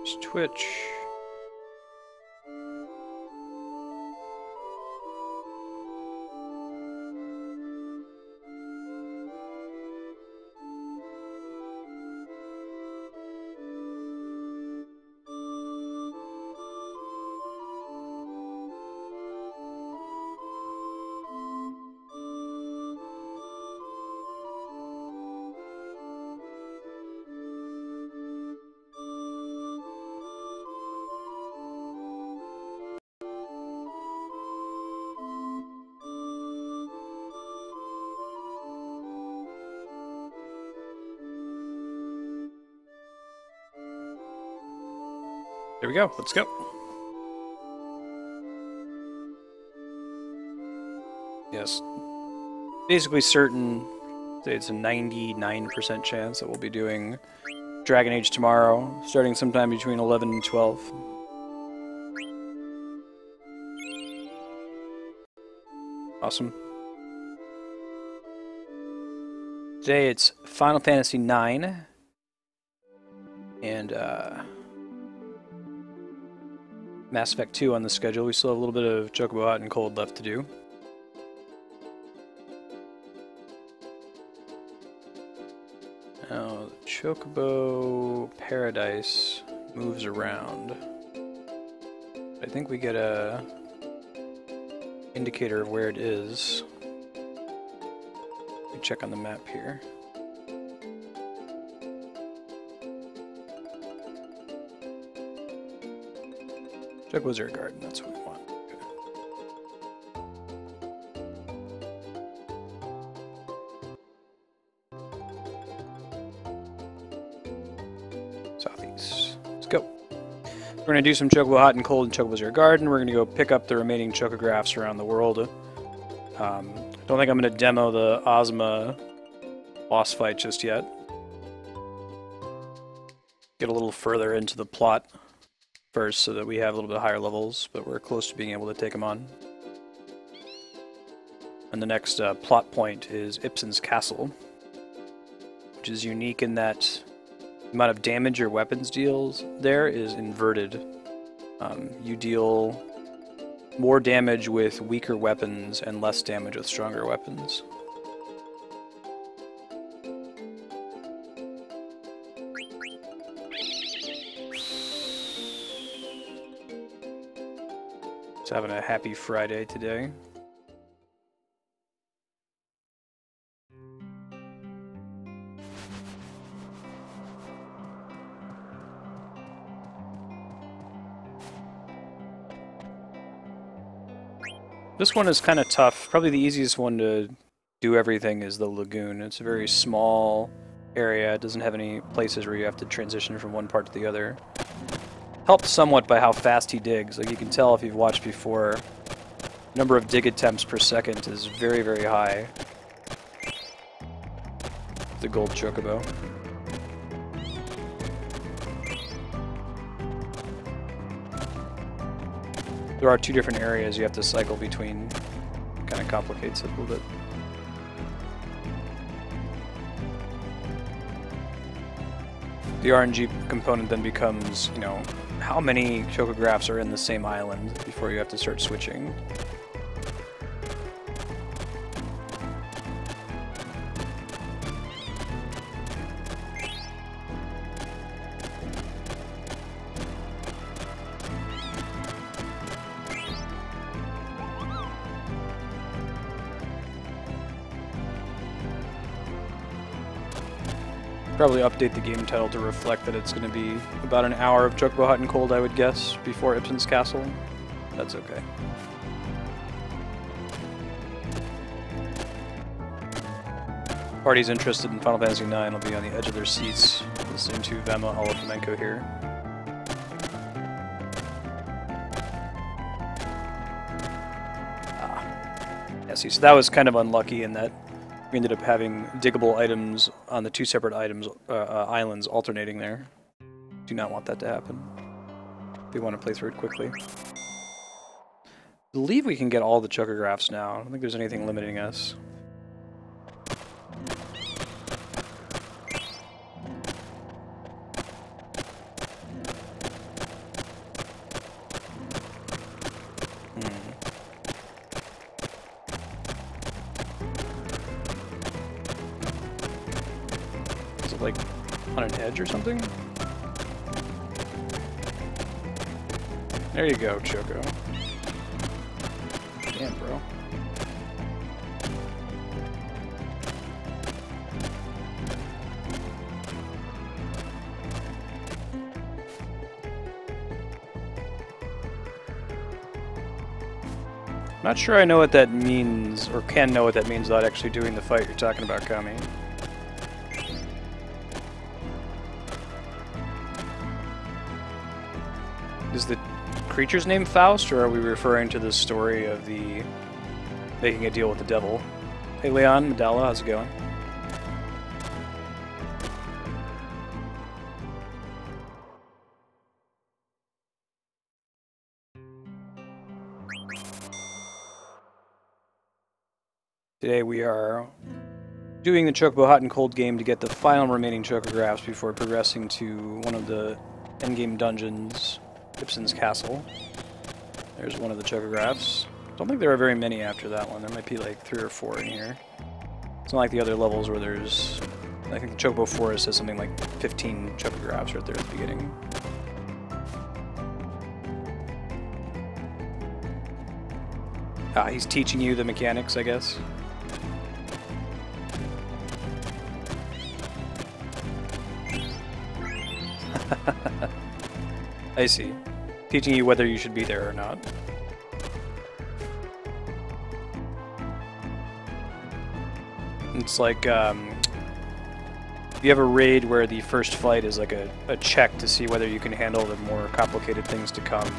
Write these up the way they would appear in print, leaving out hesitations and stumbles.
It's Twitch. There we go. Let's go. Yes. Basically certain, say it's a 99% chance that we'll be doing Dragon Age tomorrow, starting sometime between 11 and 12. Awesome. Today it's Final Fantasy IX and Mass Effect 2 on the schedule. We still have a little bit of Chocobo Hot and Cold left to do. Now, Chocobo Paradise moves around. I think we get a indicator of where it is. Let me check on the map here. Check Wizard Garden, that's what we want. Okay. Southeast. Let's go. We're going to do some Chocobo Hot and Cold and Chocobo Wizard Garden. We're going to go pick up the remaining Chocographs around the world. I don't think I'm going to demo the Ozma boss fight just yet. Get a little further into the plot first so that we have a little bit higher levels, but we're close to being able to take them on. And the next plot point is Ipsen's Castle, which is unique in that the amount of damage your weapons deals there is inverted. You deal more damage with weaker weapons and less damage with stronger weapons. Having a happy Friday today. This one is kind of tough. Probably the easiest one to do everything is the lagoon. It's a very small area. It doesn't have any places where you have to transition from one part to the other. Helped somewhat by how fast he digs. Like you can tell if you've watched before, number of dig attempts per second is very, very high. The gold Chocobo. There are two different areas you have to cycle between. Kind of complicates it a little bit. The RNG component then becomes, you know, how many Chocographs are in the same island before you have to start switching. Probably update the game title to reflect that it's going to be about an hour of Chocobo Hot and Cold, I would guess, before Ipsen's Castle. That's okay. Parties interested in Final Fantasy IX will be on the edge of their seats listening to Vema Olofamenko here. Yeah, see, so that was kind of unlucky in that we ended up having diggable items on the two separate islands alternating there. Do not want that to happen. We want to play through it quickly. I believe we can get all the Chocographs now. I don't think there's anything limiting us. on an edge or something? There you go, Choco. Damn, bro. Not sure I know what that means, or can know what that means without actually doing the fight you're talking about, Kami. Is the creature's name Faust, or are we referring to the story of the making a deal with the devil? Hey Leon, Medalla, how's it going? Today we are doing the Chocobo Hot and Cold game to get the final remaining Chocographs before progressing to one of the endgame dungeons, Gibson's Castle. There's one of the Chocographs. Don't think there are very many after that one. There might be like 3 or 4 in here. It's not like the other levels where there's... I think the Chocobo Forest has something like 15 Chocographs right there at the beginning. Ah, he's teaching you the mechanics, I guess. I see. Teaching you whether you should be there or not. It's like, you have a raid where the first fight is like a check to see whether you can handle the more complicated things to come.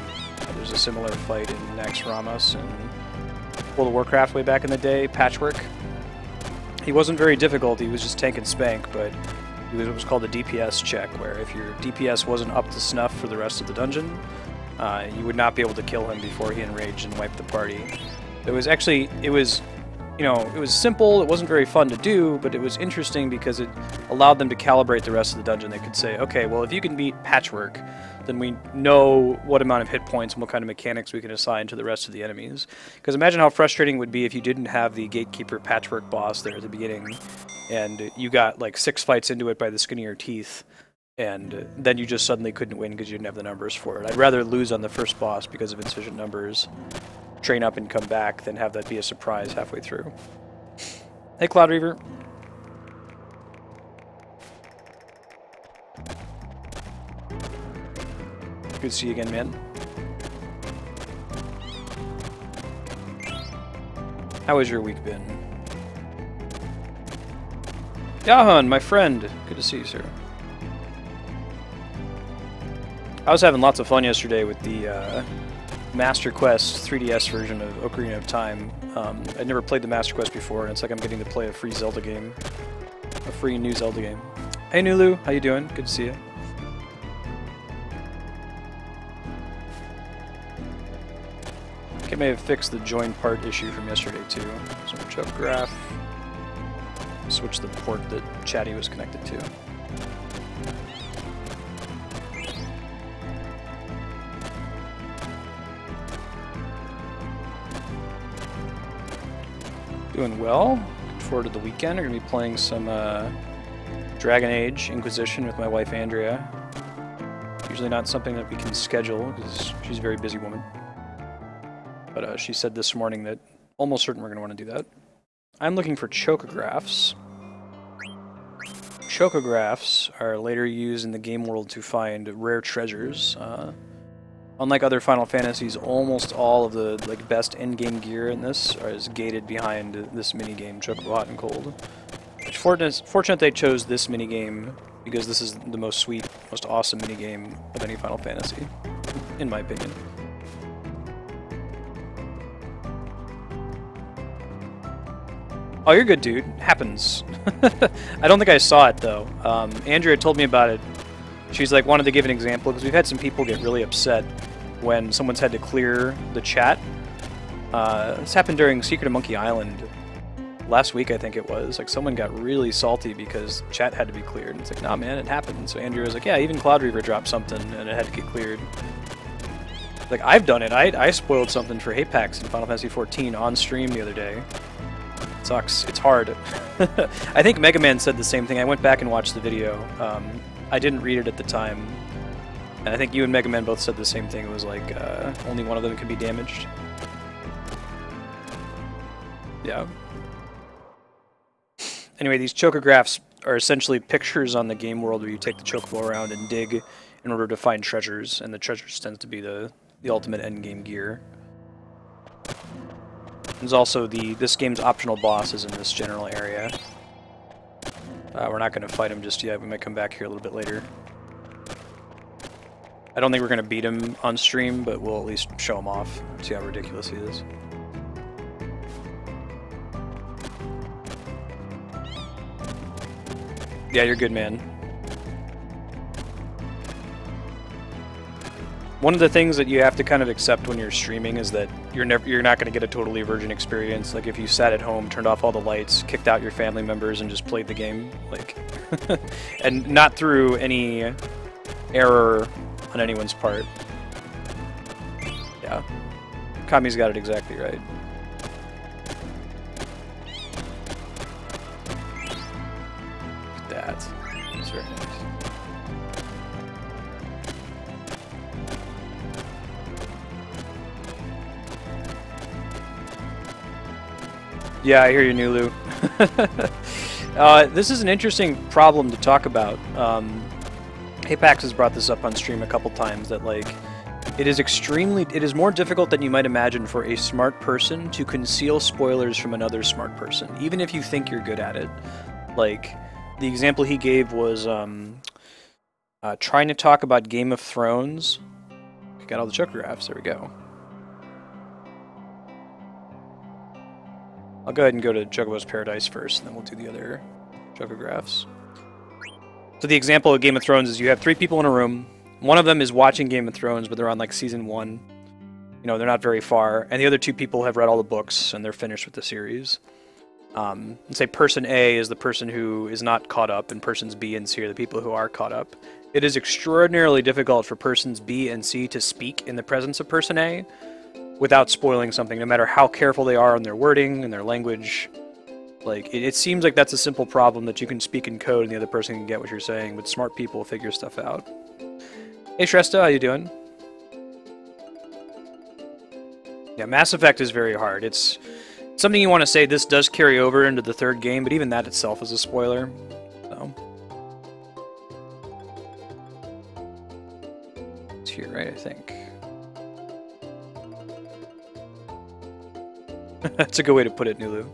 There's a similar fight in Naxxramas and World of Warcraft way back in the day, Patchwork. He wasn't very difficult, he was just tank and spank, but it was called a DPS check, where if your DPS wasn't up to snuff for the rest of the dungeon, you would not be able to kill him before he enraged and wiped the party. It was actually, it was simple, it wasn't very fun to do, but it was interesting because it allowed them to calibrate the rest of the dungeon. They could say, okay, well if you can beat Patchwork, then we know what amount of hit points and what kind of mechanics we can assign to the rest of the enemies. Because imagine how frustrating it would be if you didn't have the Gatekeeper Patchwork boss there at the beginning, and you got like 6 fights into it by the skin of your teeth, and then you just suddenly couldn't win because you didn't have the numbers for it. I'd rather lose on the first boss because of insufficient numbers, train up and come back, than have that be a surprise halfway through. Hey Cloud Reaver. Good to see you again, man. How has your week been? Yahan, my friend. Good to see you, sir. I was having lots of fun yesterday with the Master Quest 3DS version of Ocarina of Time. I'd never played the Master Quest before, and it's like I'm getting to play a free Zelda game. A free new Zelda game. Hey Nulu, how you doing? Good to see you. I think I may have fixed the join part issue from yesterday too. So Chocograph. Switch the port that Chatty was connected to. Doing well. Looking forward to the weekend. We're going to be playing some Dragon Age Inquisition with my wife Andrea. Usually not something that we can schedule because she's a very busy woman. But she said this morning that almost certain we're going to want to do that. I'm looking for chocographs. Chocographs are later used in the game world to find rare treasures. Unlike other Final Fantasies, almost all of the best endgame gear in this is gated behind this minigame, Chocobo Hot and Cold. It's fortunate they chose this minigame because this is the most sweet, most awesome minigame of any Final Fantasy, in my opinion. Oh, you're good, dude. Happens. I don't think I saw it, though. Andrea told me about it. She's like, wanted to give an example, because we've had some people get really upset when someone's had to clear the chat. This happened during Secret of Monkey Island last week, I think it was. Like, someone got really salty because chat had to be cleared. And it's like, nah, man, it happened. So Andrea was like, yeah, even Cloud Reaver dropped something, and it had to get cleared. Like, I've done it. I spoiled something for Hapax in Final Fantasy XIV on stream the other day. sucks. It's hard. I think Mega Man said the same thing. I went back and watched the video. I didn't read it at the time. And I think you and Mega Man both said the same thing. It was like, only one of them can be damaged. Yeah. Anyway, these chocographs are essentially pictures on the game world where you take the chocobo around and dig in order to find treasures, and the treasures tends to be the ultimate endgame gear. There's also this game's optional boss is in this general area. We're not going to fight him just yet. We might come back here a little bit later. I don't think we're going to beat him on stream, but we'll at least show him off, see how ridiculous he is. Yeah, you're good, man. One of the things that you have to kind of accept when you're streaming is that you're not going to get a totally virgin experience. Like if you sat at home, turned off all the lights, kicked out your family members, and just played the game, like, and not through any error on anyone's part. Yeah, Kami's got it exactly right. Look at that. That's very nice. Yeah, I hear you, Nulu. This is an interesting problem to talk about. Apex has brought this up on stream a couple times, that like it is more difficult than you might imagine for a smart person to conceal spoilers from another smart person, even if you think you're good at it. Like, the example he gave was trying to talk about Game of Thrones. Got all the chocographs, there we go. I'll go ahead and go to Chocobo's Paradise first, and then we'll do the other chocographs. So the example of Game of Thrones is you have 3 people in a room. One of them is watching Game of Thrones, but they're on like season 1. You know, they're not very far. And the other 2 people have read all the books, and they're finished with the series. Let's say person A is the person who is not caught up, and persons B and C are the people who are caught up. It is extraordinarily difficult for persons B and C to speak in the presence of person A without spoiling something, no matter how careful they are on their wording and their language. Like, it seems like that's a simple problem that you can speak in code and the other person can get what you're saying, but smart people figure stuff out. Hey Shresta, how you doing? Yeah, Mass Effect is very hard. It's something you want to say, this does carry over into the 3rd game, but even that itself is a spoiler. So. It's here, right, I think. That's a good way to put it, Nulu.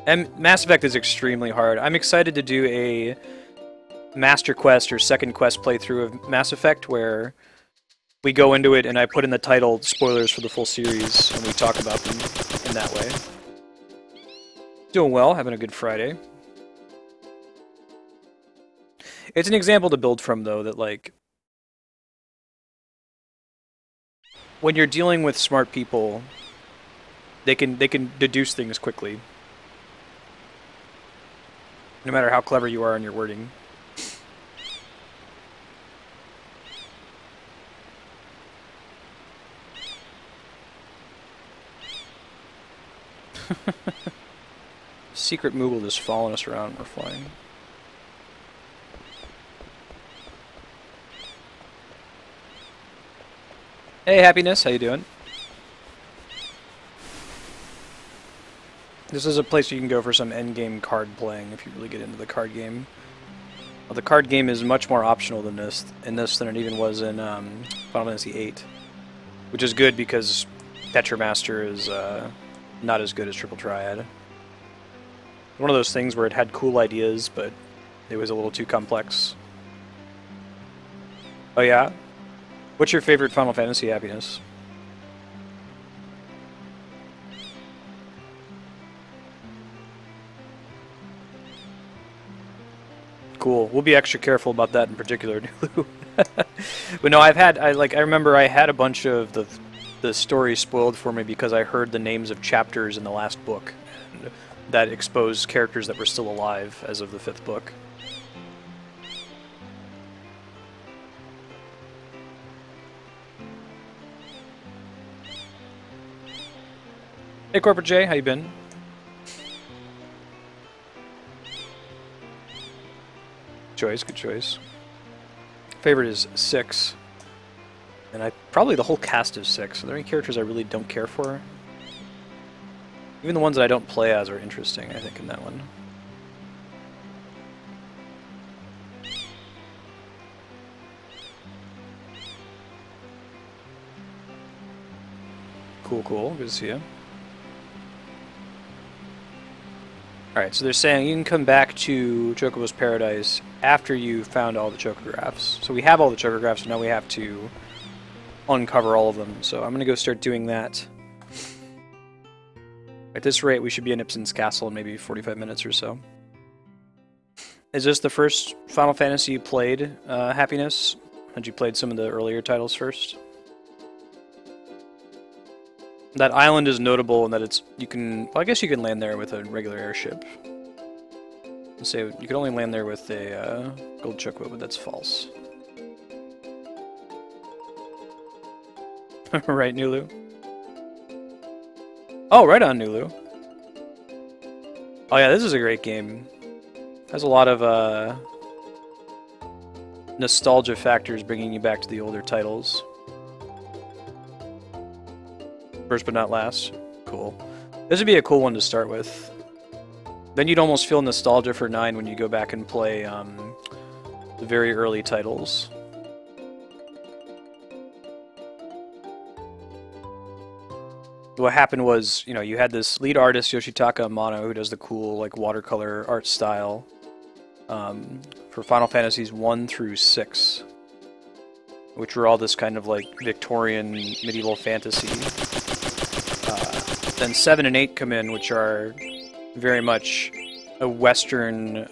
And Mass Effect is extremely hard. I'm excited to do a Master Quest or Second Quest playthrough of Mass Effect where we go into it and I put in the title spoilers for the full series and we talk about them in that way. Doing well, having a good Friday. It's an example to build from, though, that like when you're dealing with smart people, they can deduce things quickly. No matter how clever you are in your wording. Secret Moogle just following us around when we're flying. Hey Happiness, how you doing? This is a place you can go for some endgame card playing if you really get into the card game. Well, the card game is much more optional than this than it even was in Final Fantasy VIII, which is good because Tetramaster is not as good as Triple Triad. One of those things where it had cool ideas, but it was a little too complex. Oh yeah? What's your favorite Final Fantasy, Happiness? Cool. We'll be extra careful about that in particular. But no, I remember I had a bunch of the story spoiled for me because I heard the names of chapters in the last book and that exposed characters that were still alive as of the 5th book. Hey Corporate J, how you been? choice, good choice. Favorite is 6. And probably the whole cast is 6. Are there any characters I really don't care for? Even the ones that I don't play as are interesting, I think, in that one. Cool, cool. Good to see you. Alright, so they're saying you can come back to Chocobo's Paradise after you found all the chocographs. So we have all the chocographs, so now we have to uncover all of them. So I'm going to go start doing that. At this rate, we should be in Ipsen's castle in maybe 45 minutes or so. Is this the first Final Fantasy you played, Happiness? Had you played some of the earlier titles first? That island is notable in that it's, you can, well, I guess you can land there with a regular airship. Let's say you can only land there with a gold chocobo, but that's false. Right, Nulu? Oh, right on, Nulu. Oh yeah, this is a great game. Has a lot of nostalgia factors bringing you back to the older titles. First but not last. Cool. This would be a cool one to start with. Then you'd almost feel nostalgia for 9 when you go back and play the very early titles. What happened was, you know, you had this lead artist, Yoshitaka Amano, who does the cool, like, watercolor art style for Final Fantasies 1 through 6, which were all this kind of, like, Victorian medieval fantasy. Then 7 and 8 come in, which are very much a Western,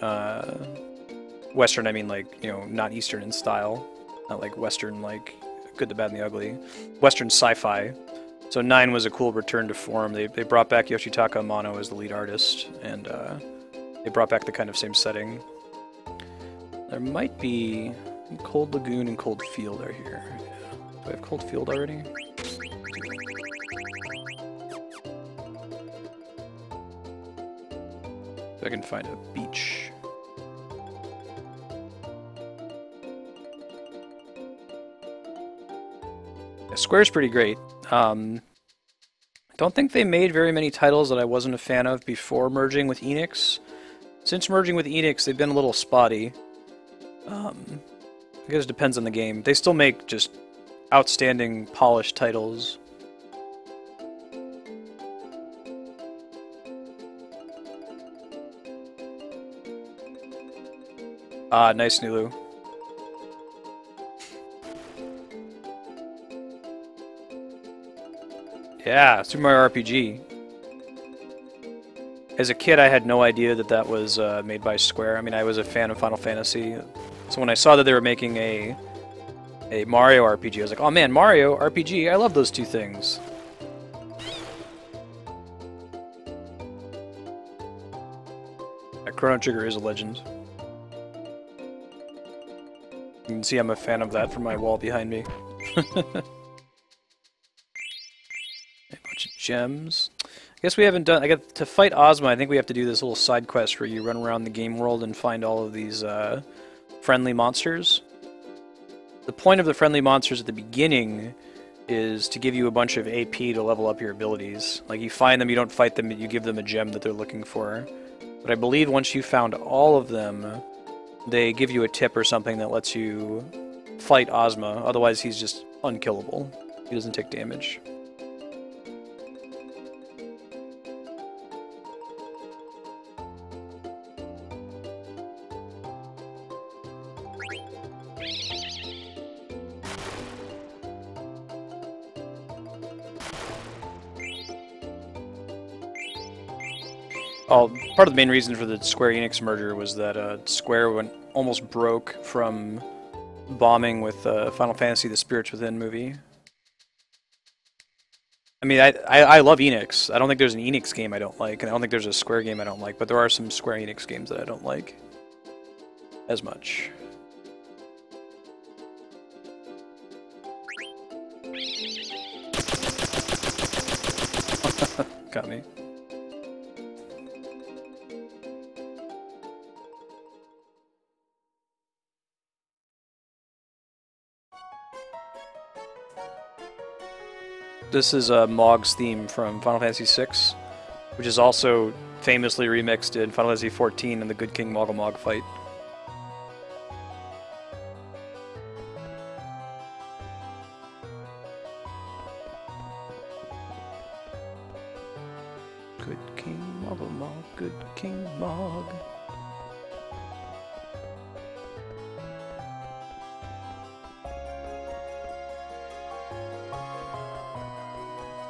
Western, I mean, like, you know, not Eastern in style, not like Western, like Good, the Bad, and the Ugly. Western sci-fi. So 9 was a cool return to form. They brought back Yoshitaka Amano as the lead artist, and they brought back the kind of same setting. There might be Cold Lagoon and Cold Field are here. Do I have Cold Field already? I can find a beach. Yeah, Square's pretty great. I don't think they made very many titles that I wasn't a fan of before merging with Enix. Since merging with Enix, they've been a little spotty. I guess it depends on the game. They still make just outstanding, polished titles. Ah, nice, Nulu. Yeah, Super Mario RPG. As a kid, I had no idea that that was made by Square. I mean, I was a fan of Final Fantasy, so when I saw that they were making a Mario RPG, I was like, oh man, Mario RPG, I love those two things. Chrono Trigger is a legend. You can see I'm a fan of that from my wall behind me. A bunch of gems. I guess we haven't done... to fight Ozma, I think we have to do this little side quest where you run around the game world and find all of these friendly monsters. The point of the friendly monsters at the beginning is to give you a bunch of AP to level up your abilities. Like, you find them, you don't fight them, you give them a gem that they're looking for. But I believe once you found all of them, they give you a tip or something that lets you fight Ozma. Otherwise, he's just unkillable. He doesn't take damage. Oh, part of the main reason for the Square Enix merger was that Square almost broke from bombing with Final Fantasy: The Spirits Within movie. I mean, I love Enix. I don't think there's an Enix game I don't like, and I don't think there's a Square game I don't like, but there are some Square Enix games that I don't like as much. Got me. This is Mog's theme from Final Fantasy VI, which is also famously remixed in Final Fantasy XIV in the Good King Moggle Mog fight. Good King Moggle Mog, Good King Mog.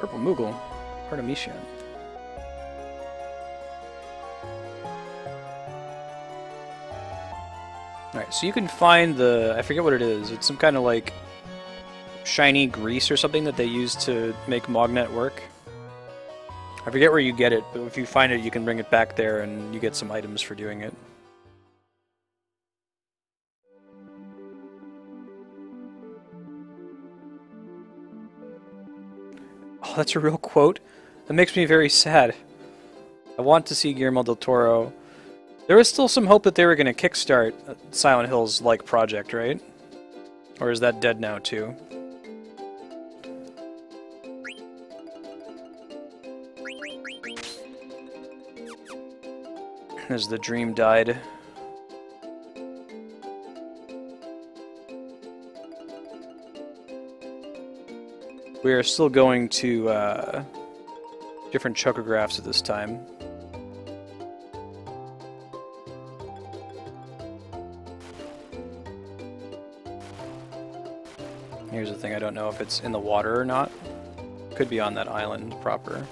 Purple Moogle, Artemisian. Alright, so you can find the, I forget what it is, it's some kind of like shiny grease or something that they use to make Mognet work. I forget where you get it, but if you find it you can bring it back there and you get some items for doing it. Oh, that's a real quote? That makes me very sad. I want to see Guillermo del Toro. There was still some hope that they were going to kickstart Silent Hills-like project, right? Or is that dead now, too? As the dream died. We are still going to different chocographs at this time. Here's the thing, I don't know if it's in the water or not. Could be on that island proper.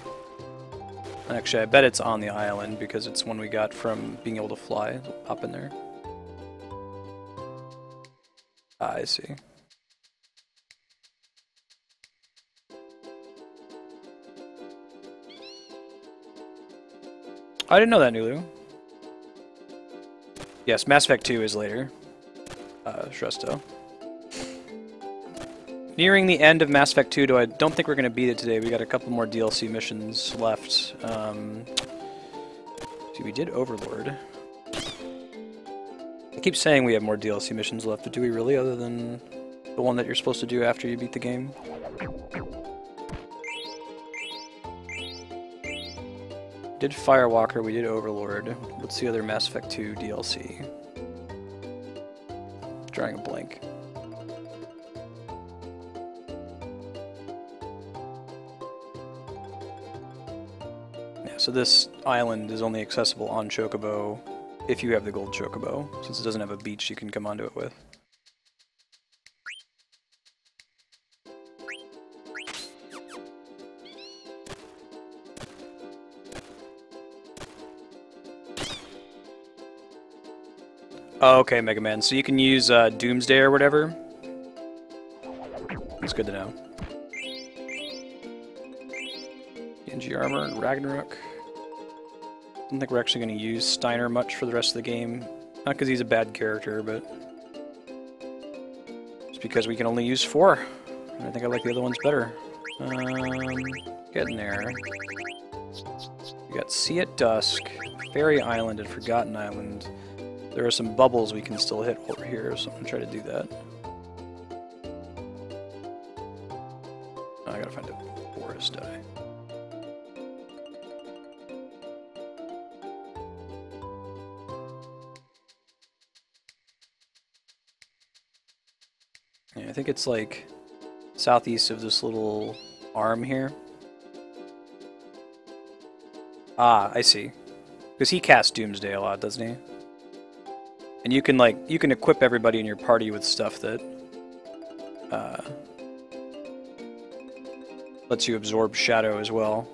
Actually, I bet it's on the island because it's one we got from being able to fly up in there. Ah, I see. I didn't know that, Nulu. Yes, Mass Effect 2 is later. Shresto. Nearing the end of Mass Effect 2, though I don't think we're going to beat it today. We got a couple more DLC missions left. See, we did Overlord. I keep saying we have more DLC missions left, but do we really, other than the one that you're supposed to do after you beat the game? Did Firewalker, we did Overlord. What's the other Mass Effect 2 DLC? Drawing a blank. So this island is only accessible on Chocobo if you have the gold Chocobo, since it doesn't have a beach you can come onto it with. Oh, okay, Mega Man. So you can use Doomsday or whatever? That's good to know. Genji Armor and Ragnarok. I don't think we're actually going to use Steiner much for the rest of the game. Not because he's a bad character, but just because we can only use 4. And I think I like the other ones better. Getting there. We got Sea at Dusk, Fairy Island, and Forgotten Island. There are some bubbles we can still hit over here, so I'm going to try to do that. Oh, I gotta find a forest eye. Yeah, I think it's like southeast of this little arm here. Ah, I see. Because he casts Doomsday a lot, doesn't he? And you can equip everybody in your party with stuff that lets you absorb shadow as well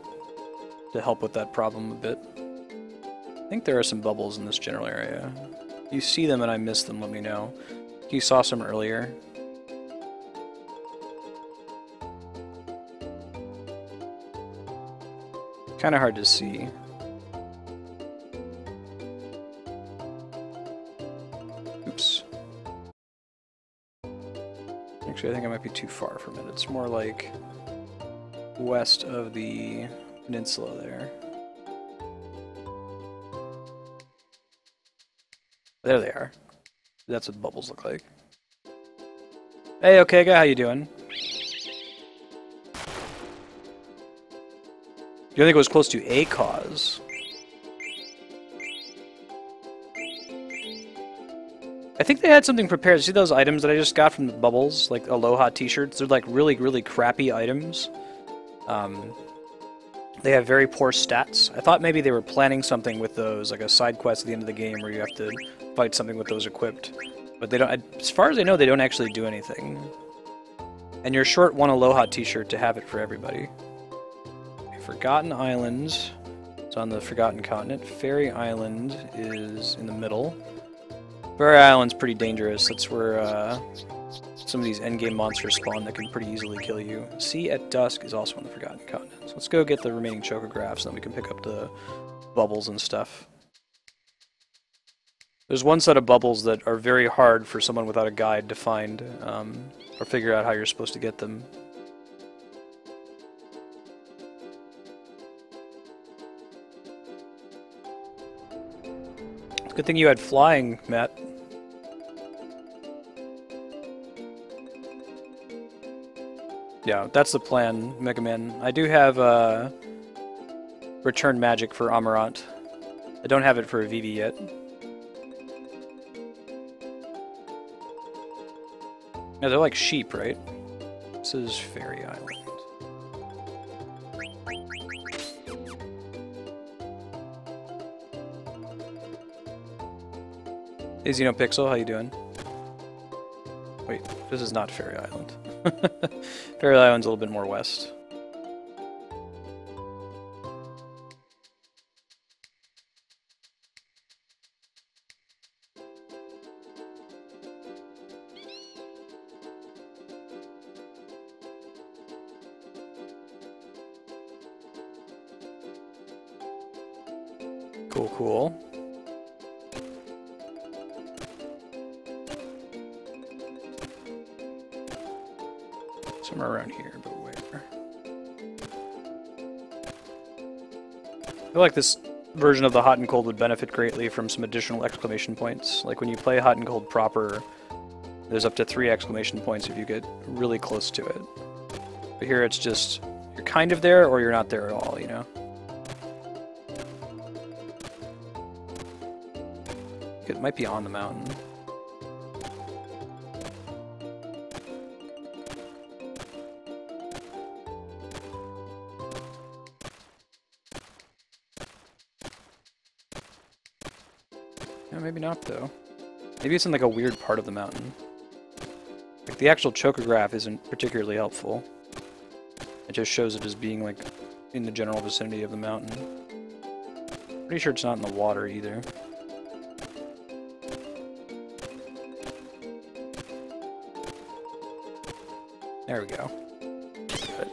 to help with that problem a bit. I think there are some bubbles in this general area. If you see them and I miss them, let me know. You saw some earlier. Kind of hard to see. Oops. Actually, I think I might be too far from it. It's more like west of the peninsula there. There they are. That's what the bubbles look like. Hey, okay, guy, how you doing? You think it was close to a cause? I think they had something prepared. See those items that I just got from the Bubbles? Like Aloha t-shirts? They're like really, really crappy items. They have very poor stats. I thought maybe they were planning something with those, like a side quest at the end of the game where you have to fight something with those equipped. But they don't, as far as I know, they don't actually do anything. And you're short one Aloha t-shirt to have it for everybody. Forgotten Islands. It's on the Forgotten Continent. Fairy Island is in the middle. Fairy Island's pretty dangerous. That's where some of these endgame monsters spawn that can pretty easily kill you. Sea at Dusk is also on the Forgotten Continent. So let's go get the remaining chocographs, and then we can pick up the bubbles and stuff. There's one set of bubbles that are very hard for someone without a guide to find, or figure out how you're supposed to get them. Good thing you had flying, Matt. Yeah, that's the plan, Mega Man. I do have return magic for Amarant. I don't have it for Vivi yet. No, they're like sheep, right? This is Fairy Island. Hey Xenopixel, how you doing? Wait, this is not Fairy Island. Fairy Island's a little bit more west. Cool, cool. Somewhere around here, but where? I feel like this version of the Hot and Cold would benefit greatly from some additional exclamation points. Like when you play Hot and Cold proper, there's up to 3 exclamation points if you get really close to it. But here it's just, you're kind of there or you're not there at all, you know? It might be on the mountain. Yeah, maybe not though. Maybe it's in like a weird part of the mountain. Like the actual chocograph isn't particularly helpful. It just shows it as being like in the general vicinity of the mountain. Pretty sure it's not in the water either. There we go. Good.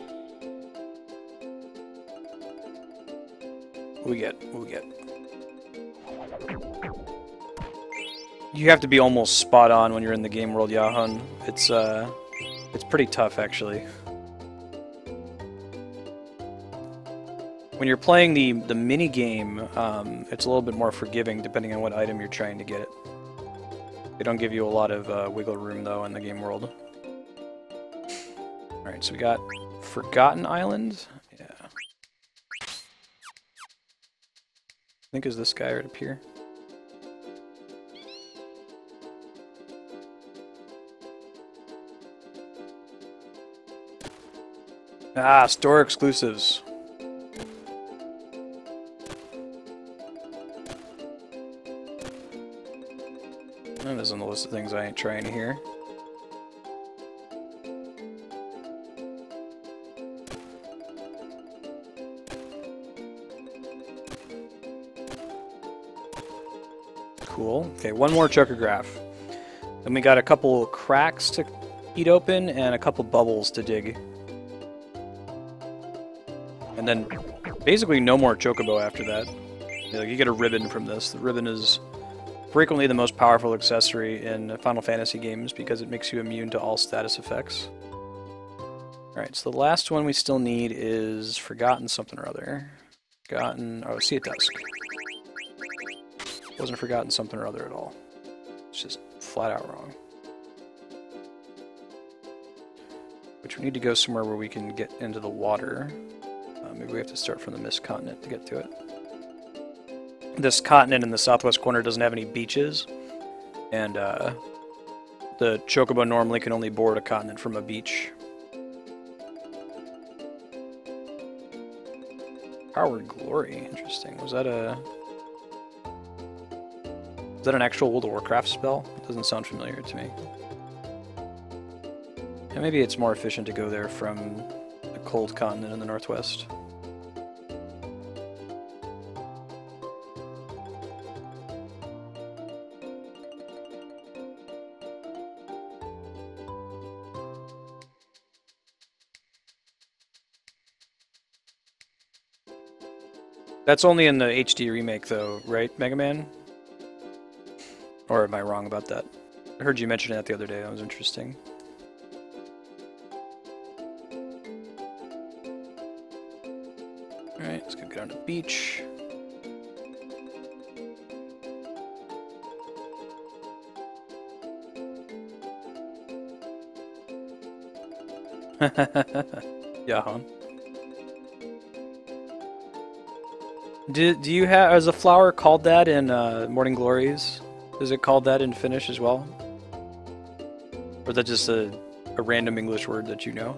What we get? What we get? You have to be almost spot on when you're in the game world, Yahun. It's pretty tough actually. When you're playing the mini game, it's a little bit more forgiving depending on what item you're trying to get. They don't give you a lot of wiggle room though in the game world. Alright, so we got Forgotten Island. Yeah. I think is this guy right up here. Ah, store exclusives. That isn't a list of things I ain't trying to hear. Cool. Okay, one more chocograph. Then we got a couple cracks to eat open and a couple bubbles to dig. And then basically no more chocobo after that. Like, you get a ribbon from this. The ribbon is frequently the most powerful accessory in Final Fantasy games because it makes you immune to all status effects. Alright, so the last one we still need is Forgotten something or other. Forgotten... oh, Sea at Dusk. Wasn't Forgotten something or other at all. It's just flat out wrong. Which we need to go somewhere where we can get into the water. Maybe we have to start from the Mist Continent to get to it. This continent in the southwest corner doesn't have any beaches, and the Chocobo normally can only board a continent from a beach. Powered Glory, interesting. Was that an actual World of Warcraft spell? It doesn't sound familiar to me. And maybe it's more efficient to go there from the cold continent in the northwest. That's only in the HD remake though, right, Mega Man? Or am I wrong about that? I heard you mention that the other day, that was interesting. Alright, let's go get on the beach. Yahan. Do you have, is a flower called that in Morning Glories? Is it called that in Finnish as well? Or is that just a random English word that you know?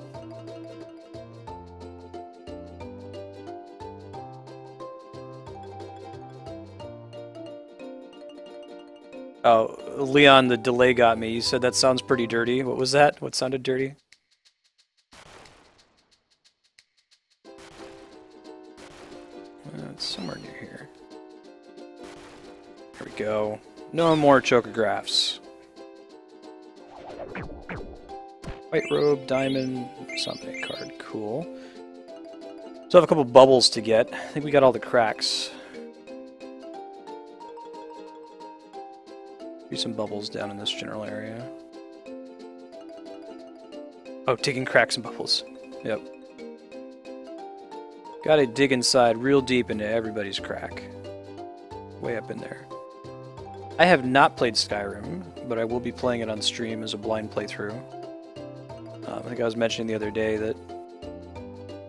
Oh, Leon, the delay got me. You said that sounds pretty dirty. What was that? What sounded dirty? It's somewhere near here. There we go. No more chocographs. White robe, diamond, something card. Cool. So I have a couple bubbles to get. I think we got all the cracks. Do some bubbles down in this general area. Oh, digging cracks and bubbles. Yep. Gotta dig inside real deep into everybody's crack. Way up in there. I have not played Skyrim, but I will be playing it on stream as a blind playthrough. I think I was mentioning the other day that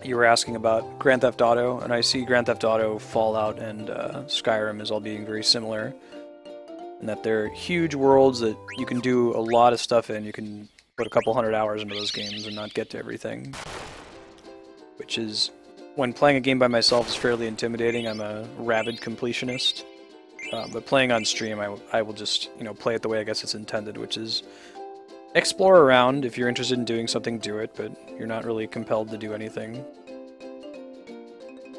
you were asking about Grand Theft Auto, and I see Grand Theft Auto, Fallout, and Skyrim as all being very similar. And that they're huge worlds that you can do a lot of stuff in. You can put a couple 100 hours into those games and not get to everything. Which is, when playing a game by myself, is fairly intimidating. I'm a rabid completionist. But playing on stream, I will just, play it the way I guess it's intended, which is explore around. If you're interested in doing something, do it, but you're not really compelled to do anything.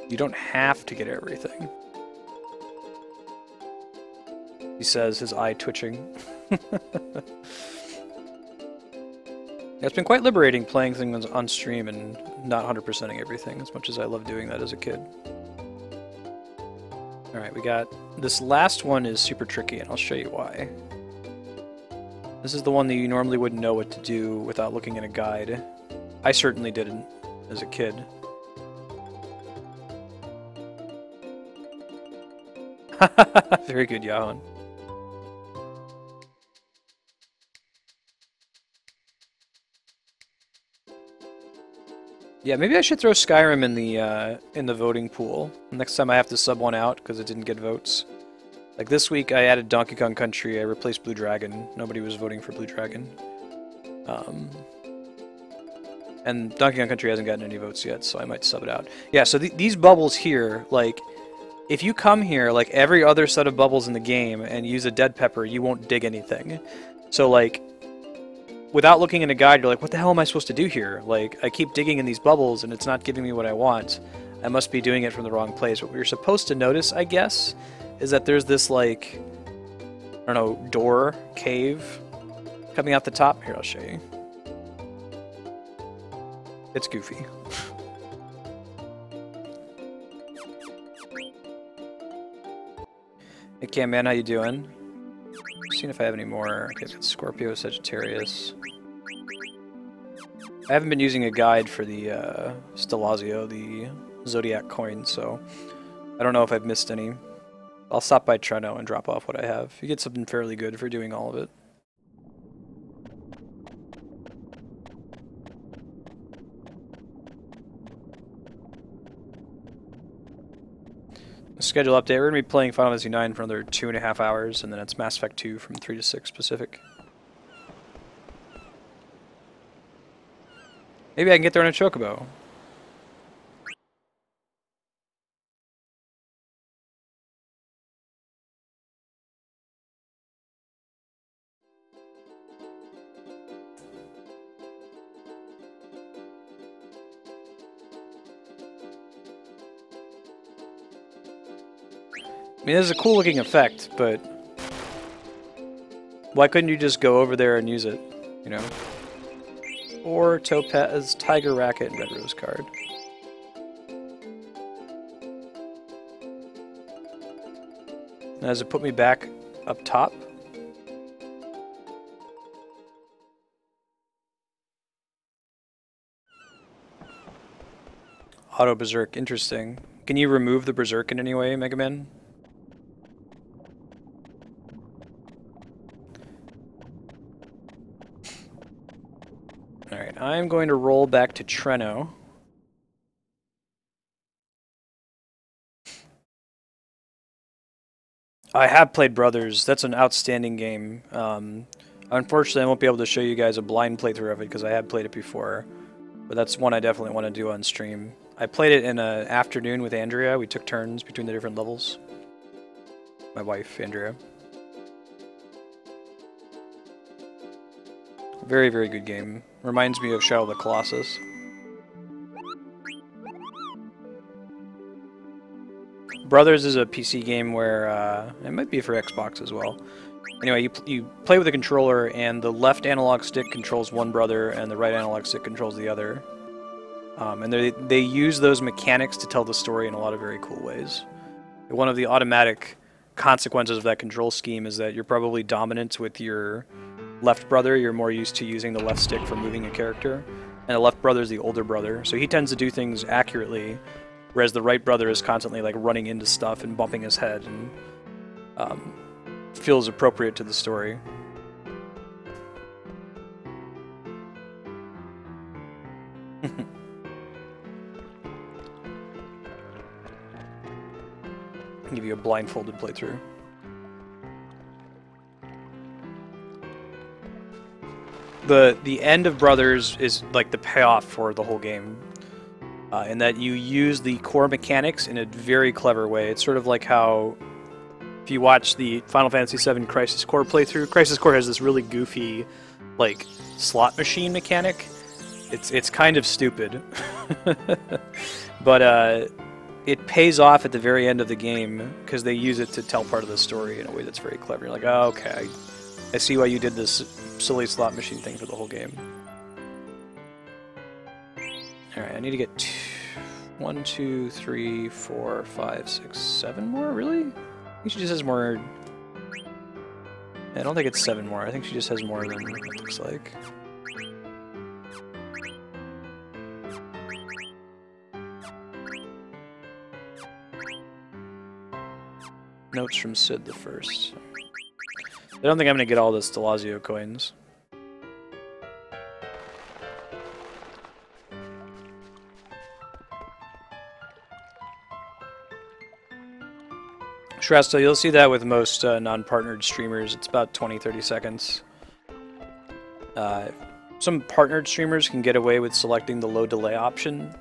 You don't have to get everything. He says, his eye twitching. It's been quite liberating playing things on stream and not 100%ing everything, as much as I loved doing that as a kid. Alright, we got... This last one is super tricky, and I'll show you why. This is the one that you normally wouldn't know what to do without looking at a guide. I certainly didn't as a kid. Very good, Yahan. Yeah, maybe I should throw Skyrim in the voting pool. Next time I have to sub one out because it didn't get votes. Like this week I added Donkey Kong Country, I replaced Blue Dragon. Nobody was voting for Blue Dragon. And Donkey Kong Country hasn't gotten any votes yet, so I might sub it out. Yeah, so these bubbles here, like, if you come here, like every other set of bubbles in the game, and use a dead pepper, you won't dig anything. So, like, without looking in a guide, you're like, what the hell am I supposed to do here? Like, I keep digging in these bubbles, and it's not giving me what I want. I must be doing it from the wrong place. What you're supposed to notice, I guess, is that there's this, like, I don't know, door, cave, coming out the top. Here, I'll show you. It's goofy. Hey Cam Man, how you doing? Seeing if I have any more. Okay, I've got Scorpio, Sagittarius. I haven't been using a guide for the Stellazio, the Zodiac coin, so I don't know if I've missed any. I'll stop by Treno and drop off what I have. You get something fairly good for doing all of it. Schedule update. We're going to be playing Final Fantasy IX for another 2.5 hours, and then it's Mass Effect 2 from 3 to 6 Pacific. Maybe I can get there on a Chocobo. I mean, this is a cool looking effect, but why couldn't you just go over there and use it, you know? Or Topaz, Tiger Racket, and Red Rose card. Now, does it put me back up top? Auto Berserk, interesting. Can you remove the Berserk in any way, Mega Man? Alright, I'm going to roll back to Treno. I have played Brothers. That's an outstanding game. Unfortunately, I won't be able to show you guys a blind playthrough of it because I have played it before. But that's one I definitely want to do on stream. I played it in an afternoon with Andrea. We took turns between the different levels. My wife, Andrea. Very, very good game. Reminds me of Shadow of the Colossus. Brothers is a PC game where, it might be for Xbox as well. Anyway, you play with a controller, and the left analog stick controls one brother, and the right analog stick controls the other. And they use those mechanics to tell the story in a lot of very cool ways. One of the automatic consequences of that control scheme is that you're probably dominant with your left brother. You're more used to using the left stick for moving a character. And the left brother is the older brother, so he tends to do things accurately, whereas the right brother is constantly like running into stuff and bumping his head, and feels appropriate to the story. I'll give you a blindfolded playthrough. The end of Brothers is like the payoff for the whole game. In that you use the core mechanics in a very clever way. It's sort of like how, if you watch the Final Fantasy VII Crisis Core playthrough, Crisis Core has this really goofy, like, slot machine mechanic. It's kind of stupid. But it pays off at the very end of the game, because they use it to tell part of the story in a way that's very clever. You're like, oh, okay, I see why you did this silly slot machine thing for the whole game. Alright, I need to get 1, 2, 3, 4, 5, 6, 7 more? Really? I think she just has more. I don't think it's 7 more. I think she just has more than it looks like. Notes from Sid the First. I don't think I'm going to get all the Stelazio coins. Shresta, you'll see that with most non-partnered streamers. It's about 20-30 seconds. Some partnered streamers can get away with selecting the low delay option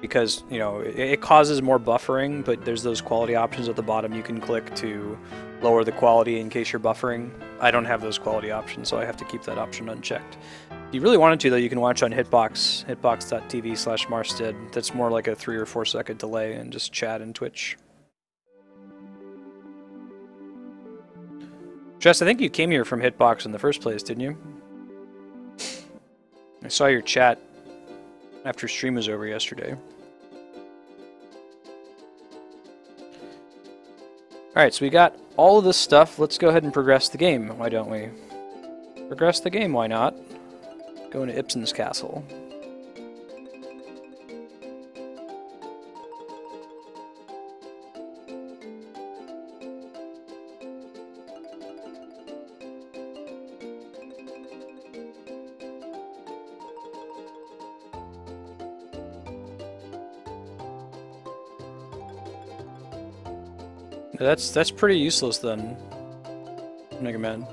because, you know, it causes more buffering, but there's those quality options at the bottom you can click to lower the quality in case you're buffering. I don't have those quality options, so I have to keep that option unchecked. If you really wanted to, though, you can watch on Hitbox, hitbox.tv/Marstead. That's more like a 3 or 4 second delay, and just chat and Twitch. Jess, I think you came here from Hitbox in the first place, didn't you? I saw your chat after stream was over yesterday. Alright, so we got all of this stuff. Let's go ahead and progress the game, why don't we? Progress the game, why not? Go into Ibsen's castle. That's pretty useless then, Mega Man.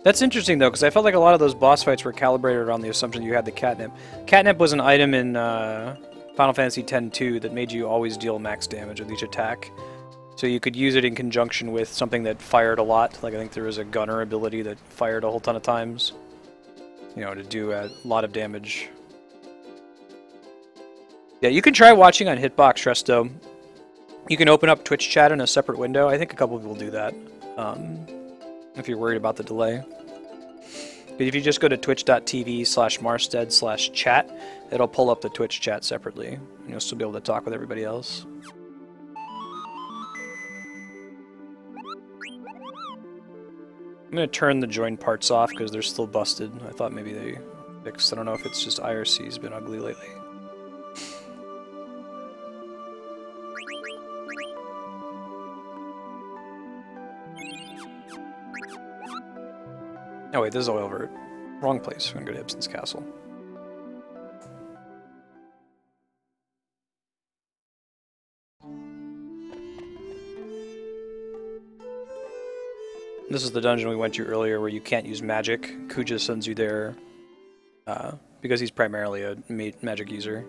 That's interesting though, because I felt like a lot of those boss fights were calibrated around the assumption you had the catnip. Catnip was an item in Final Fantasy X-2 that made you always deal max damage with each attack. So you could use it in conjunction with something that fired a lot. Like I think there was a gunner ability that fired a whole ton of times. You know, to do a lot of damage. Yeah, you can try watching on Hitbox, Resto. You can open up Twitch chat in a separate window. I think a couple people do that. If you're worried about the delay. But if you just go to twitch.tv/Marstead/chat, it'll pull up the Twitch chat separately. And you'll still be able to talk with everybody else. I'm going to turn the joined parts off because they're still busted. I thought maybe they fixed. I don't know if it's just IRC's been ugly lately. Oh wait, this is all over. Wrong place. We're gonna go to Ibsen's Castle. This is the dungeon we went to earlier where you can't use magic. Kuja sends you there because he's primarily a magic user.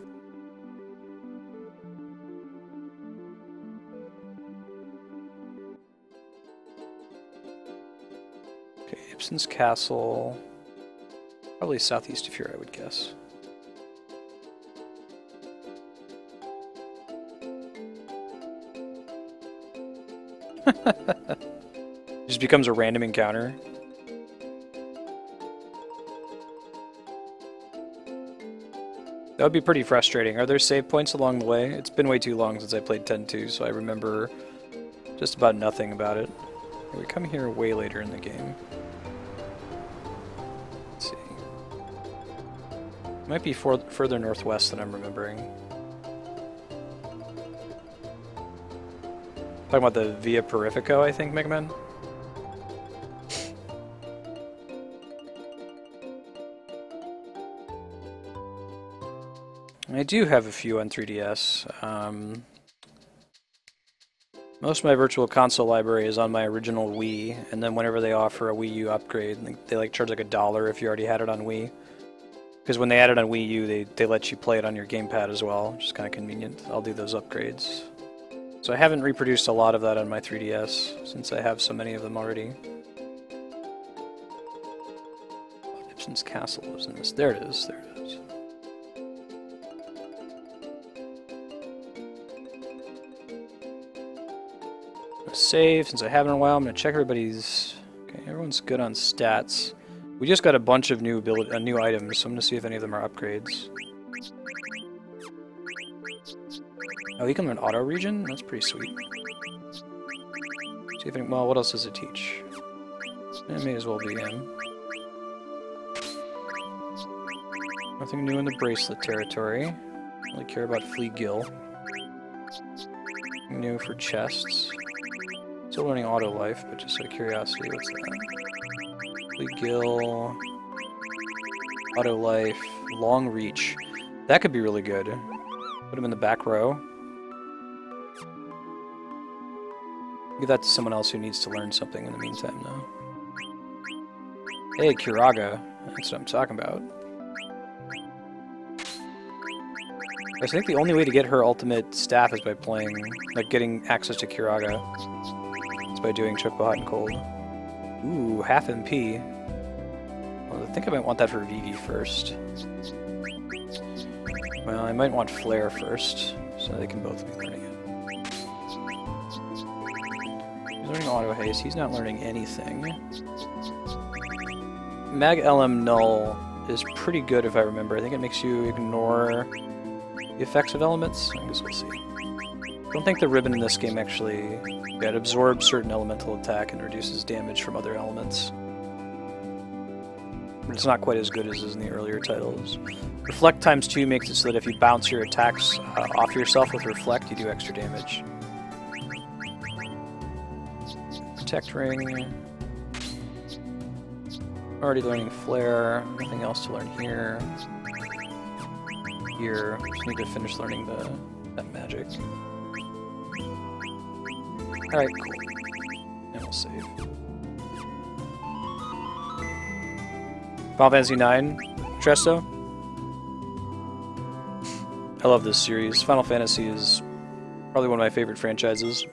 Ibsen's Castle, probably southeast of here, I would guess. Just becomes a random encounter. That would be pretty frustrating. Are there save points along the way? It's been way too long since I played 10-2, so I remember just about nothing about it. We come here way later in the game. Let's see. Might be further northwest than I'm remembering. Talking about the Via Purifico, I think, Mega Man? I do have a few on 3DS. Most of my Virtual Console library is on my original Wii, and then whenever they offer a Wii U upgrade, they like charge like $1 if you already had it on Wii. Because when they add it on Wii U, they let you play it on your gamepad as well, which is kind of convenient. I'll do those upgrades. So I haven't reproduced a lot of that on my 3DS, since I have so many of them already. Ibsen's Castle is in this. There it is, there it is. Save, since I haven't in a while. I'm going to check everybody's... Okay, everyone's good on stats. We just got a bunch of new new items, so I'm going to see if any of them are upgrades. Oh, he can learn auto region? That's pretty sweet. See if any, well, what else does it teach? It may as well be him. Nothing new in the bracelet territory. I really care about Flea Gill. Nothing new for chests. Still learning auto life, but just out of curiosity, what's that? Flea Gill, auto life, long reach. That could be really good. Put him in the back row. Give that to someone else who needs to learn something in the meantime, though. Hey, Curaga. That's what I'm talking about. I think the only way to get her ultimate staff is by playing, like, getting access to Curaga. It's by doing Chocobo Hot and Cold. Ooh, half MP. Well, I think I might want that for Vivi first. Well, I might want Flare first, so they can both be learning it. He's learning auto haste. He's not learning anything. Mag LM Null is pretty good if I remember. I think it makes you ignore the effects of elements. I guess we'll see. I don't think the ribbon in this game actually... Yeah, it absorbs certain elemental attack and reduces damage from other elements. But it's not quite as good as is in the earlier titles. Reflect ×2 makes it so that if you bounce your attacks off yourself with Reflect, you do extra damage. Protect Ring. Already learning Flare. Nothing else to learn here. Here, just need to finish learning that magic. Alright, cool. And we'll save. Final Fantasy IX, Tresto? I love this series. Final Fantasy is probably one of my favorite franchises.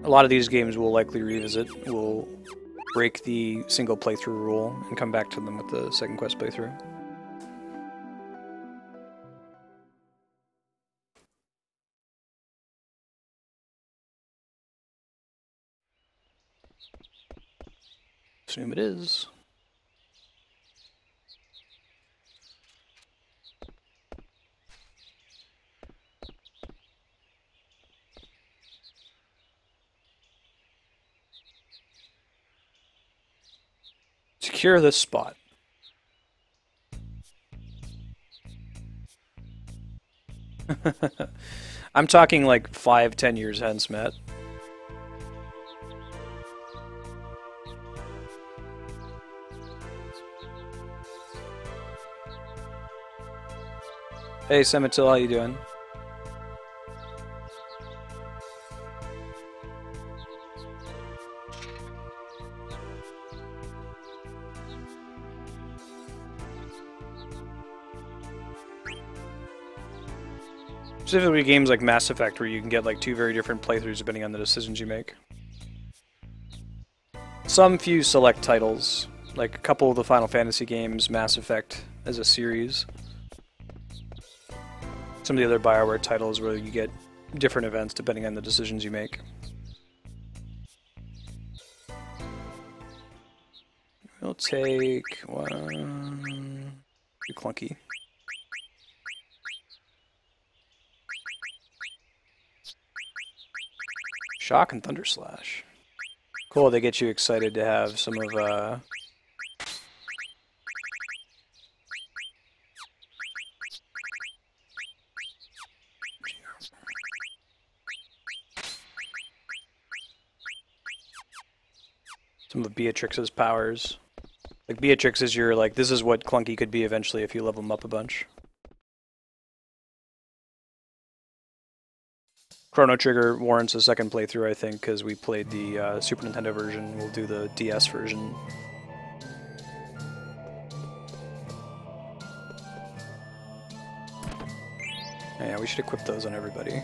A lot of these games we'll likely revisit. We'll break the single playthrough rule and come back to them with the second quest playthrough. Assume it is. Secure this spot. I'm talking like 5-10 years hence, Matt. Hey, Semitil, how you doing? Specifically games like Mass Effect, where you can get like 2 very different playthroughs depending on the decisions you make. Some few select titles, like a couple of the Final Fantasy games, Mass Effect as a series. Some of the other BioWare titles where you get different events depending on the decisions you make. We'll take one... Too clunky. Shock and Thunder Slash. Cool, they get you excited to have some of, some of Beatrix's powers. Like, Beatrix is your, like, this is what Clunky could be eventually if you level him up a bunch. Chrono Trigger warrants a second playthrough, I think, because we played the Super Nintendo version. We'll do the DS version. Yeah, we should equip those on everybody.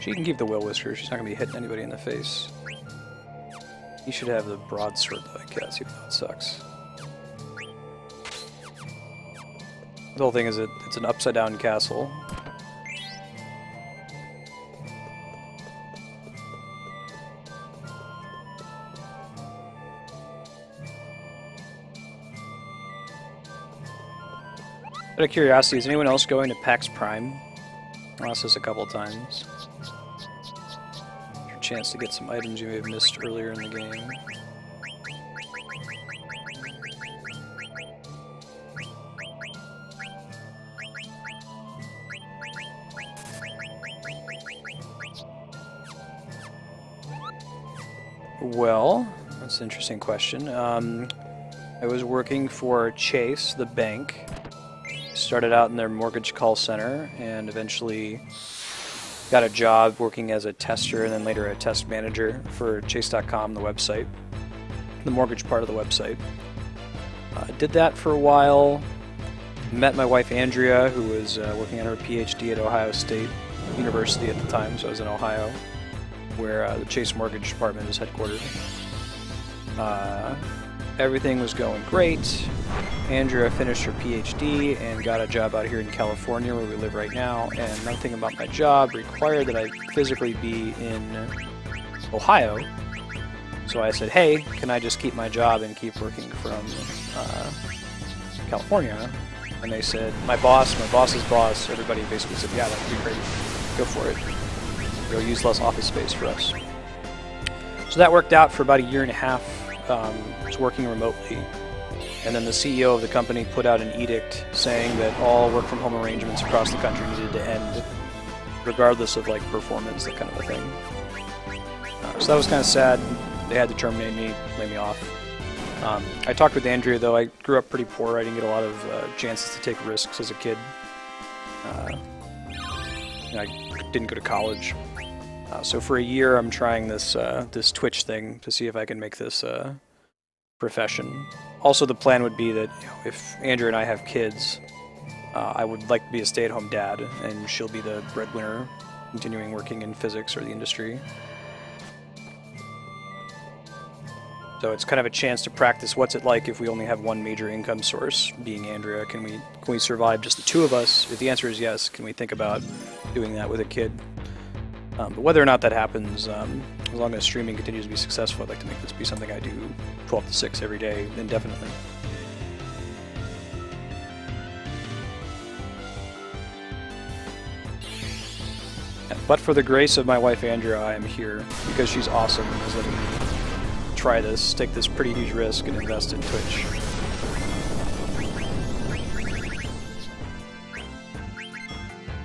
She can keep the Will Whisker. She's not going to be hitting anybody in the face. You should have the broadsword, though, I guess, even though it sucks. The whole thing is it's an upside-down castle. Out of curiosity, is anyone else going to PAX Prime? I asked this a couple times. Your chance to get some items you may have missed earlier in the game. Well, that's an interesting question. I was working for Chase, the bank. Started out in their mortgage call center and eventually got a job working as a tester and then later a test manager for Chase.com, the website, the mortgage part of the website. Did that for a while. Met my wife Andrea, who was working on her PhD at Ohio State University at the time, so I was in Ohio, where the Chase Mortgage Department is headquartered. Everything was going great. Andrea finished her PhD and got a job out here in California, where we live right now, and nothing about my job required that I physically be in Ohio. So I said, hey, can I just keep my job and keep working from California? And they said, my boss's boss, everybody basically said, yeah, that'd be great. Go for it. It'll use less office space for us. So that worked out for about a year and a half. I was working remotely. And then the CEO of the company put out an edict saying that all work from home arrangements across the country needed to end, regardless of like performance, that kind of a thing. So that was kind of sad. They had to terminate me, lay me off. I talked with Andrea, though. I grew up pretty poor. I didn't get a lot of chances to take risks as a kid. I didn't go to college. So for a year, I'm trying this this Twitch thing to see if I can make this profession. Also, the plan would be that if Andrea and I have kids, I would like to be a stay-at-home dad, and she'll be the breadwinner, continuing working in physics or the industry. So it's kind of a chance to practice what's it like if we only have one major income source, being Andrea. Can we survive just the two of us? If the answer is yes, can we think about doing that with a kid? But whether or not that happens, as long as streaming continues to be successful, I'd like to make this be something I do 12 to 6 every day, indefinitely. But for the grace of my wife Andrea, I am here because she's awesome and is letting me try this, take this pretty huge risk, and invest in Twitch.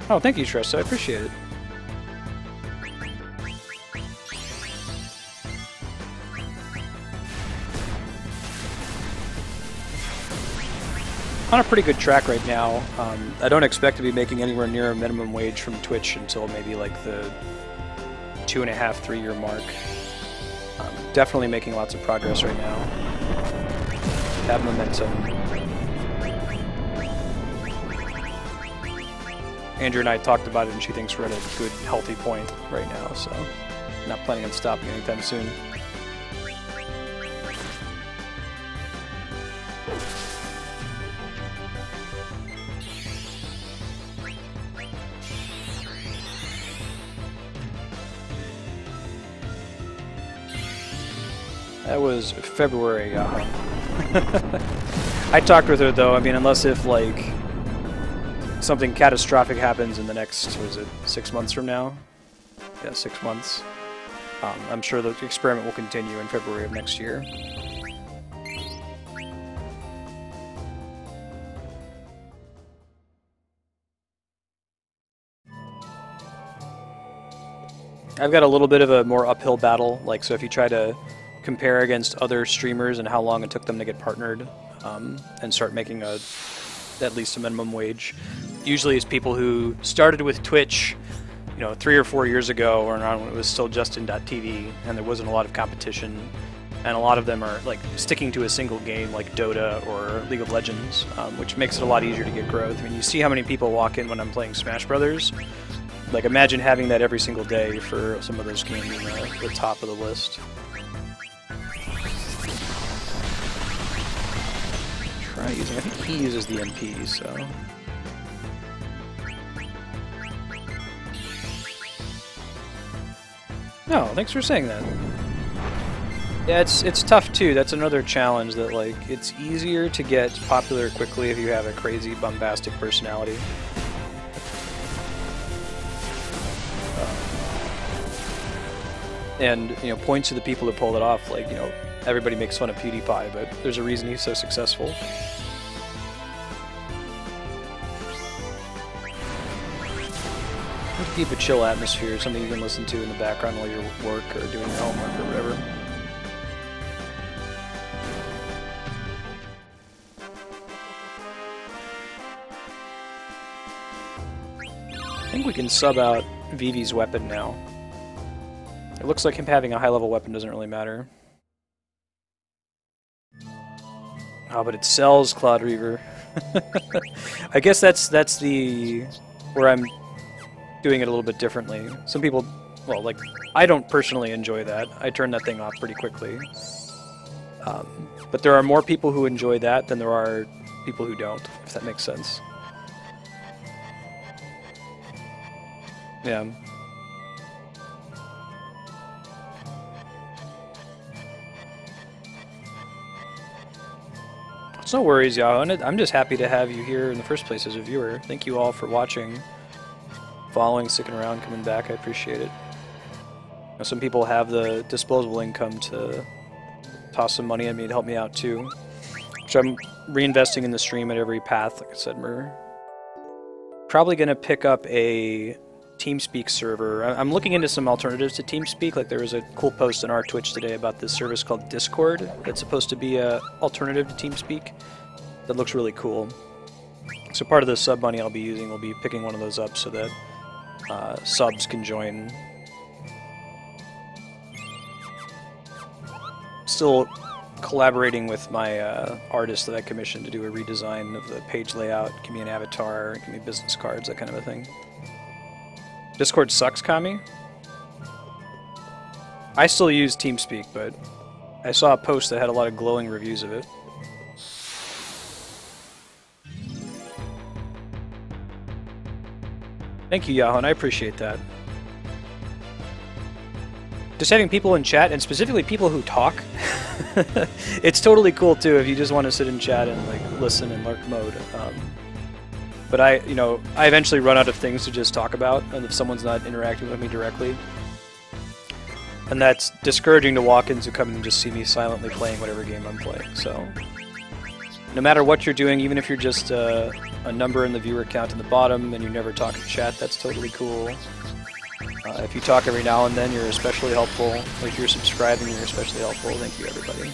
Oh, thank you, Tressa. I appreciate it. On a pretty good track right now. I don't expect to be making anywhere near a minimum wage from Twitch until maybe like the 2.5, 3 year mark. Definitely making lots of progress right now. Have momentum. Andrea and I talked about it, and she thinks we're at a good, healthy point right now, so not planning on stopping anytime soon. That was February. I talked with her though. I mean, unless if like something catastrophic happens in the next, what is it, 6 months from now? Yeah, 6 months. I'm sure the experiment will continue in February of next year. I've got a little bit of a more uphill battle. Like, so if you try to compare against other streamers and how long it took them to get partnered and start making at least a minimum wage. Usually it's people who started with Twitch, 3 or 4 years ago or around when it was still Justin.tv and there wasn't a lot of competition, and a lot of them are like sticking to a single game like Dota or League of Legends, which makes it a lot easier to get growth. I mean, you see how many people walk in when I'm playing Smash Brothers. Like, imagine having that every single day for some of those games in the top of the list. Try using, I think he uses the MP, so... No, thanks for saying that. Yeah, it's tough too. That's another challenge, that like it's easier to get popular quickly if you have a crazy bombastic personality. And points to the people who pull it off. Like, everybody makes fun of PewDiePie, but there's a reason he's so successful. Keep a chill atmosphere, something you can listen to in the background while you work or doing your homework or whatever. I think we can sub out Vivi's weapon now. It looks like him having a high-level weapon doesn't really matter. Oh, but it sells Cloud Reaver. I guess that's where I'm doing it a little bit differently. Some people, well, like, I don't personally enjoy that. I turn that thing off pretty quickly. But there are more people who enjoy that than there are people who don't, if that makes sense. Yeah. It's no worries, Yao, and I'm just happy to have you here in the first place as a viewer. Thank you all for watching, following, sticking around, coming back. I appreciate it. Some people have the disposable income to toss some money at me to help me out too, which I'm reinvesting in the stream at every path. Like I said, we're probably going to pick up a TeamSpeak server. I'm looking into some alternatives to TeamSpeak. Like, there was a cool post on our Twitch today about this service called Discord that's supposed to be an alternative to TeamSpeak that looks really cool. So part of the sub money I'll be using will be picking one of those up so that subs can join. Still collaborating with my artist that I commissioned to do a redesign of the page layout. Give me an avatar, give me business cards, that kind of a thing. Discord sucks, Kami? I still use TeamSpeak, but I saw a post that had a lot of glowing reviews of it. Thank you, Yahon. I appreciate that. Just having people in chat, and specifically people who talk, it's totally cool too if you just want to sit in chat and like listen in lurk mode. But I eventually run out of things to just talk about, and if someone's not interacting with me directly, and that's discouraging to walk-ins who come and just see me silently playing whatever game I'm playing. So, no matter what you're doing, even if you're just a number in the viewer count in the bottom and you never talk in chat, that's totally cool. If you talk every now and then, you're especially helpful. Or if you're subscribing, you're especially helpful. Thank you, everybody.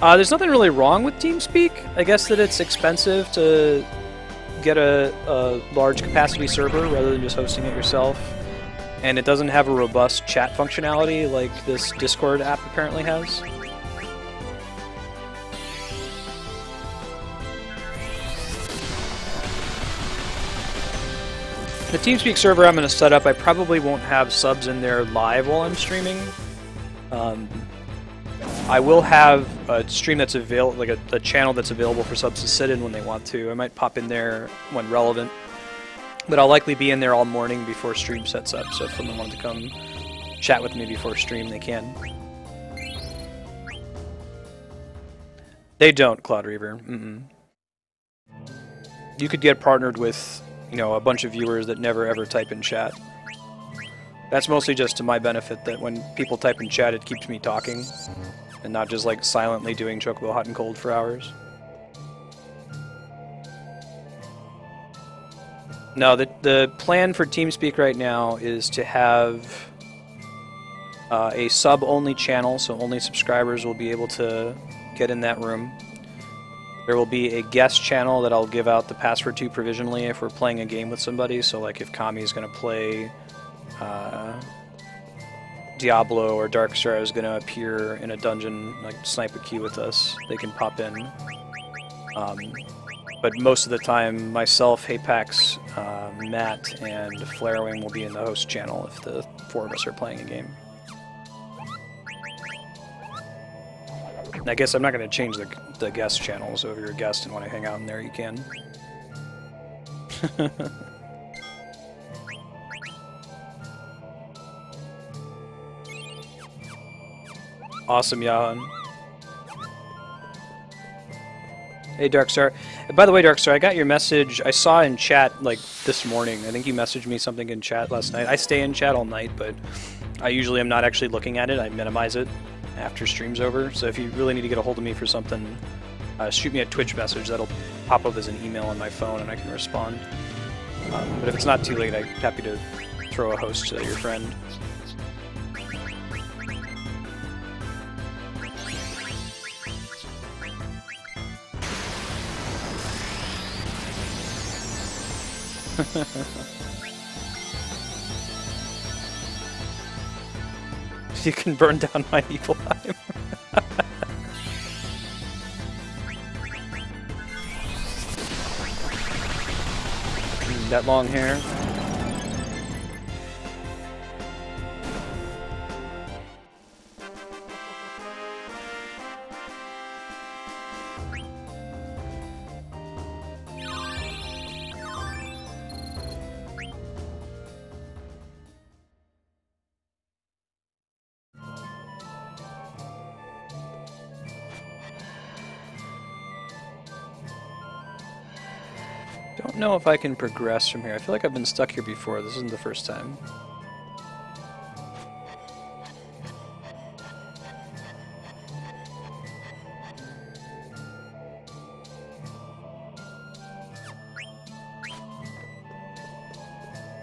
There's nothing really wrong with TeamSpeak. I guess that it's expensive to get a large capacity server rather than just hosting it yourself. And it doesn't have a robust chat functionality like this Discord app apparently has. The TeamSpeak server I'm going to set up, I probably won't have subs in there live while I'm streaming. I will have a stream that's available, like a channel that's available for subs to sit in when they want to. I might pop in there when relevant, but I'll likely be in there all morning before stream sets up, so if someone wanted to come chat with me before stream, they can. They don't, Cloud Reaver. You could get partnered with, a bunch of viewers that never ever type in chat. That's mostly just to my benefit, that when people type in chat, it keeps me talking, and not just like silently doing Chocobo Hot and Cold for hours. No, the plan for TeamSpeak right now is to have a sub-only channel, so only subscribers will be able to get in that room. There will be a guest channel that I'll give out the password to provisionally if we're playing a game with somebody, so like if Kami is going to play Diablo or Darkstar is going to appear in a dungeon, like snipe a queue with us, they can pop in. But most of the time, myself, Hapax, Matt, and Flarewing will be in the host channel if the four of us are playing a game. And I guess I'm not going to change the guest channel, so if you're a guest and want to hang out in there, you can. Awesome, Yahan. Hey, Darkstar. By the way, Darkstar, I got your message. I saw in chat, like, this morning. I think you messaged me something in chat last night. I stay in chat all night, but I usually am not actually looking at it. I minimize it after stream's over. So if you really need to get a hold of me for something, shoot me a Twitch message. That'll pop up as an email on my phone, and I can respond. But if it's not too late, I'm happy to throw a host to your friend. You can burn down my Niflheim. That long hair. Don't know if I can progress from here. I feel like I've been stuck here before. This isn't the first time.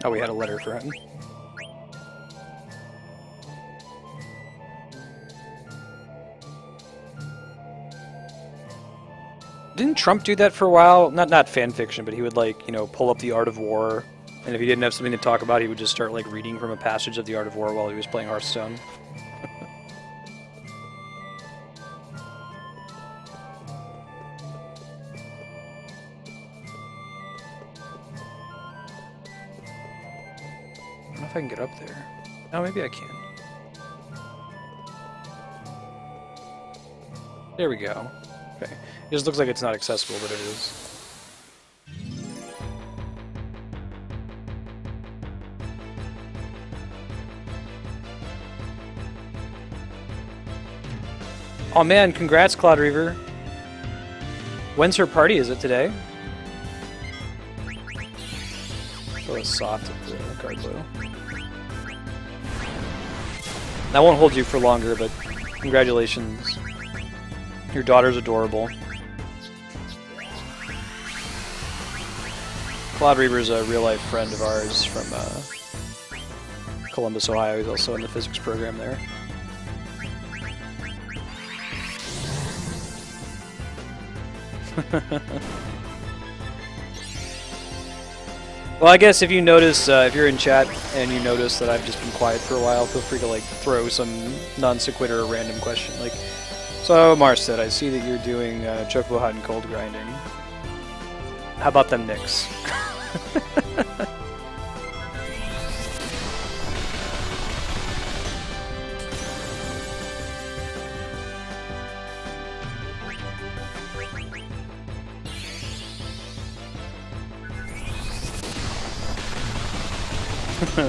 Oh, we had a letter for him. Didn't Trump do that for a while? Not fan fiction, but he would, like, you know, pull up The Art of War, and if he didn't have something to talk about, he would just start, like, reading from a passage of The Art of War while he was playing Hearthstone. I don't know if I can get up there. Oh, maybe I can. There we go. Okay. It just looks like it's not accessible, but it is. Oh man, congrats, Cloud Reaver. When's her party? Is it today? So it's soft at the card blue. That won't hold you for longer, but congratulations. Your daughter's adorable. Cloud Reaver's a real-life friend of ours from Columbus, Ohio. He's also in the physics program there. Well, I guess if you notice, if you're in chat and you notice that I've just been quiet for a while, feel free to like throw some non sequitur or random question. Like, so Marstead, I see that you're doing Chocobo Hot and Cold grinding. How about them Knicks?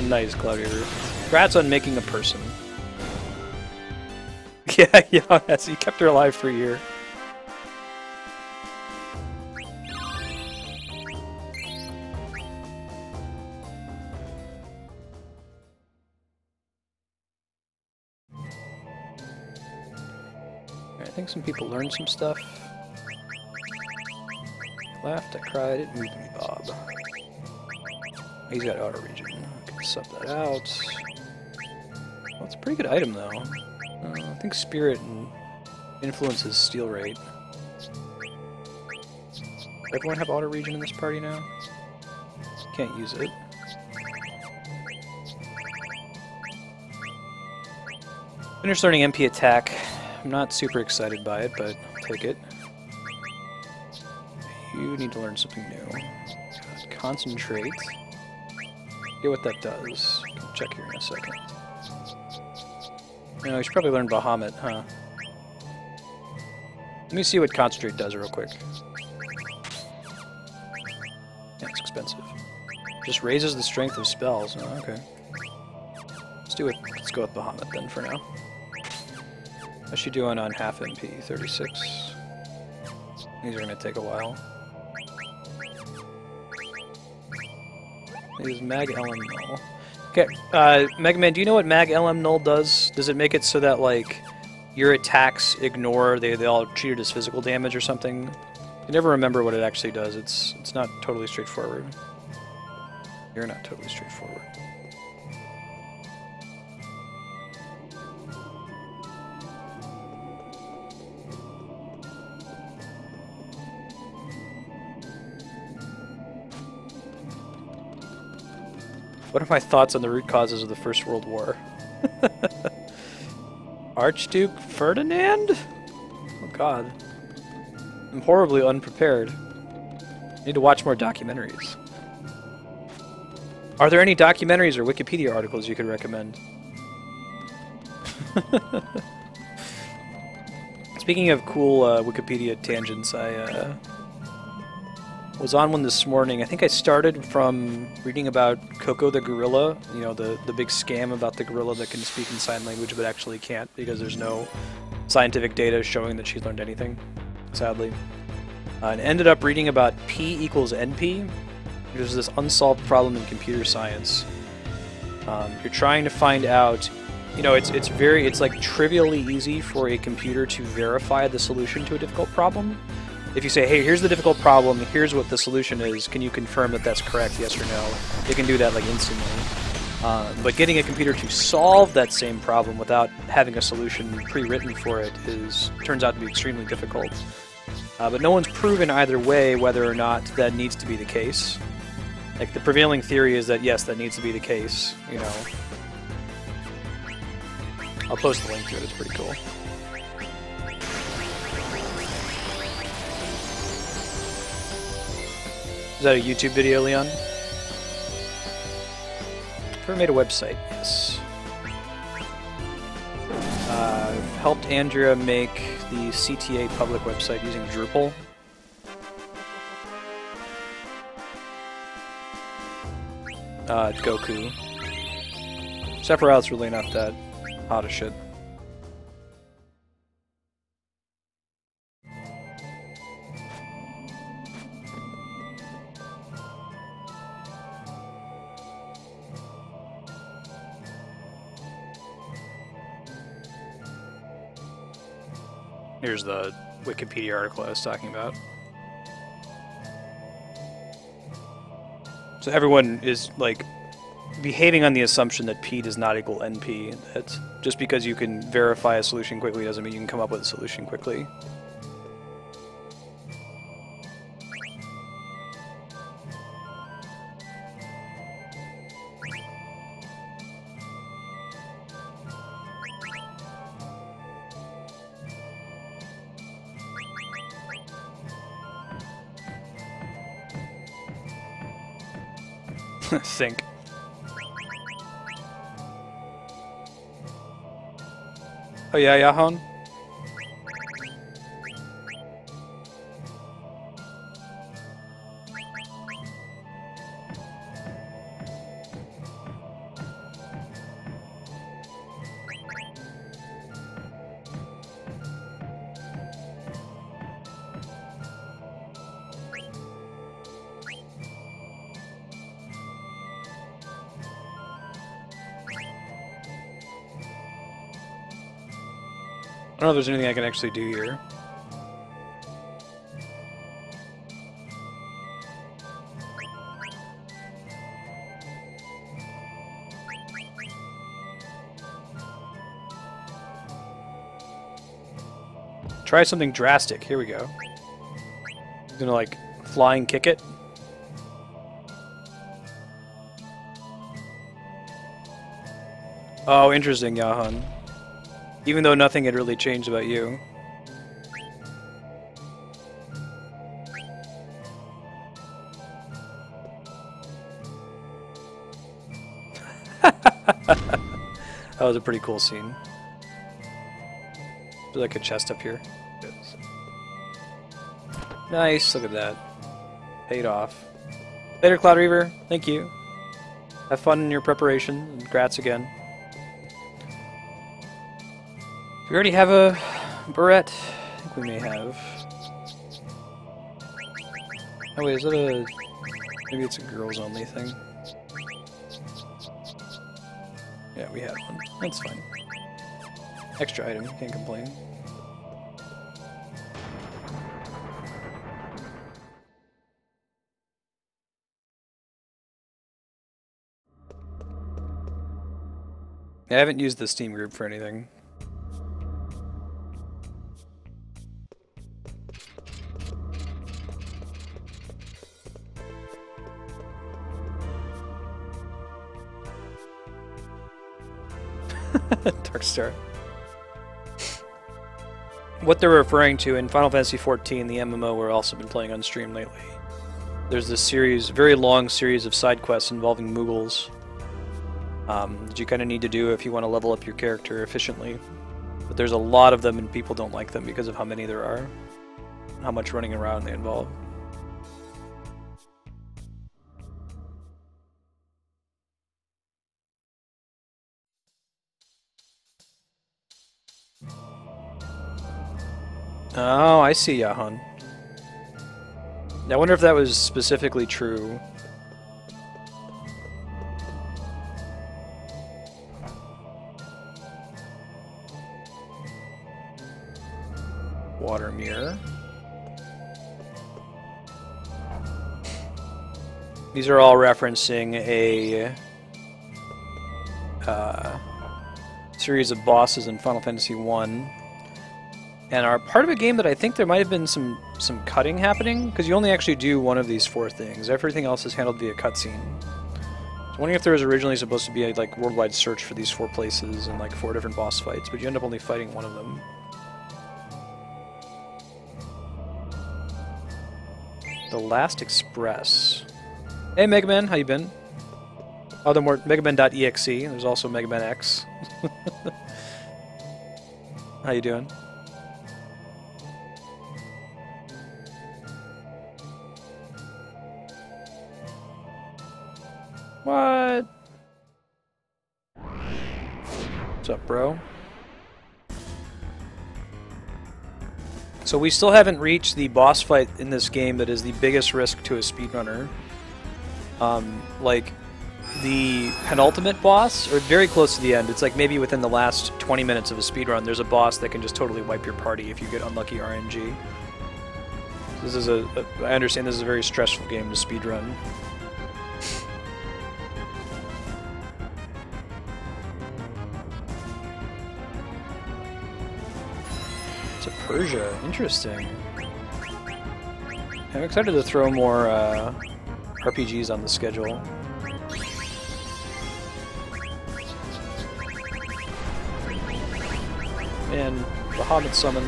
Nice, Cloud Reaver. Congrats on making a person. Yeah, yes, you kept her alive for a year. I think some people learned some stuff. I laughed, I cried, it moved me, Bob. He's got auto regen. Can sub that out. Well, it's a pretty good item, though. I think Spirit and influences Steel Rate. Does everyone have auto regen in this party now? Can't use it. Finish learning MP attack. I'm not super excited by it, but I'll take it. You need to learn something new. Concentrate. Get what that does. I'll check here in a second. No, you should probably learn Bahamut, huh? Let me see what Concentrate does real quick. Yeah, it's expensive. Just raises the strength of spells. Oh, okay. Let's do it. Let's go with Bahamut then for now. How's she doing on half MP? 36. These are going to take a while. Use Mag LM Null. Okay, Mega Man, do you know what Mag LM Null does? Does it make it so that, like, your attacks ignore, they all treat it as physical damage or something? I never remember what it actually does. It's not totally straightforward. You're not totally straightforward. What are my thoughts on the root causes of the First World War? Archduke Ferdinand? Oh god. I'm horribly unprepared. I need to watch more documentaries. Are there any documentaries or Wikipedia articles you could recommend? Speaking of cool Wikipedia tangents, I was on one this morning. I think I started from reading about Coco the gorilla, you know, the big scam about the gorilla that can speak in sign language but actually can't because there's no scientific data showing that she's learned anything, sadly. And ended up reading about P equals NP, which is this unsolved problem in computer science. You're trying to find out, you know, it's like trivially easy for a computer to verify the solution to a difficult problem. If you say, hey, here's the difficult problem, here's what the solution is, can you confirm that that's correct, yes or no? It can do that like instantly. But getting a computer to solve that same problem without having a solution pre-written for it turns out to be extremely difficult. But no one's proven either way whether or not that needs to be the case. Like, the prevailing theory is that, yes, that needs to be the case, you know. I'll post the link to it, it's pretty cool. Is that a YouTube video, Leon? Ever made a website? Yes. Helped Andrea make the CTA public website using Drupal. Goku. Sephiroth's really not that hot as shit. Here's the Wikipedia article I was talking about. So everyone is, like, behaving on the assumption that P does not equal NP. That just because you can verify a solution quickly doesn't mean you can come up with a solution quickly. Think. Oh yeah, Yahan? I don't know if there's anything I can actually do here. Try something drastic. Here we go. I'm gonna, like, flying kick it. Oh, interesting, Yahan. Even though nothing had really changed about you. That was a pretty cool scene. There's like a chest up here. Nice, look at that. Paid off. Later, Cloud Reaver. Thank you. Have fun in your preparation, and congrats again. Do we already have a barrette? I think we may have. Oh wait, is it a... maybe it's a girls-only thing. Yeah, we had one. That's fine. Extra item, can't complain. I haven't used the Steam group for anything. Darkstar. What they're referring to in Final Fantasy XIV, the MMO we're also been playing on stream lately. There's this series, very long series of side quests involving Moogles that you kind of need to do if you want to level up your character efficiently. But there's a lot of them and people don't like them because of how many there are, and how much running around they involve. Oh, I see, Yahan. I wonder if that was specifically true. Water mirror. These are all referencing a series of bosses in Final Fantasy I. and are part of a game that I think there might have been some cutting happening, because you only actually do one of these 4 things. Everything else is handled via cutscene. So I'm wondering if there was originally supposed to be a like worldwide search for these 4 places and like 4 different boss fights, but you end up only fighting one of them. The Last Express. Hey Mega Man, how you been? Oh, there more MegaMan.exe. There's also Mega Man X. How you doing? What? What's up, bro? So we still haven't reached the boss fight in this game that is the biggest risk to a speedrunner. Like, the penultimate boss, or very close to the end, it's like maybe within the last 20 minutes of a speedrun, there's a boss that can just totally wipe your party if you get unlucky RNG. This is I understand this is a very stressful game to speedrun. It's a Persia, interesting. I'm excited to throw more RPGs on the schedule. And the Hobbit summon.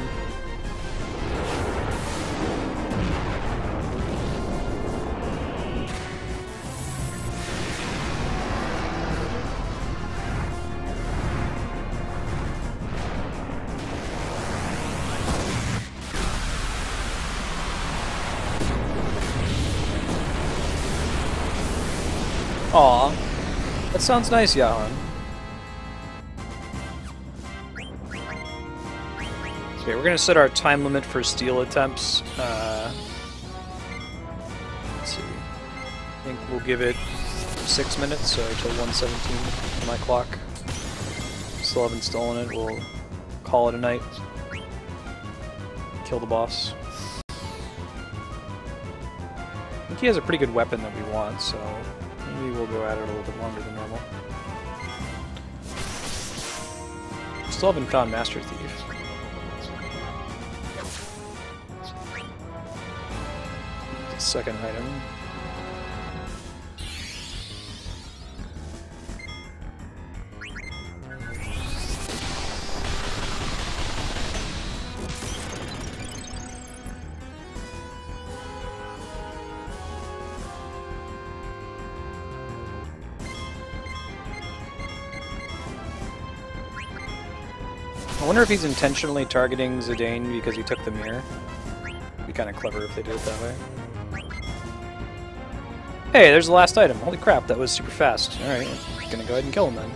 Aw, that sounds nice, Yahan. Okay, we're gonna set our time limit for steal attempts. Let's see. I think we'll give it 6 minutes, so till 1:17 on my clock. Still haven't stolen it. We'll call it a night. Kill the boss. I think he has a pretty good weapon that we want, so maybe we'll go at it a little bit longer than normal. Still haven't found Master Thief. Second item. I wonder if he's intentionally targeting Zidane because he took the mirror. It'd be kind of clever if they did it that way. Hey, there's the last item. Holy crap, that was super fast. Alright, gonna go ahead and kill him then.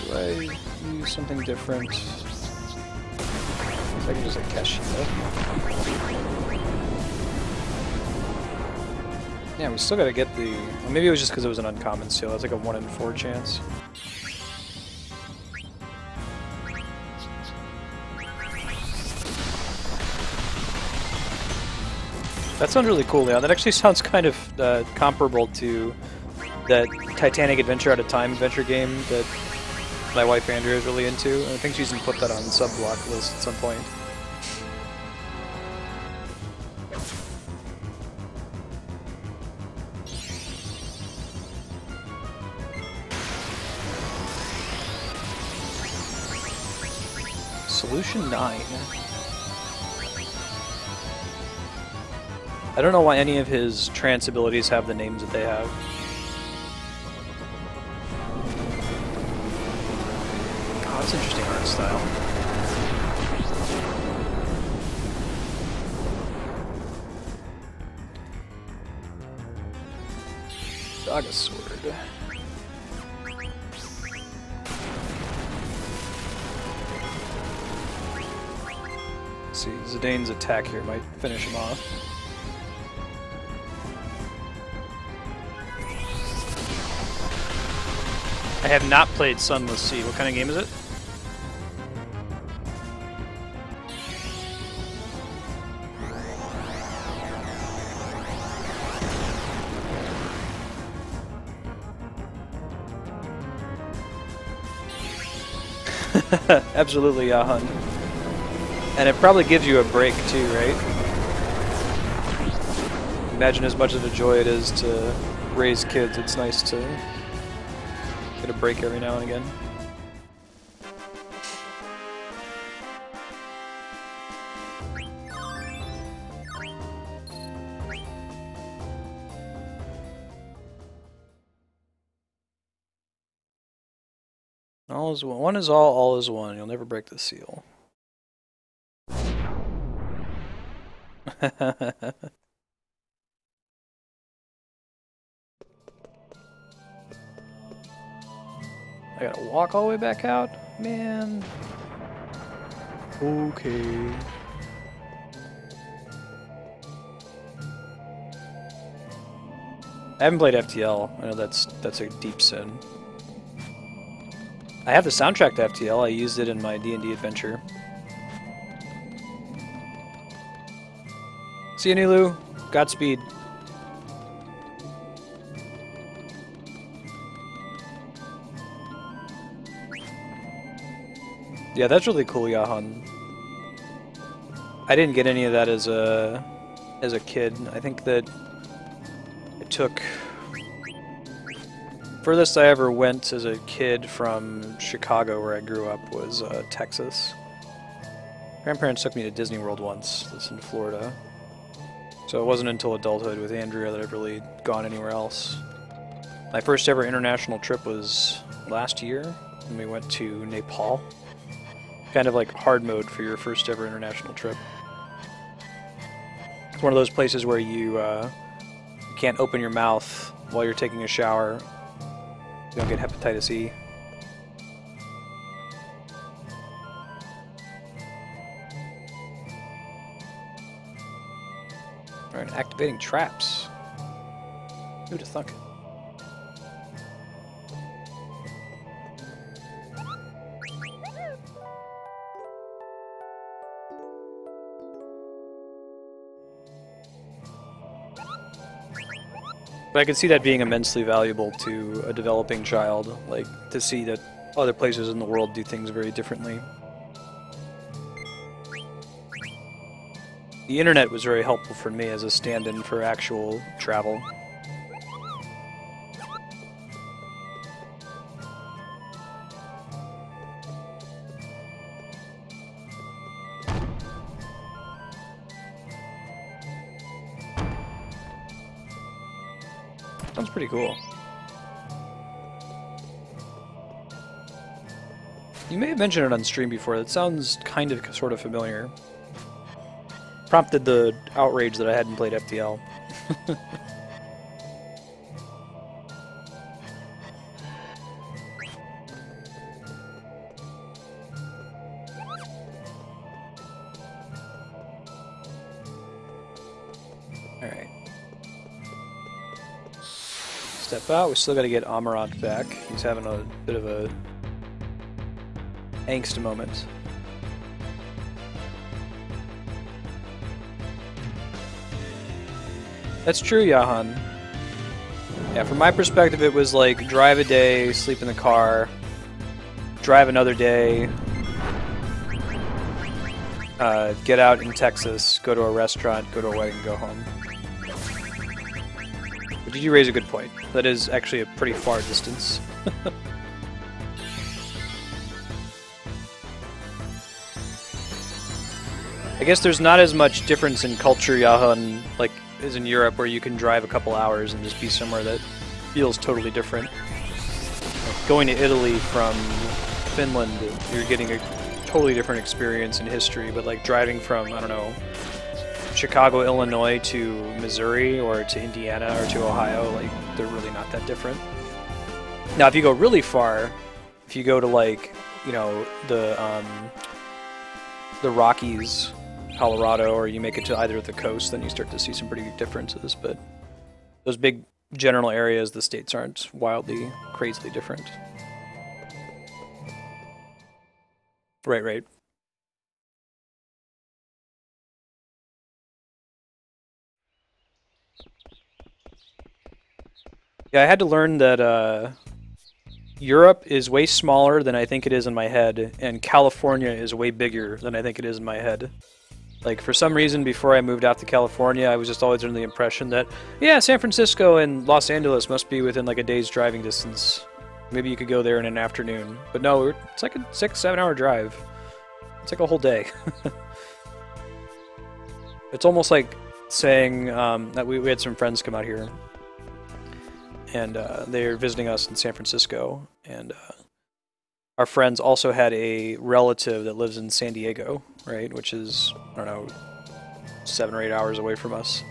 Do I use something different? I can just like Kashida. Yeah, we still gotta get the... Well, maybe it was just because it was an uncommon seal. That's like a 1 in 4 chance. That sounds really cool, Leon. That actually sounds kind of comparable to that Titanic Adventure Out of Time adventure game that my wife Andrea is really into. And I think she's gonna put that on the sub-block list at some point. Solution 9. I don't know why any of his trance abilities have the names that they have. Oh, that's interesting art style. Daga Sword. Let's see, Zidane's attack here might finish him off. I have not played Sunless Sea. What kind of game is it? Absolutely, Yahan. And it probably gives you a break too, right? Imagine as much of a joy it is to raise kids, it's nice to get a break every now and again. All is one. One is all is one. You'll never break the seal. I gotta walk all the way back out? Man. Okay. I haven't played FTL. I know that's a deep sin. I have the soundtrack to FTL. I used it in my D&D adventure. See you, Nilu. Godspeed. Yeah, that's really cool, Yahan. I didn't get any of that as a kid. I think that it took... Furthest I ever went as a kid from Chicago, where I grew up, was Texas. Grandparents took me to Disney World once. That's in Florida. So it wasn't until adulthood with Andrea that I've really gone anywhere else. My first ever international trip was last year, and we went to Nepal. Kind of like hard mode for your first ever international trip. It's one of those places where you can't open your mouth while you're taking a shower. You don't get hepatitis E. Alright, activating traps. Who'd have thunk? But I could see that being immensely valuable to a developing child, like to see that other places in the world do things very differently. The internet was very helpful for me as a stand-in for actual travel. Sounds pretty cool. You may have mentioned it on stream before. That sounds kind of sort of familiar. Prompted the outrage that I hadn't played FTL. Alright. Step out. We still gotta get Amarant back. He's having a bit of a angst moment. That's true, Yahan. Yeah, from my perspective, it was like drive a day, sleep in the car, drive another day, get out in Texas, go to a restaurant, go to a wedding, go home. But did you raise a good point? That is actually a pretty far distance. I guess there's not as much difference in culture, Yahan, like as in Europe, where you can drive a couple hours and just be somewhere that feels totally different. Like going to Italy from Finland, you're getting a totally different experience in history, but like driving from, I don't know, Chicago, Illinois to Missouri or to Indiana or to Ohio, like they're really not that different. Now, if you go really far, if you go to like, you know, the Rockies, Colorado, or you make it to either of the coast, then you start to see some pretty big differences. But those big general areas, the states aren't wildly, crazily different. Right, right. Yeah, I had to learn that Europe is way smaller than I think it is in my head, and California is way bigger than I think it is in my head. Like, for some reason, before I moved out to California, I was just always under the impression that, yeah, San Francisco and Los Angeles must be within like a day's driving distance. Maybe you could go there in an afternoon. But no, it's like a 6-7 hour drive. It's like a whole day. It's almost like saying that we had some friends come out here, and they're visiting us in San Francisco, and our friends also had a relative that lives in San Diego, right, which is, I don't know, 7 or 8 hours away from us.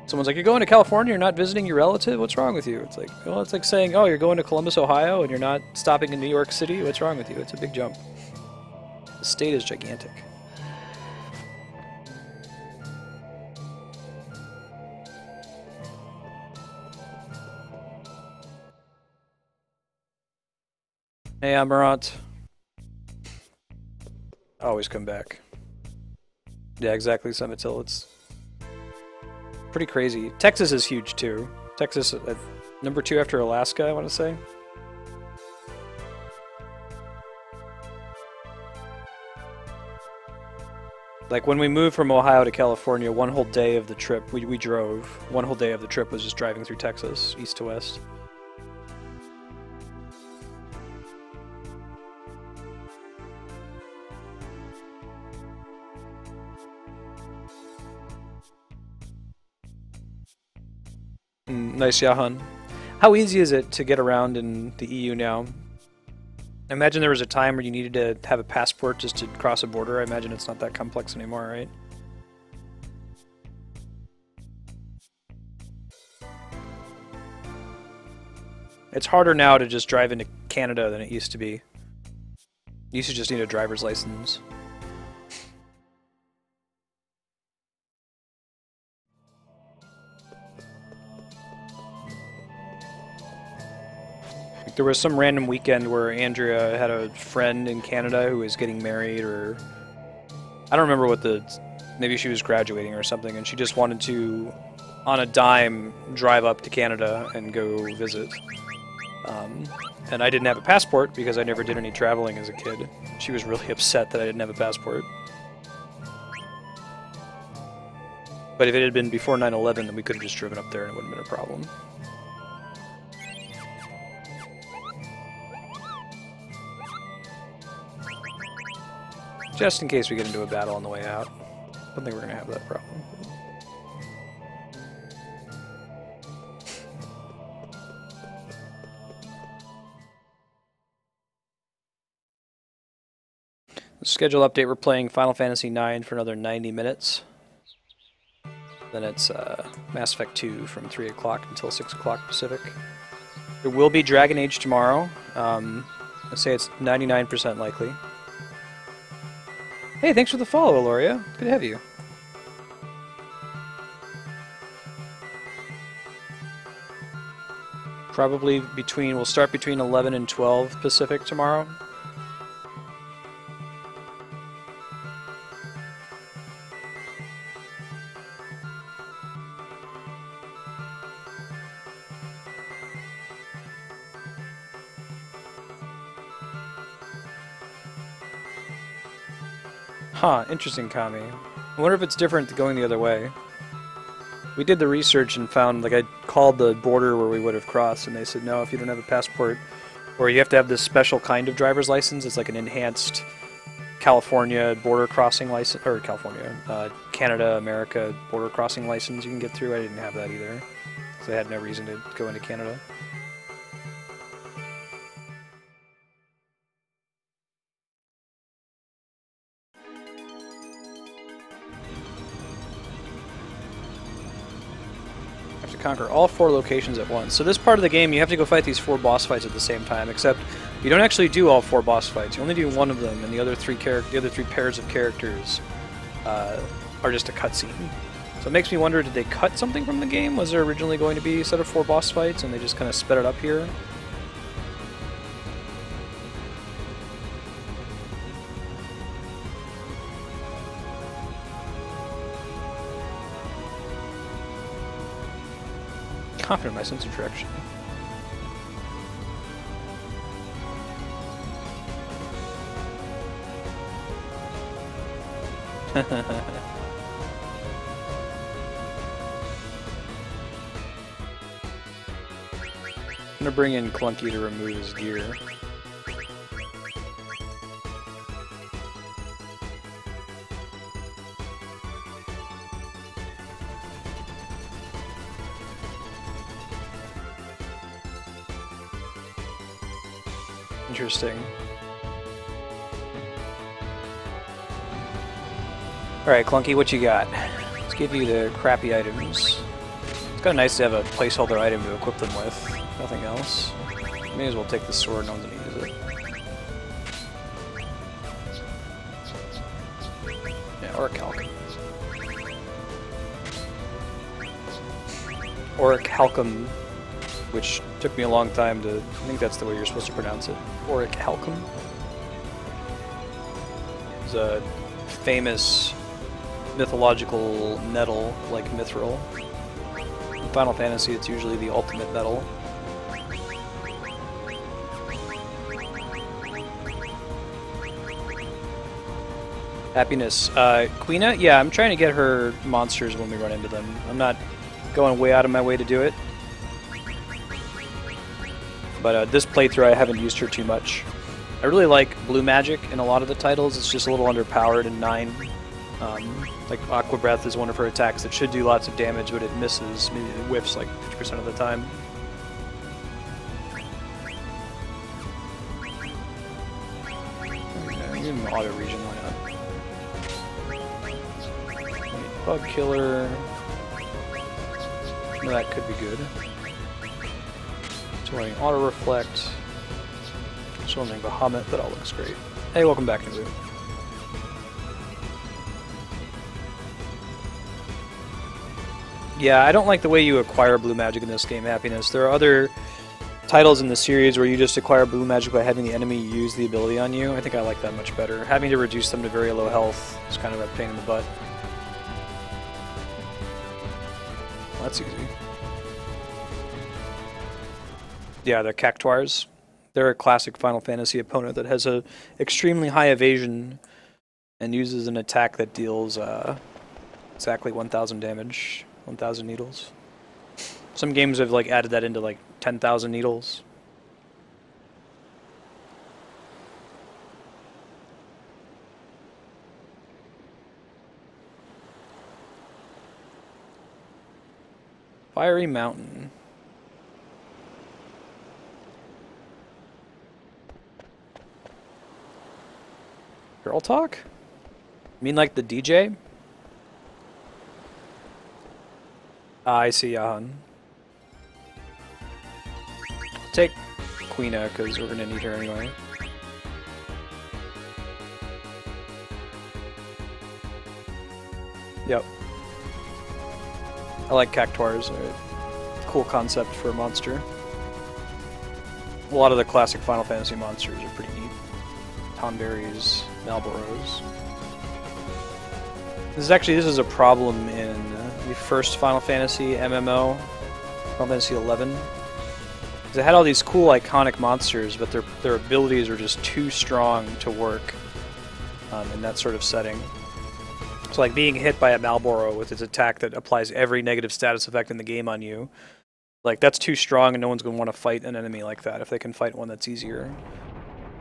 Someone's like, you're going to California, you're not visiting your relative? What's wrong with you? It's like, well, it's like saying, oh, you're going to Columbus, Ohio, and you're not stopping in New York City? What's wrong with you? It's a big jump. The state is gigantic. Hey, Amarant. Always come back. Yeah, exactly, Summitil. It's pretty crazy. Texas is huge, too. Texas, number 2 after Alaska, I want to say. Like, when we moved from Ohio to California, one whole day of the trip, we drove. One whole day of the trip was just driving through Texas, east to west. Nice, Yahan. How easy is it to get around in the EU now? I imagine there was a time where you needed to have a passport just to cross a border. I imagine it's not that complex anymore, right? It's harder now to just drive into Canada than it used to be. You used to just need a driver's license. There was some random weekend where Andrea had a friend in Canada who was getting married, or I don't remember what maybe she was graduating or something, and she just wanted to, on a dime, drive up to Canada and go visit. And I didn't have a passport because I never did any traveling as a kid. She was really upset that I didn't have a passport. But if it had been before 9/11, then we could have just driven up there and it wouldn't have been a problem. Just in case we get into a battle on the way out. I don't think we're going to have that problem. The schedule update, we're playing Final Fantasy IX for another 90 minutes. Then it's Mass Effect 2 from 3 o'clock until 6 o'clock Pacific. There will be Dragon Age tomorrow. I'd say it's 99% likely. Hey, thanks for the follow, Aloria. Good to have you. Probably we'll start between 11 and 12 Pacific tomorrow. Huh, interesting, Kami. I wonder if it's different going the other way. We did the research and found, like, I called the border where we would have crossed, and they said, no, if you don't have a passport, or you have to have this special kind of driver's license, it's like an enhanced California border crossing license, or Canada, America border crossing license you can get through. I didn't have that either, so I had no reason to go into Canada. Conquer all 4 locations at once. So this part of the game, you have to go fight these 4 boss fights at the same time, except you don't actually do all 4 boss fights. You only do one of them, and the other 3 pairs of characters are just a cutscene. So it makes me wonder, did they cut something from the game? Was there originally going to be a set of 4 boss fights, and they just kind of sped it up here? Confident in my sense of direction. I'm gonna bring in Clunky to remove his gear. Interesting. Alright, Clunky, what you got? Let's give you the crappy items. It's kind of nice to have a placeholder item to equip them with. Nothing else. May as well take the sword, no one's gonna use it. Yeah, Orichalcum. Orichalcum, which took me a long time to... I think that's the way you're supposed to pronounce it. Orichalcum. It's a famous mythological nettle like Mithril. In Final Fantasy, it's usually the ultimate nettle. Happiness. Quina? Yeah, I'm trying to get her monsters when we run into them. I'm not going way out of my way to do it. But this playthrough I haven't used her too much. I really like blue magic in a lot of the titles. It's just a little underpowered in 9. Like Aqua Breath is one of her attacks that should do lots of damage, but it misses. Maybe it whiffs like 50% of the time. Give him auto regen, why not? Bug killer. Well, that could be good. Soaring auto reflect. Swimming Bahamut, that all looks great. Hey, welcome back, Naboo. Yeah, I don't like the way you acquire blue magic in this game, Happiness. There are other titles in the series where you just acquire blue magic by having the enemy use the ability on you. I think I like that much better. Having to reduce them to very low health is kind of a pain in the butt. Well, that's easy. Yeah, the Cactuars. They're a classic Final Fantasy opponent that has a extremely high evasion and uses an attack that deals exactly 1,000 damage, 1,000 needles. Some games have like added that into like 10,000 needles. Fiery Mountain. Girl talk? You mean like the DJ? Ah, I see, Yahan. Take Quina, because we're going to need her anyway. Yep. I like Cactuars. Cool concept for a monster. A lot of the classic Final Fantasy monsters are pretty neat. Tonberries, Malboros. This is a problem in the first Final Fantasy MMO, Final Fantasy XI. They had all these cool iconic monsters, but their abilities are just too strong to work in that sort of setting. So like being hit by a Malboro with its attack that applies every negative status effect in the game on you, like that's too strong and no one's going to want to fight an enemy like that if they can fight one that's easier.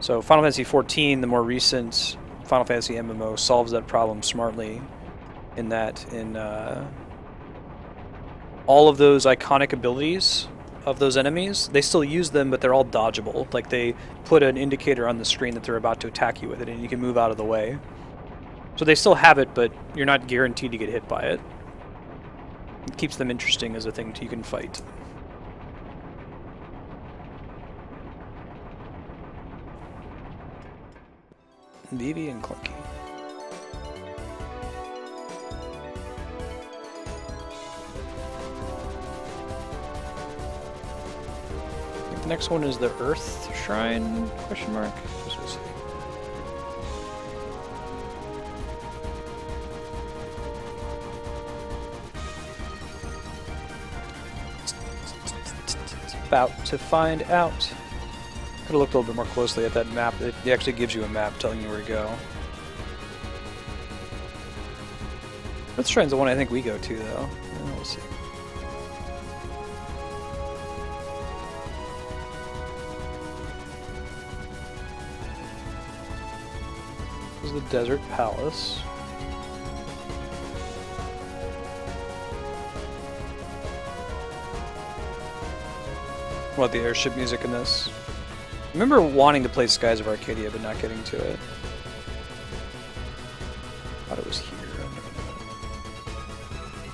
So Final Fantasy XIV, the more recent Final Fantasy MMO, solves that problem smartly in that all of those iconic abilities of those enemies, they still use them, but they're all dodgeable. Like they put an indicator on the screen that they're about to attack you with it, and you can move out of the way. So they still have it, but you're not guaranteed to get hit by it. It keeps them interesting as a thing you can fight. Vivi and Clunky. I think the next one is the Earth Shrine? Question mark. Just we'll see. About to find out. Could have looked a little bit more closely at that map. It actually gives you a map telling you where to go. Earth Shrine's the one I think we go to, though. Yeah, we'll see. This is the Desert Palace. What, the airship music in this? I remember wanting to play Skies of Arcadia, but not getting to it. Thought it was here.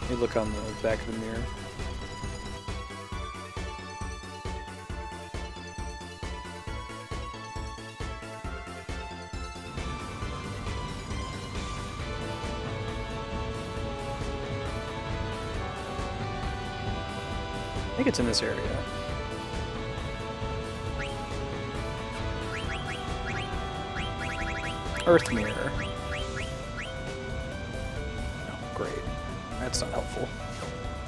Let me look on the back of the mirror. I think it's in this area. Earth mirror. Oh, great. That's not helpful.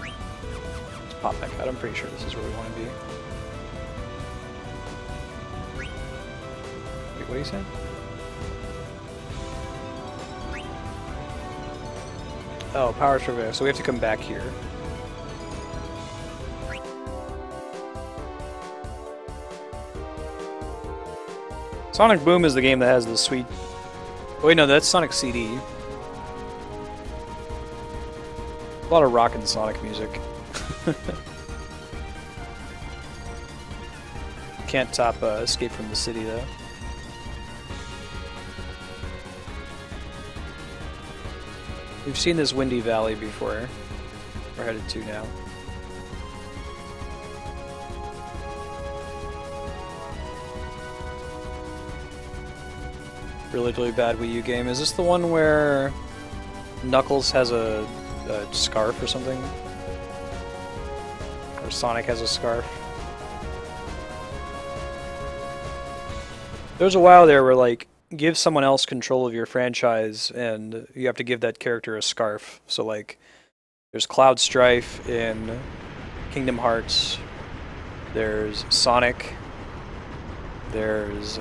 Let's pop back out. I'm pretty sure this is where we want to be. Wait, what are you saying? Oh, power survey. So we have to come back here. Sonic Boom is the game that has the sweet... Oh, wait, no, that's Sonic CD. A lot of rock and Sonic music. Can't top Escape from the City, though. We've seen this Windy Valley before. We're headed to now. Really bad Wii U game. Is this the one where Knuckles has a scarf or something? Or Sonic has a scarf? There was a while there where, like, give someone else control of your franchise and you have to give that character a scarf. So, like, there's Cloud Strife in Kingdom Hearts. There's Sonic. There's,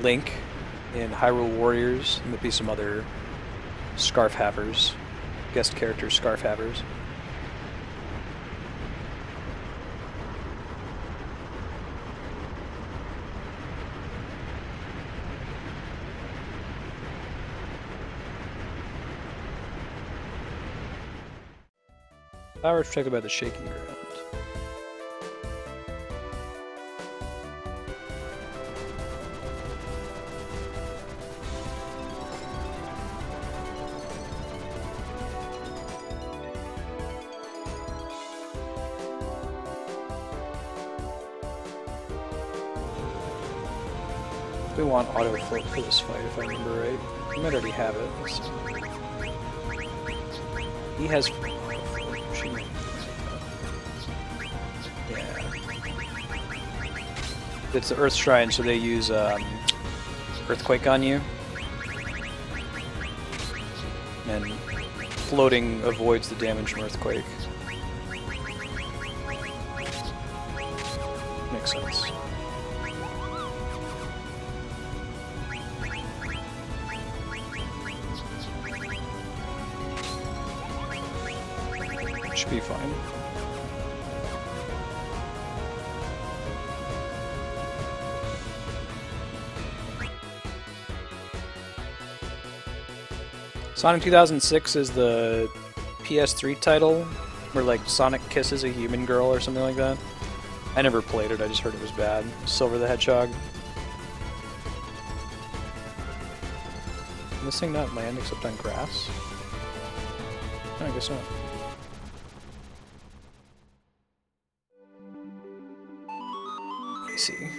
Link in Hyrule Warriors, and there'll be some other scarf havers, guest character scarf havers. Power protected by the shaking ground. We want auto flip for this fight, if I remember right. We might already have it. Let's see. He has. Yeah. It's the Earth Shrine, so they use Earthquake on you. And floating avoids the damage from Earthquake. Makes sense. Should be fine. Sonic 2006 is the PS3 title where, like, Sonic kisses a human girl or something like that. I never played it, I just heard it was bad. Silver the Hedgehog. Can this thing not land except on grass? Oh, I guess not. I see.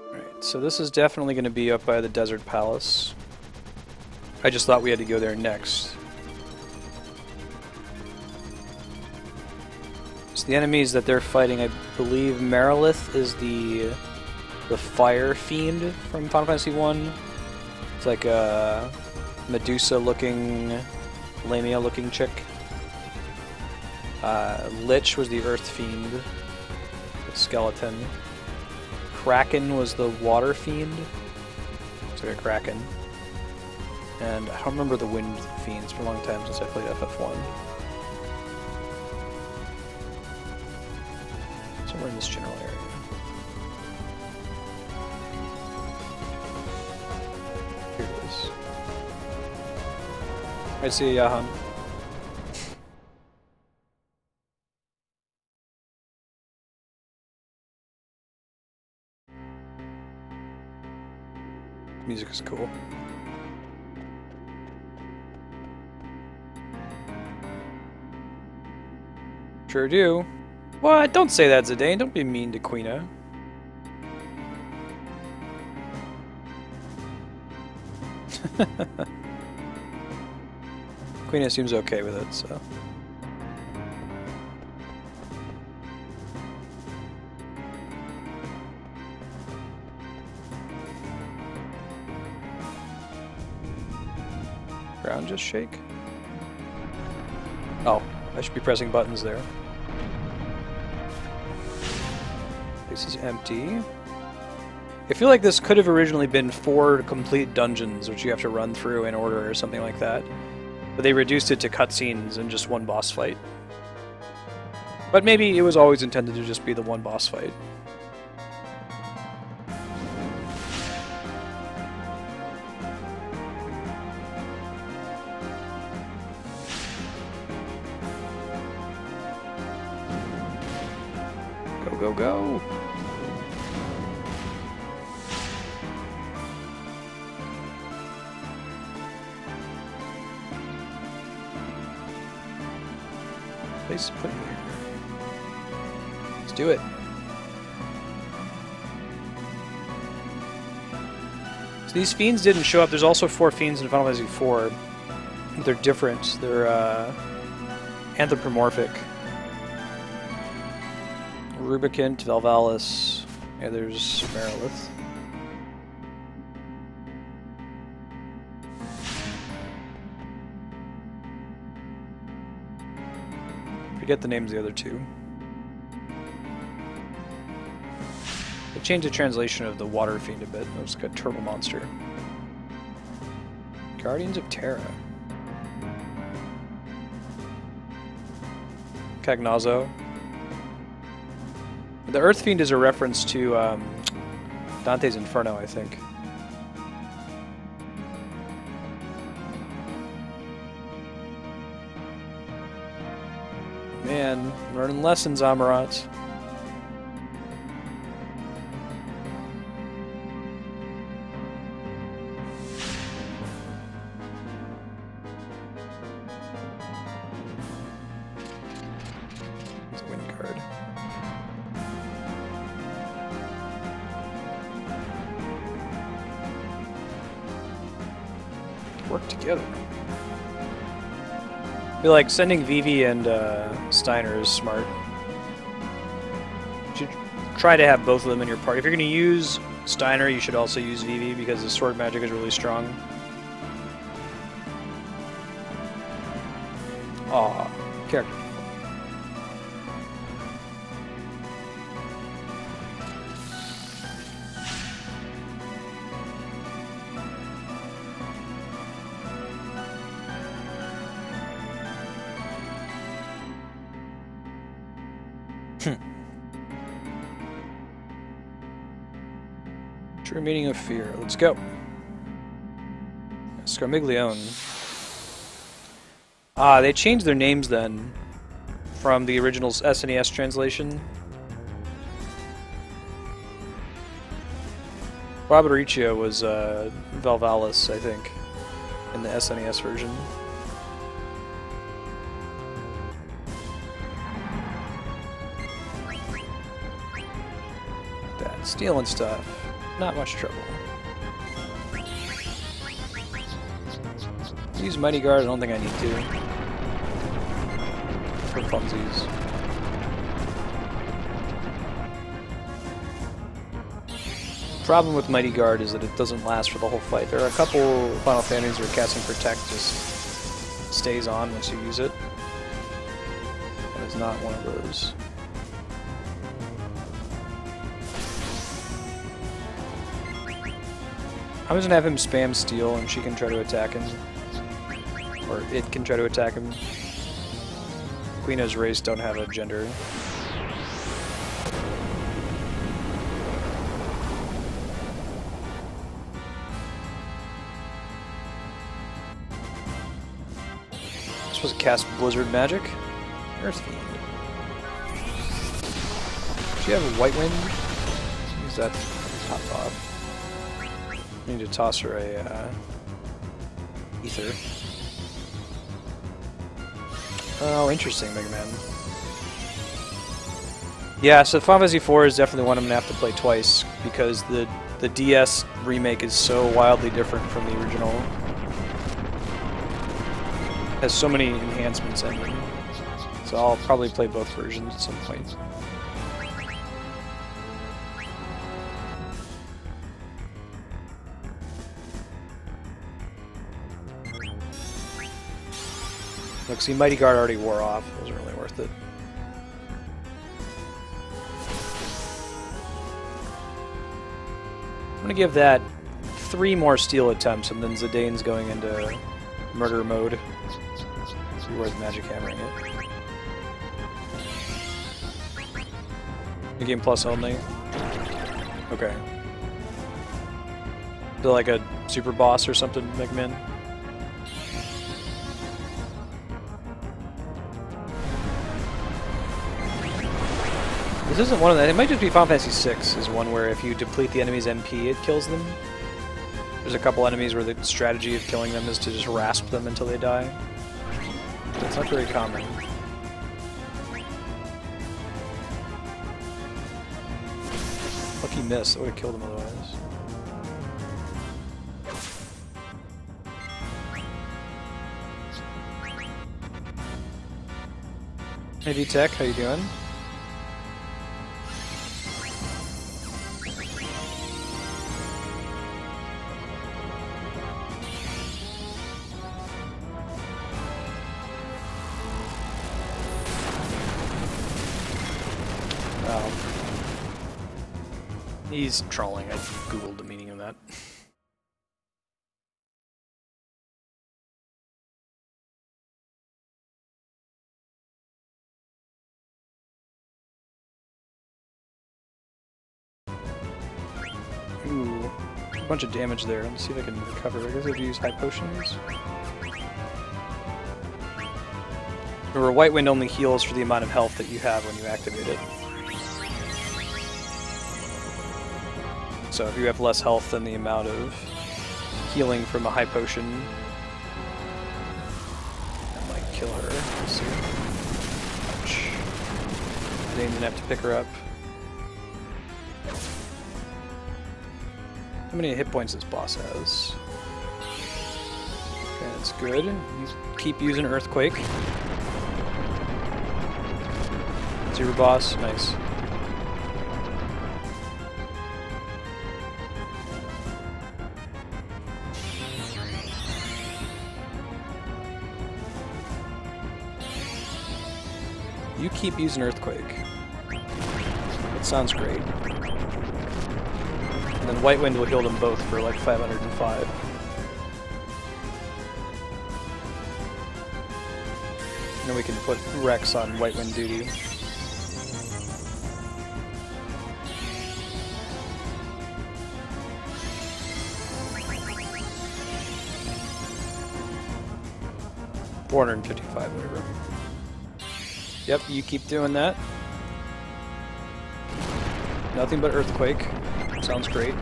Alright, so this is definitely going to be up by the Desert Palace. I just thought we had to go there next. So the enemies that they're fighting, I believe Marilith is the fire fiend from Final Fantasy 1. It's like a Medusa-looking Lamia looking chick. Lich was the Earth Fiend. The skeleton. Kraken was the Water Fiend. Looks like a Kraken. And I don't remember the Wind Fiend. It's been a long time since I played FF1. Somewhere in this general area. Here it is. I see Yahan. Music is cool. Sure do. What? Don't say that, Zidane. Don't be mean to Quina. Quina seems okay with it, so. Ground just shake? Oh, I should be pressing buttons there. This is empty. I feel like this could have originally been 4 complete dungeons, which you have to run through in order or something like that. But they reduced it to cutscenes and just 1 boss fight. But maybe it was always intended to just be the 1 boss fight. Go, go, go! Place to put it here. Let's do it. So these fiends didn't show up. There's also 4 fiends in Final Fantasy IV. They're different. They're anthropomorphic. Rubicant, Valvalis, and there's Merilith. Forget the names of the other 2. They changed the translation of the Water Fiend a bit. It was like a turtle monster. Guardians of Terra. Cagnazzo. The Earth Fiend is a reference to Dante's Inferno, I think. Man, learning lessons, Amarat. It's a win card. Work together. I feel like sending Vivi and Steiner is smart. You should try to have both of them in your party. If you're going to use Steiner, you should also use Vivi because the sword magic is really strong. Aw, character. True meaning of fear. Let's go. Scarmiglione. Ah, they changed their names then from the original SNES translation. Barbariccia was Valvalis, I think, in the SNES version. That stealing stuff. Not much trouble. Use Mighty Guard, I don't think I need to. For funsies. Problem with Mighty Guard is that it doesn't last for the whole fight. There are a couple Final Fantasies where casting Protect just stays on once you use it. That is not one of those. I'm just gonna have him spam steel and she can try to attack him. Or it can try to attack him. Queena's race don't have a gender. I'm supposed to cast Blizzard Magic? Earth Fiend. Does she have a White Wind? Use that top off. I need to toss her a Ether. Oh, interesting, Mega Man. Yeah, so Final Fantasy IV is definitely one I'm gonna have to play twice because the DS remake is so wildly different from the original. It has so many enhancements in it. So I'll probably play both versions at some point. Look, see, Mighty Guard already wore off. It wasn't really worth it. I'm gonna give that 3 more steel attempts, and then Zidane's going into murder mode. See where's Magic Hammering it. The game plus only. Okay. Is it like a super boss or something, Mega Man? This isn't one of them. It might just be Final Fantasy VI is one where if you deplete the enemy's MP, it kills them. There's a couple enemies where the strategy of killing them is to just rasp them until they die. It's not very common. Lucky miss. I would have killed him otherwise. Hey V-Tech, how you doing? He's trolling. I googled the meaning of that. Ooh, a bunch of damage there. Let's see if I can recover. I guess I have to use high potions. Remember, White Wind only heals for the amount of health that you have when you activate it. So if you have less health than the amount of healing from a high potion, that might kill her. Let's see. Ouch. Dane's gonna have to pick her up. How many hit points this boss has? Okay, that's good. You keep using Earthquake. Zero boss, nice. You keep using Earthquake. That sounds great. And then White Wind will heal them both for like 505. And then we can put Rex on White Wind duty. $455, whatever. Yep, you keep doing that. Nothing but Earthquake. Sounds great.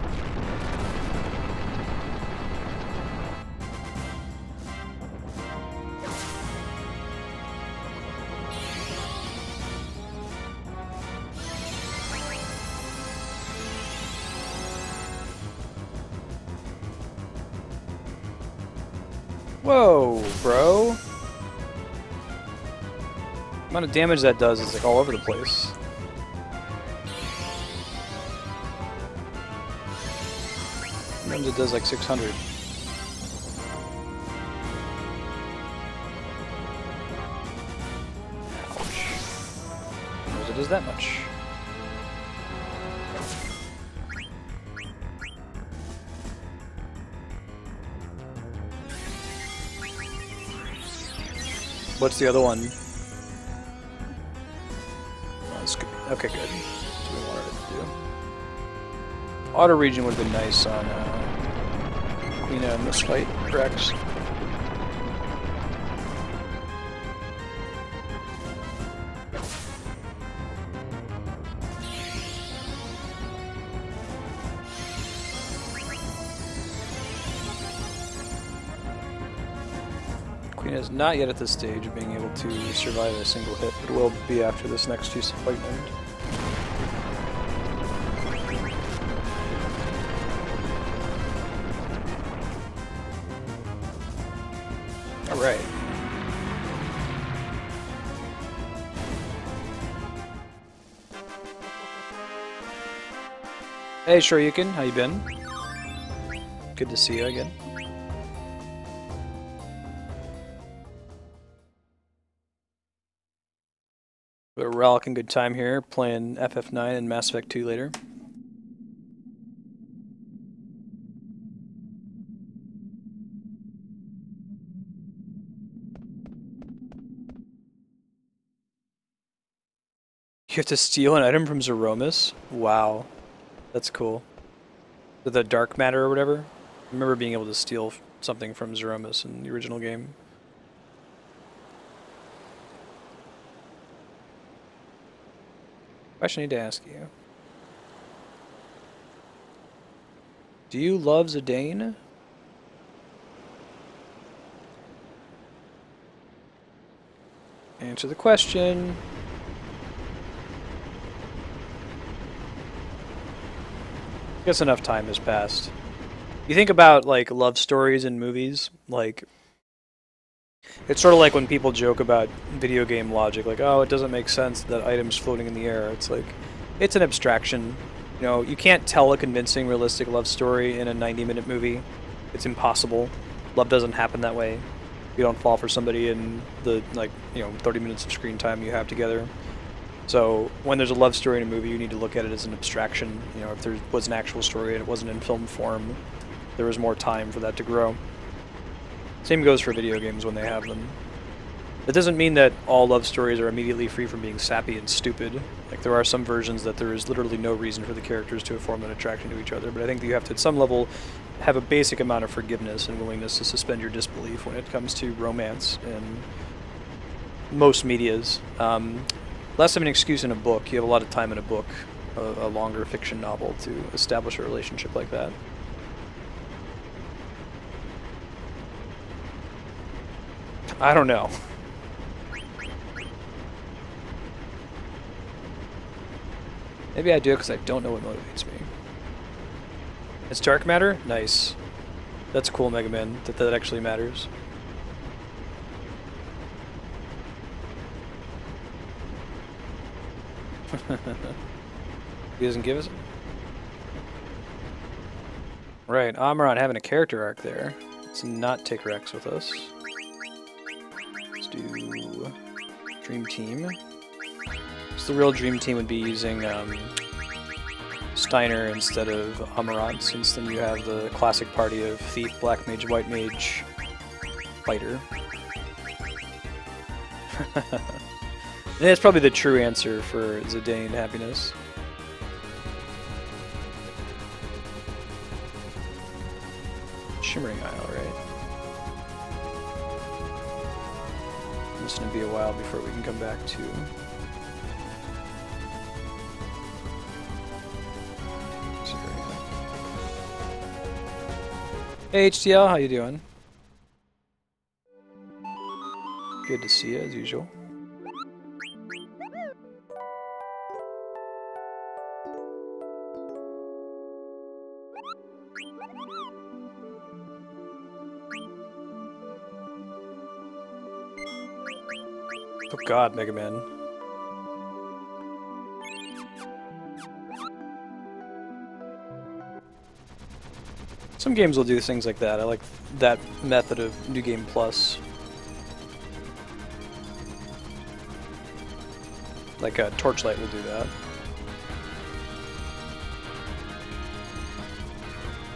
Whoa, bro. The amount of damage that does is like all over the place. Sometimes it does like 600. does that much. What's the other one? Oh, this could be, okay, good. That's what we wanted it to do. Auto regen would have been nice on Quina in this fight, Rex. Queen is not yet at this stage of being able to survive a single hit, but will be after this next disappointment. Alright. Hey Shoryuken, how you been? Good to see you again. We're rollicking good time here, playing FF9 and Mass Effect 2 later. You have to steal an item from Zeromus? Wow. That's cool. The dark matter or whatever? I remember being able to steal something from Zeromus in the original game. Question I need to ask you. Do you love Zidane? Answer the question. I guess enough time has passed. You think about like love stories in movies, like it's sort of like when people joke about video game logic, like, oh, it doesn't make sense that items floating in the air. It's like, it's an abstraction. You know, you can't tell a convincing, realistic love story in a 90-minute movie. It's impossible. Love doesn't happen that way. You don't fall for somebody in the, 30 minutes of screen time you have together. So when there's a love story in a movie, you need to look at it as an abstraction. You know, if there was an actual story and it wasn't in film form, there was more time for that to grow. Same goes for video games when they have them. It doesn't mean that all love stories are immediately free from being sappy and stupid. Like, there are some versions that there is literally no reason for the characters to have formed an attraction to each other, but I think that you have to, at some level, have a basic amount of forgiveness and willingness to suspend your disbelief when it comes to romance in most medias. Less of an excuse in a book. You have a lot of time in a book, a longer fiction novel, to establish a relationship like that. I don't know. Maybe I do because I don't know what motivates me. It's dark matter? Nice. That's cool, Mega Man, that actually matters. He doesn't give us... Right, Amaran having a character arc there. Let's not take Rex with us. Do Dream Team. So the real Dream Team would be using Steiner instead of Amarant, since then you have the classic party of Thief, Black Mage, White Mage, Fighter. That's probably the true answer for Zidane happiness. Shimmering Isle, right? It's going to be a while before we can come back to... Hey HTL, how you doing? Good to see you, as usual. Oh god, Mega Man. Some games will do things like that. I like that method of New Game Plus. Like a Torchlight will do that.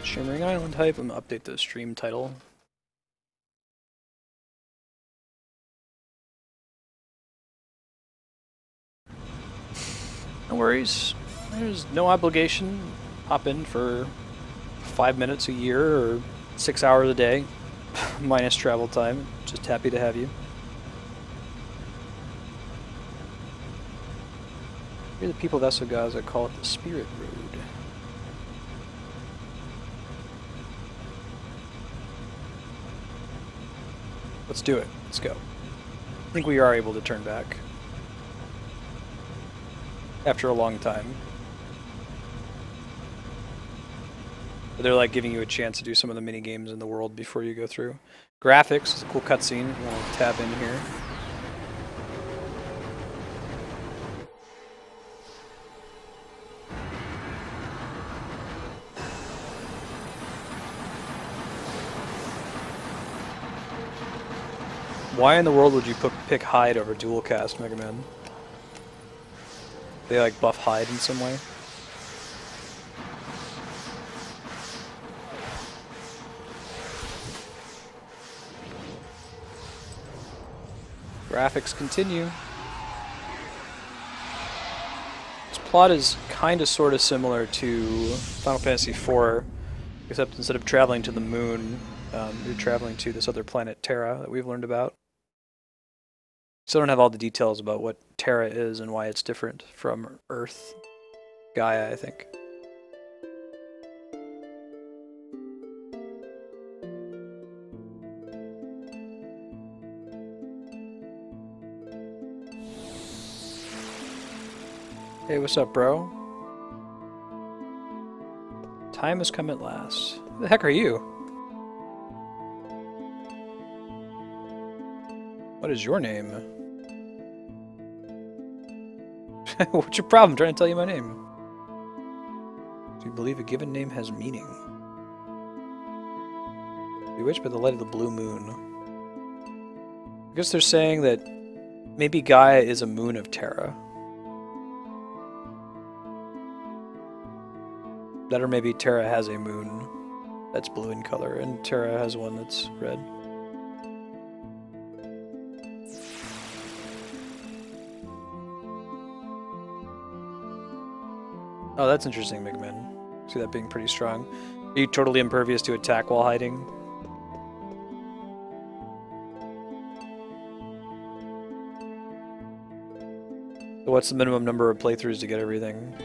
Shimmering Island type. I'm gonna update the stream title. No worries. There's no obligation. Hop in for 5 minutes a year or 6 hours a day, minus travel time. Just happy to have you. Here the people of Esogaza call it the Spirit Road. Let's do it. Let's go. I think we are able to turn back. After a long time. But they're like giving you a chance to do some of the mini games in the world before you go through. Graphics is a cool cutscene if you want to tab in here. Why in the world would you pick Hyde over Dual Cast, Mega Man? They like buff Hyde in some way? Graphics continue. This plot is kinda sorta similar to Final Fantasy IV, except instead of traveling to the moon, you're traveling to this other planet, Terra, that we've learned about. Still don't have all the details about what Terra is and why it's different from Earth. Gaia, I think. Hey, what's up, bro? Time has come at last. Who the heck are you? What is your name? What's your problem? I'm trying to tell you my name. Do you believe a given name has meaning? Bewitched by the light of the blue moon. I guess they're saying that maybe Gaia is a moon of Terra. That or maybe Terra has a moon that's blue in color and Terra has one that's red. Oh, that's interesting, Mega Man. See that being pretty strong. Are you totally impervious to attack while hiding? So what's the minimum number of playthroughs to get everything?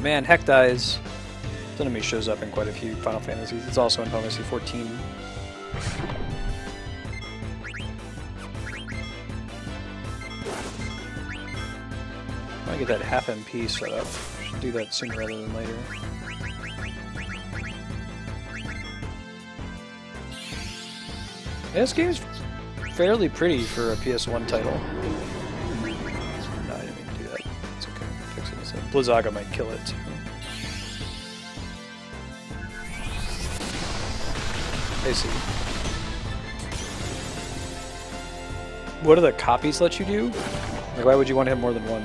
Man, Heck dies. This enemy shows up in quite a few Final Fantasies. It's also in Final Fantasy 14. I want to get that half MP set up. Should do that sooner rather than later. Yeah, this game's fairly pretty for a PS1 title. Blizzaga might kill it too. I see. What do the copies let you do? Like, why would you want to have more than one?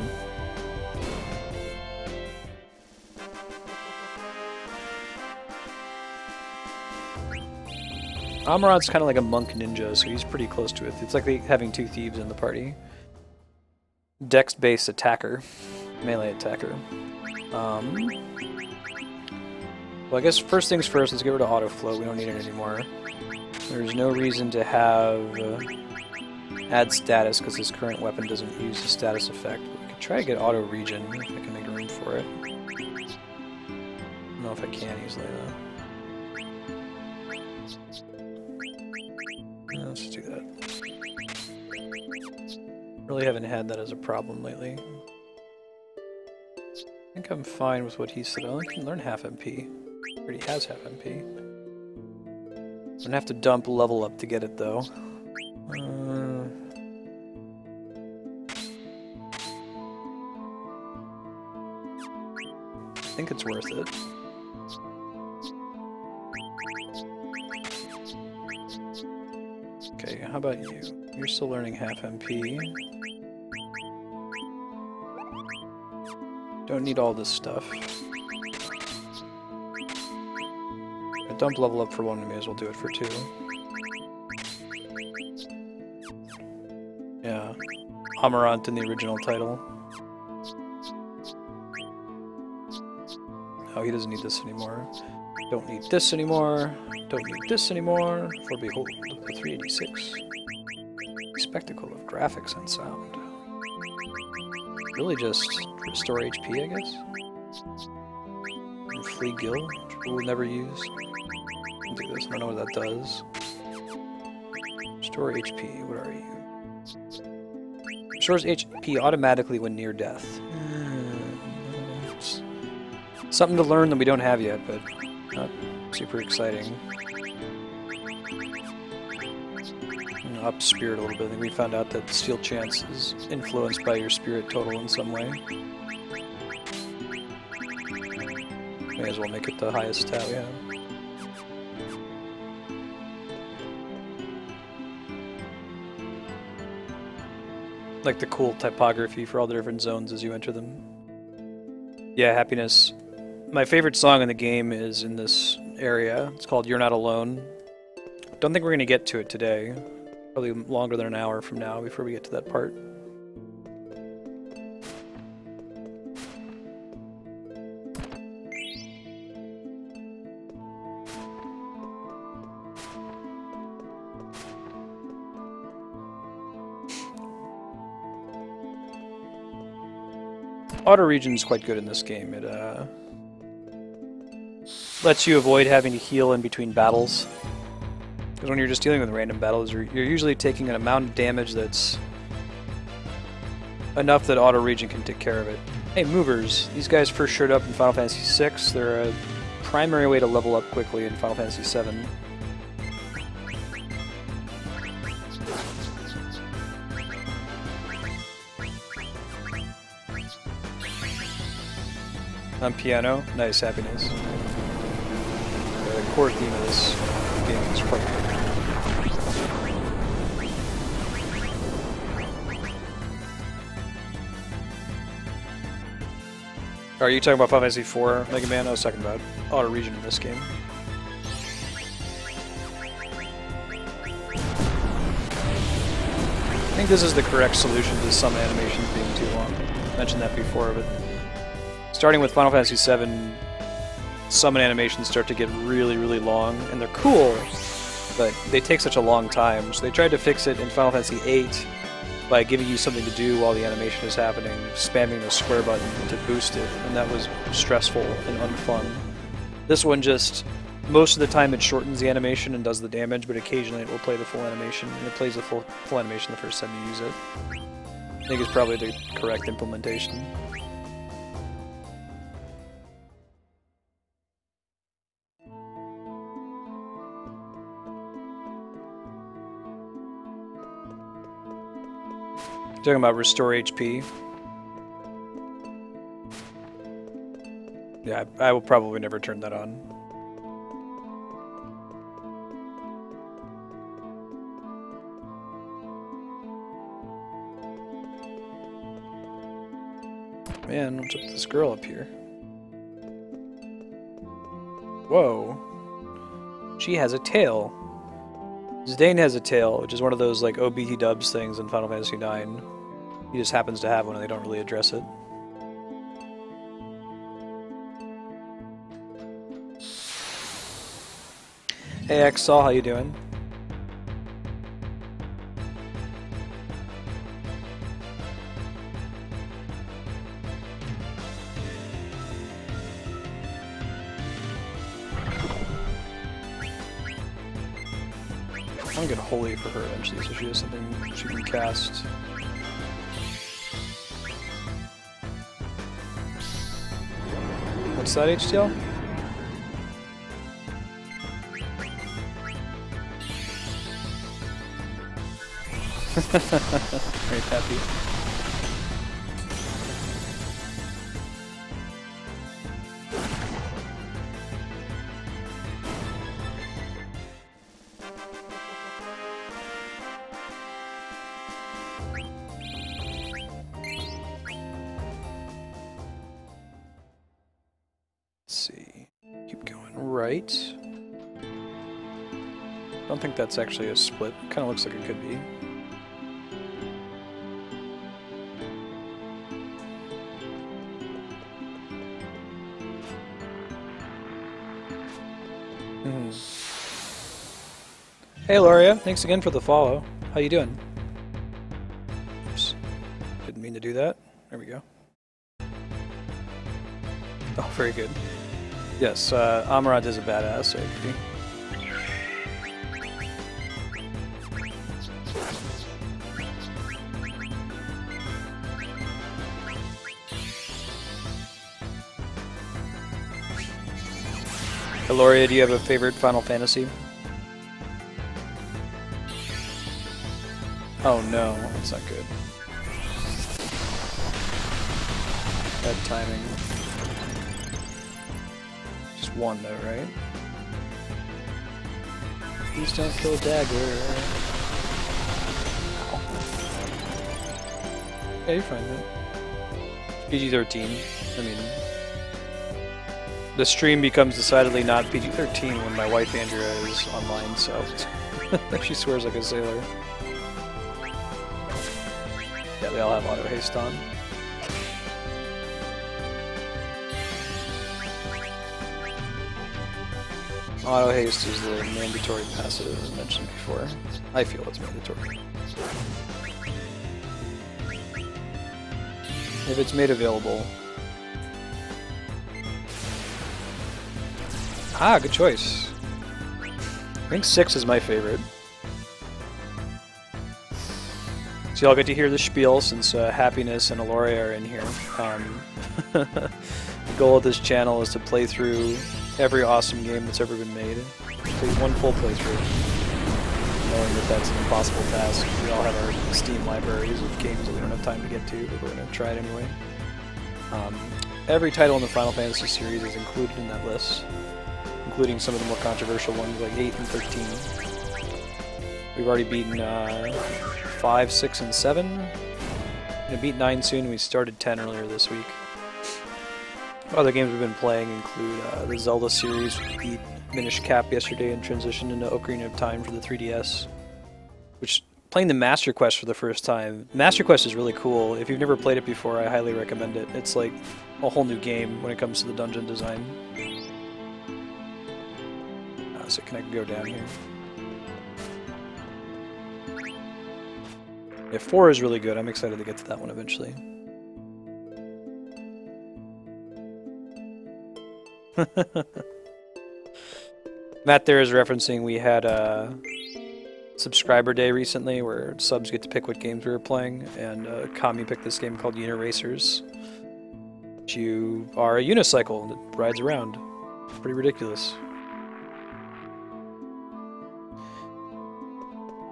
Amaranth's kind of like a monk ninja, so he's pretty close to it. It's like having two thieves in the party. Dex-based attacker. Melee attacker. Well, I guess first things first, let's get rid of autoflow. We don't need it anymore. There's no reason to have add status because his current weapon doesn't use the status effect. We could try to get auto regen if I can make room for it. I don't know if I can easily though. Yeah, let's do that. Really haven't had that as a problem lately. I think I'm fine with what he said. I only can learn half MP. He already has half MP. I'm gonna have to dump level up to get it though. think it's worth it. Okay, how about you? You're still learning half MP. Don't need all this stuff. But don't level up for one, we may as well do it for two. Yeah. Amarant in the original title. Oh, he doesn't need this anymore. Don't need this anymore. Don't need this anymore. For behold, the 386. Spectacle of graphics and sound. Really just restore HP, I guess? And free gil, which we'll never use. I'll do this, I don't know what that does. Restore HP, what are you? Restores HP automatically when near death. Something to learn that we don't have yet, but not super exciting. Up spirit a little bit. I think we found out that Steel Chance is influenced by your spirit total in some way. May as well make it the highest stat we have. Like the cool typography for all the different zones as you enter them. Yeah, happiness. My favorite song in the game is in this area. It's called You're Not Alone. Don't think we're going to get to it today. Probably longer than an hour from now before we get to that part. Auto regen is quite good in this game. It lets you avoid having to heal in between battles. Because when you're just dealing with random battles, you're usually taking an amount of damage that's enough that auto regen can take care of it. Hey, movers! These guys first showed up in Final Fantasy VI. They're a primary way to level up quickly in Final Fantasy VII. On piano, nice, happiness. The core theme of this game is quite good. Are you talking about Final Fantasy IV, Mega Man? I was talking about auto regen in this game. I think this is the correct solution to some animations being too long. I mentioned that before, but starting with Final Fantasy VII, summon animations start to get really, really long, and they're cool, but they take such a long time. So they tried to fix it in Final Fantasy VIII by giving you something to do while the animation is happening, spamming the square button to boost it, and that was stressful and unfun. This one just, most of the time it shortens the animation and does the damage, but occasionally it will play the full animation, and it plays the full animation the first time you use it. I think it's probably the correct implementation. Talking about restore HP. Yeah, I will probably never turn that on. Man, what's up with this girl up here? Whoa. She has a tail. Zidane has a tail, which is one of those like OBT dubs things in Final Fantasy IX. He just happens to have one and they don't really address it. Hey Exol, how you doing? I'm gonna get Holy for her eventually so she has something she can cast. What's that, HTL? Very happy. right. I don't think that's actually a split. Kind of looks like it could be. Hey Loria, thanks again for the follow. How you doing? Oops. Didn't mean to do that. There we go. Oh, very good. Yes, Amaranth is a badass, I agree. Hey, Loria, do you have a favorite Final Fantasy? Oh no, that's not good. Bad timing. Just one though, right? Please don't kill Dagger. Ow. Yeah, you're fine, man. PG-13. I mean, the stream becomes decidedly not PG-13 when my wife Andrea is online, so she swears like a sailor. Yeah, they all have auto haste on. Auto haste is the mandatory passive, as mentioned before. I feel it's mandatory. If it's made available. Ah, good choice. I think 6 is my favorite. So y'all get to hear the spiel since Happiness and Aloria are in here. The goal of this channel is to play through every awesome game that's ever been made. Take one full playthrough. Knowing that that's an impossible task. We all have our Steam libraries of games that we don't have time to get to, but we're going to try it anyway. Every title in the Final Fantasy series is included in that list, including some of the more controversial ones like 8 and 13. We've already beaten 5, 6, and 7. We're gonna beat 9 soon. We started 10 earlier this week. Other games we've been playing include the Zelda series. We beat Minish Cap yesterday and transitioned into Ocarina of Time for the 3DS. Which, playing the Master Quest for the first time. Master Quest is really cool. If you've never played it before, I highly recommend it. It's like a whole new game when it comes to the dungeon design. So can I go down here? Yeah, 4 is really good. I'm excited to get to that one eventually. Matt there is referencing we had a subscriber day recently where subs get to pick what games we were playing, and Kami picked this game called Uniracers. You are a unicycle that rides around. Pretty ridiculous.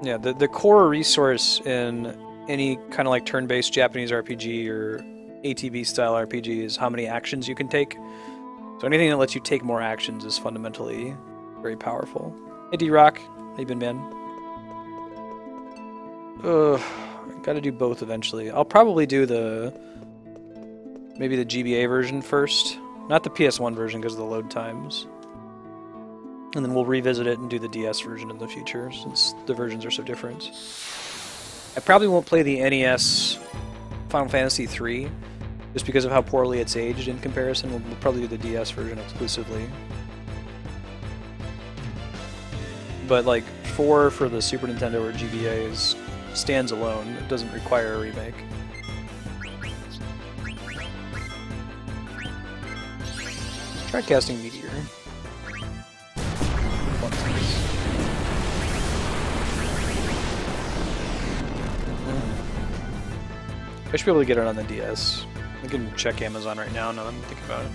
Yeah, the core resource in any kind of like turn-based Japanese RPG or ATB-style RPG is how many actions you can take. So anything that lets you take more actions is fundamentally very powerful. Hey D-Rock, how you been, man? Gotta do both eventually. I'll probably do maybe the GBA version first. Not the PS1 version because of the load times. And then we'll revisit it and do the DS version in the future, since the versions are so different. I probably won't play the NES Final Fantasy III, just because of how poorly it's aged in comparison. We'll probably do the DS version exclusively. But like 4 for the Super Nintendo or GBA stands alone. It doesn't require a remake. Try casting Meteor. I should be able to get it on the DS. I can check Amazon right now that I'm thinking about it.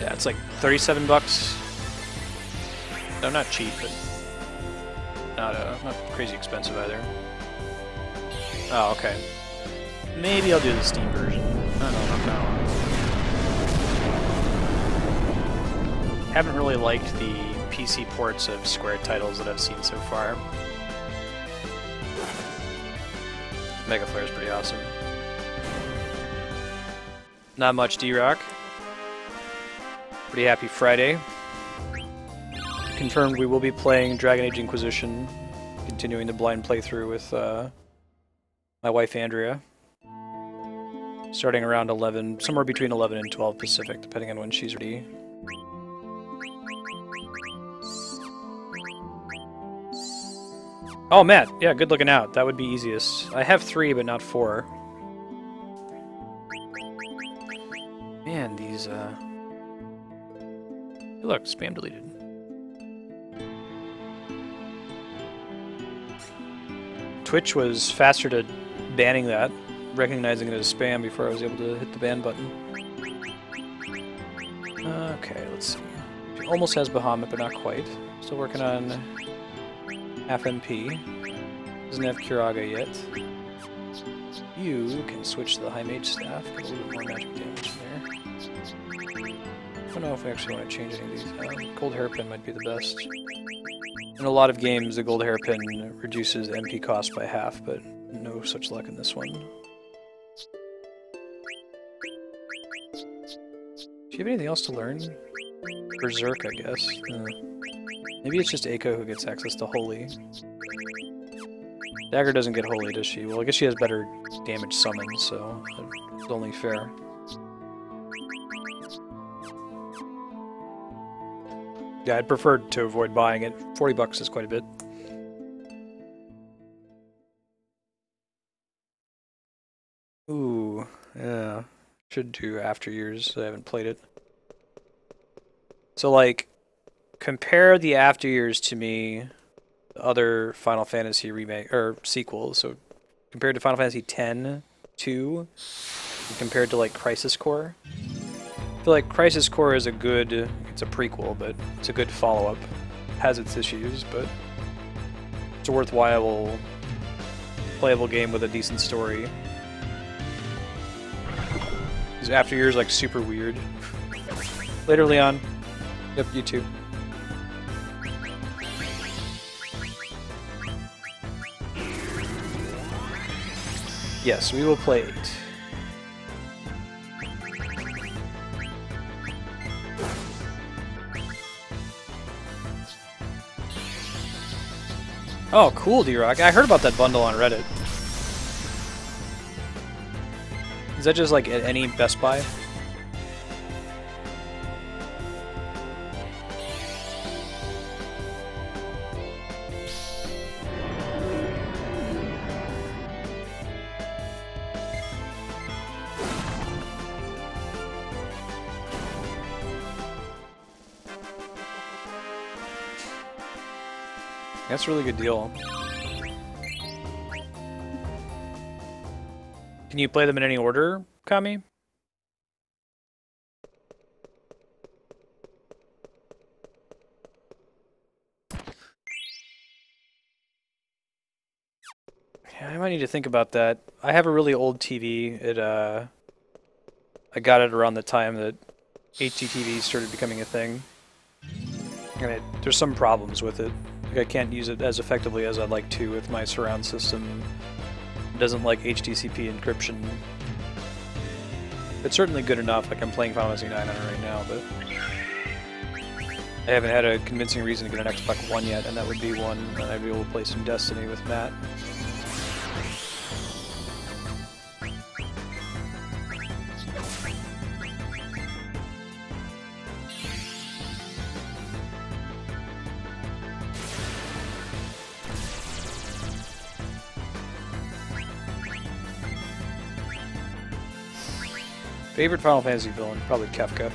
Yeah, it's like 37 bucks. No, not cheap, but not crazy expensive either. Oh, okay. Maybe I'll do the Steam version. I don't know about that one. Haven't really liked the PC ports of Square titles that I've seen so far. Mega Flare is pretty awesome. Not much, D-Rock. Pretty happy Friday. Confirmed we will be playing Dragon Age Inquisition, continuing the blind playthrough with my wife Andrea. Starting around 11, somewhere between 11 and 12 Pacific, depending on when she's ready. Oh, Matt, yeah, good looking out. That would be easiest. I have 3, but not 4. Man, these, look, spam deleted. Twitch was faster to banning that, recognizing it as spam before I was able to hit the ban button. Okay, let's see. She almost has Bahamut, but not quite. Still working on half MP. Doesn't have Curaga yet. You can switch to the High Mage Staff, get a little bit more magic damage there. I don't know if I actually want to change any of these. Gold Hairpin might be the best. In a lot of games, the Gold Hairpin reduces MP cost by half, but no such luck in this one. Do you have anything else to learn? Berserk, I guess. Maybe it's just Eiko who gets access to Holy. Dagger doesn't get Holy, does she? Well, I guess she has better damage summons, so it's only fair. Yeah, I'd prefer to avoid buying it. 40 bucks is quite a bit. Ooh, yeah. Should do After Years. I haven't played it. So, like, compare the After Years to me, the other Final Fantasy remake or sequels. So, compared to Final Fantasy X-2, and compared to like Crisis Core. I feel like Crisis Core is a good. It's a prequel, but it's a good follow-up. Has its issues, but it's a worthwhile, playable game with a decent story. These After Years like super weird. Later, Leon. Yep, you too. Yes, we will play 8. Oh, cool, D-Rock. I heard about that bundle on Reddit. Is that just like at any Best Buy? That's a really good deal. Can you play them in any order, Kami? Yeah, I might need to think about that. I have a really old TV. I got it around the time that HDTV started becoming a thing. And there's some problems with it. Like I can't use it as effectively as I'd like to with my surround system. It doesn't like HDCP encryption. It's certainly good enough, like I'm playing Final Fantasy IX on it right now, but I haven't had a convincing reason to get an Xbox One yet, and that would be one, and I'd be able to play some Destiny with Matt. Favorite Final Fantasy villain? Probably Kefka.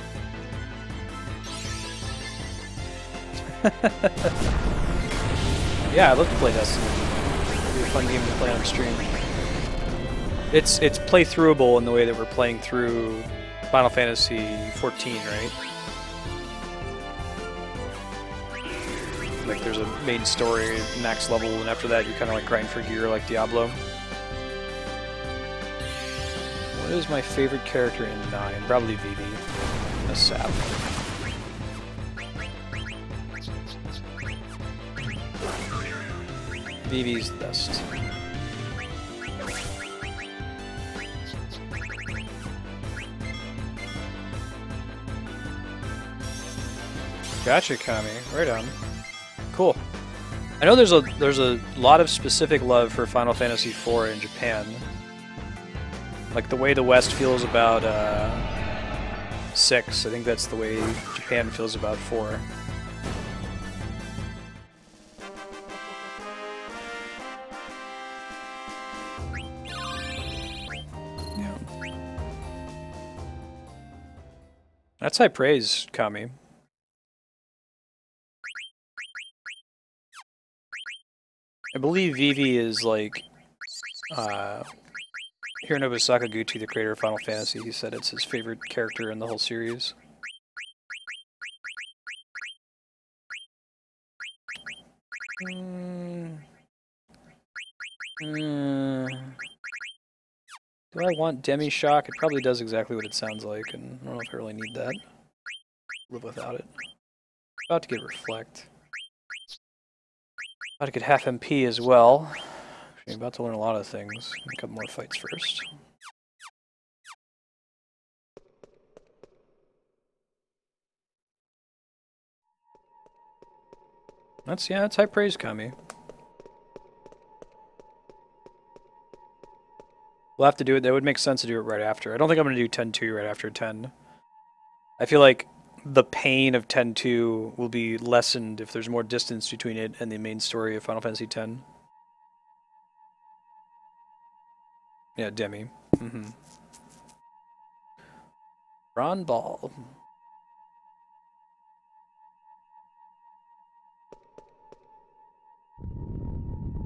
Yeah, I'd love to play Destiny. It'd be a fun game to play on stream. It's playthroughable in the way that we're playing through Final Fantasy XIV, right? Like there's a main story, max level, and after that you kind of like grind for gear like Diablo. What is my favorite character in 9? Probably Vivi. A sap. Vivi's the best. Gotcha, Kami. Right on. Cool. I know there's a lot of specific love for Final Fantasy IV in Japan. Like the way the West feels about 6, I think that's the way Japan feels about 4. Yeah. That's high praise, Kami. I believe Vivi is like Hironobu Sakaguchi, the creator of Final Fantasy. He said it's his favorite character in the whole series. Do I want Demi-Shock? It probably does exactly what it sounds like, and I don't know if I really need that. Live without it. About to get Reflect. About to get half MP as well. I'm about to learn a lot of things. A couple more fights first. That's high praise, Kami. We'll have to do it. That would make sense to do it right after. I don't think I'm going to do 10-2 right after 10. I feel like the pain of 10-2 will be lessened if there's more distance between it and the main story of Final Fantasy X. Yeah, Demi. Ron Ball.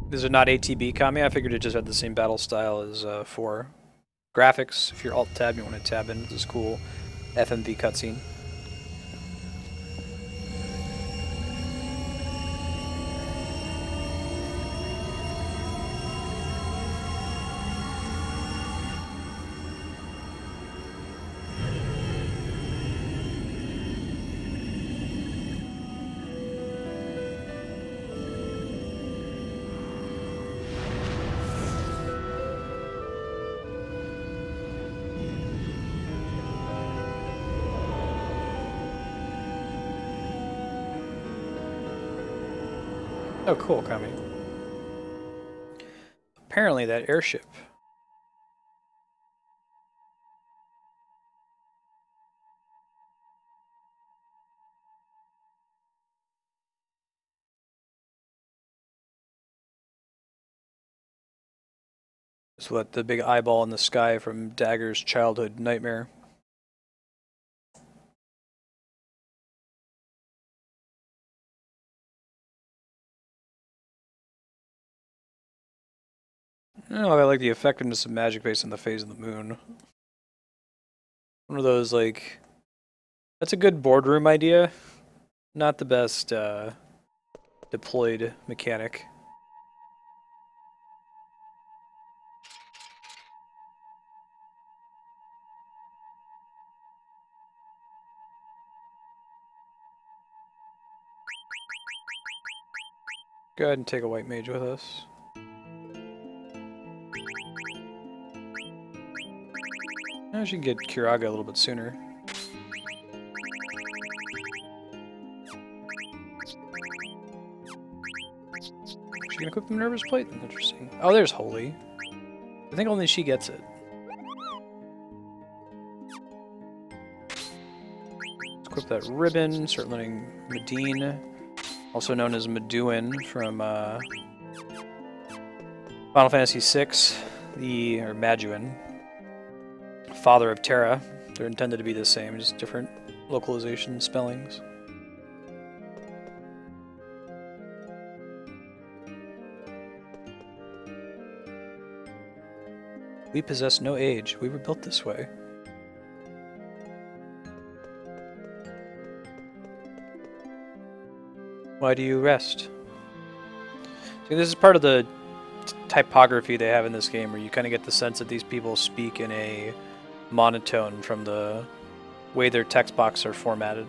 These are not ATB, Kami. I figured it just had the same battle style as 4. Graphics, if you're Alt-Tab, you want to tab in. This is cool. FMV cutscene. Oh, cool, Kami. Apparently that airship. Is what the big eyeball in the sky from Dagger's childhood nightmare. Oh, I like the effectiveness of magic based on the phase of the moon. One of those, like, that's a good boardroom idea. Not the best deployed mechanic. Go ahead and take a white mage with us. I should get Kiraga a little bit sooner. She can equip the Minerva's Plate? Interesting. Oh, there's Holy. I think only she gets it. Let's equip that ribbon, start learning Medine, also known as Meduin from Final Fantasy VI, or Maduin, father of Terra. They're intended to be the same, just different localization spellings. We possess no age. We were built this way. Why do you rest? See, this is part of the typography they have in this game, where you kind of get the sense that these people speak in a monotone from the way their text boxes are formatted.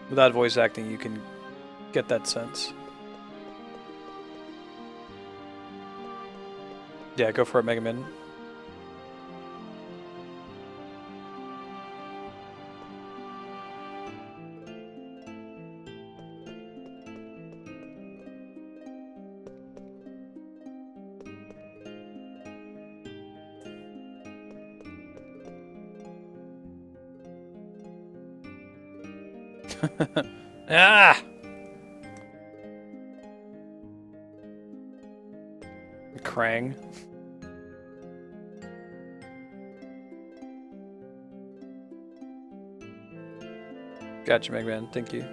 Without voice acting, you can get that sense. Yeah, go for it, Mega Man. Ah! Krang. Gotcha, Megman. Thank you.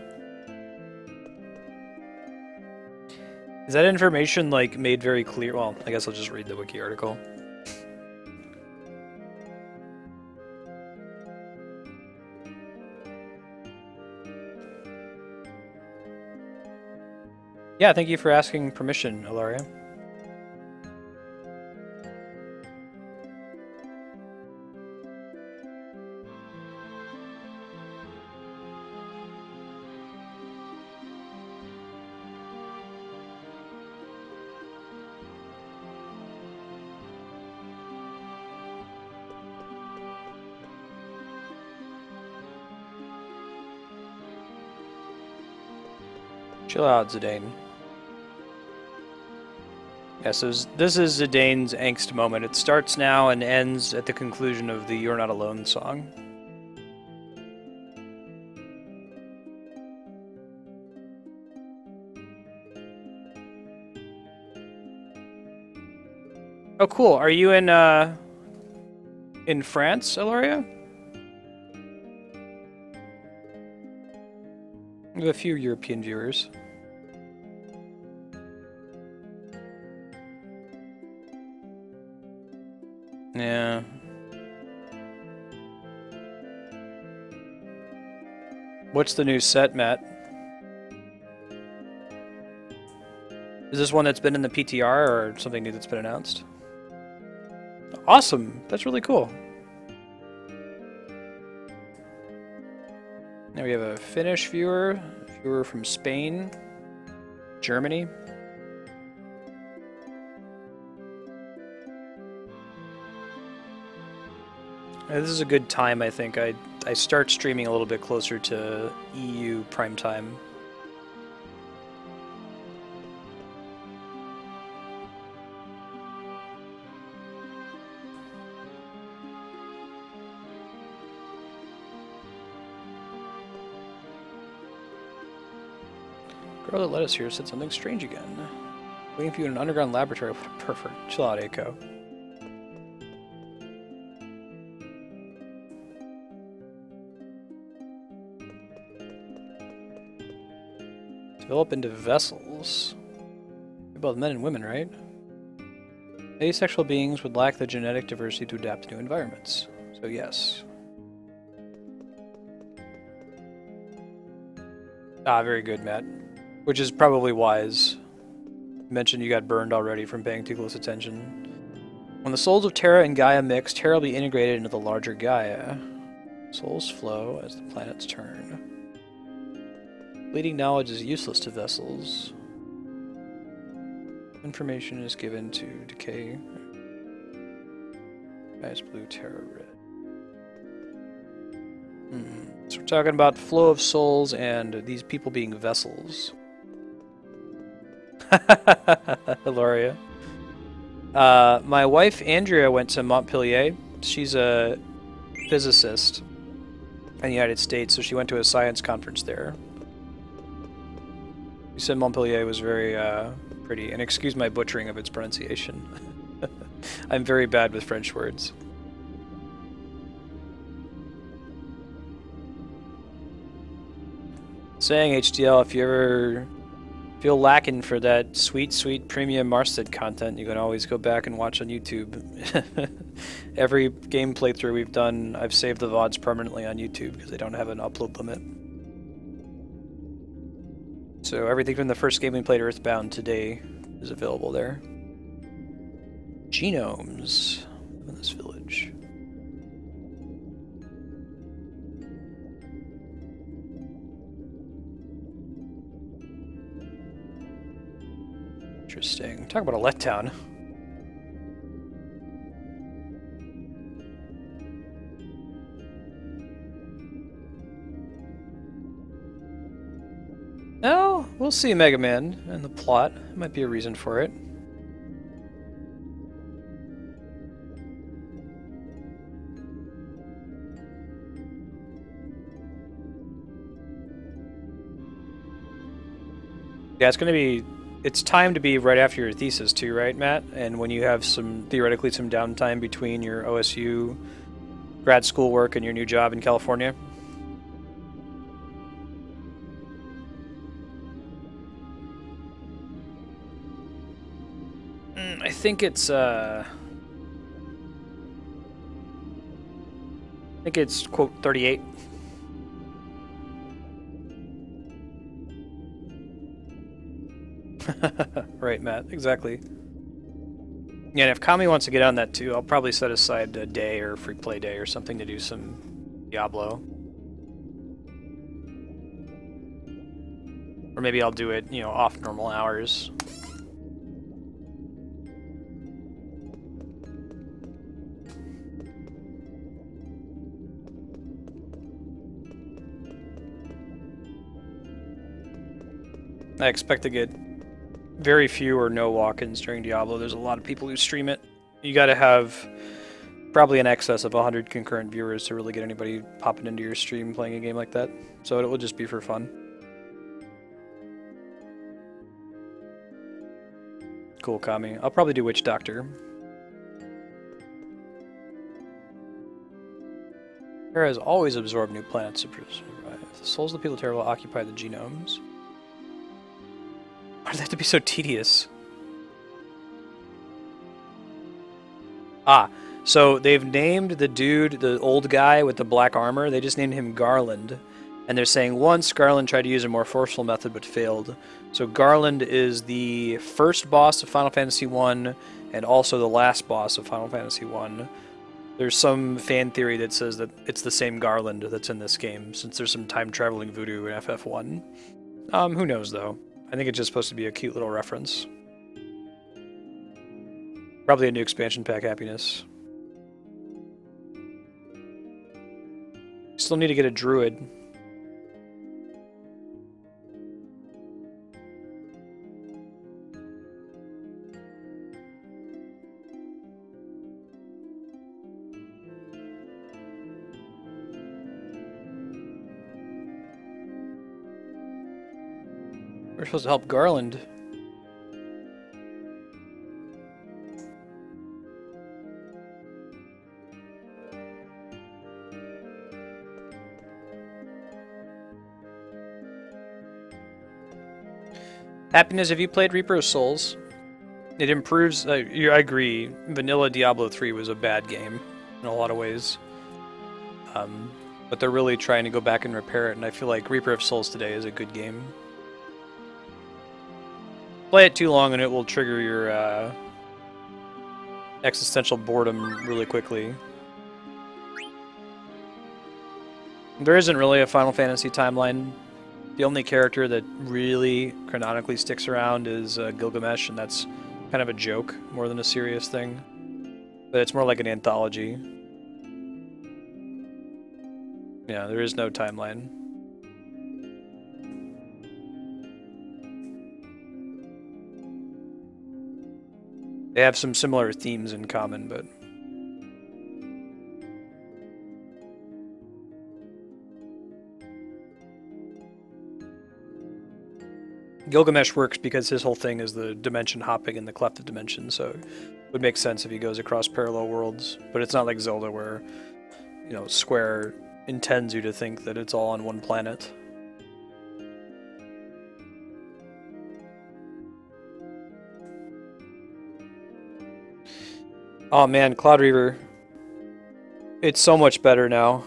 Is that information, like, made very clear? Well, I guess I'll just read the wiki article. Yeah, thank you for asking permission, Ilaria. Chill out, Zidane. Yeah, so this is Zidane's angst moment. It starts now and ends at the conclusion of the You're Not Alone song. Oh, cool. Are you in France, Ilaria? We have a few European viewers. Yeah. What's the new set, Matt? Is this one that's been in the PTR or something new that's been announced? Awesome! That's really cool. Now we have a Finnish viewer from Spain, Germany. This is a good time, I think. I start streaming a little bit closer to EU prime time. Girl that let us here said something strange again. Waiting for you in an underground laboratory. Perfect. Chill out, Eiko. Develop into vessels. Both men and women, right? Asexual beings would lack the genetic diversity to adapt to new environments. So yes. Ah, very good, Matt. Which is probably wise. You mentioned you got burned already from paying too close attention. When the souls of Terra and Gaia mix, Terra will be integrated into the larger Gaia. Souls flow as the planets turn. Bleeding knowledge is useless to vessels. Information is given to decay. Gaia's blue, Terra red. So we're talking about flow of souls and these people being vessels. Hilaria. My wife Andrea went to Montpellier. She's a physicist in the United States, so she went to a science conference there. She said Montpellier was very pretty, and excuse my butchering of its pronunciation. I'm very bad with French words. Saying HDL, if you ever feel lacking for that sweet premium Marsted content, you can always go back and watch on YouTube. Every game playthrough we've done, I've saved the VODs permanently on YouTube because they don't have an upload limit. So everything from the first game we played, Earthbound, today is available there. Genomes in this village. Interesting. Talk about a letdown. Oh, we'll see Mega Man and the plot. There might be a reason for it. Yeah, it's going to be... It's time to be right after your thesis too, right, Matt? And when you have theoretically some downtime between your OSU grad school work and your new job in California. I think it's quote 38. Right, Matt, exactly. Yeah, and if Kami wants to get on that too, I'll probably set aside a day or free play day or something to do some Diablo. Or maybe I'll do it, you know, off normal hours. I expect to get very few or no walk-ins during Diablo. There's a lot of people who stream it. You gotta have probably in excess of 100 concurrent viewers to really get anybody popping into your stream playing a game like that. So it will just be for fun. Cool, Kami. I'll probably do Witch Doctor. Terra has always absorbed new planets to survive. The souls of the people of Terra will occupy the genomes. Why does it have to be so tedious? Ah, so they've named the dude, the old guy with the black armor, they just named him Garland. And they're saying once Garland tried to use a more forceful method but failed. So Garland is the first boss of Final Fantasy I and also the last boss of Final Fantasy I. There's some fan theory that says that it's the same Garland that's in this game, since there's some time-traveling voodoo in FF1. Who knows, though? I think it's just supposed to be a cute little reference. Probably a new expansion pack happiness. Still need to get a druid. We're supposed to help Garland. Happiness, have you played Reaper of Souls? It improves, I agree, vanilla Diablo 3 was a bad game in a lot of ways. But they're really trying to go back and repair it, and I feel like Reaper of Souls today is a good game. Play it too long and it will trigger your existential boredom really quickly. There isn't really a Final Fantasy timeline. The only character that really canonically sticks around is Gilgamesh, and that's kind of a joke more than a serious thing. But it's more like an anthology. Yeah, there is no timeline. They have some similar themes in common, but... Gilgamesh works because his whole thing is the dimension hopping in the cleft of dimension, so it would make sense if he goes across parallel worlds. But it's not like Zelda where, you know, Square intends you to think that it's all on one planet. Oh man, Cloud Reaver. It's so much better now.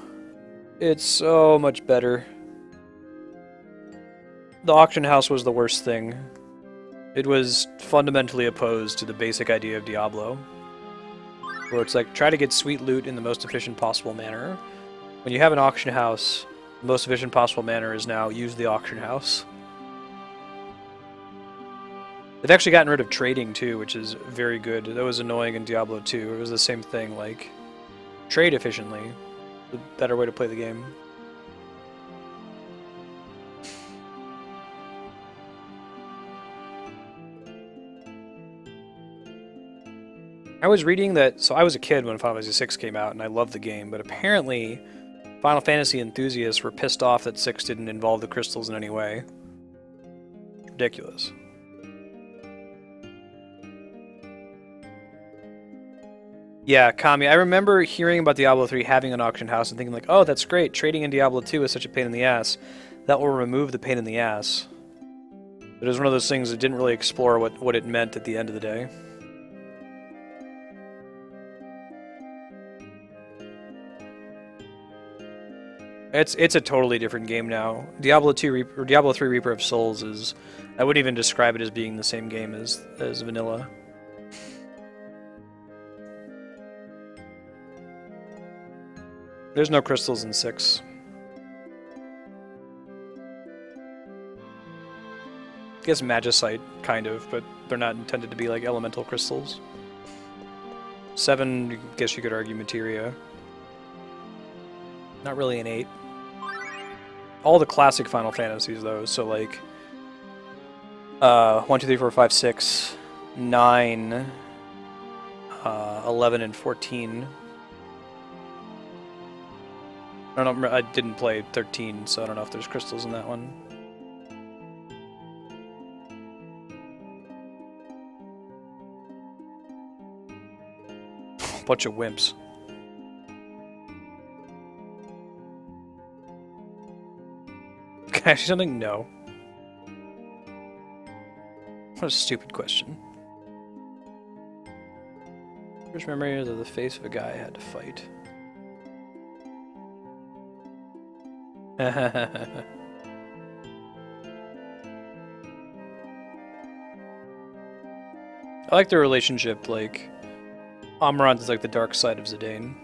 It's so much better. The auction house was the worst thing. It was fundamentally opposed to the basic idea of Diablo, where it's like, try to get sweet loot in the most efficient possible manner. When you have an auction house, the most efficient possible manner is now use the auction house. They've actually gotten rid of trading too, which is very good. That was annoying in Diablo 2. It was the same thing, like, trade efficiently. The better way to play the game. I was reading that, so I was a kid when Final Fantasy VI came out, and I loved the game, but apparently Final Fantasy enthusiasts were pissed off that 6 didn't involve the crystals in any way. ridiculous. Yeah, Kami, I remember hearing about Diablo 3 having an auction house and thinking like, oh, that's great. Trading in Diablo 2 is such a pain in the ass. That will remove the pain in the ass. But it was one of those things that didn't really explore what it meant at the end of the day. It's a totally different game now. Diablo 3 Reaper of Souls is... I wouldn't even describe it as being the same game as vanilla. There's no crystals in 6. I guess Magicite, kind of, but they're not intended to be like elemental crystals. 7, I guess you could argue Materia. Not really an 8. All the classic Final Fantasies, though, so like... 1, 2, 3, 4, 5, 6, 9, 11, and 14... I don't know, I didn't play 13, so I don't know if there's crystals in that one. Bunch of wimps. Can I ask you something? No. What a stupid question. First memory of the face of a guy I had to fight. I like their relationship, like, Amarant is like the dark side of Zidane.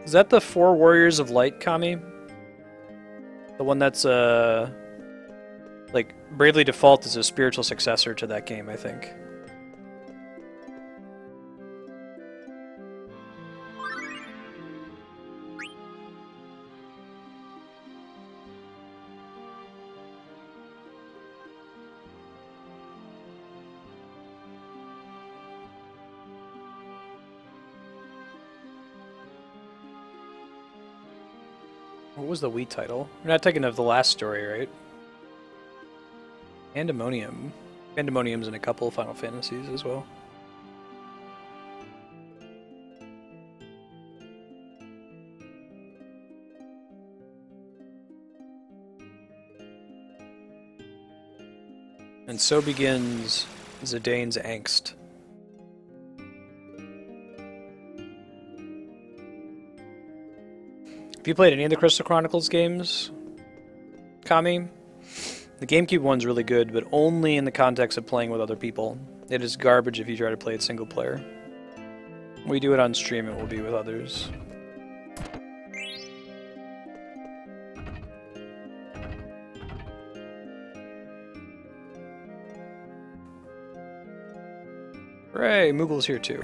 Is that the 4 Warriors of Light, Kami? The one that's, like, Bravely Default is a spiritual successor to that game, I think. What was the Wii title? We're not taking of the last story, right? Pandemonium. Pandemonium's in a couple of Final Fantasies as well. And so begins Zidane's angst. Have you played any of the Crystal Chronicles games, Kami? The GameCube one's really good, but only in the context of playing with other people. It is garbage if you try to play it single player. When we do it on stream, it will be with others. Hooray, Moogle's here too.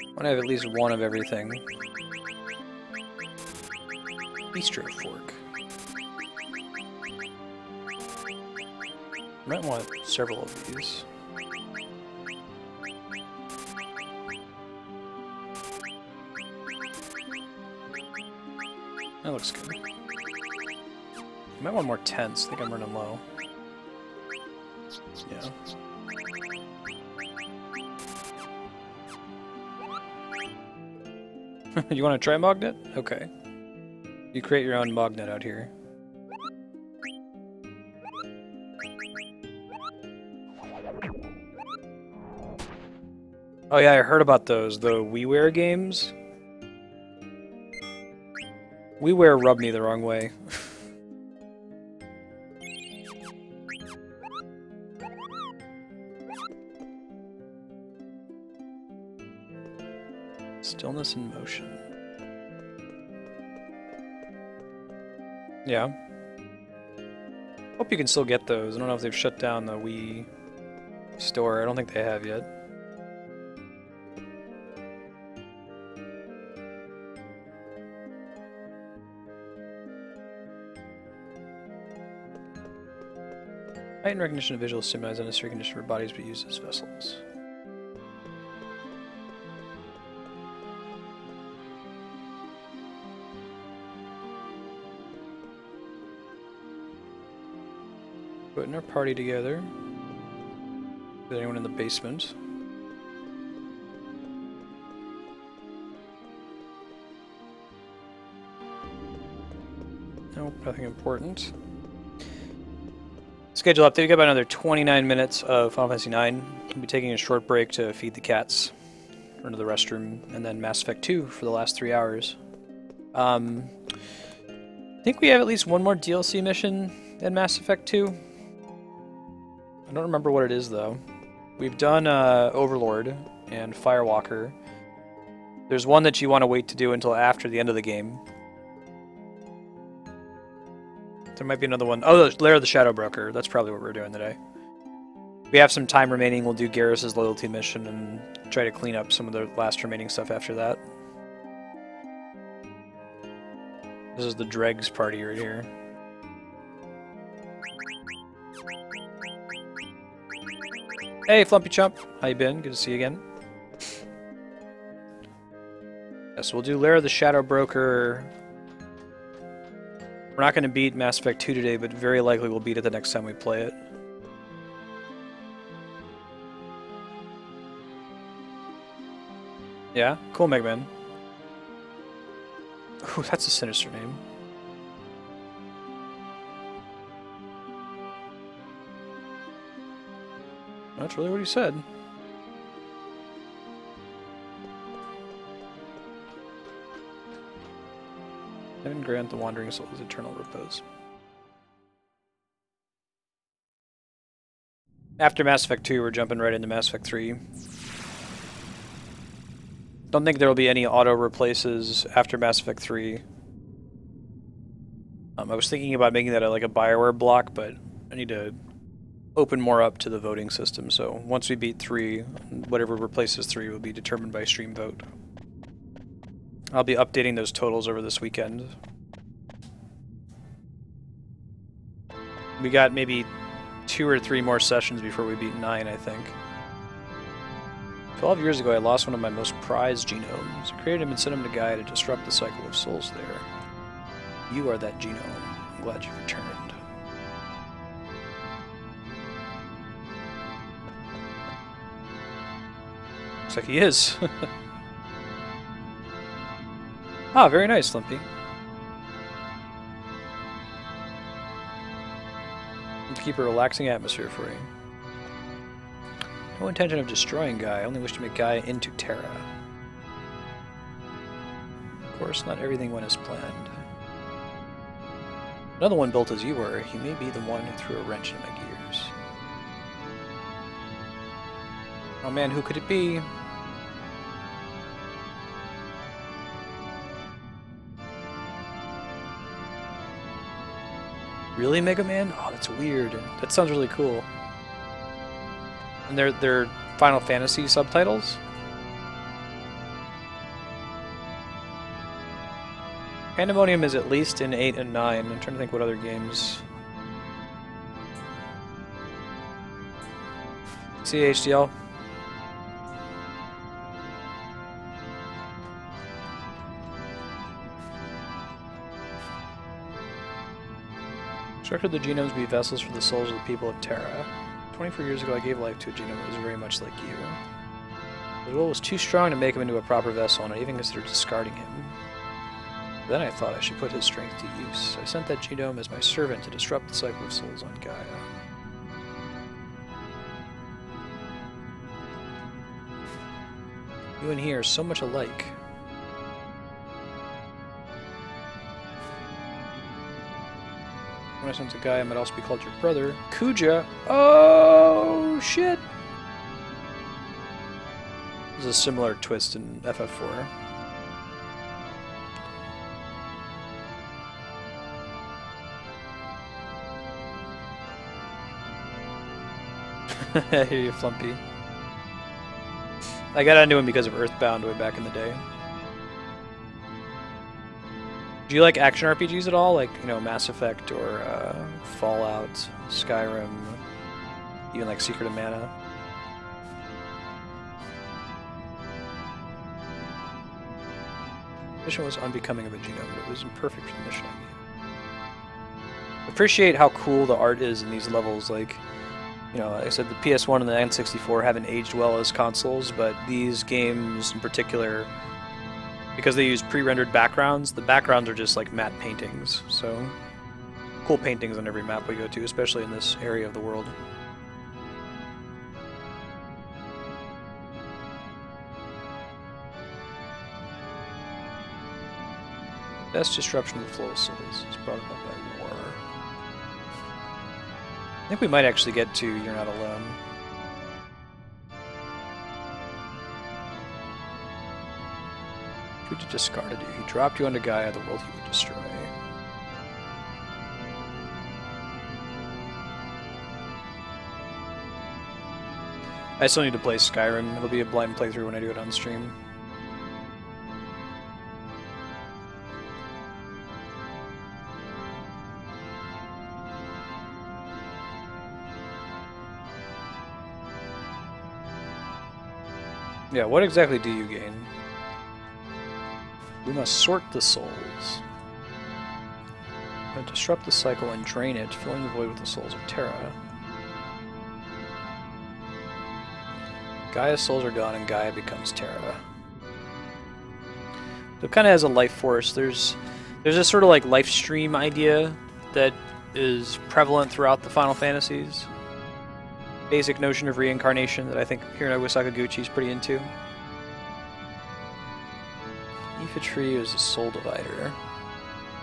I want to have at least one of everything. Bistro fork. Might want several of these. That looks good. Might want more tents. I think I'm running low. Yeah. You want to try Mognet? Okay. You create your own Mognet out here. Oh yeah, I heard about those. The WiiWare games. WiiWare rubbed me the wrong way. Stillness in motion. Yeah. Hope you can still get those. I don't know if they've shut down the Wii store. I don't think they have yet. Heightened recognition of visual stimuli is unnecessary condition for bodies but used as vessels. Putting our party together. Is anyone in the basement? Nope, nothing important. Schedule update. We got about another 29 minutes of Final Fantasy IX. We'll be taking a short break to feed the cats, run to the restroom, and then Mass Effect 2 for the last 3 hours. I think we have at least one more DLC mission in Mass Effect 2. I don't remember what it is though. We've done Overlord and Firewalker. There's one that you want to wait to do until after the end of the game. There might be another one. Oh, Lair of the Shadow Broker. That's probably what we're doing today. We have some time remaining. We'll do Garrus' loyalty mission and try to clean up some of the last remaining stuff after that. This is the Dregs party right here. Hey, Flumpy Chump. How you been? Good to see you again. Yes, we'll do Lair of the Shadow Broker. We're not going to beat Mass Effect 2 today, but very likely we'll beat it the next time we play it. Yeah? Cool, Mega Man. Ooh, that's a sinister name. That's really what he said. And grant the wandering souls eternal repose. After Mass Effect 2, we're jumping right into Mass Effect 3. Don't think there will be any auto replaces after Mass Effect 3. I was thinking about making that like a BioWare block, but I need to open more up to the voting system. So once we beat 3, whatever replaces 3 will be determined by stream vote. I'll be updating those totals over this weekend. We got maybe 2 or 3 more sessions before we beat 9, I think. 12 years ago, I lost one of my most prized genomes. I created him and sent him to Gaia to disrupt the cycle of souls there. You are that genome. I'm glad you returned. Looks like he is. Ah, very nice, Limpy. To keep a relaxing atmosphere for you. No intention of destroying Gaia, I only wish to make Gaia into Terra. Of course, not everything went as planned. Another one built as you were, he may be the one who threw a wrench in my gears. Oh man, who could it be? Really, Mega Man? Oh, that's weird. That sounds really cool. And they're Final Fantasy subtitles? Pandemonium is at least in 8 and 9. I'm trying to think what other games. See HDL? Instructed the genomes to be vessels for the souls of the people of Terra. 24 years ago I gave life to a genome that was very much like you. The will was too strong to make him into a proper vessel, and I even considered discarding him. Then I thought I should put his strength to use. I sent that genome as my servant to disrupt the cycle of souls on Gaia. You and he are so much alike. When I sent to Gaia, I might also be called your brother. Kuja! Oh, shit! There's a similar twist in FF4. I hear you, Flumpy. I got into him because of Earthbound way back in the day. Do you like action RPGs at all? Like, you know, Mass Effect or Fallout, Skyrim, even like Secret of Mana. The mission was unbecoming of a genome, but it was imperfect for the mission idea. Appreciate how cool the art is in these levels. Like, you know, like I said, the PS1 and the N64 haven't aged well as consoles, but these games in particular, because they use pre-rendered backgrounds, the backgrounds are just like matte paintings. So, cool paintings on every map we go to, especially in this area of the world. Best disruption of the flow of souls is brought about by war. I think we might actually get to You're Not Alone. Fuji discarded you. He dropped you onto Gaia, the world he would destroy. I still need to play Skyrim. It'll be a blind playthrough when I do it on stream. Yeah, what exactly do you gain? We must sort the souls. Disrupt the cycle and drain it, filling the void with the souls of Terra. Gaia's souls are gone and Gaia becomes Terra. So it kind of has a life force. There's this sort of like life stream idea that is prevalent throughout the Final Fantasies. Basic notion of reincarnation that I think Hironobu Sakaguchi is pretty into. Ifa Tree is a soul divider.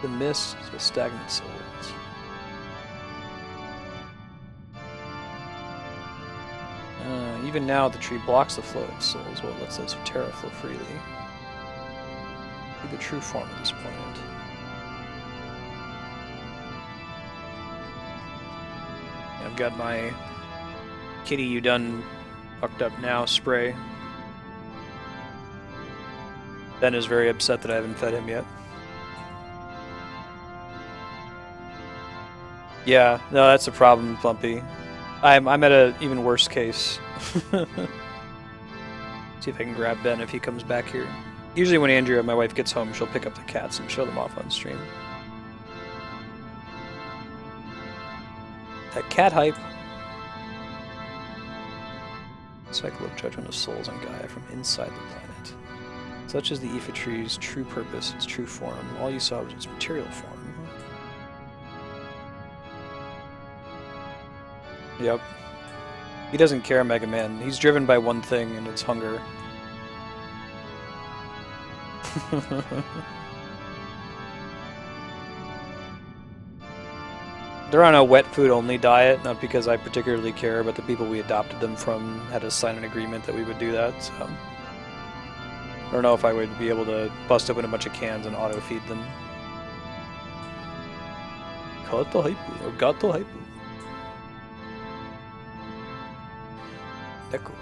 The mist is with stagnant souls. Even now, the tree blocks the flow of souls, while it lets those of Terra flow freely. Be the true form of this planet. I've got my kitty you done fucked up now spray. Ben is very upset that I haven't fed him yet. Yeah, no, that's a problem, Plumpy. I'm at an even worse case. See if I can grab Ben if he comes back here. Usually when Andrea, my wife, gets home, she'll pick up the cats and show them off on stream. That cat hype. Cycle of judgment of souls on Gaia from inside the planet. Such is the Ifa Tree's true purpose, its true form. All you saw was its material form. Yep. He doesn't care, Mega Man. He's driven by one thing, and it's hunger. They're on a wet food only diet, not because I particularly care, but the people we adopted them from had to sign an agreement that we would do that, so... I don't know if I would be able to bust open a bunch of cans and auto-feed them. Kato Haipu, or Gato Haipu. Deku.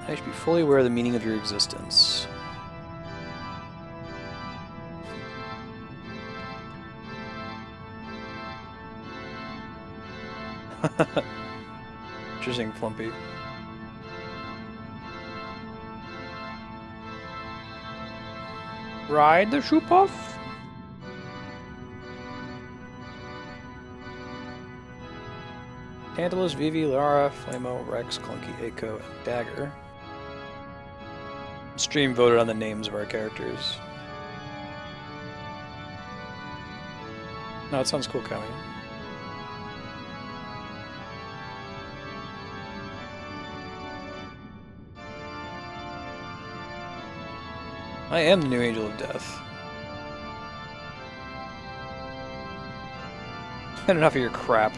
I should be fully aware of the meaning of your existence. Interesting, Plumpy. Ride the shoe puff? Tantalus, Vivi, Lara, Flamo, Rex, Clunky, Echo, and Dagger. Stream voted on the names of our characters. No, it sounds cool, Kami. I am the new Angel of Death. Had enough of your crap.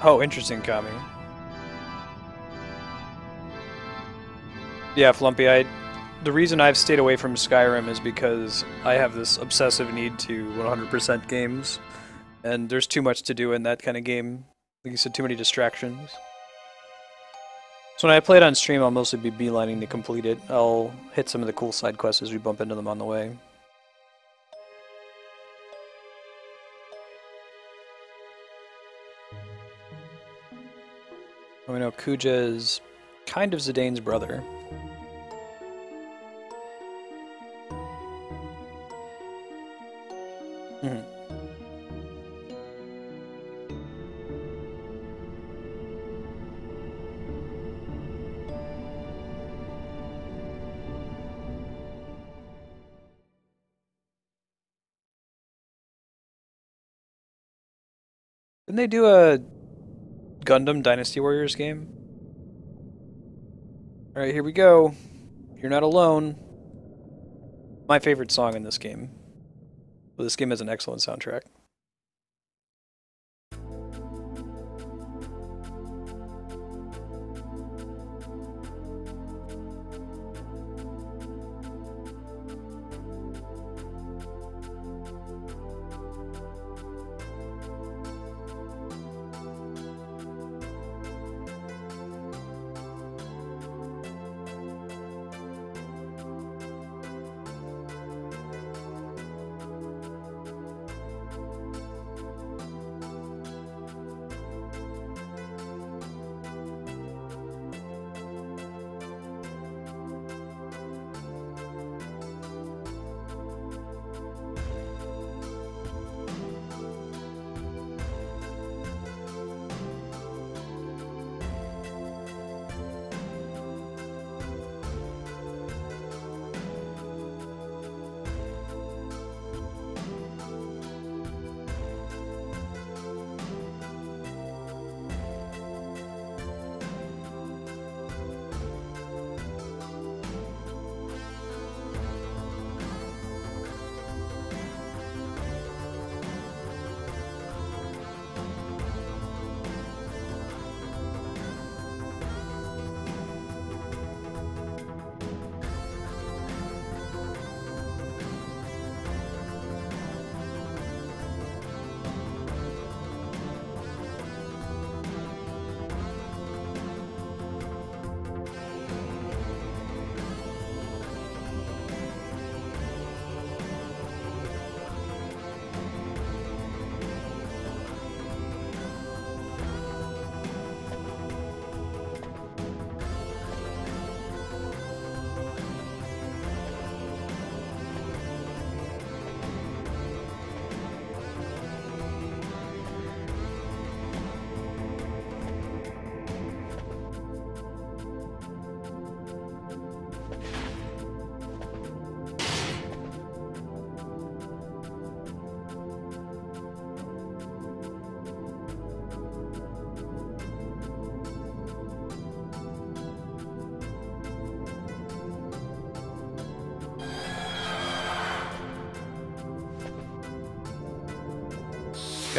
Oh, interesting, Kami. Yeah, Flumpy, the reason I've stayed away from Skyrim is because I have this obsessive need to 100% games, and there's too much to do in that kind of game. Like you said, too many distractions. So when I play it on stream, I'll mostly be beelining to complete it. I'll hit some of the cool side quests as we bump into them on the way. We know Kuja is kind of Zidane's brother. Didn't they do a Gundam Dynasty Warriors game? Alright, here we go. You're not alone. My favorite song in this game. Well, this game has an excellent soundtrack.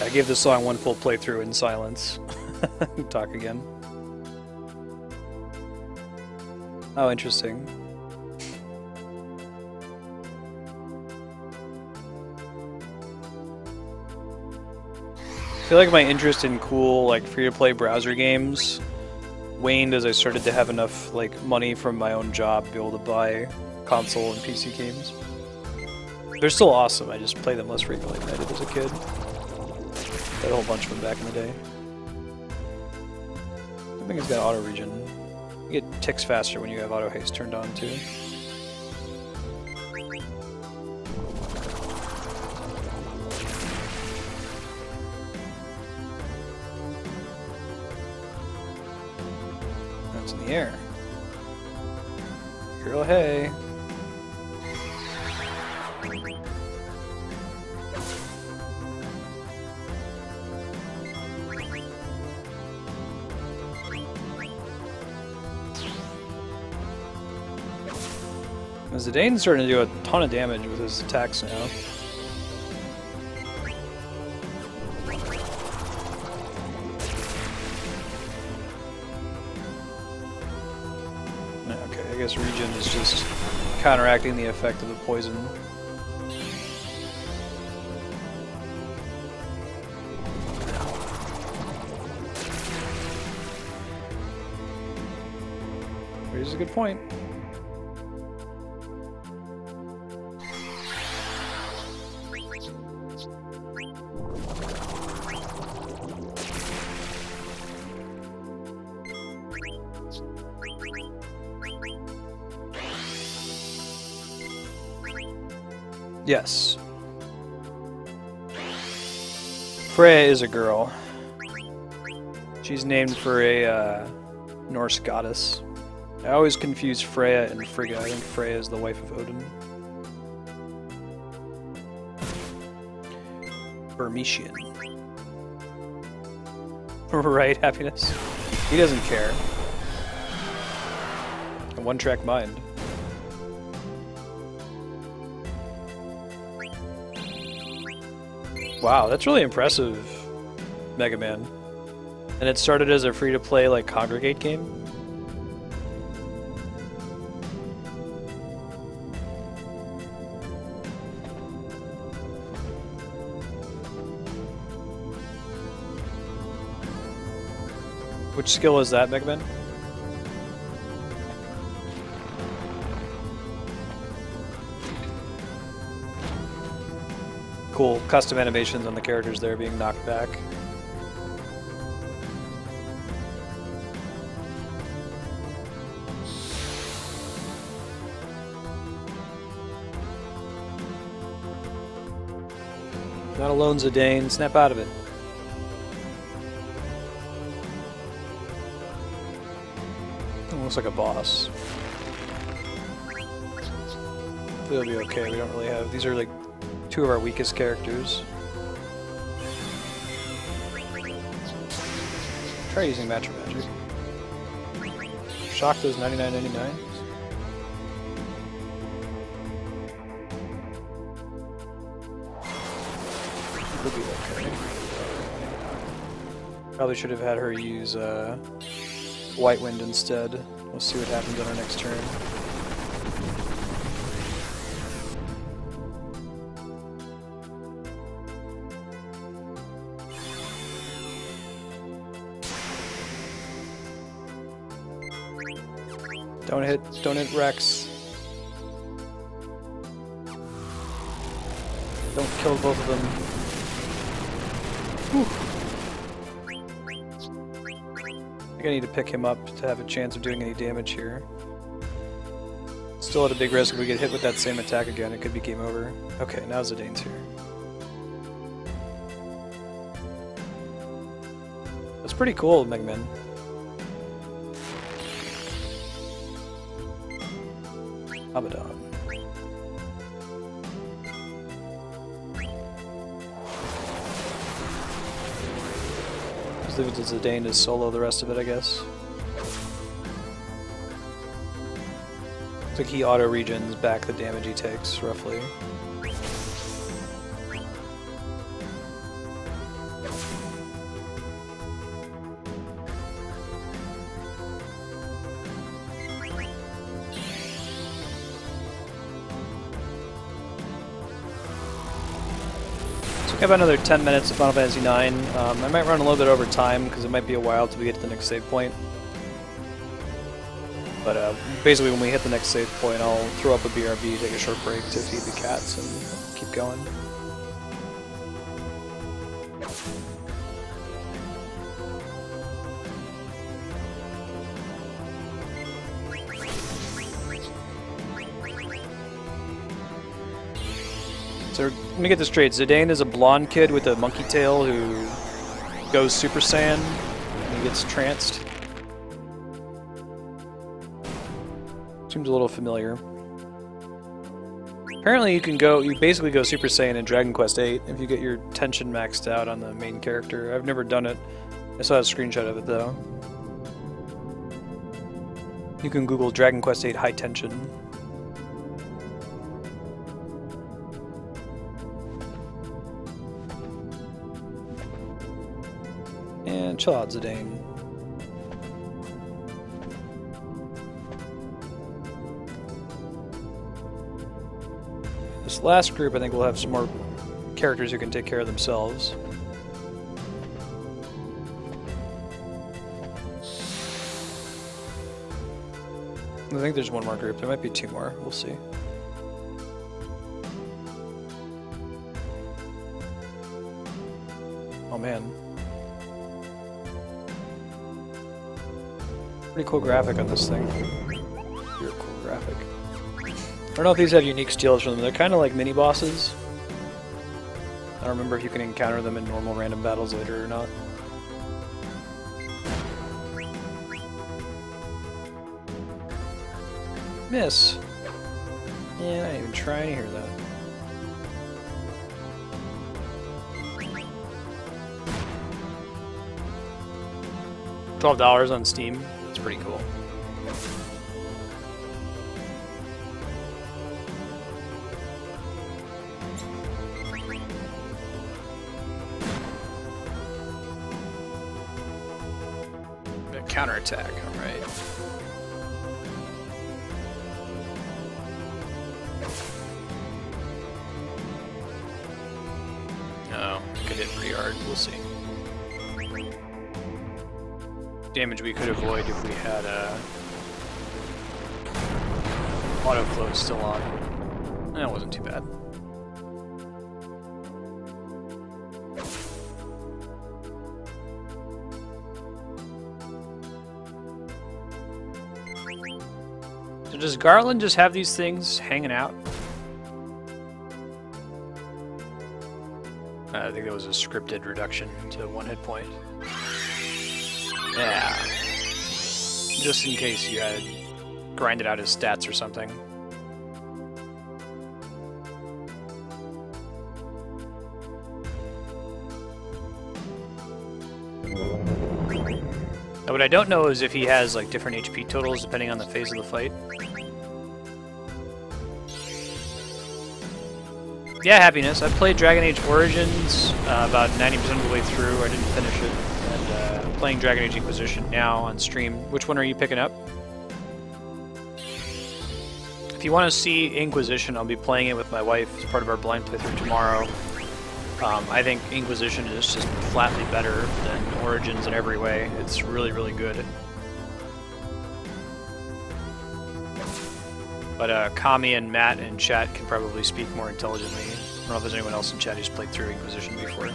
I gave this song one full playthrough in silence. Talk again. Oh, interesting. I feel like my interest in cool, like, free-to-play browser games waned as I started to have enough, like, money from my own job to be able to buy console and PC games. They're still awesome, I just play them less frequently than I did as a kid. I had a whole bunch of them back in the day. I think it's got auto regen. You get ticks faster when you have auto haste turned on too. That's in the air. Girl, hey. Zidane's starting to do a ton of damage with his attacks now. Okay, I guess regen is just counteracting the effect of the poison. Raises a good point. Yes. Freya is a girl. She's named for a Norse goddess. I always confuse Freya and Frigga. I think Freya is the wife of Odin. Burmesian. Right, happiness? He doesn't care. A one-track mind. Wow, that's really impressive, Mega Man. And it started as a free-to-play, like, Congregate game? Which skill is that, Mega Man? Cool custom animations on the characters there being knocked back. Not alone, Zidane. Snap out of it. Looks like a boss. They'll be okay. We don't really have... These are like two of our weakest characters. Try using Matcher Magic. Shock those 99.99. Could be okay. Probably should have had her use White Wind instead. We'll see what happens on our next turn. Don't hit Rex. Don't kill both of them. Whew. I think I need to pick him up to have a chance of doing any damage here. Still at a big risk if we get hit with that same attack again, it could be game over. Okay, now Zidane's here. That's pretty cool, Mega Man. Abaddon. Just leave it to Zidane to solo the rest of it, I guess. Looks like he auto-regens back the damage he takes, roughly. We have another 10 minutes of Final Fantasy IX. I might run a little bit over time because it might be a while till we get to the next save point. But basically when we hit the next save point, I'll throw up a BRB, take a short break to feed the cats, and keep going. So let me get this straight. Zidane is a blonde kid with a monkey tail who goes Super Saiyan and he gets tranced. Seems a little familiar. Apparently you basically go Super Saiyan in Dragon Quest VIII if you get your tension maxed out on the main character. I've never done it. I saw a screenshot of it though. You can Google Dragon Quest VIII high tension. And chill out, Zidane. This last group, I think, will have some more characters who can take care of themselves. I think there's one more group. There might be two more. We'll see. Oh man. Pretty cool graphic on this thing. Very cool graphic. I don't know if these have unique steals from them. They're kind of like mini bosses. I don't remember if you can encounter them in normal random battles later or not. Miss. Yeah, I didn't even try to hear that. $12 on Steam. It's pretty cool. Counterattack, alright. No, could hit pretty hard, we'll see. Damage we could avoid if we had auto flow still on. That wasn't too bad. So does Garland just have these things hanging out? I think that was a scripted reduction to 1 hit point. Yeah. Just in case you had grinded out his stats or something. Now, what I don't know is if he has like different HP totals depending on the phase of the fight. Yeah, Happiness. I played Dragon Age Origins about 90% of the way through. I didn't finish it. And I'm playing Dragon Age Inquisition now on stream. Which one are you picking up? If you want to see Inquisition, I'll be playing it with my wife as part of our blind playthrough tomorrow. I think Inquisition is just flatly better than Origins in every way. It's really, really good. But Kami and Matt in chat can probably speak more intelligently. I don't know if there's anyone else in chat who's played through Inquisition before.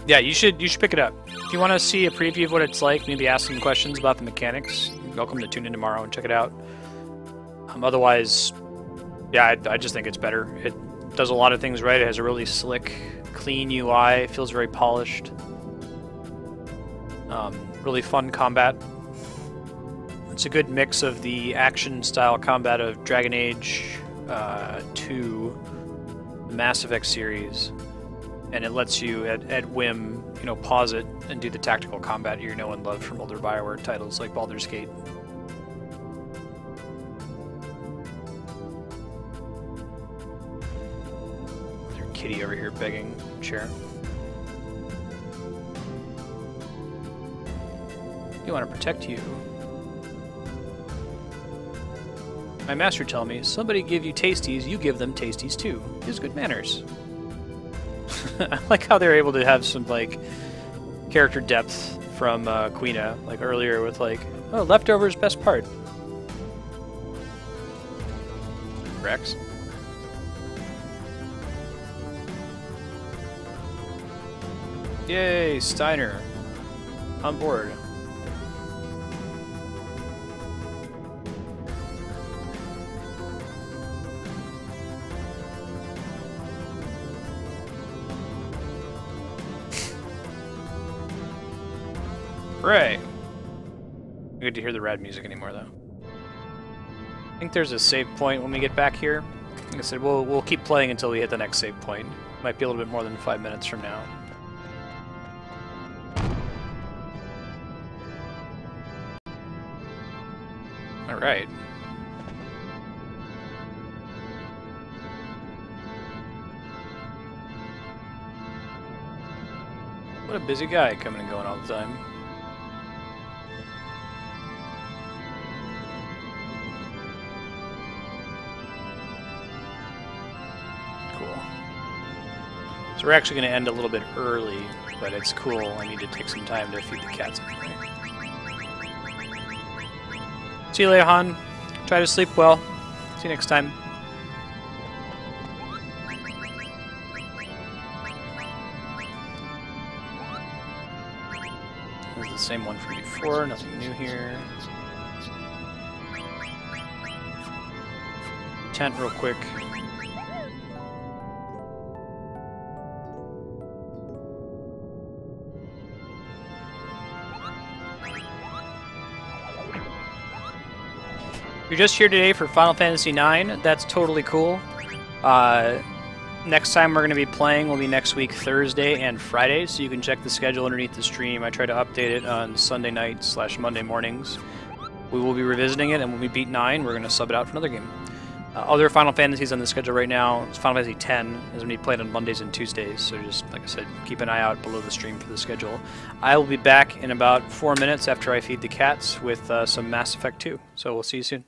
Yeah, you should pick it up. If you want to see a preview of what it's like, maybe ask some questions about the mechanics, you're welcome to tune in tomorrow and check it out. Otherwise, yeah, I just think it's better. It does a lot of things right. It has a really slick, clean UI. It feels very polished. Really fun combat. It's a good mix of the action-style combat of Dragon Age 2, the Mass Effect series. And it lets you, at whim, you know, pause it and do the tactical combat you know and love from older BioWare titles like Baldur's Gate. There's Kitty over here begging chair. You want to protect you. My master tell me, somebody give you tasties, you give them tasties too. It's good manners. I like how they're able to have some, like, character depth from Quina, like earlier with, like, oh, leftovers best part. Rex. Yay, Steiner. On board. Hooray! Good to hear the rad music anymore, though. I think there's a save point when we get back here. Like I said, we'll keep playing until we hit the next save point. Might be a little bit more than 5 minutes from now. Alright. What a busy guy coming and going all the time. Cool. So we're actually going to end a little bit early, but it's cool. I need to take some time to feed the cats anyway. See you later, Han. Try to sleep well. See you next time. This is the same one from before, nothing new here. Tent real quick. You're just here today for Final Fantasy IX. That's totally cool. Next time we're going to be playing will be next week, Thursday and Friday, so you can check the schedule underneath the stream. I try to update it on Sunday nights / Monday mornings. We will be revisiting it, and when we beat 9, we're going to sub it out for another game. Other Final Fantasies on the schedule right now, Final Fantasy X is going to be played on Mondays and Tuesdays, so just, like I said, keep an eye out below the stream for the schedule. I will be back in about 4 minutes after I feed the cats with some Mass Effect 2, so we'll see you soon.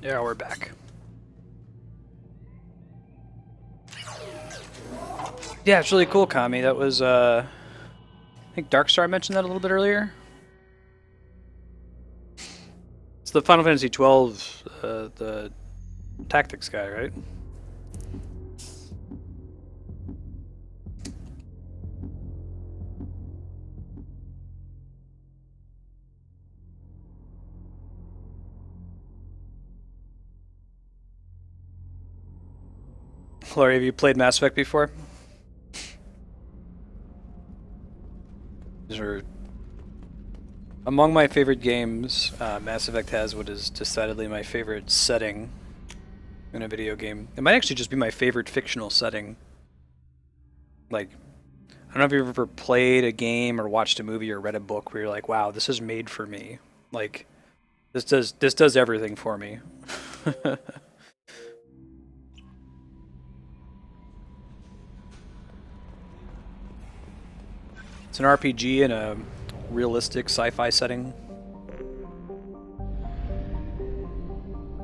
Yeah, we're back. Yeah, it's really cool, Kami. That was, I think Darkstar mentioned that a little bit earlier. It's the Final Fantasy XII, the tactics guy, right? Laurie, have you played Mass Effect before? These are among my favorite games. Mass Effect has what is decidedly my favorite setting in a video game. It might actually just be my favorite fictional setting. Like, I don't know if you've ever played a game or watched a movie or read a book where you're like, wow, this is made for me. Like, this does everything for me. It's an RPG in a realistic sci-fi setting.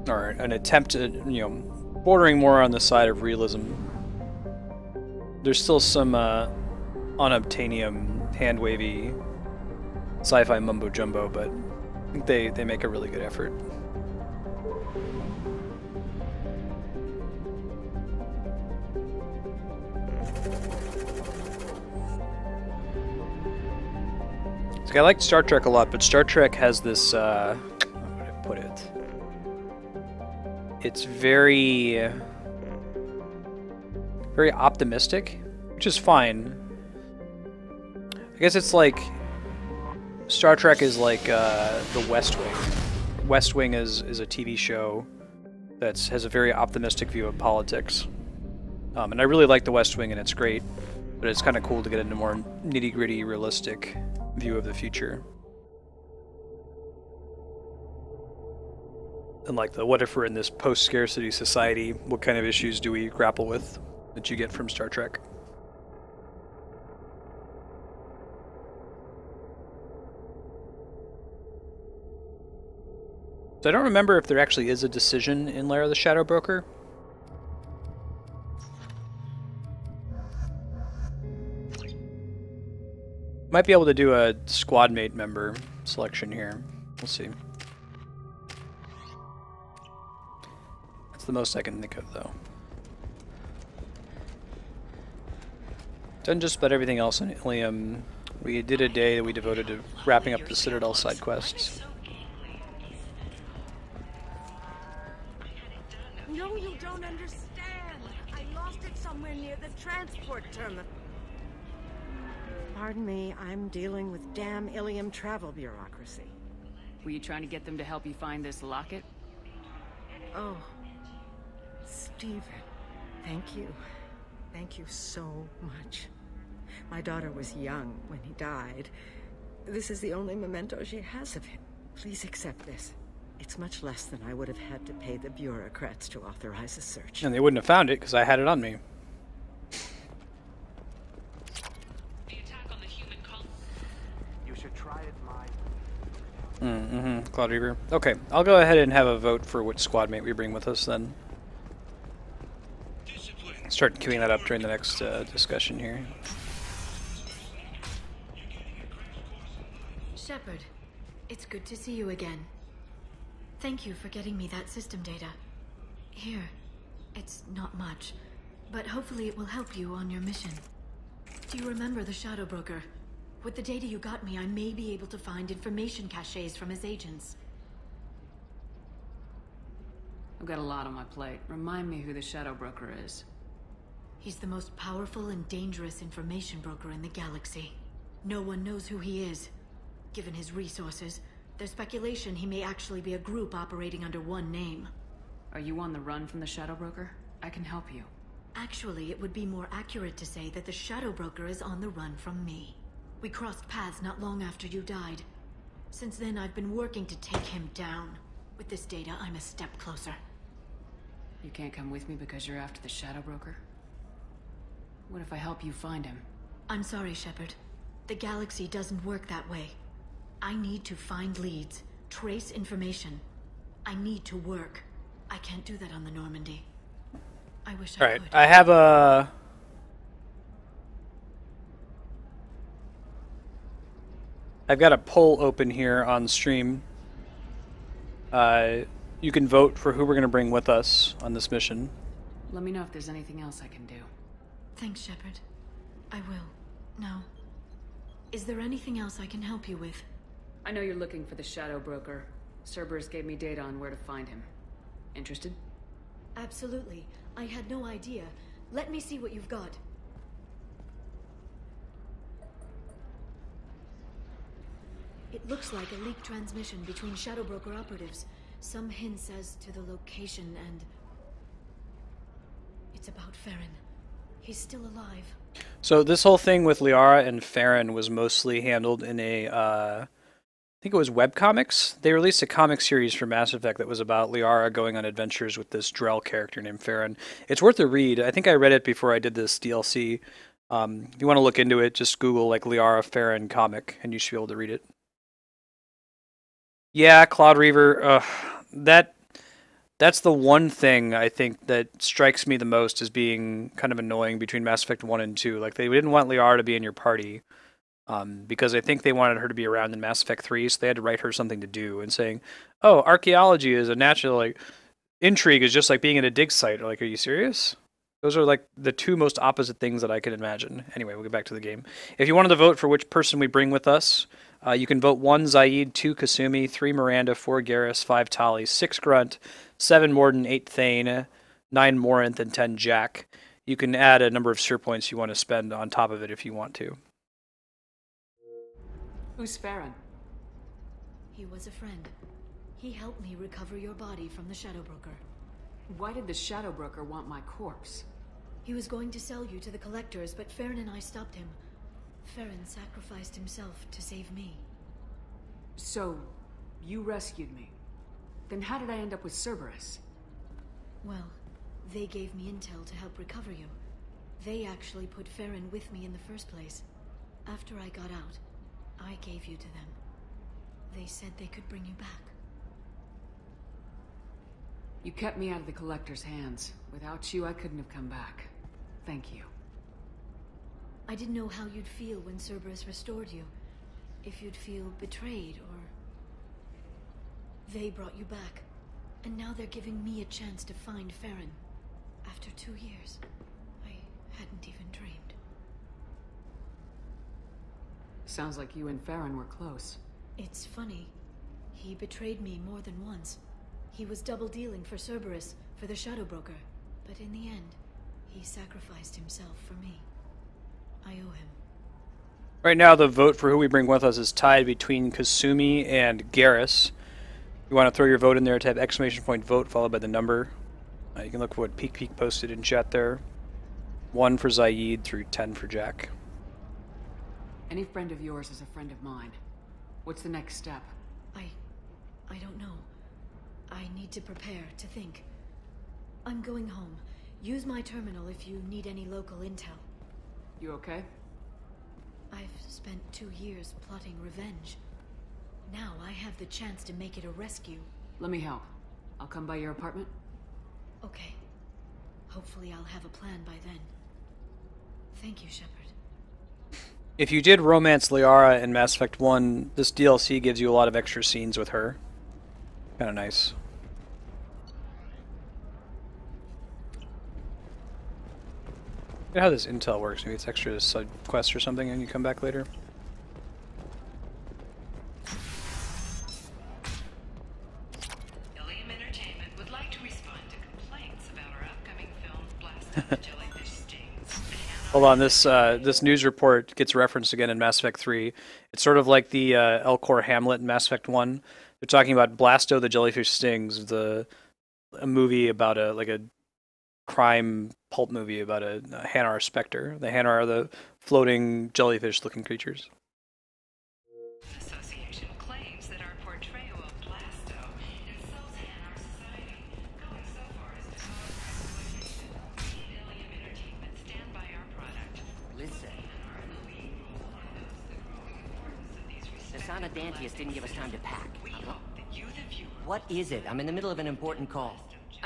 Or an attempt at, you know, bordering more on the side of realism. There's still some unobtainium, hand-wavy sci-fi mumbo-jumbo, but I think they make a really good effort. I like Star Trek a lot, but Star Trek has this, how would I put it? It's very optimistic, which is fine. I guess it's like, Star Trek is like the West Wing. West Wing is a TV show that has a very optimistic view of politics. And I really like the West Wing, and it's great, but it's kind of cool to get into more nitty-gritty, realistic view of the future. And like the what if we're in this post-scarcity society, what kind of issues do we grapple with that you get from Star Trek? So I don't remember if there actually is a decision in Lair of the Shadow Broker. Might be able to do a squad mate member selection here. We'll see. That's the most I can think of, though. Done just about everything else in Ilium. We did a day that we devoted to wrapping up the Citadel side quests. No, you don't understand. I lost it somewhere near the transport terminal. Pardon me, I'm dealing with damn Ilium travel bureaucracy. Were you trying to get them to help you find this locket? Oh, Stephen, thank you. Thank you so much. My daughter was young when he died. This is the only memento she has of him. Please accept this. It's much less than I would have had to pay the bureaucrats to authorize a search. And they wouldn't have found it because I had it on me. Cloud Reaver. Okay, I'll go ahead and have a vote for which squad mate we bring with us then. Start queuing that up during the next discussion here. Shepard, it's good to see you again. Thank you for getting me that system data. Here, it's not much, but hopefully it will help you on your mission. Do you remember the Shadow Broker? With the data you got me, I may be able to find information caches from his agents. I've got a lot on my plate. Remind me who the Shadow Broker is. He's the most powerful and dangerous information broker in the galaxy. No one knows who he is. Given his resources, there's speculation he may actually be a group operating under one name. Are you on the run from the Shadow Broker? I can help you. Actually, it would be more accurate to say that the Shadow Broker is on the run from me. We crossed paths not long after you died. Since then, I've been working to take him down. With this data, I'm a step closer. You can't come with me because you're after the Shadow Broker? What if I help you find him? I'm sorry, Shepard. The galaxy doesn't work that way. I need to find leads, trace information. I need to work. I can't do that on the Normandy. I wish I Alright, could. I have a... I've got a poll open here on stream. You can vote for who we're going to bring with us on this mission. Let me know if there's anything else I can do. Thanks, Shepard. I will. Now, is there anything else I can help you with? I know you're looking for the Shadow Broker. Cerberus gave me data on where to find him. Interested? Absolutely. I had no idea. Let me see what you've got. It looks like a leaked transmission between Shadow Broker operatives. Some hints as to the location and... It's about Farron. He's still alive. So this whole thing with Liara and Farron was mostly handled in a, I think it was webcomics. They released a comic series for Mass Effect that was about Liara going on adventures with this Drell character named Farron. It's worth a read. I think I read it before I did this DLC. If you want to look into it, just Google like Liara Farron comic, and you should be able to read it. Yeah, Cloud Reaver. That's the one thing I think that strikes me the most as being kind of annoying between Mass Effect 1 and 2. Like, they didn't want Liara to be in your party because I think they wanted her to be around in Mass Effect 3, so they had to write her something to do. And saying, oh, archaeology is a natural, like, intrigue is just like being at a dig site. Like, are you serious? Those are, like, the two most opposite things that I can imagine. Anyway, we'll get back to the game. If you wanted to vote for which person we bring with us, you can vote 1 Zaid, 2 Kasumi, 3 Miranda, 4 Garrus, 5 Tali, 6 Grunt, 7 Morden, 8 Thane, 9 Morinth, and 10 Jack. You can add a number of SIR points you want to spend on top of it if you want to. Who's Farron? He was a friend. He helped me recover your body from the Shadow Broker. Why did the Shadow Broker want my corpse? He was going to sell you to the Collectors, but Farron and I stopped him. Farron sacrificed himself to save me. So, you rescued me. Then how did I end up with Cerberus? Well, they gave me intel to help recover you. They actually put Farron with me in the first place. After I got out, I gave you to them. They said they could bring you back. You kept me out of the Collector's hands. Without you, I couldn't have come back. Thank you. I didn't know how you'd feel when Cerberus restored you. If you'd feel betrayed, or... They brought you back. And now they're giving me a chance to find Farron. After 2 years. I hadn't even dreamed. Sounds like you and Farron were close. It's funny. He betrayed me more than once. He was double-dealing for Cerberus, for the Shadow Broker. But in the end, he sacrificed himself for me. I owe him. Right now, the vote for who we bring with us is tied between Kasumi and Garrus. You want to throw your vote in there, type !vote followed by the number. You can look for what Peek posted in chat there. 1 for Zaid through 10 for Jack. Any friend of yours is a friend of mine. What's the next step? I don't know. I need to prepare, to think. I'm going home. Use my terminal if you need any local intel. You okay? I've spent 2 years plotting revenge. Now I have the chance to make it a rescue. Let me help. I'll come by your apartment. Okay. Hopefully I'll have a plan by then. Thank you, Shepard. If you did romance Liara in Mass Effect 1, this DLC gives you a lot of extra scenes with her. Kinda nice. Look at how this intel works. Maybe it's extra side quest or something and you come back later. Ilium Entertainment would like to respond to complaints about our upcoming film, Blast of the Jellyfish Stings. Hold on, this news report gets referenced again in Mass Effect 3. It's sort of like the Elcor Hamlet in Mass Effect 1. They're talking about Blasto the Jellyfish Stings, a movie about a crime pulp movie about a Hanar Spectre. The Hanar are the floating jellyfish-looking creatures. The association claims that our portrayal of Blasto insults Hanar society, going so far as to cause exploitation. Ilium Entertainment stand by our product. Listen, Hanar movie will find us the growing importance of these the respected Sana Dantius didn't give us time to pack. We hope that you, the viewer, What is it? I'm in the middle of an important call.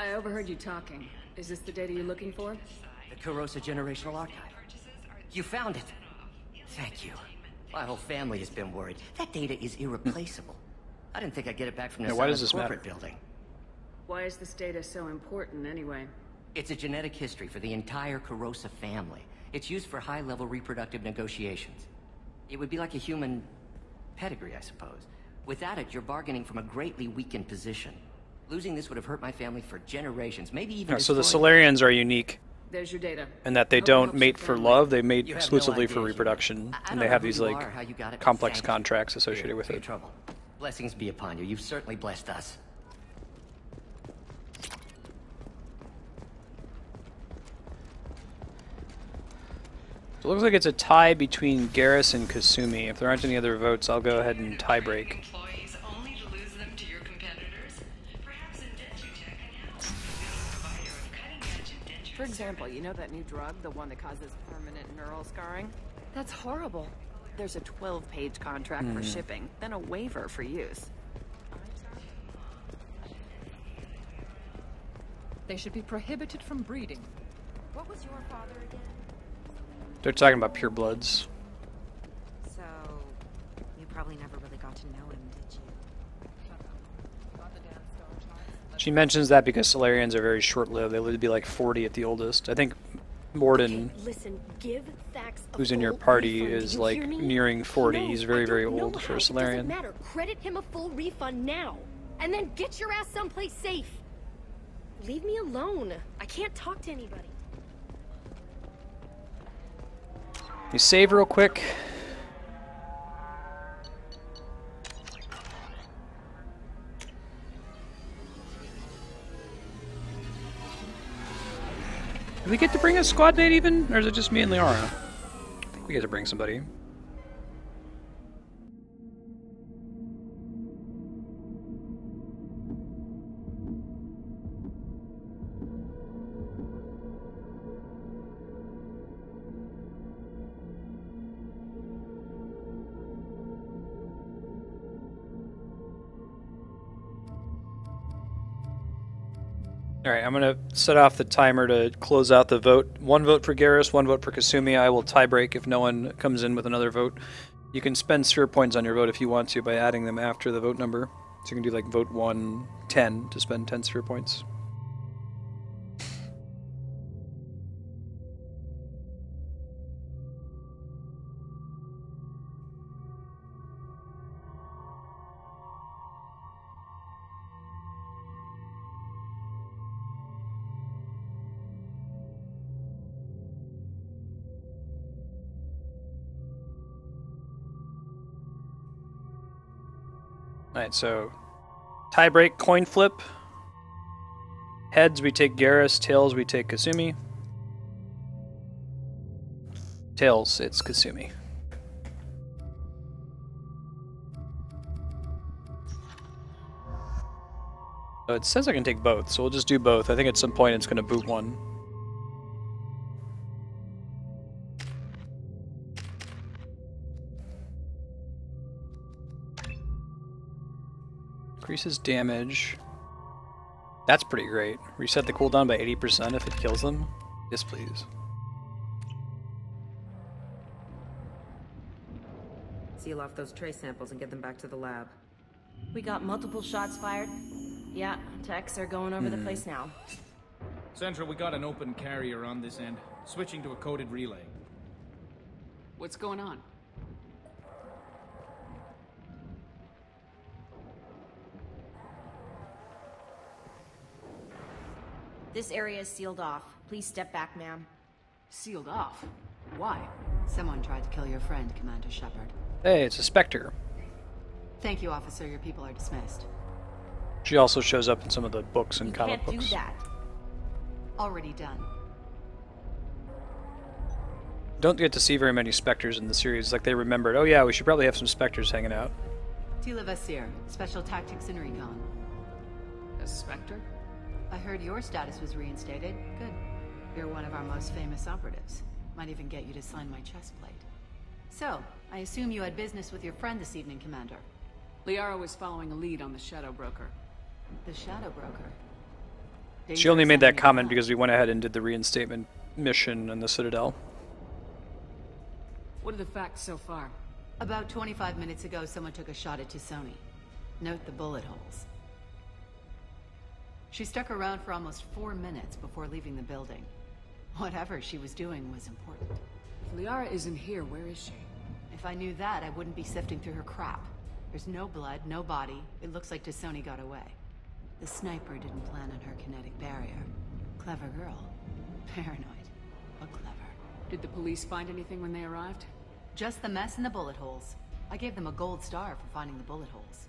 I overheard you talking. Is this the data you're looking for? The Kurosa Generational Archive. You found it. Thank you. My whole family has been worried. That data is irreplaceable. I didn't think I'd get it back from the why does Summit this corporate matter? building. Why is this data so important anyway? It's a genetic history for the entire Kurosa family. It's used for high-level reproductive negotiations. It would be like a human pedigree, I suppose. Without it, you're bargaining from a greatly weakened position. Losing this would have hurt my family for generations, maybe even So the destroyed- Solarians are unique There's your data. in that they Hope it don't helps mate your for family. love, they mate You have no exclusively for idea, reproduction. I And don't they know have who these you like are or how you got it, but complex thank you. contracts associated Here, with for your it. trouble. Blessings be upon you. You've certainly blessed us. So it looks like it's a tie between Garrus and Kasumi. If there aren't any other votes, I'll go ahead and tie break. Employees only to lose them to your competitors. Perhaps Indentutech can help. Being a provider of cutting-edge indenture. For example, you know that new drug, the one that causes permanent neural scarring? That's horrible. There's a 12-page contract for shipping, then a waiver for use. They should be prohibited from breeding. What was your father again? They're talking about purebloods. So, you probably never really got to know him, did you? She mentions that because Solarians are very short-lived. They live to be like 40 at the oldest. I think Morden, Listen, give Thax a who's in your full party, refund, is do you like hear me? nearing 40. No, He's I very, don't very know old how. for a It Solarian. doesn't matter. Credit him a full refund now, and then get your ass someplace safe. Leave me alone. I can't talk to anybody. You save real quick. Do we get to bring a squad mate even? Or is it just me and Liara? I think we get to bring somebody. Alright, I'm gonna set off the timer to close out the vote. 1 vote for Garrus, 1 vote for Kasumi. I will tie break if no one comes in with another vote. You can spend sphere points on your vote if you want to by adding them after the vote number. So you can do like vote 1, 10 to spend 10 sphere points. Alright, so tie break, coin flip. Heads we take Garrus, tails we take Kasumi. Tails, it's Kasumi. So it says I can take both, so we'll just do both. I think at some point it's going to boot one. Increases damage. That's pretty great. Reset the cooldown by 80% if it kills them. Yes, please. Seal off those trace samples and get them back to the lab. We got multiple shots fired. Yeah, techs are going over the place now. Central, we got an open carrier on this end. Switching to a coded relay. What's going on? This area is sealed off. Please step back, ma'am. Sealed off? Why? Someone tried to kill your friend, Commander Shepard. Hey, it's a Spectre. Thank you, officer. Your people are dismissed. She also shows up in some of the books and comic Can't books. do that. Already done. Don't get to see very many Spectres in the series. Like they remembered, oh yeah, we should probably have some Spectres hanging out. Tila Vasir, Special Tactics and Recon. A Spectre? I heard your status was reinstated. Good. You're one of our most famous operatives. Might even get you to sign my chest plate. So, I assume you had business with your friend this evening, Commander. Liara was following a lead on the Shadow Broker. The Shadow Broker? She only made that comment because we went ahead and did the reinstatement mission in the Citadel. What are the facts so far? About 25 minutes ago, someone took a shot at T'Soni. Note the bullet holes. She stuck around for almost 4 minutes before leaving the building. Whatever she was doing was important. If Liara isn't here, where is she? If I knew that, I wouldn't be sifting through her crap. There's no blood, no body. It looks like T'Soni got away. The sniper didn't plan on her kinetic barrier. Clever girl. Paranoid, but clever. Did the police find anything when they arrived? Just the mess and the bullet holes. I gave them a gold star for finding the bullet holes.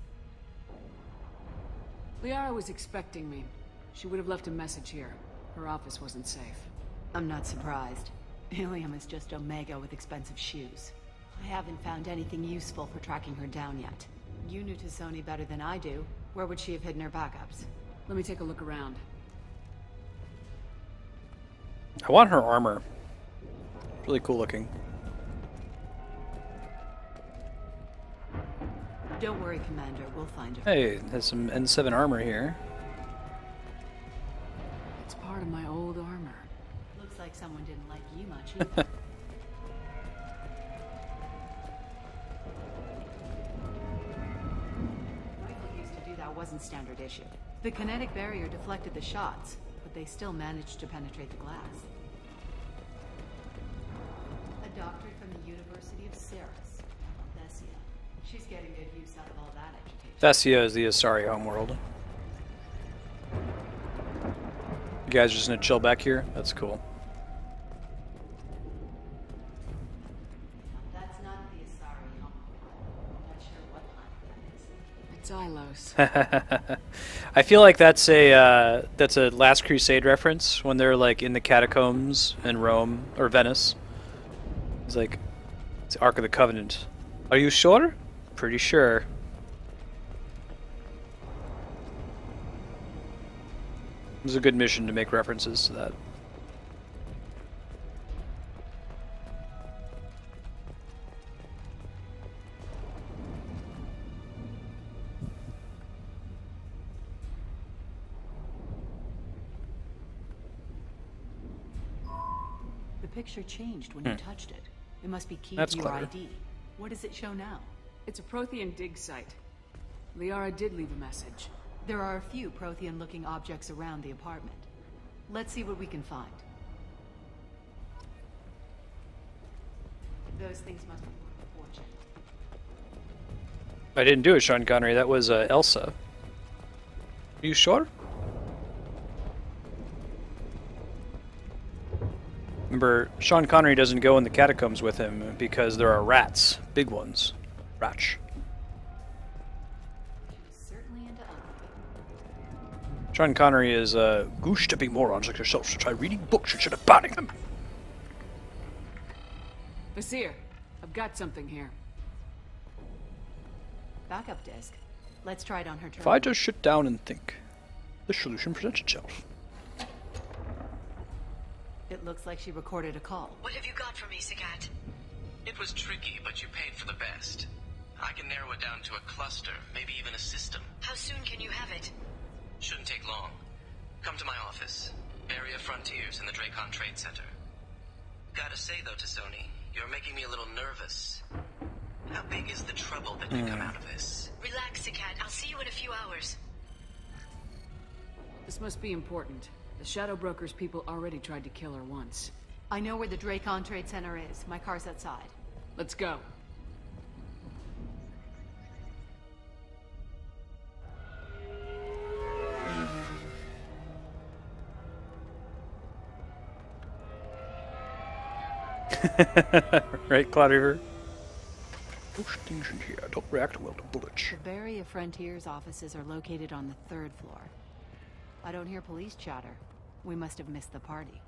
Liara was expecting me. She would have left a message here. Her office wasn't safe. I'm not surprised. Ilium is just Omega with expensive shoes. I haven't found anything useful for tracking her down yet. You knew T'Soni better than I do. Where would she have hidden her backups? Let me take a look around. I want her armor. Really cool looking. Don't worry, Commander. We'll find her. Hey, there's some N7 armor here. It's part of my old armor. Looks like someone didn't like you much either. Rifle used to do that wasn't standard issue. The kinetic barrier deflected the shots, but they still managed to penetrate the glass. A doctor from the University of Ceres, Althessia. She's getting good use out of all that education. Thessia is the Asari homeworld. You guys are just gonna chill back here? That's cool. That's not the Asari homeworld. I'm not sure what planet that is. It's Ilos. I feel like that's a Last Crusade reference when they're like in the catacombs in Rome or Venice. It's like it's the Ark of the Covenant. Are you sure? Pretty sure. It was a good mission to make references to that. The picture changed when you touched it. It must be keyed That's to your clever. ID. What does it show now? It's a Prothean dig site. Liara did leave a message. There are a few Prothean-looking objects around the apartment. Let's see what we can find. Those things must be worth a fortune. I didn't do it, Sean Connery. That was Elsa. Are you sure? Remember, Sean Connery doesn't go in the catacombs with him because there are rats. Big ones. Ratch. Certainly into Sean Connery is goose-stepping morons like yourself should try reading books instead of banning them. Vasir, I've got something here. backup disk. Let's try it on her turn. If I just sit down and think, the solution presents itself. It looks like she recorded a call. What have you got for me, Sagat? It was tricky, but you paid for the best. I can narrow it down to a cluster, maybe even a system. How soon can you have it? Shouldn't take long. Come to my office. Area Frontiers in the Dracon Trade Center. Gotta say though, T'Soni, you're making me a little nervous. How big is the trouble that could come out of this? Relax, Sagat. I'll see you in a few hours. This must be important. The Shadow Broker's people already tried to kill her once. I know where the Dracon Trade Center is. My car's outside. Let's go. Right, Cloud Reaver? Those things in here don't react well to bullets. The Barrier Frontiers offices are located on the 3rd floor. I don't hear police chatter. We must have missed the party.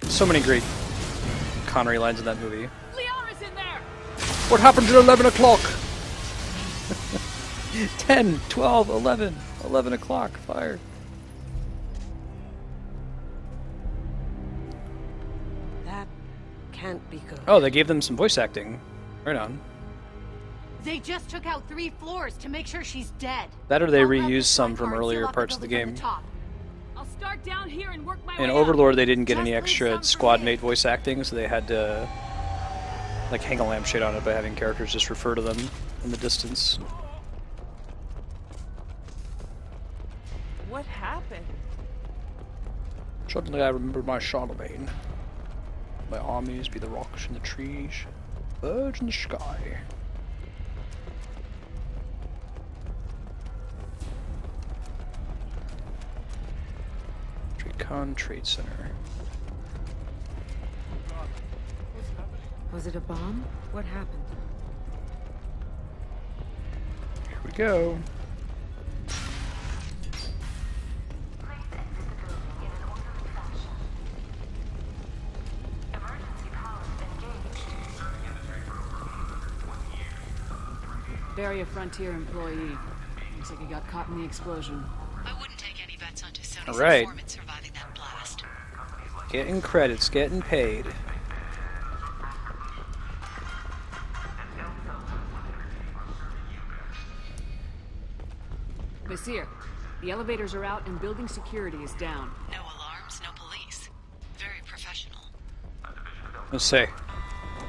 So many great Connery lines in that movie. Liara's in there! What happened at 11 o'clock? 10, 12, 11. 11 o'clock. Fire. That can't be good. Oh, they gave them some voice acting. Right on. They just took out 3 floors to make sure she's dead. That or they I'll grab reused this some car from and seal earlier off parts of the building on game. top. I'll start down here and work my In way Overlord, they didn't get any extra squad mate voice acting, so they had to like hang a lampshade on it by having characters just refer to them in the distance. What happened? Suddenly I remember my Charlemagne. My armies be the rocks and the trees, birds in the sky. Dracon Trade Center. Was it a bomb? What happened? Here we go. Barrier Frontier employee. Looks like he got caught in the explosion. I wouldn't take any bets on Sony's Alright. informant surviving that blast. Getting credits, getting paid. Basir, the elevators are out and building security is down. No alarms, no police. Very professional. Let's say,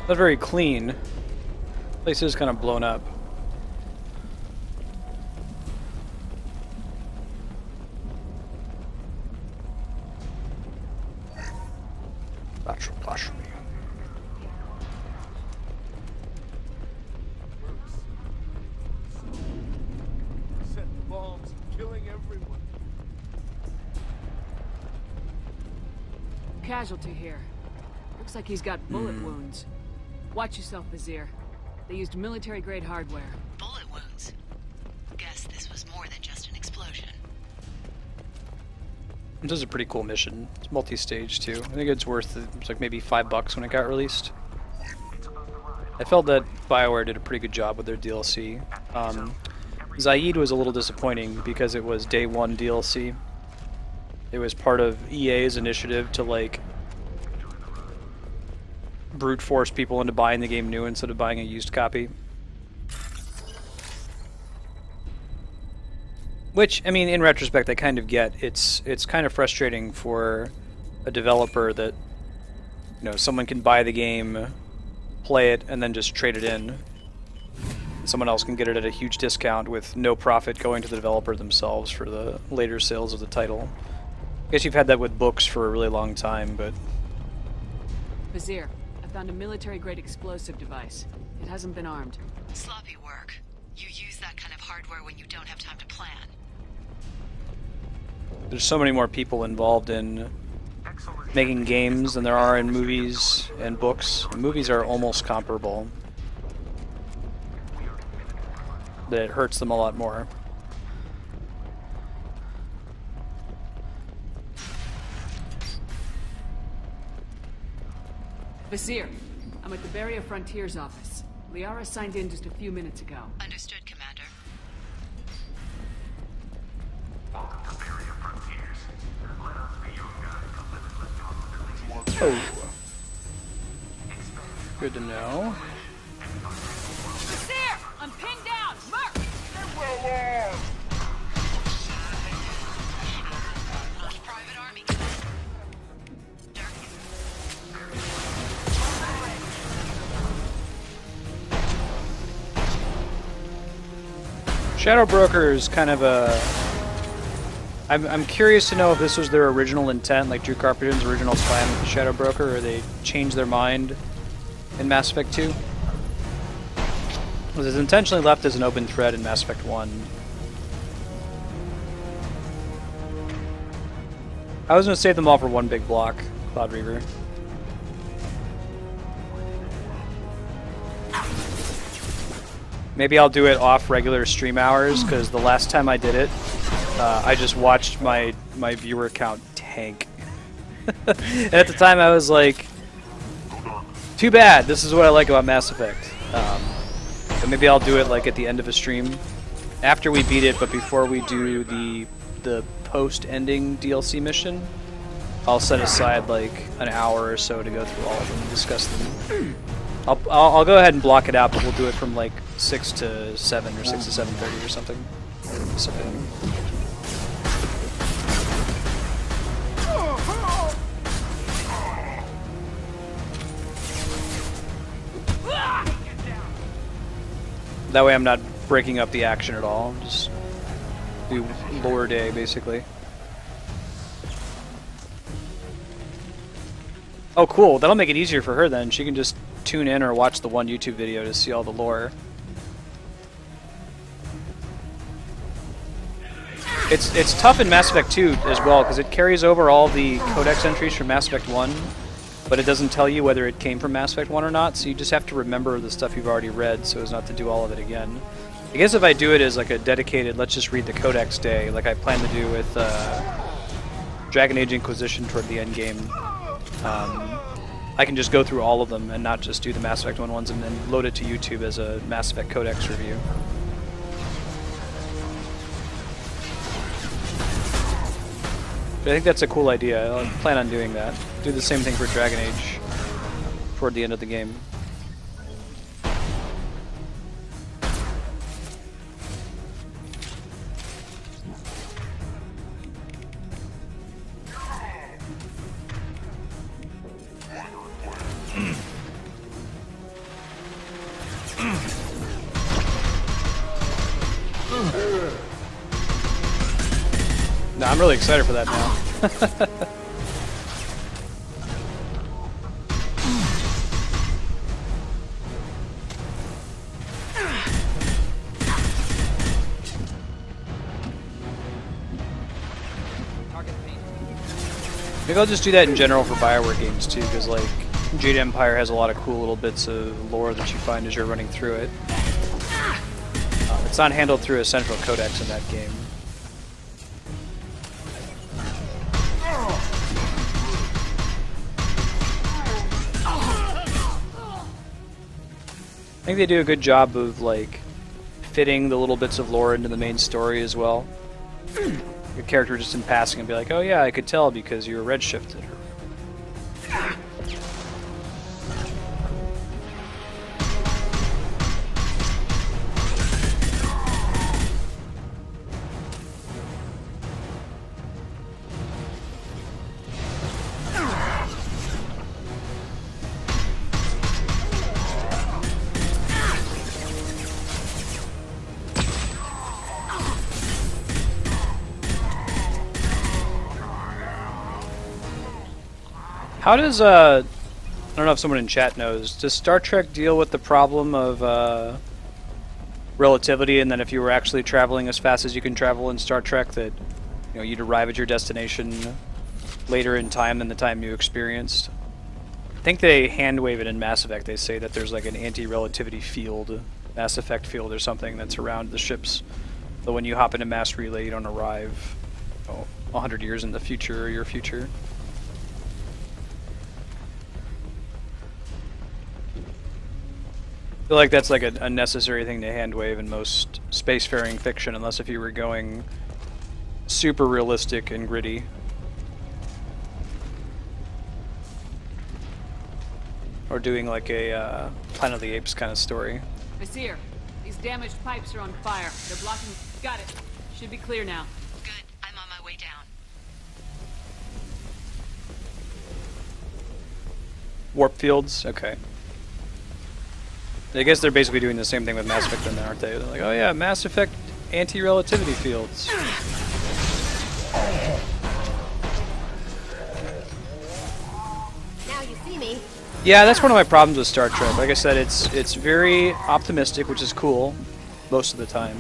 not very clean. Place is kind of blown up. Lateral me. Set the bombs, killing everyone. Casualty here. Looks like he's got bullet wounds. Watch yourself, Basir. They used military-grade hardware. Bullet wounds. Guess this was more than just an explosion. This is a pretty cool mission. It's multi-stage too. I think it's worth it's like maybe $5 when it got released. I felt that BioWare did a pretty good job with their DLC. Zaid was a little disappointing because it was day one DLC. It was part of EA's initiative to like brute force people into buying the game new instead of buying a used copy. Which, I mean, in retrospect, I kind of get. It's kind of frustrating for a developer that, you know, someone can buy the game, play it, and then just trade it in. Someone else can get it at a huge discount with no profit going to the developer themselves for the later sales of the title. I guess you've had that with books for a really long time, but... Basir, I found a military-grade explosive device. It hasn't been armed. Sloppy work. You use that kind of hardware when you don't have time to plan. There's so many more people involved in making games than there are in movies and books. Movies are almost comparable. But it hurts them a lot more. Basir, I'm at the Barrier Frontiers office. Liara signed in just a few minutes ago. Understood, Commander. Oh. Good to know. Basir! I'm pinned down! Mark! Private Army. Shadow Broker is kind of a... I'm curious to know if this was their original intent, like Drew Carpenter's original plan with the Shadow Broker, or they changed their mind in Mass Effect 2. It was intentionally left as an open thread in Mass Effect 1. I was going to save them all for one big block, Cloud Reaver. Maybe I'll do it off regular stream hours, because the last time I did it, I just watched my viewer count tank. And at the time I was like, too bad, this is what I like about Mass Effect. But maybe I'll do it like at the end of a stream, after we beat it, but before we do the post-ending DLC mission. I'll set aside like an hour or so to go through all of them and discuss them. I'll go ahead and block it out, but we'll do it from like 6 to 7 or 6 to 7:30 or something. That way I'm not breaking up the action at all. Just do lore day, basically. Oh, cool. That'll make it easier for her then. She can just tune in or watch the one YouTube video to see all the lore. It's tough in Mass Effect 2 as well, because it carries over all the codex entries from Mass Effect 1, but it doesn't tell you whether it came from Mass Effect 1 or not, so you just have to remember the stuff you've already read so as not to do all of it again. I guess if I do it as like a dedicated, let's just read the codex day, like I plan to do with Dragon Age Inquisition toward the end game, I can just go through all of them and not just do the Mass Effect 1 ones and then load it to YouTube as a Mass Effect codex review. But I think that's a cool idea. I'll plan on doing that. Do the same thing for Dragon Age toward the end of the game. No, I'm really excited for that now. Maybe I'll just do that in general for BioWare games too, because like Jade Empire has a lot of cool little bits of lore that you find as you're running through it. It's not handled through a central codex in that game. I think they do a good job of like fitting the little bits of lore into the main story as well. Your character just in passing and be like, oh yeah, I could tell because you were redshifted. How does, I don't know if someone in chat knows, does Star Trek deal with the problem of relativity, and then if you were actually traveling as fast as you can travel in Star Trek, that you'd arrive at your destination later in time than the time you experienced? I think they hand-wave it in Mass Effect. They say that there's like an anti-relativity field, Mass Effect field or something that's around the ships, but when you hop into Mass Relay you don't arrive 100 years in the future or your future. I feel like that's like a necessary thing to hand-wave in most spacefaring fiction, unless if you were going super realistic and gritty. Or doing like a Planet of the Apes kind of story. Nasir, these damaged pipes are on fire. They're blocking... Got it. Should be clear now. Good. I'm on my way down. Warp fields? Okay. I guess they're basically doing the same thing with Mass Effect then, aren't they? They're like, oh yeah, Mass Effect anti-relativity fields. Now you see me. Yeah, that's one of my problems with Star Trek. Like I said, it's very optimistic, which is cool most of the time.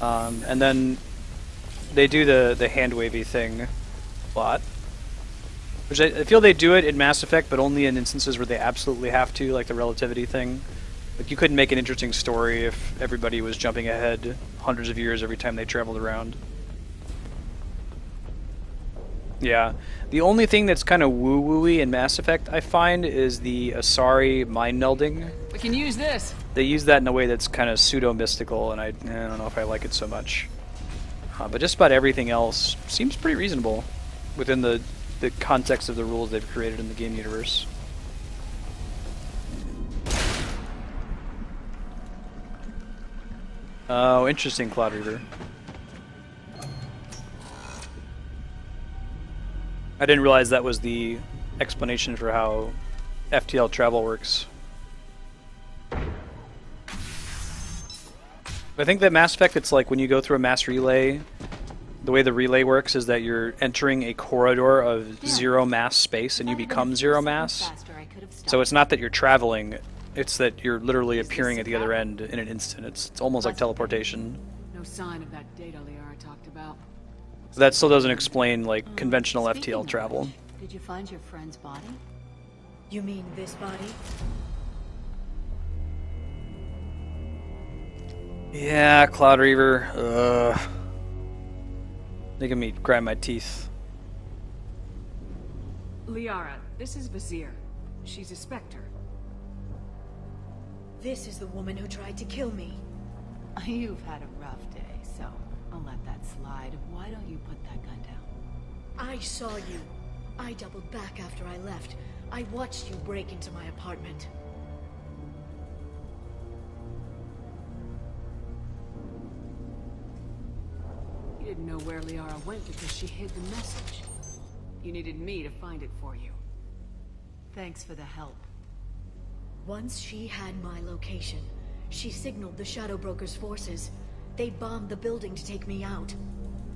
And then they do the hand-wavy thing a lot. Which I feel they do it in Mass Effect, but only in instances where they absolutely have to, like the relativity thing. Like, you couldn't make an interesting story if everybody was jumping ahead hundreds of years every time they traveled around. Yeah. The only thing that's kind of woo-woo-y in Mass Effect, I find, is the Asari mind melding. We can use this! They use that in a way that's kind of pseudo-mystical, and I don't know if I like it so much. But just about everything else seems pretty reasonable within the context of the rules they've created in the game universe. Oh, interesting, Cloud Reaver. I didn't realize that was the explanation for how FTL travel works. I think that Mass Effect, it's like when you go through a mass relay, the way the relay works is that you're entering a corridor of zero mass space and you become zero mass. So it's not that you're traveling, it's that you're literally appearing at the other end in an instant. It's almost like teleportation. No sign of that data Liara talked about. That still doesn't explain like conventional FTL travel. Did you find your friend's body? You mean this body? Yeah, Cloud Reaver. Making me grind my teeth. Liara, this is Vizier. She's a Spectre. This is the woman who tried to kill me. You've had a rough day, so I'll let that slide. Why don't you put that gun down? I saw you. I doubled back after I left. I watched you break into my apartment. You didn't know where Liara went because she hid the message. You needed me to find it for you. Thanks for the help. Once she had my location, she signaled the Shadow Broker's forces. They bombed the building to take me out.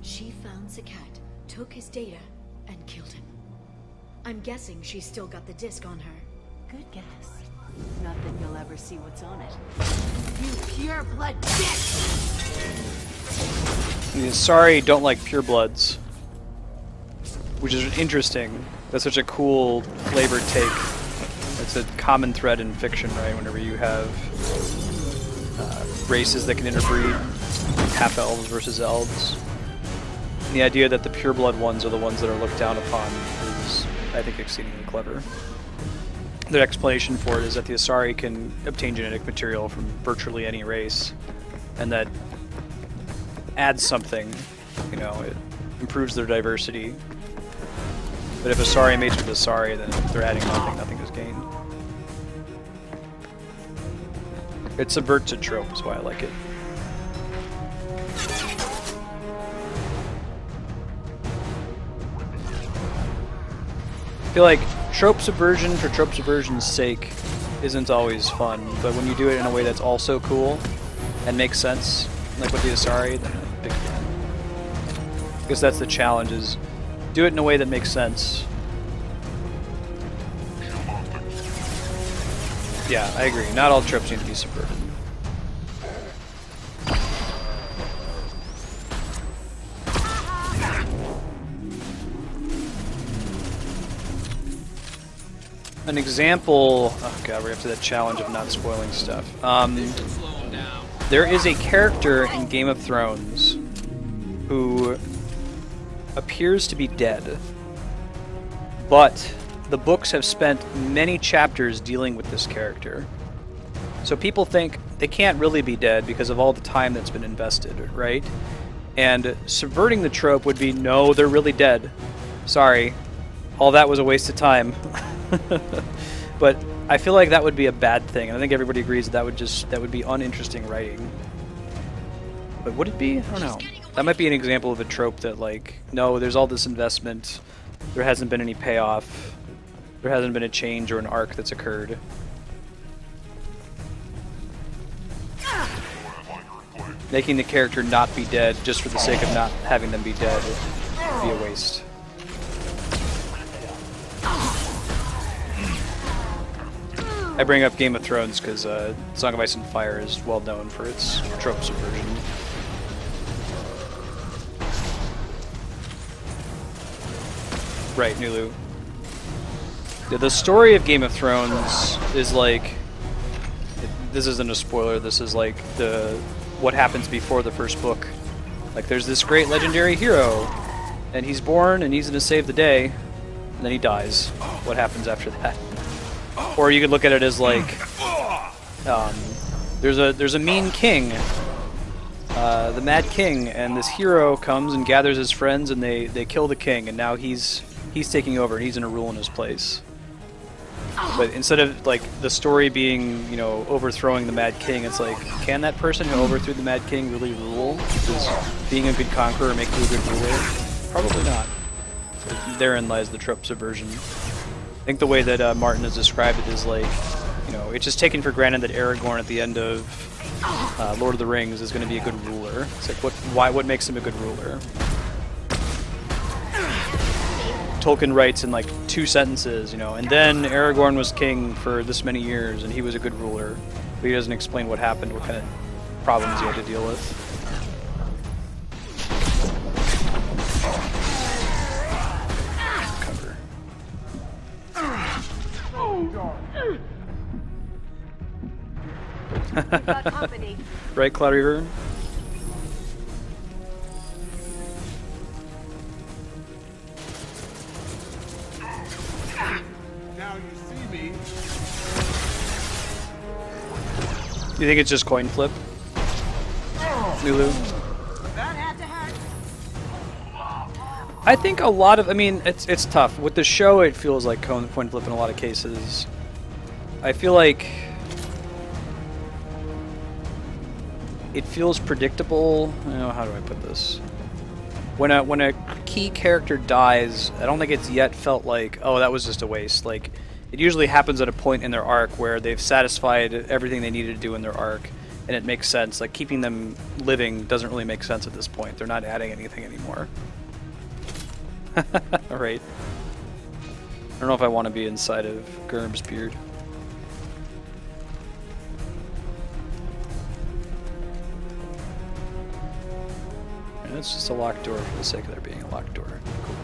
She found Sakat, took his data, and killed him. I'm guessing she's still got the disc on her. Good guess. Not that you'll ever see what's on it. You pure blood bitch! Sorry, don't like purebloods. Which is interesting. That's such a cool flavored take. It's a common thread in fiction, right? Whenever you have races that can interbreed, half-elves versus elves. And the idea that the pureblood ones are the ones that are looked down upon is, I think, exceedingly clever. The explanation for it is that the Asari can obtain genetic material from virtually any race, and that adds something, you know, it improves their diversity. But if Asari mates with Asari, then they're adding nothing, nothing is gained. It subverts a trope, is why I like it. I feel like trope subversion for trope subversion's sake isn't always fun, but when you do it in a way that's also cool and makes sense, like with the Asari, then I'm a big fan. I guess that's the challenge, is do it in a way that makes sense. Yeah, I agree. Not all tropes need to be subverted. An example... Oh god, we're up to that challenge of not spoiling stuff. There is a character in Game of Thrones who appears to be dead, but the books have spent many chapters dealing with this character. So people think they can't really be dead because of all the time that's been invested, right? And subverting the trope would be, no, they're really dead. Sorry, all that was a waste of time. But I feel like that would be a bad thing, and I think everybody agrees that would be uninteresting writing. But would it be? I don't know. That might be an example of a trope that, like, no, there's all this investment, there hasn't been any payoff, there hasn't been a change or an arc that's occurred. Making the character not be dead just for the sake of not having them be dead would be a waste. I bring up Game of Thrones because Song of Ice and Fire is well known for its trope subversion. Right, Nulu. The story of Game of Thrones is like... This isn't a spoiler, this is like what happens before the first book. Like, there's this great legendary hero, and he's born, and he's gonna save the day, and then he dies. What happens after that? Or you could look at it as like, there's a mean king, the Mad King, and this hero comes and gathers his friends, and they kill the king, and now he's taking over, and he's gonna rule in his place. But instead of like the story being, you know, overthrowing the Mad King, it's like, can that person who overthrew the Mad King really rule? Does being a good conqueror make you a good ruler? Probably not. Therein lies the trope subversion. I think the way that Martin has described it is like, you know, it's just taken for granted that Aragorn at the end of Lord of the Rings is going to be a good ruler. It's like, what makes him a good ruler? Tolkien writes in like 2 sentences, you know, and then Aragorn was king for this many years and he was a good ruler. But he doesn't explain what happened, what kind of problems he had to deal with. Right, Cloud Reaver? Now you see me. You think it's just coin flip? Lulu? That had to hurt. I think a lot of, I mean, it's tough. With the show, it feels like coin flip in a lot of cases. I feel like it feels predictable. How do I put this? When a key character dies, I don't think it's yet felt like, oh, that was just a waste. Like, it usually happens at a point in their arc where they've satisfied everything they needed to do in their arc, and it makes sense. Like, keeping them living doesn't really make sense at this point. They're not adding anything anymore. Alright. I don't know if I want to be inside of Gurm's beard. And it's just a locked door for the sake of there being a locked door. Cool.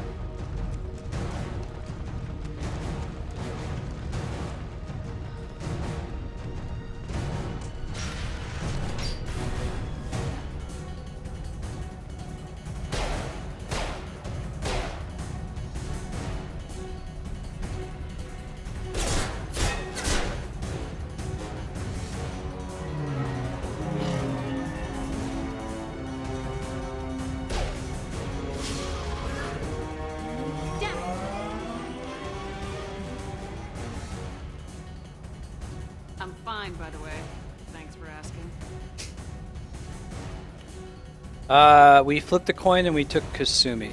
I'm fine, by the way. Thanks for asking. We flipped the coin and we took Kasumi.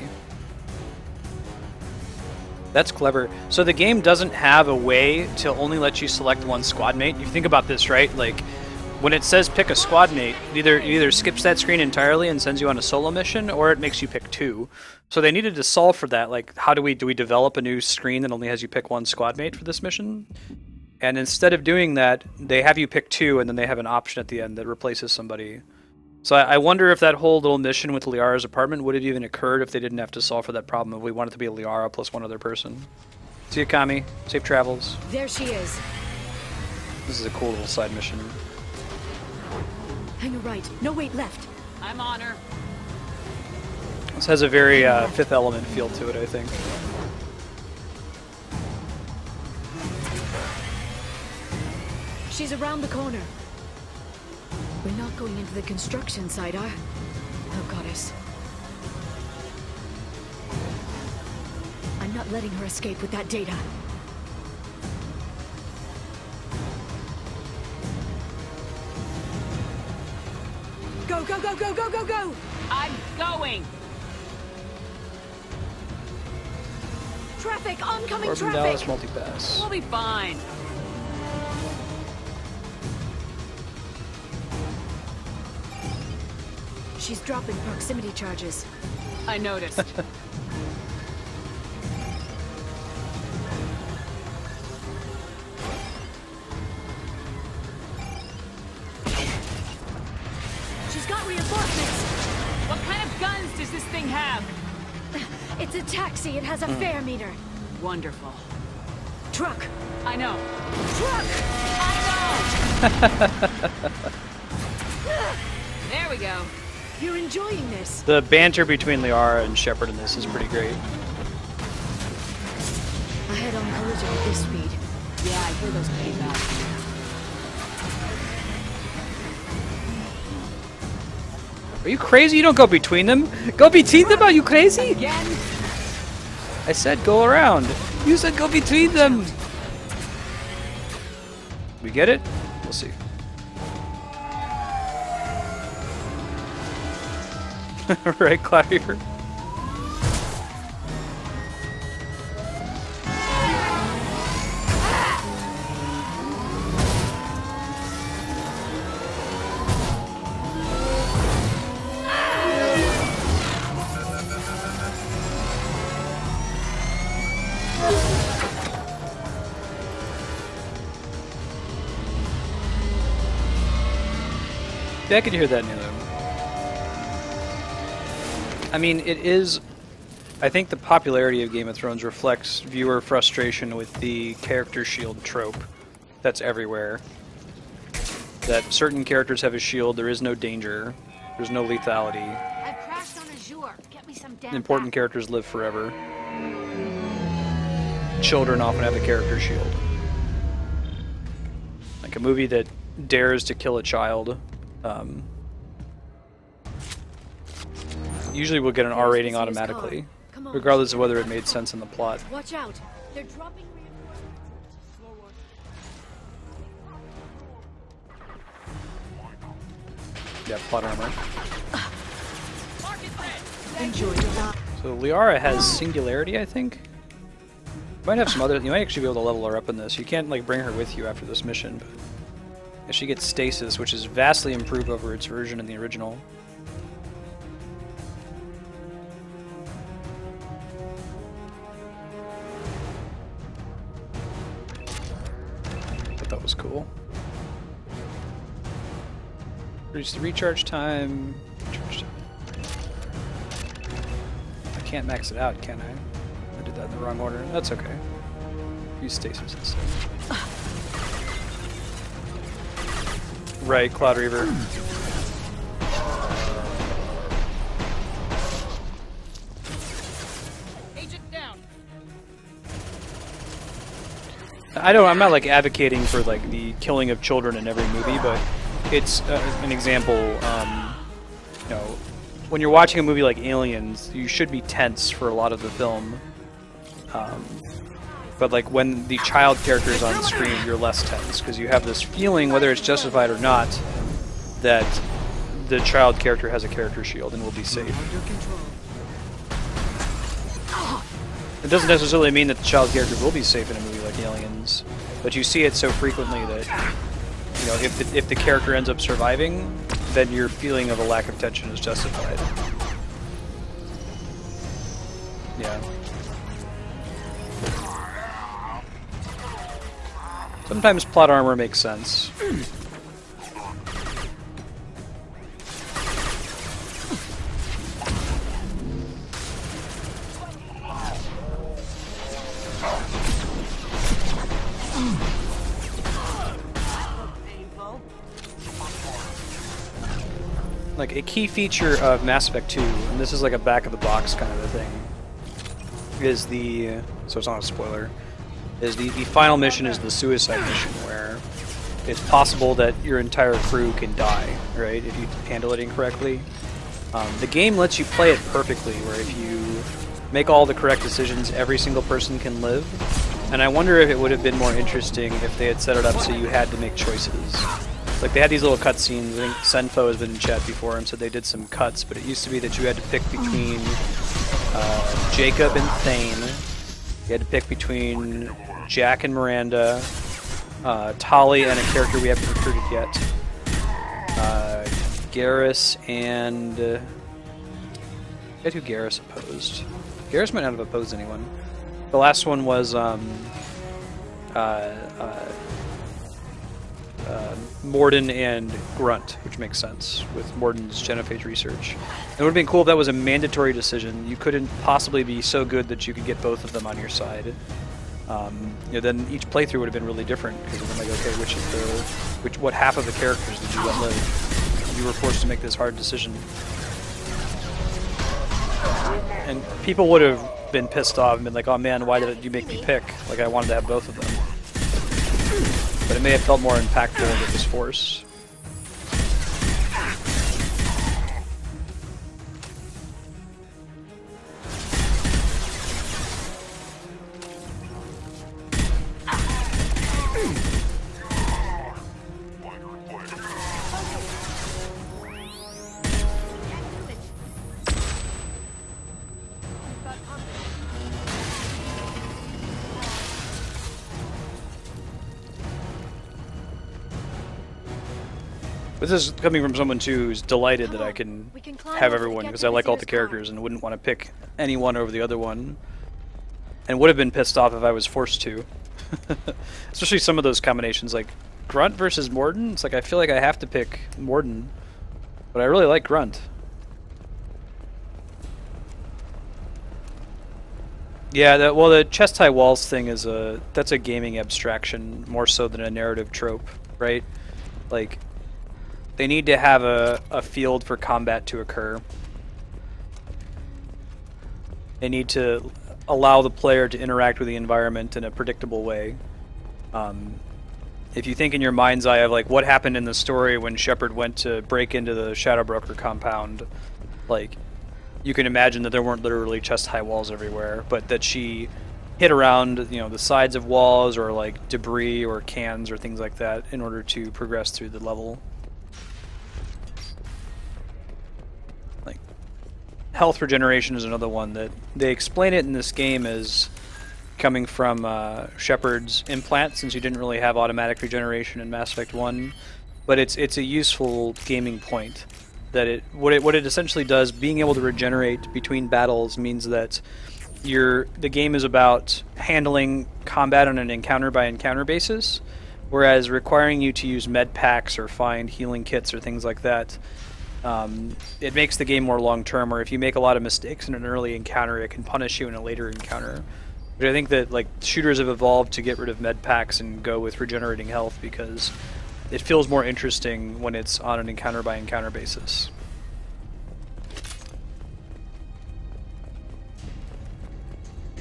That's clever. So the game doesn't have a way to only let you select one squad mate. You think about this, right? Like, when it says pick a squad mate, it either skips that screen entirely and sends you on a solo mission, or it makes you pick 2. So they needed to solve for that. Like, how do we develop a new screen that only has you pick one squad mate for this mission? And instead of doing that, they have you pick 2, and then they have an option at the end that replaces somebody. So I wonder if that whole little mission with Liara's apartment would have even occurred if they didn't have to solve for that problem, if we wanted to be Liara plus one other person. See you, Kami. Safe travels. There she is. This is a cool little side mission. Hang a right. No wait left. I'm on her. This has a very Fifth Element feel to it, I think. She's around the corner. We're not going into the construction site, are? Oh, goddess. I'm not letting her escape with that data. Go, go, go, go, go, go, go! I'm going! Traffic! Oncoming Corbin traffic! Dallas multipass. We'll be fine. She's dropping proximity charges. I noticed. She's got reinforcements! What kind of guns does this thing have? It's a taxi. It has a fare meter. Wonderful. Truck! I know. Truck! There we go. You're enjoying this. The banter between Liara and Shepard in this is pretty great. A head-on collision at this speed. Yeah, I hear those payback. Are you crazy? You don't go between them. Go between them? Are you crazy? Again? I said go around. You said go between them. We get it? We'll see. Right, Cloud Reaver? Yeah, I could hear that in the other one. I mean, it is... I think the popularity of Game of Thrones reflects viewer frustration with the character shield trope that's everywhere. That certain characters have a shield, there is no danger, there's no lethality. I've crashed on Azure. Get me some damn Important characters live forever. Children often have a character shield. Like a movie that dares to kill a child, usually will get an R rating automatically, regardless of whether it made sense in the plot. Watch out. They're dropping Yeah, plot armor. Enjoy the ride. So Liara has Singularity, I think. You might have some other. You might actually be able to level her up in this. You can't like bring her with you after this mission, but yeah, she gets Stasis, which is vastly improved over its version in the original. Thought that was cool. Reduce the recharge time. Recharge time. I can't max it out, can I? I did that in the wrong order. That's okay. Use Stasis instead. Right, Cloud Reaver. Agent down. I'm not like advocating for like the killing of children in every movie, but it's an example. You know, when you're watching a movie like Aliens, you should be tense for a lot of the film. But like when the child character is on screen, you're less tense because you have this feeling, whether it's justified or not, that the child character has a character shield and will be safe. It doesn't necessarily mean that the child character will be safe in a movie like Aliens, but you see it so frequently that, you know, if the character ends up surviving, then your feeling of a lack of tension is justified. Yeah. Sometimes plot armor makes sense. Like a key feature of Mass Effect 2, and this is like a back of the box kind of a thing, is the, so it's not a spoiler, is the final mission is the suicide mission, where it's possible that your entire crew can die, right, if you handle it incorrectly. The game lets you play it perfectly, where if you make all the correct decisions, every single person can live. And I wonder if it would have been more interesting if they had set it up so you had to make choices. Like, they had these little cutscenes. I think Senfo has been in chat before and said they did some cuts, but it used to be that you had to pick between Jacob and Thane. You had to pick between Jack and Miranda, Tali and a character we haven't recruited yet, Garrus and... forget who Garrus opposed. Garrus might not have opposed anyone. The last one was Mordin and Grunt, which makes sense with Mordin's genophage research. It would have been cool if that was a mandatory decision. You couldn't possibly be so good that you could get both of them on your side. You know, then each playthrough would have been really different because then like, okay, what half of the characters did you let live? You were forced to make this hard decision, and people would have been pissed off and been like, "Oh man, why did you make me pick? Like I wanted to have both of them." But it may have felt more impactful if it was forced. This is coming from someone too who's delighted that I can have everyone because I like all the characters and wouldn't want to pick any one over the other one, and would have been pissed off if I was forced to. Especially some of those combinations like Grunt versus Mordin. It's like I feel like I have to pick Mordin But I really like Grunt. Yeah, the chest high walls thing is that's a gaming abstraction more so than a narrative trope, right? Like, they need to have a field for combat to occur. They need to allow the player to interact with the environment in a predictable way. If you think in your mind's eye of like what happened in the story when Shepard went to break into the Shadow Broker compound, like you can imagine that there weren't literally chest high walls everywhere, but that she hit around, you know, the sides of walls or like debris or cans or things like that in order to progress through the level. Like health regeneration is another one that they explain it in this game as coming from Shepard's implant, since you didn't really have automatic regeneration in Mass Effect 1, but it's a useful gaming point. That what it essentially does, being able to regenerate between battles, means that the game is about handling combat on an encounter by encounter basis, whereas requiring you to use med packs or find healing kits or things like that, it makes the game more long term. Or if you make a lot of mistakes in an early encounter, it can punish you in a later encounter. But I think that like shooters have evolved to get rid of med packs and go with regenerating health because it feels more interesting when it's on an encounter by encounter basis.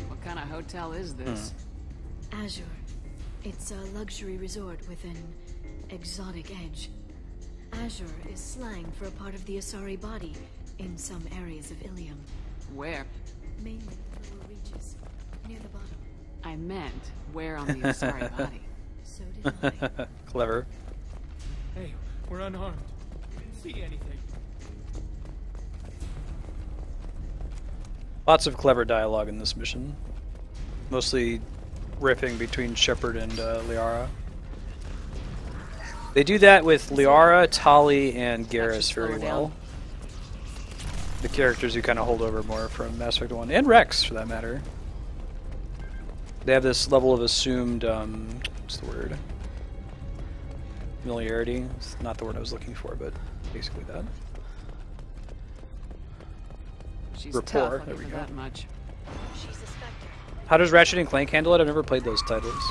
What kind of hotel is this? Azure. It's a luxury resort with an exotic edge. Azure is slang for a part of the Asari body in some areas of Ilium. Where? Mainly the lower reaches, near the bottom. I meant, where on the Asari body? So did I. Clever. Hey, we're unarmed. We didn't see anything. Lots of clever dialogue in this mission. Mostly riffing between Shepard and Liara. They do that with Liara, Tali, and Garrus very well. The characters who kind of hold over more from Mass Effect 1, and Rex for that matter. They have this level of assumed, what's the word? Familiarity. It's not the word I was looking for, but basically that. She's Rapport. Tough, there we go. that much. How does Ratchet and Clank handle it? I've never played those titles.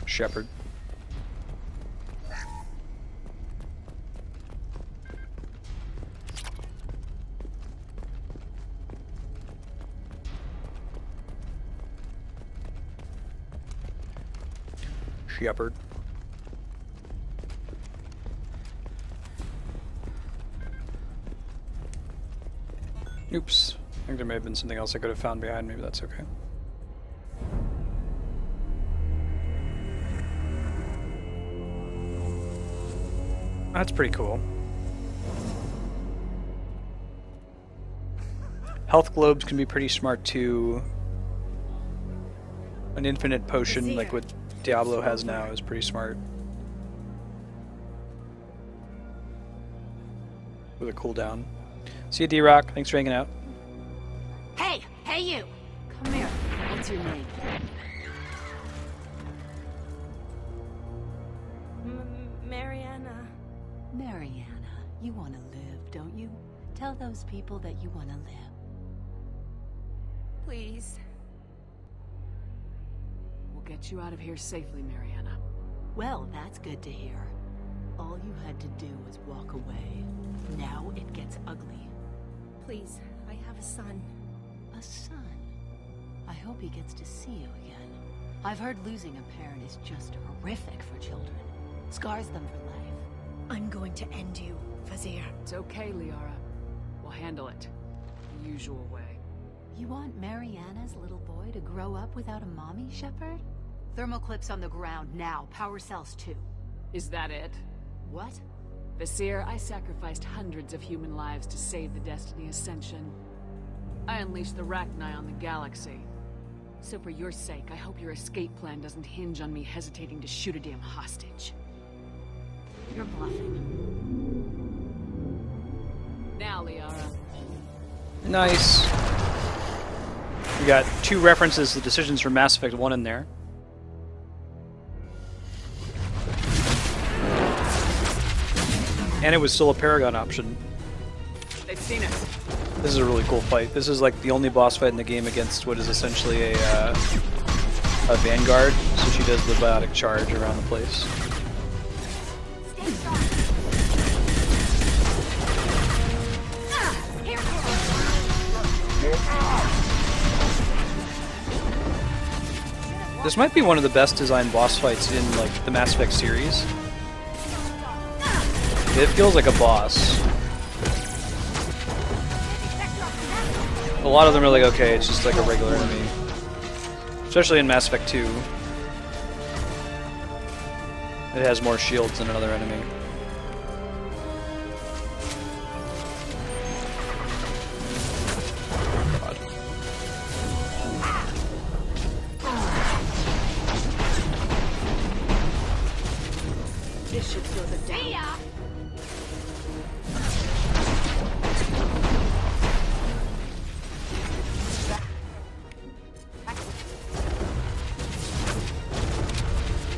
Shepard. Shepard. Oops. I think there may have been something else I could have found behind me, but that's okay. That's pretty cool. Health globes can be pretty smart too. An infinite potion like what Diablo has now is pretty smart. With a cooldown. See you, D-Rock. Thanks for hanging out. Hey! Hey, you! Come here. What's your name? Mariana. Mariana. You want to live, don't you? Tell those people that you want to live. Please. We'll get you out of here safely, Mariana. Well, that's good to hear. All you had to do was walk away. Now it gets ugly. Please, I have a son. A son? I hope he gets to see you again. I've heard losing a parent is just horrific for children. Scars them for life. I'm going to end you, Fazir. It's okay, Liara. We'll handle it. The usual way. You want Mariana's little boy to grow up without a mommy, Shepard? Thermal clips on the ground now. Power cells too. Is that it? What? Vasir, I sacrificed hundreds of human lives to save the Destiny Ascension. I unleashed the Rachni on the galaxy. So for your sake, I hope your escape plan doesn't hinge on me hesitating to shoot a damn hostage. You're bluffing. Now, Liara. Nice. We got 2 references to decisions from Mass Effect 1 in there. And it was still a Paragon option. They've seen us. This is a really cool fight. This is like the only boss fight in the game against what is essentially a Vanguard. So she does the biotic charge around the place. This might be one of the best designed boss fights in like the Mass Effect series. It feels like a boss. A lot of them are like, okay, it's just like a regular enemy. Especially in Mass Effect 2. It has more shields than another enemy. God. This should slow them down.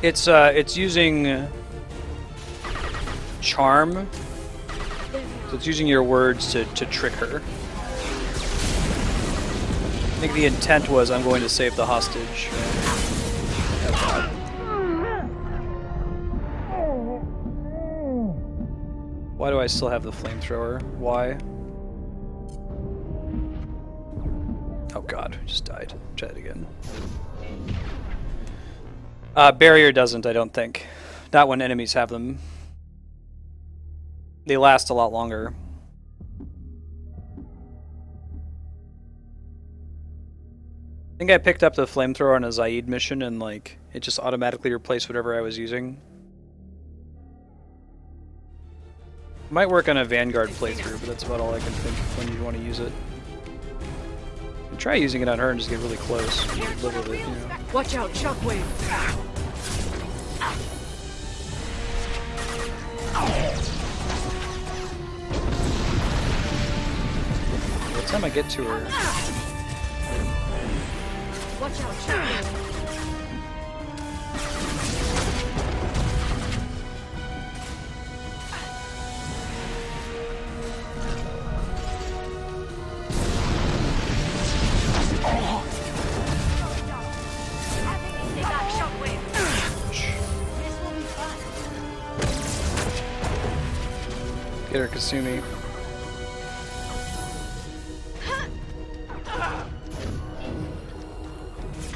It's using charm, so it's using your words to trick her. I think the intent was, I'm going to save the hostage. Why do I still have the flamethrower? Why? Oh god, I just died. Try it again. Barrier doesn't, I don't think. Not when enemies have them. They last a lot longer. I think I picked up the flamethrower on a Zaid mission and like it just automatically replaced whatever I was using. Might work on a Vanguard playthrough, but that's about all I can think when you want to use it. Try using it on her and just get really close. Live with it, you know. Watch out, shockwave. By the time I get to her. Watch out, shockwave. Get her, Kasumi.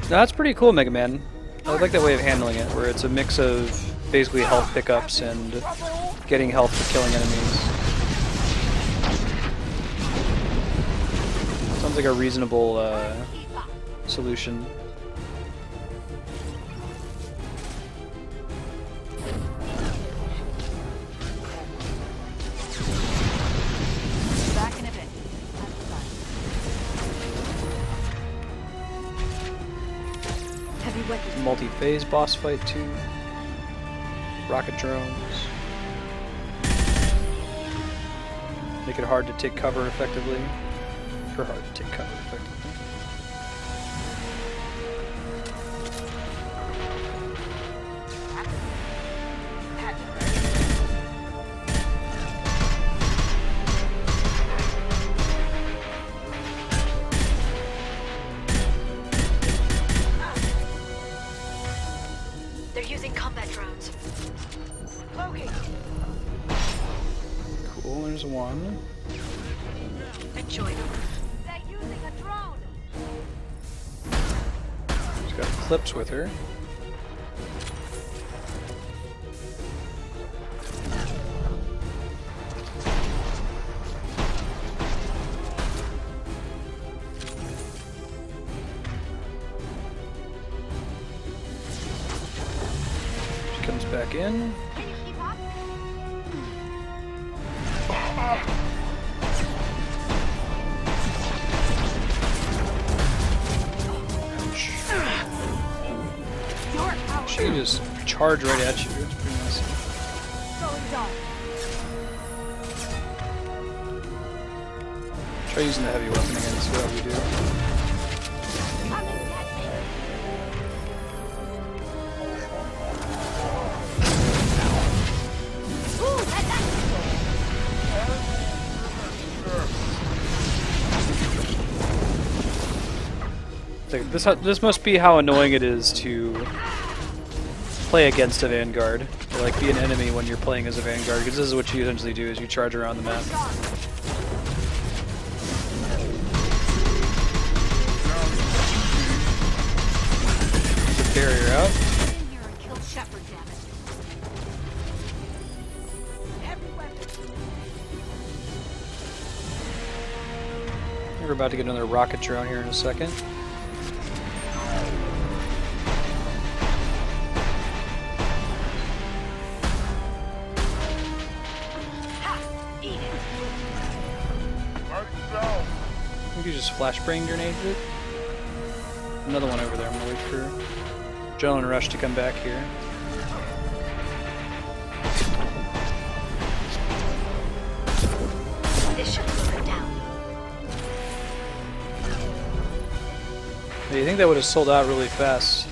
No, that's pretty cool, Mega Man. I like that way of handling it, where it's a mix of basically health pickups and getting health for killing enemies. Sounds like a reasonable solution. Back in a bit. Heavy weapons. Multi-phase boss fight too. Rocket drones. Make it hard to take cover effectively. Or hard to take cover effectively. They're using combat drones. Loki! Cool, there's one. Enjoy them. They're using a drone! She's got clips with her. She comes back in. She can just charge right at you. It's pretty nice. Try using the heavy weapon again and see what we do. Like, this must be how annoying it is to play against a Vanguard. Or, like, be an enemy when you're playing as a Vanguard, because this is what you essentially do, is you charge around the map. Get the barrier out. We're about to get another rocket drone here in a second. I think you just flashbang grenaded it. Another one over there. I'm gonna wait for Adrenaline Rush to come back here. This should slow her down. You think that would have sold out really fast?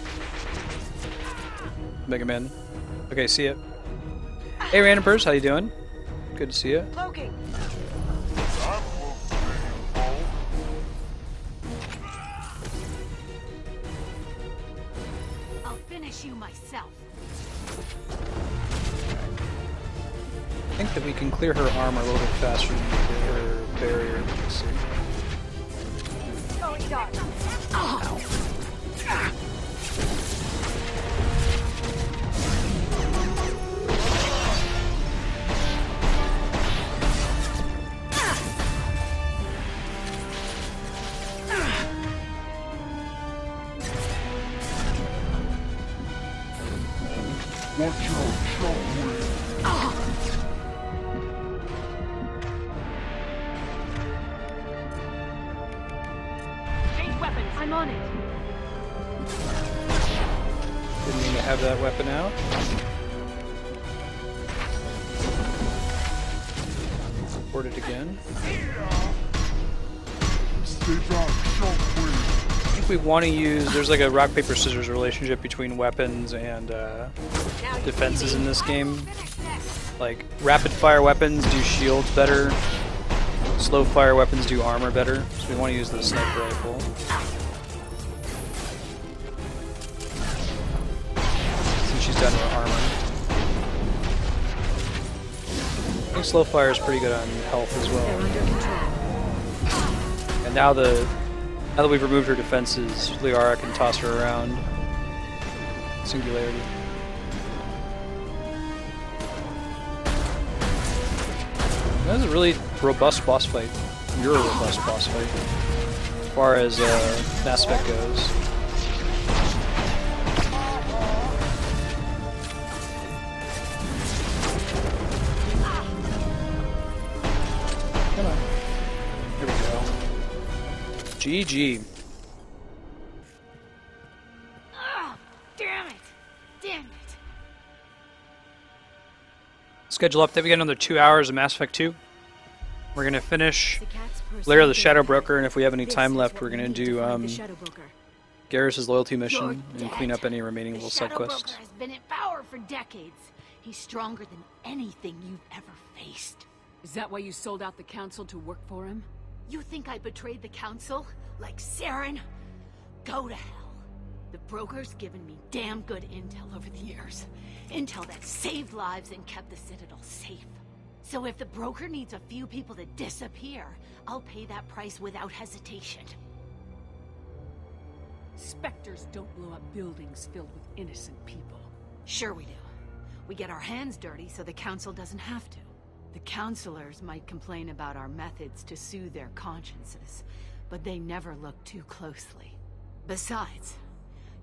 Mega Man. Okay, see ya. Hey, Randompers, how you doing? Good to see you. Loki. I'll finish you myself. I think that we can clear her armor a little bit faster than we clear her barrier. Let's see. Tony Stark. Ow. Watch out, Shockwave. Change weapons. I'm on it. Didn't mean to have that weapon out. Report it again. Stay back, Shockwave. I think we want to use, there's like a rock, paper, scissors relationship between weapons and defenses in this game. Like, rapid fire weapons do shields better, slow fire weapons do armor better, so we want to use the sniper rifle. Since she's done her armor. I think slow fire is pretty good on health as well. And now that we've removed her defenses, Liara can toss her around. Singularity. That was a really robust boss fight. You're a robust boss fight. As far as Mass Effect goes. Come on. Here we go. GG. Oh, damn it! Damn it! Schedule update. We got another 2 hours of Mass Effect 2. We're gonna finish Lair of the Shadow Broker, and if we have any time left, we're gonna do Garrus' loyalty mission and clean up any remaining little side quests. Has been in power for decades. He's stronger than anything you've ever faced. Is that why you sold out the Council to work for him? You think I betrayed the Council? Like Saren? Go to hell. The Broker's given me damn good intel over the years. Intel that saved lives and kept the Citadel safe. So if the Broker needs a few people to disappear, I'll pay that price without hesitation. Spectres don't blow up buildings filled with innocent people. Sure we do. We get our hands dirty so the Council doesn't have to. The Councilors might complain about our methods to soothe their consciences, but they never look too closely. Besides,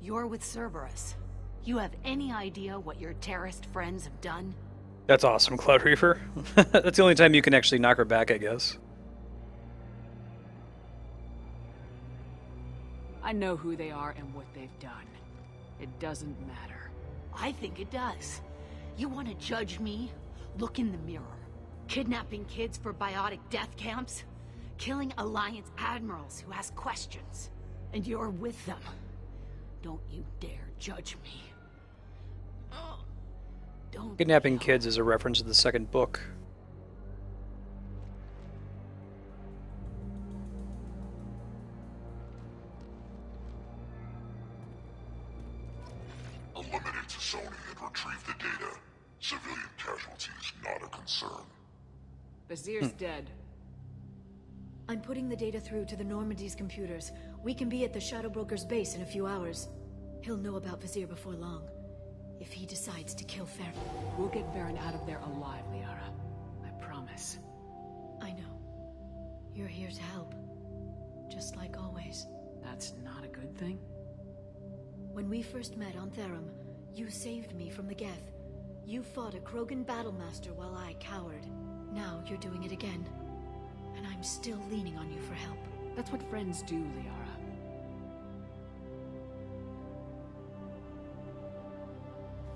you're with Cerberus. You have any idea what your terrorist friends have done? That's awesome, Cloud Reaper. That's the only time you can actually knock her back, I guess. I know who they are and what they've done. It doesn't matter. I think it does. You want to judge me? Look in the mirror. Kidnapping kids for biotic death camps? Killing Alliance admirals who ask questions. And you're with them. Don't you dare judge me. Don't. Kidnapping kids is a reference to the second book. concern. Vizier's dead. I'm putting the data through to the Normandy's computers. We can be at the Shadow Broker's base in a few hours. He'll know about Vizier before long. If he decides to kill Farron. We'll get Farron out of there alive, Liara. I promise. I know. You're here to help. Just like always. That's not a good thing? When we first met on Therum, you saved me from the Geth. You fought a Krogan battlemaster while I cowered. Now you're doing it again. And I'm still leaning on you for help. That's what friends do, Liara.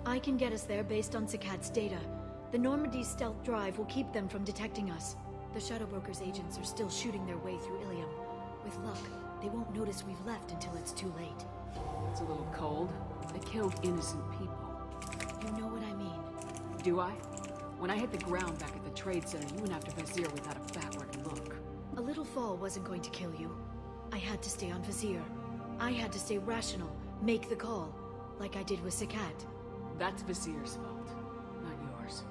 I can get us there based on Sakat's data. The Normandy's stealth drive will keep them from detecting us. The Shadow Broker's agents are still shooting their way through Ilium. With luck, they won't notice we've left until it's too late. That's a little cold. They killed innocent people. You know what I mean. Do I? When I hit the ground back at the trade center, you went after Vizier without a backward look. A little fall wasn't going to kill you. I had to stay on Vizier. I had to stay rational, make the call, like I did with Sakat. That's Vizier's fault, not yours.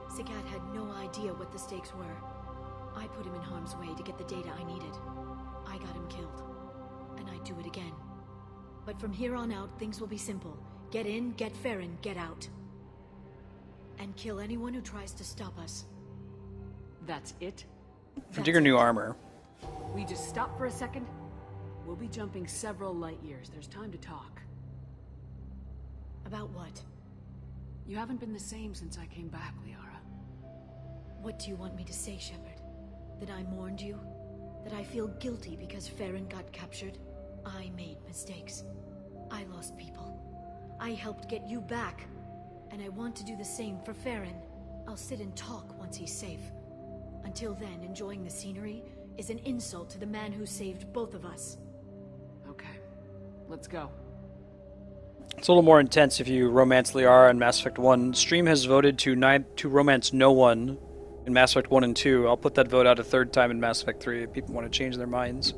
Sakat had no idea what the stakes were. I put him in harm's way to get the data I needed. I got him killed. And I'd do it again. But from here on out, things will be simple. Get in, get Farron, get out. And kill anyone who tries to stop us. That's it? Dig her new armor. We just stop for a second? We'll be jumping several light years. There's time to talk. About what? You haven't been the same since I came back, Liara. What do you want me to say, Shepard? That I mourned you? That I feel guilty because Farron got captured? I made mistakes. I lost people. I helped get you back. And I want to do the same for Farron. I'll sit and talk once he's safe. Until then, enjoying the scenery is an insult to the man who saved both of us. Okay. Let's go. It's a little more intense if you romance Liara in Mass Effect 1. Stream has voted to romance no one in Mass Effect 1 and 2. I'll put that vote out a third time in Mass Effect 3 if people want to change their minds.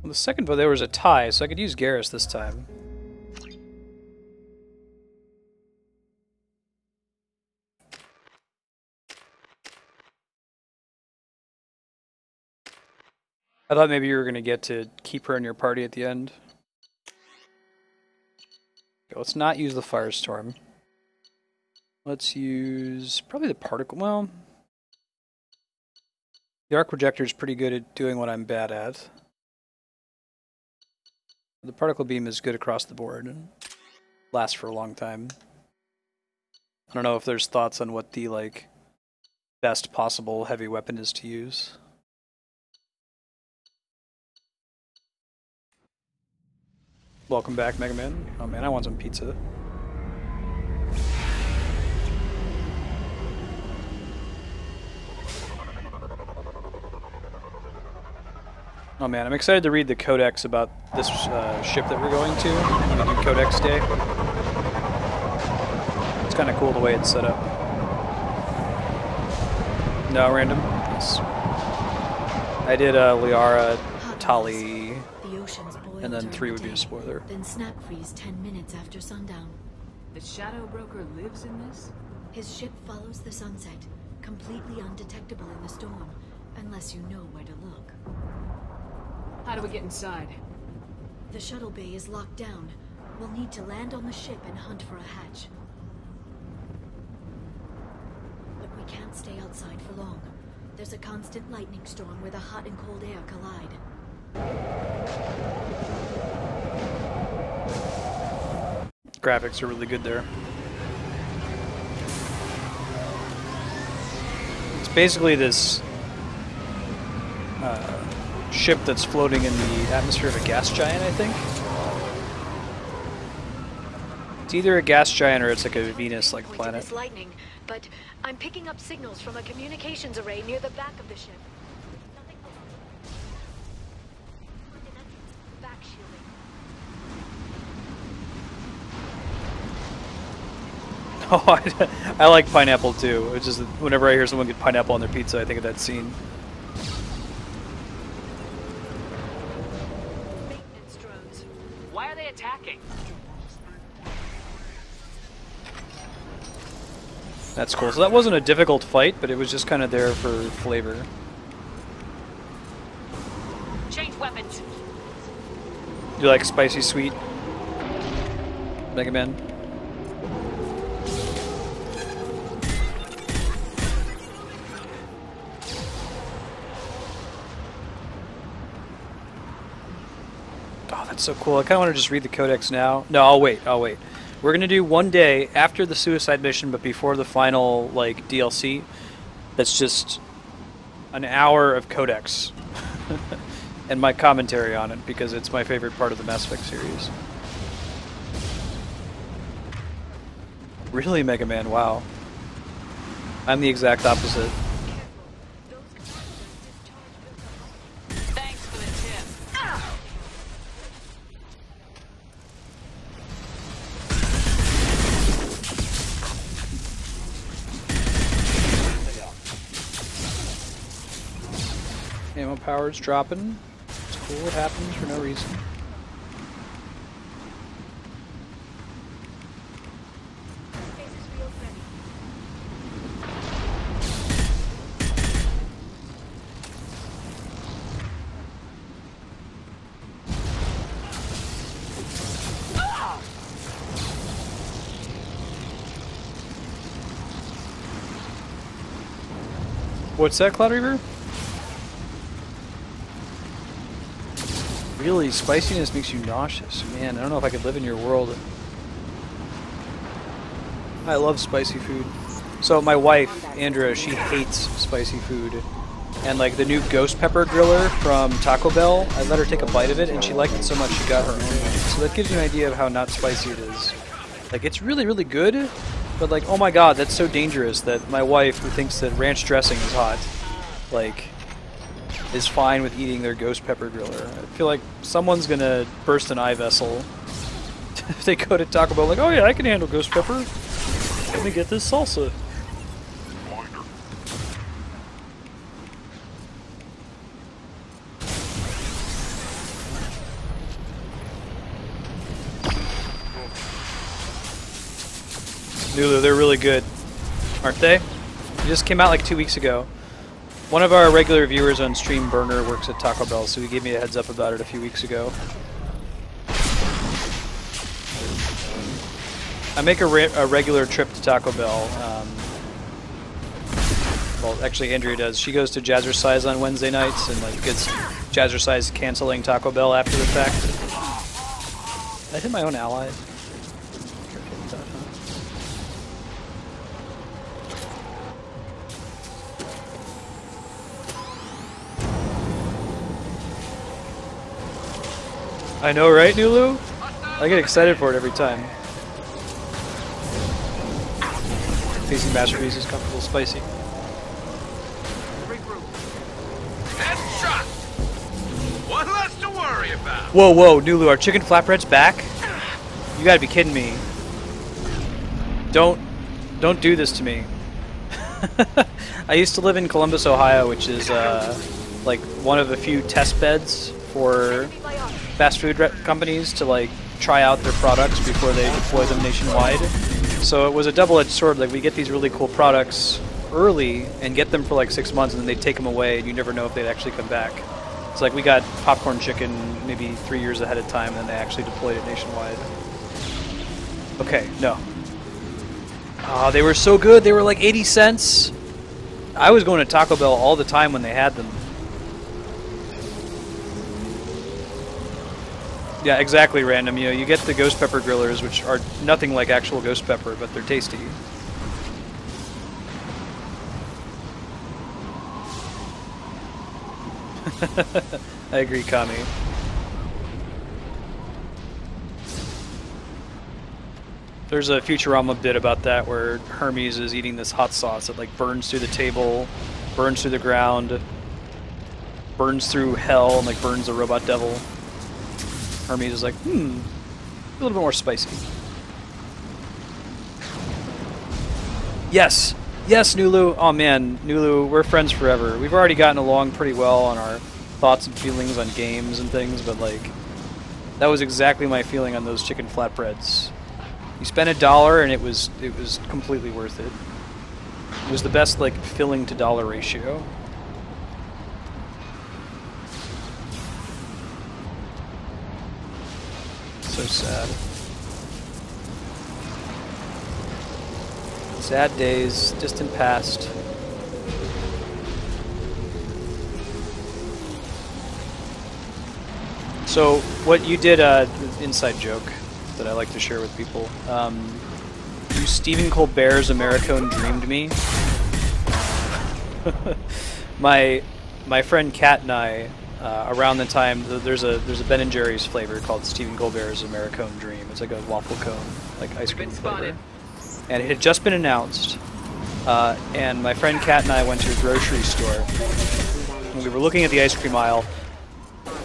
Well, the second vote there was a tie, so I could use Garrus this time. I thought maybe you were going to get to keep her in your party at the end. Okay, let's not use the Firestorm. Let's use probably the Particle. Well, the Arc Projector is pretty good at doing what I'm bad at. The Particle Beam is good across the board and lasts for a long time. I don't know if there's thoughts on what the best possible heavy weapon is to use. Welcome back, Mega Man. Oh man, I want some pizza. Oh man, I'm excited to read the codex about this ship that we're going to when we do Codex Day. It's kind of cool the way it's set up. No, random. Yes. I did Liara, Tali, and then 3 would be a spoiler. Then snap freeze 10 minutes after sundown. The Shadow Broker lives in this? His ship follows the sunset, completely undetectable in the storm, unless you know where to look. How do we get inside? The shuttle bay is locked down. We'll need to land on the ship and hunt for a hatch. But we can't stay outside for long. There's a constant lightning storm where the hot and cold air collide. Graphics are really good there. It's basically this ship that's floating in the atmosphere of a gas giant, I think. It's either a gas giant or it's like a Venus-like planet. This lightning, but I'm picking up signals from a communications array near the back of the ship. Back shielding. Oh, I like pineapple too. It's just that whenever I hear someone get pineapple on their pizza, I think of that scene. Maintenance drones. Why are they attacking? That's cool. So that wasn't a difficult fight, but it was just kind of there for flavor. Change weapons. You like spicy sweet, Mega Man? Oh, that's so cool. I kind of want to just read the codex now. No, I'll wait. We're going to do one day after the suicide mission, but before the final, like, DLC. That's just an hour of codex. And my commentary on it, because it's my favorite part of the Mass Effect series. Really, Mega Man? Wow. I'm the exact opposite. Thanks for the tip. Ammo power's dropping. It's cool, it happens for no reason. What's that, Cloud Reaver? Really, spiciness makes you nauseous. Man, I don't know if I could live in your world. I love spicy food. So my wife, Andrea, she hates spicy food. And like the new ghost pepper griller from Taco Bell, I let her take a bite of it and she liked it so much she got her own one. So that gives you an idea of how not spicy it is. Like, it's really, really good, but like, oh my god, that's so dangerous that my wife, who thinks that ranch dressing is hot, like, is fine with eating their ghost pepper griller. I feel like someone's gonna burst an eye vessel if they go to Taco Bell like, oh yeah, I can handle ghost pepper. Let me get this salsa. Nulu, they're really good, aren't they? They just came out like 2 weeks ago. One of our regular viewers on stream, Burner, works at Taco Bell, so he gave me a heads up about it a few weeks ago. I make a regular trip to Taco Bell. Well, actually, Andrea does. She goes to Jazzercise on Wednesday nights and like gets Jazzercise canceling Taco Bell after the fact. Did I hit my own ally? I know, right, Nulu? I get excited for it every time. Facing Masterpiece is comfortable spicy. Headshot! One less to worry about. Whoa, whoa, Nulu, are chicken flatbreads back? You gotta be kidding me. Don't do this to me. I used to live in Columbus, Ohio, which is like one of the few test beds for fast food companies to like try out their products before they deploy them nationwide. So it was a double-edged sword. Like, we get these really cool products early and get them for like 6 months, and then they take them away, and you never know if they'd actually come back. It's like we got popcorn chicken maybe 3 years ahead of time, and then they actually deployed it nationwide. Okay, no. Oh, they were so good. They were like 80 cents. I was going to Taco Bell all the time when they had them. Yeah, exactly, Random. You know, you get the ghost pepper grillers, which are nothing like actual ghost pepper, but they're tasty. I agree, Kami. There's a Futurama bit about that where Hermes is eating this hot sauce that like burns through the table, burns through the ground, burns through hell, and like burns the robot devil. Hermes is like, a little bit more spicy. Yes! Yes, Nulu! Oh man, Nulu, we're friends forever. We've already gotten along pretty well on our thoughts and feelings on games and things, but like, that was exactly my feeling on those chicken flatbreads. You spent $1 and it was completely worth it. It was the best like filling to dollar ratio. So sad. Sad days, distant past. So, what you did, inside joke that I like to share with people. You Stephen Colbert's Americone dreamed me. my friend Kat and I, around the time there's a Ben & Jerry's flavor called Stephen Colbert's Americone Dream. It's like a waffle cone, like ice cream flavor. And it had just been announced, and my friend Kat and I went to a grocery store, and we were looking at the ice cream aisle.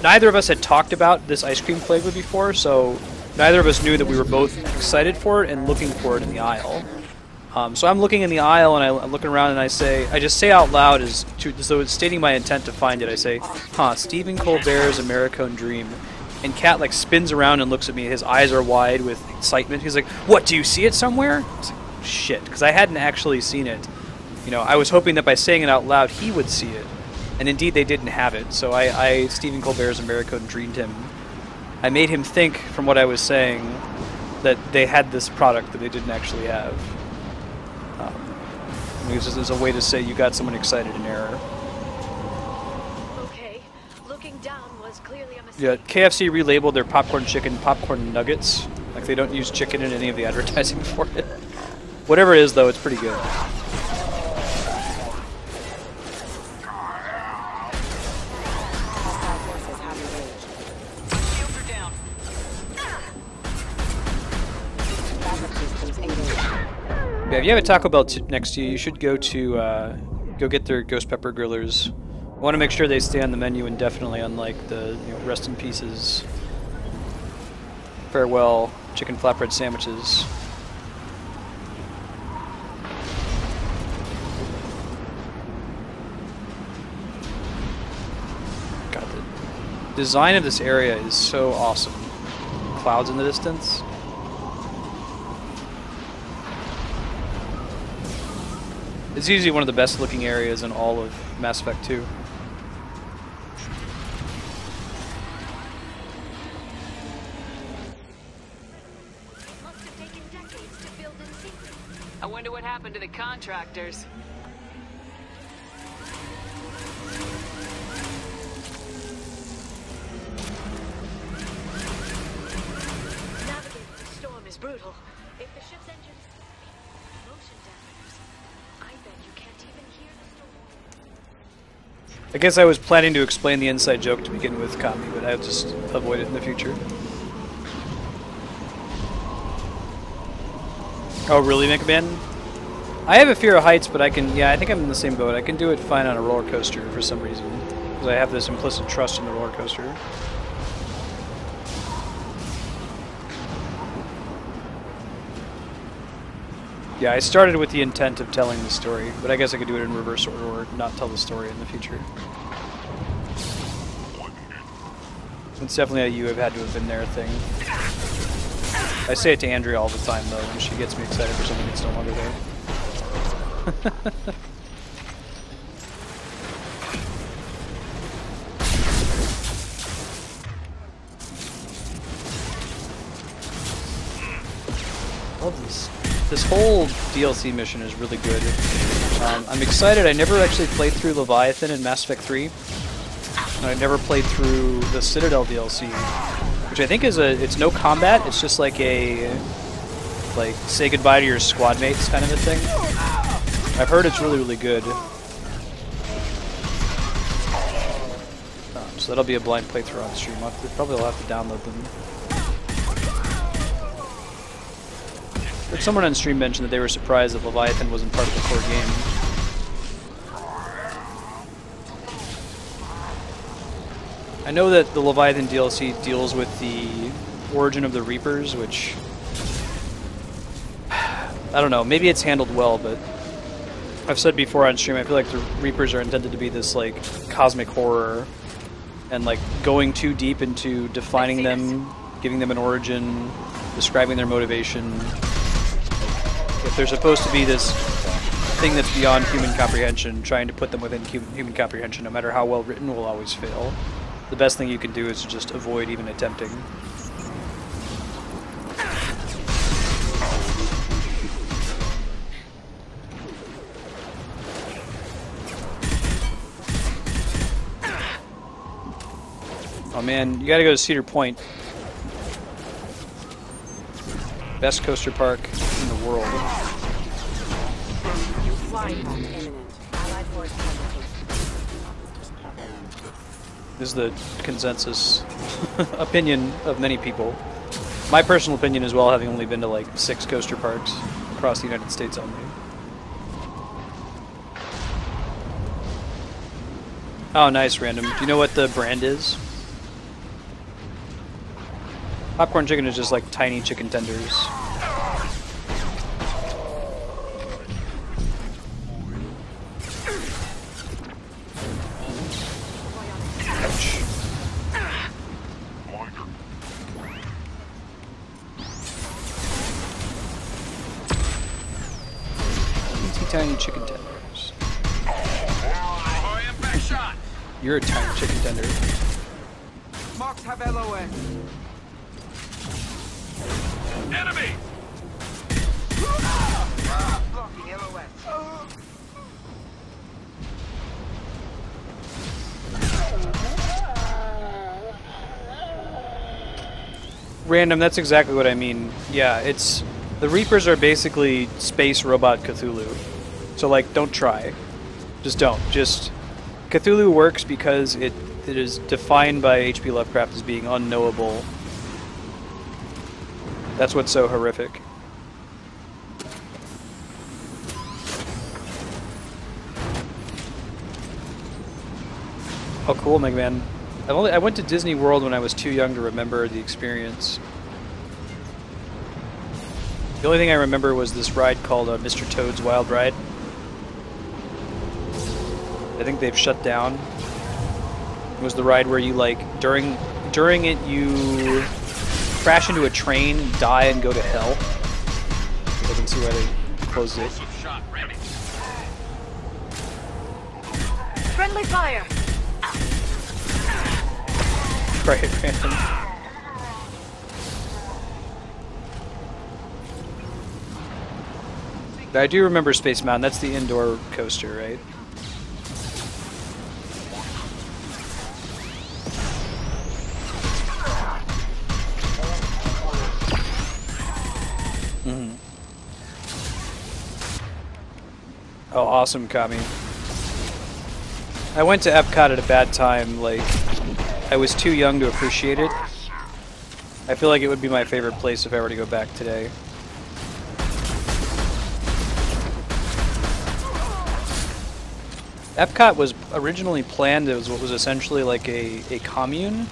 Neither of us had talked about this ice cream flavor before, so neither of us knew that we were both excited for it and looking for it in the aisle. So I'm looking in the aisle, and I'm looking around, and I just say out loud, as though it's stating my intent to find it, I say, huh, Stephen Colbert's Americone Dream. And Kat like spins around and looks at me. His eyes are wide with excitement. He's like, "What? Do you see it somewhere?" I was like, "Shit," because I hadn't actually seen it. You know, I was hoping that by saying it out loud, he would see it, and indeed they didn't have it. So I Stephen Colbert's Americone dreamed him. I made him think, from what I was saying, that they had this product that they didn't actually have. It was just as a way to say you got someone excited in error. Yeah, KFC relabeled their popcorn chicken popcorn nuggets. Like they don't use chicken in any of the advertising for it. Whatever it is, though, it's pretty good. Yeah, if you have a Taco Bell next to you, you should go get their Ghost Pepper Grillers. I want to make sure they stay on the menu indefinitely, unlike the rest in pieces, farewell chicken flatbread sandwiches. God, the design of this area is so awesome. Clouds in the distance. It's usually one of the best looking areas in all of Mass Effect 2. I wonder what happened to the contractors. Navigating the storm is brutal. If the ship's engines motion dampeners, I bet you can't even hear the storm. I guess I was planning to explain the inside joke to begin with, Kami, but I'll just avoid it in the future. Oh, really, McMahon? I have a fear of heights, but I think I'm in the same boat. I can do it fine on a roller coaster for some reason, because I have this implicit trust in the roller coaster. Yeah, I started with the intent of telling the story, but I guess I could do it in reverse order or not tell the story in the future. It's definitely a you have had to have been there thing. I say it to Andrea all the time, though, when she gets me excited for something that's no longer there. Love this. This whole DLC mission is really good. I'm excited. I never actually played through Leviathan in Mass Effect 3. And I never played through the Citadel DLC, which I think is it's no combat. It's just like a say goodbye to your squad mates kind of a thing. I've heard it's really, really good. So that'll be a blind playthrough on stream. Probably I'll have to download them. But someone on stream mentioned that they were surprised that Leviathan wasn't part of the core game. I know that the Leviathan DLC deals with the origin of the Reapers, which I don't know, maybe it's handled well, but I've said before on stream, I feel like the Reapers are intended to be this, like, cosmic horror, and, like, going too deep into defining them, giving them an origin, describing their motivation. If they're supposed to be this thing that's beyond human comprehension, trying to put them within human comprehension, no matter how well written, will always fail. The best thing you can do is just avoid even attempting. Oh man, you gotta go to Cedar Point. Best coaster park in the world. This is the consensus opinion of many people. My personal opinion as well, having only been to like 6 coaster parks across the United States only. Oh, nice, Random. Do you know what the brand is? Popcorn chicken is just like tiny chicken tenders. Ouch. Tiny chicken tenders. You're a tiny chicken tender. Marks have LOS. Enemy! Blocking LOS. Random, that's exactly what I mean. Yeah, it's... The Reapers are basically space robot Cthulhu. So, like, don't try. Just don't. Just... Cthulhu works because it is defined by H.P. Lovecraft as being unknowable. That's what's so horrific. Oh, cool, Mega Man. I went to Disney World when I was too young to remember the experience. The only thing I remember was this ride called Mr. Toad's Wild Ride. I think they've shut down. It was the ride where you, like, during it you crash into a train, die, and go to hell. I can see why they closed it. Friendly fire! Right, Random. I do remember Space Mountain. That's the indoor coaster, right? Mm-hmm. Oh, awesome, Kami. I went to Epcot at a bad time. Like, I was too young to appreciate it. I feel like it would be my favorite place if I were to go back today. Epcot was originally planned as what was essentially like a commune.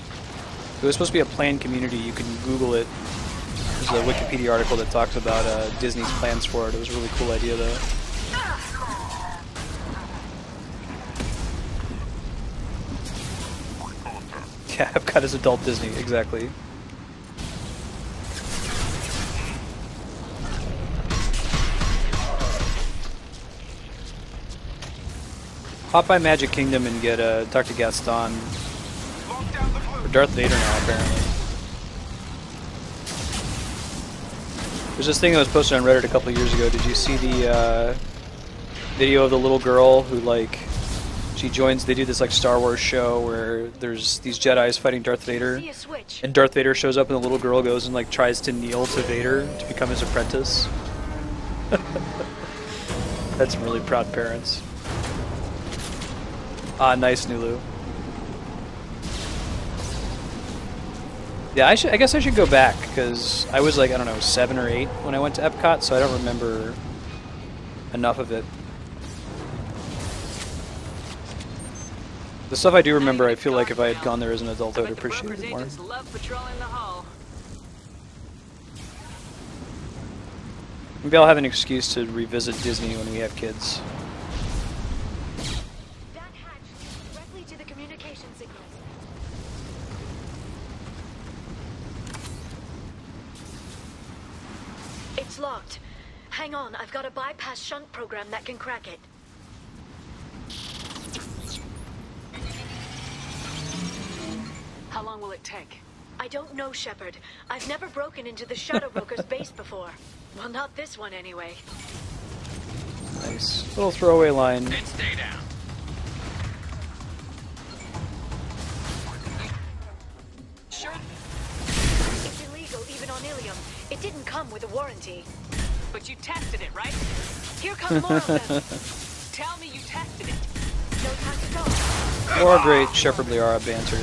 It was supposed to be a planned community. You can Google it. There's a Wikipedia article that talks about Disney's plans for it. It was a really cool idea, though. Yeah, Epcot is adult Disney, exactly. Hop by Magic Kingdom and get talk to Gaston. Or Darth Vader now, apparently. There's this thing that was posted on Reddit a couple of years ago. Did you see the video of the little girl who, like, she joins, they do this, like, Star Wars show where there's these Jedis fighting Darth Vader. And Darth Vader shows up and the little girl goes and, like, tries to kneel to Vader to become his apprentice. That's some really proud parents. Ah, nice, Nulu. Yeah, I guess I should go back, because I was like, I don't know, 7 or 8 when I went to Epcot, so I don't remember enough of it. The stuff I do remember, I feel like if I had gone there as an adult, I would appreciate it more. Love patrolling the hall. Maybe I'll have an excuse to revisit Disney when we have kids. That hatch leads directly to the communication signals. It's locked. Hang on, I've got a bypass shunt program that can crack it. How long will it take? I don't know, Shepard. I've never broken into the Shadow Broker's base before. Well, not this one anyway. Nice. Little throwaway line. Then stay down. Sure. It's illegal even on Ilium. It didn't come with a warranty. But you tested it, right? Here come more of them. Tell me you tested it. No time to talk. More great Shepard Liara banter.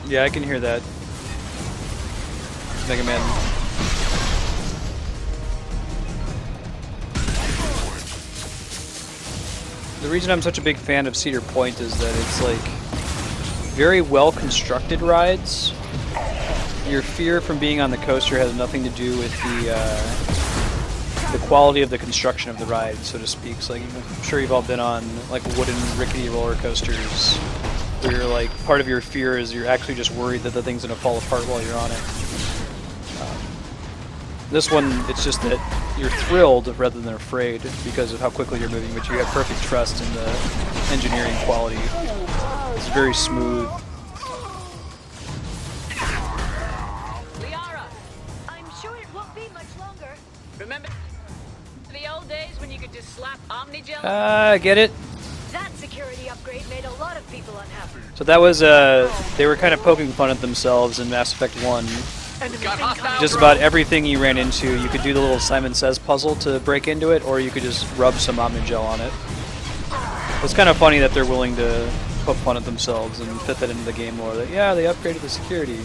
Yeah, I can hear that. Mega Man. The reason I'm such a big fan of Cedar Point is that it's like very well constructed rides. Your fear from being on the coaster has nothing to do with the quality of the construction of the ride, so to speak. So, like, I'm sure you've all been on like wooden rickety roller coasters, where you're like, part of your fear is you're actually just worried that the thing's gonna fall apart while you're on it. This one, it's just that you're thrilled rather than afraid because of how quickly you're moving, but you have perfect trust in the engineering quality. It's very smooth. Liara, I'm sure it won't be much longer. remember the old days when you could just slap Omnigel? Get it? That security upgrade made a lot of people unhappy. So that was, they were kind of poking fun at themselves in Mass Effect 1. Just about everything you ran into, you could do the little Simon Says puzzle to break into it, or you could just rub some Omnigel on it. It's kind of funny that they're willing to poke fun at themselves and fit that into the game lore, that, yeah, they upgraded the security.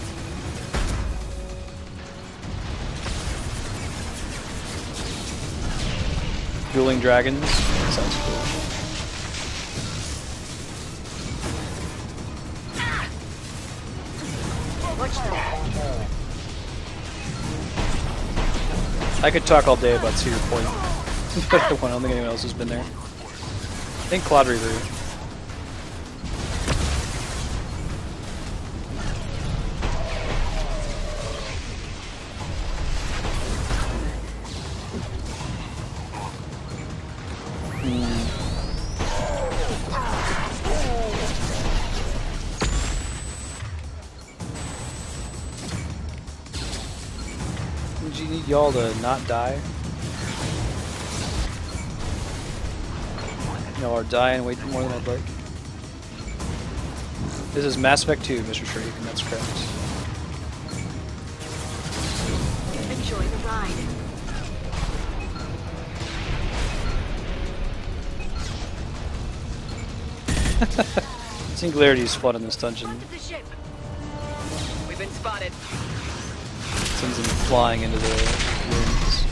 Dueling Dragons? That sounds cool. Watch that. I could talk all day about Cedar Point. But I don't think anyone else has been there. I think Cloud Reaver. Do you need y'all to not die? Y'all are dying way more than I'd like. This is Mass Effect 2, Mr. Shrek, and that's correct. Enjoy the ride. Singularity's fun in this dungeon. The ship. We've been spotted. Sends him flying into the winds.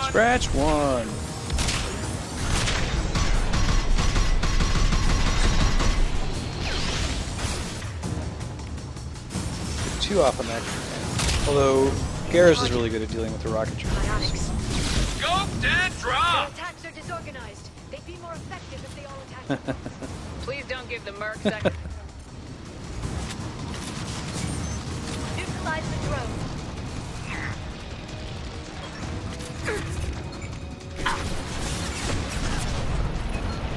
Scratch one! Two off on that. Although Garrus is really good at dealing with the rocket troops. Scoped and The dropped! attacks are disorganized. They'd be more effective if they all attacked. Please don't give the merc second. Neutralize the drone.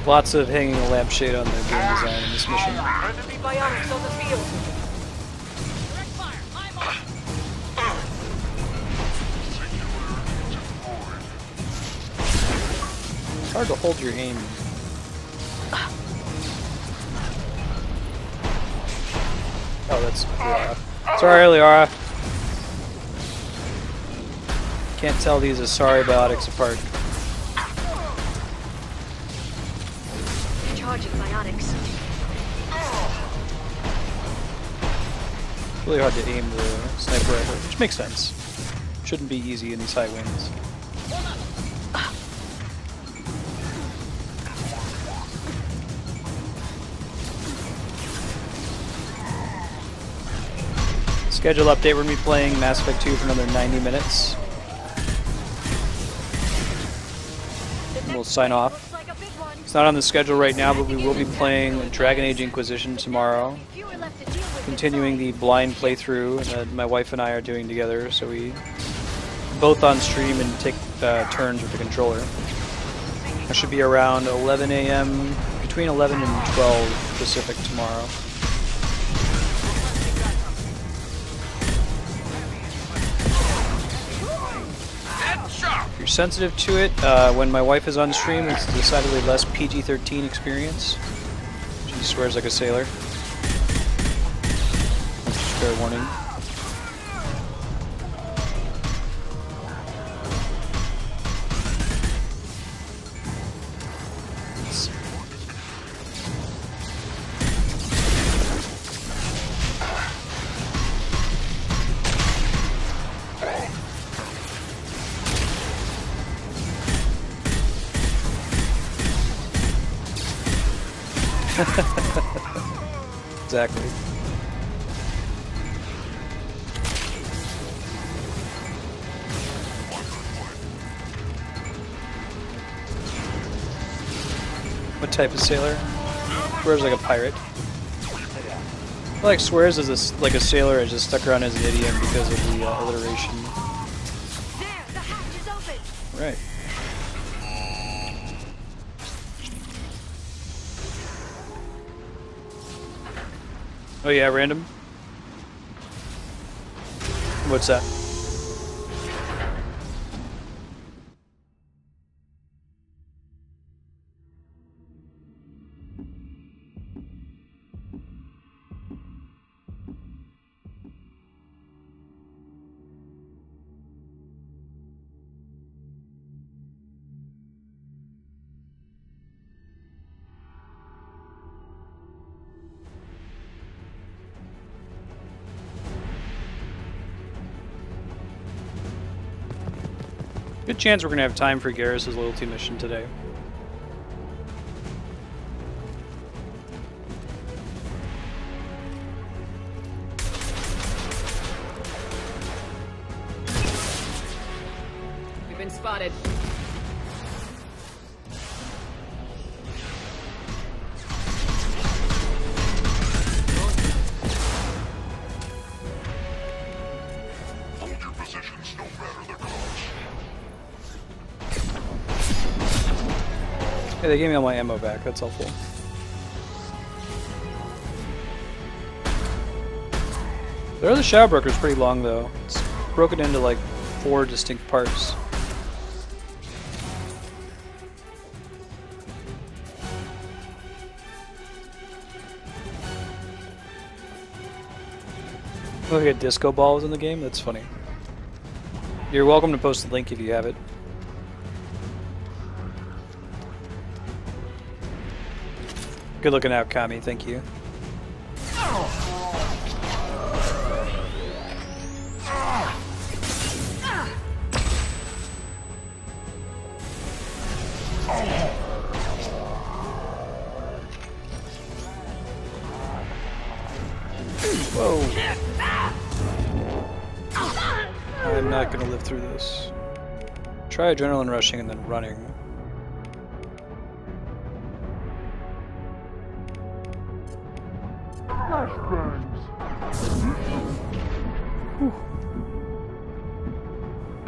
Lots of hanging a lampshade on the game design in this mission. Enemy bionics on the field. It's hard to hold your aim. Oh, that's Liara. Sorry, Liara. Can't tell these Asari biotics apart. Recharging biotics. It's really hard to aim the sniper rifle, which makes sense. Shouldn't be easy in these high winds. Schedule update, we're going to be playing Mass Effect 2 for another 90 minutes. We'll sign off. It's not on the schedule right now, but we will be playing Dragon Age Inquisition tomorrow. Continuing the blind playthrough that my wife and I are doing together, so we both on stream and take turns with the controller. That should be around 11 a.m., between 11 and 12 Pacific tomorrow. If you're sensitive to it, when my wife is on stream, it's a decidedly less PG-13 experience. She swears like a sailor. Just fair warning. Exactly. What type of sailor? Swears like a pirate. I like swears as a, like a sailor is just stuck around as an idiom because of the alliteration. There, the hatch is open. Right. Oh yeah, random? What's that? Good chance we're going to have time for Garrus' loyalty mission today. We've been spotted. Hold your positions no matter the cost. Hey, they gave me all my ammo back, that's helpful. The other Shadow Broker is pretty long though. It's broken into like 4 distinct parts. Look at disco balls in the game, that's funny. You're welcome to post the link if you have it. Good looking out, Kami, thank you. Whoa. I'm not gonna live through this. Try adrenaline rushing and then running.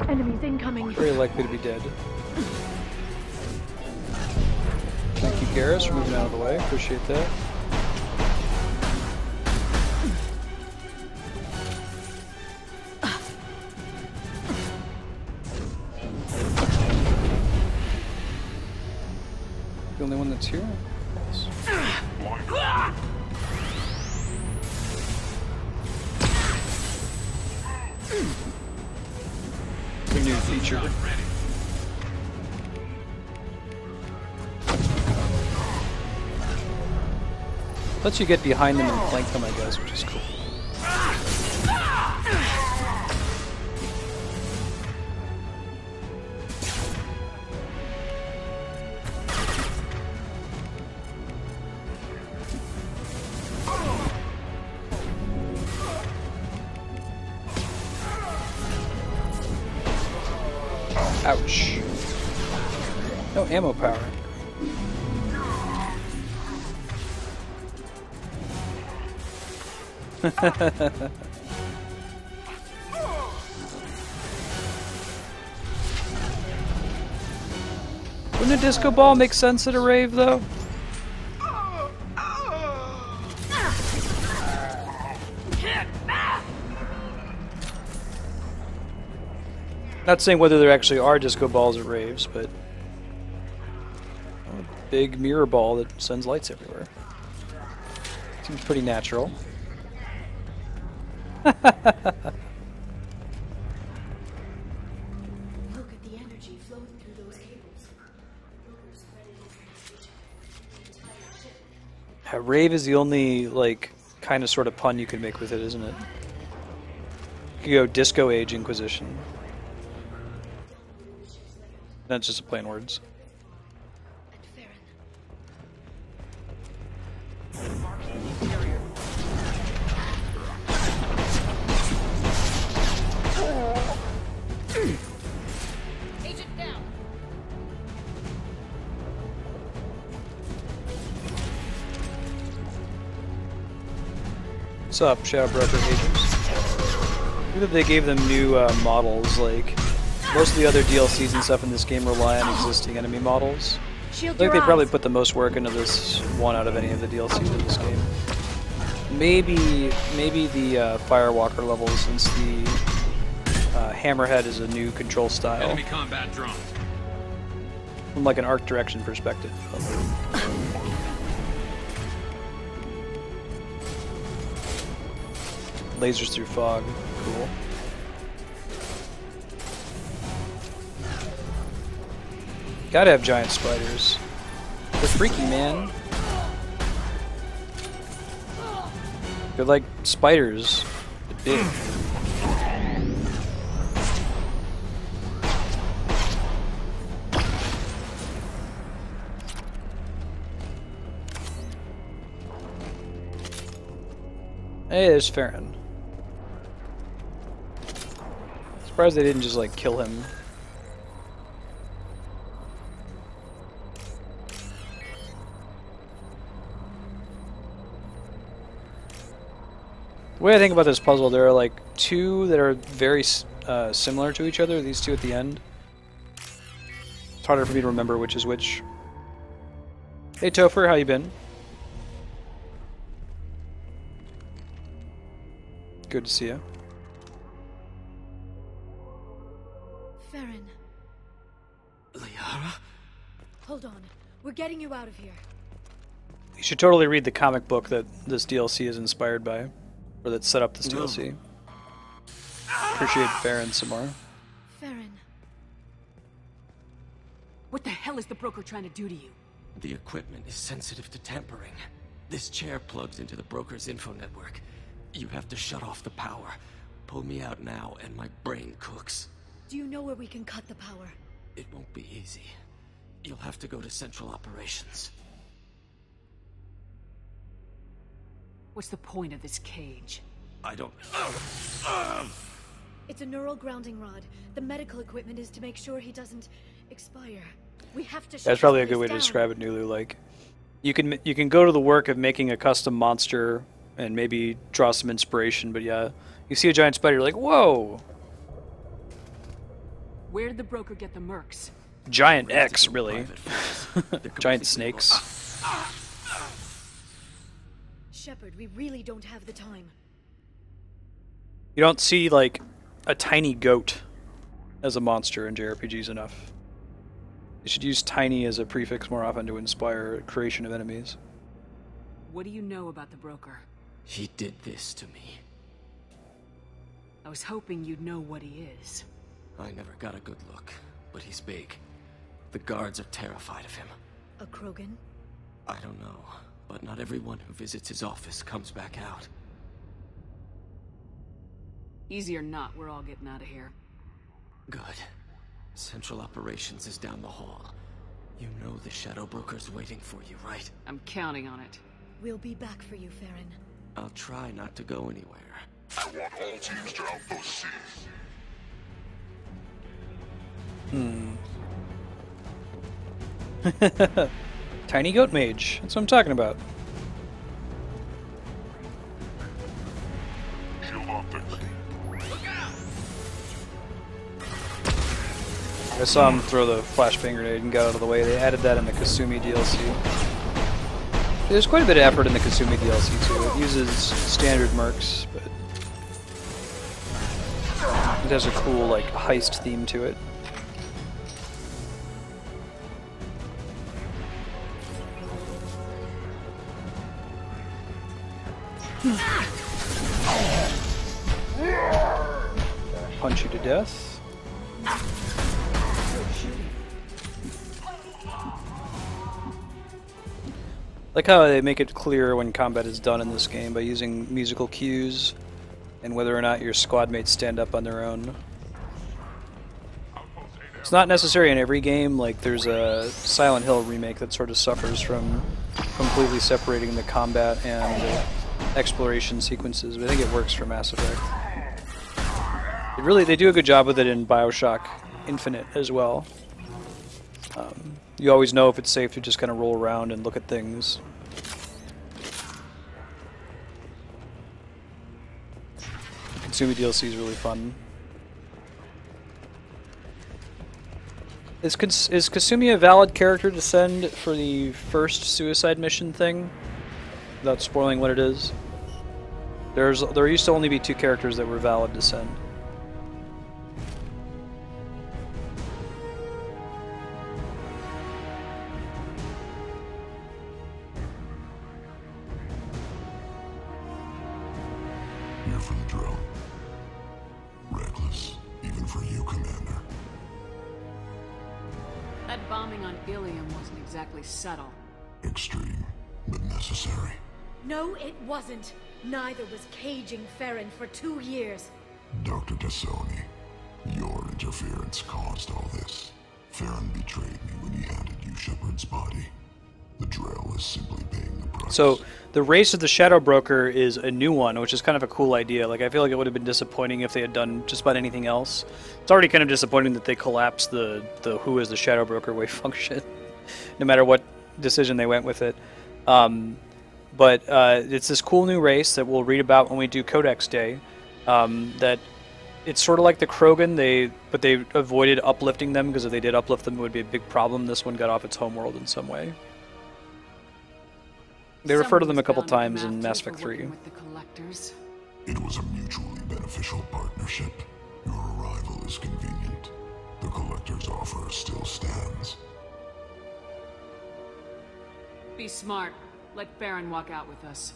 Enemies incoming. Very likely to be dead. Thank you, Garrus, for moving out of the way. Appreciate that. The only one that's here? Yes. The new feature. Lets you get behind them and flank them, I guess, which is cool. Ouch. No ammo power. Wouldn't a disco ball make sense at a rave, though? Not saying whether there actually are disco balls at raves, but a big mirror ball that sends lights everywhere. Seems pretty natural. Look at the energy flowing through those cables. Rave is the only, like, kind of sort of pun you can make with it, isn't it? You could go Disco Age Inquisition. That's just a plain words. Agent down. What's up, Shadow Broker agents? Look that they gave them new models, like most of the other DLCs and stuff in this game rely on existing enemy models. I think they probably put the most work into this one out of any of the DLCs in this game. Maybe the Firewalker level, since the Hammerhead is a new control style. Enemy combat drone. From like an arc direction perspective. Lasers through fog, cool. Gotta have giant spiders. They're freaky, man. They're like spiders, but big. Hey, there's Farron. Surprised they didn't just like kill him. The way I think about this puzzle, there are like two that are very similar to each other, these two at the end. It's harder for me to remember which is which. Hey Topher, how you been? Good to see you. Farron. Liara? Hold on. We're getting you out of here. You should totally read the comic book that this DLC is inspired by. Or that set up this DLC. Appreciate Farron some more. Farron. What the hell is the broker trying to do to you? The equipment is sensitive to tampering. This chair plugs into the broker's info network. You have to shut off the power. Pull me out now and my brain cooks. Do you know where we can cut the power? It won't be easy. You'll have to go to Central Operations. What's the point of this cage? I don't... It's a neural grounding rod. The medical equipment is to make sure he doesn't expire. We have to. That's probably a good way to describe it, Nulu. Like, you can go to the work of making a custom monster and maybe draw some inspiration, but yeah, you see a giant spider, you're like, whoa! Where did the broker get the mercs? Giant X, really. Giant snakes. Shepard, we really don't have the time. You don't see, like, a tiny goat as a monster in JRPGs enough. You should use tiny as a prefix more often to inspire creation of enemies. What do you know about the broker? He did this to me. I was hoping you'd know what he is. I never got a good look, but he's big. The guards are terrified of him. A Krogan? I don't know, But not everyone who visits his office comes back out. Easy or not, we're all getting out of here. Good. Central Operations is down the hall. You know the Shadow Broker's waiting for you, right? I'm counting on it. We'll be back for you, Farron. I'll try not to go anywhere. I want all teams to outpost C. Tiny goat mage. That's what I'm talking about. I saw him throw the flashbang grenade and got out of the way. They added that in the Kasumi DLC. There's quite a bit of effort in the Kasumi DLC too. It uses standard mercs, but it has a cool like heist theme to it. Punch you to death. Like how they make it clear when combat is done in this game by using musical cues and whether or not your squad mates stand up on their own. It's not necessary in every game. Like there's a Silent Hill remake that sort of suffers from completely separating the combat and exploration sequences, but I think it works for Mass Effect. They do a good job with it in BioShock Infinite as well. You always know if it's safe to just kind of roll around and look at things. Kasumi DLC is really fun. Is Kasumi a valid character to send for the first suicide mission thing? Without spoiling what it is. There used to only be 2 characters that were valid to send. Here for the drill. Reckless, even for you, Commander. That bombing on Ilium wasn't exactly subtle. Extreme, but necessary. No, it wasn't. Neither was caging Farron for 2 years. Dr. Tassoni, your interference caused all this. Farron betrayed me when he handed you Shepard's body. The Drell is simply paying the price. So, the race of the Shadow Broker is a new one, which is kind of a cool idea. Like, I feel like it would have been disappointing if they had done just about anything else. It's already kind of disappointing that they collapsed the who is the Shadow Broker wave function, no matter what decision they went with it. But it's this cool new race that we'll read about when we do Codex Day. That it's sort of like the Krogan, but they avoided uplifting them, because if they did uplift them, it would be a big problem. This one got off its homeworld in some way. They refer to them a couple times in Mass Effect 3. It was a mutually beneficial partnership. Your arrival is convenient. The Collector's offer still stands. Be smart. Let Farron walk out with us.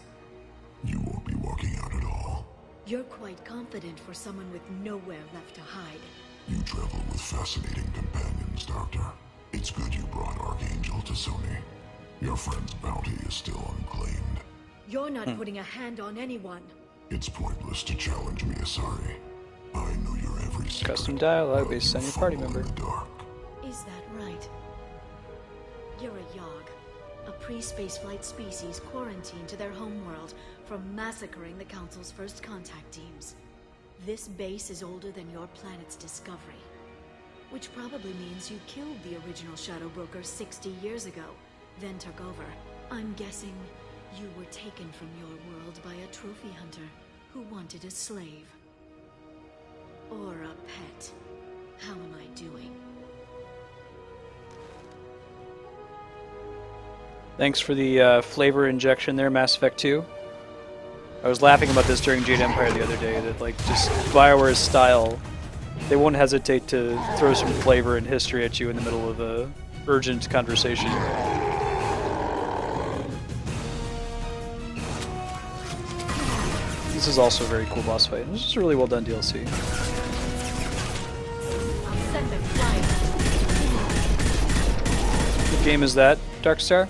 You won't be walking out at all. You're quite confident for someone with nowhere left to hide. You travel with fascinating companions, Doctor. It's good you brought Archangel to Sony. Your friend's bounty is still unclaimed. You're not putting a hand on anyone. It's pointless to challenge me, Asari. I know your every secret. Custom dialogue based on your party member. Is that right? You're a Yogg, a pre-spaceflight species quarantined to their homeworld from massacring the Council's first contact teams. This base is older than your planet's discovery, which probably means you killed the original Shadow Broker 60 years ago, then took over. I'm guessing you were taken from your world by a trophy hunter who wanted a slave. Or a pet. How am I doing? Thanks for the flavor injection there, Mass Effect 2. I was laughing about this during Jade Empire the other day, that like just BioWare's style, they won't hesitate to throw some flavor and history at you in the middle of a urgent conversation. This is also a very cool boss fight. This is a really well done DLC. What game is that, Darkstar?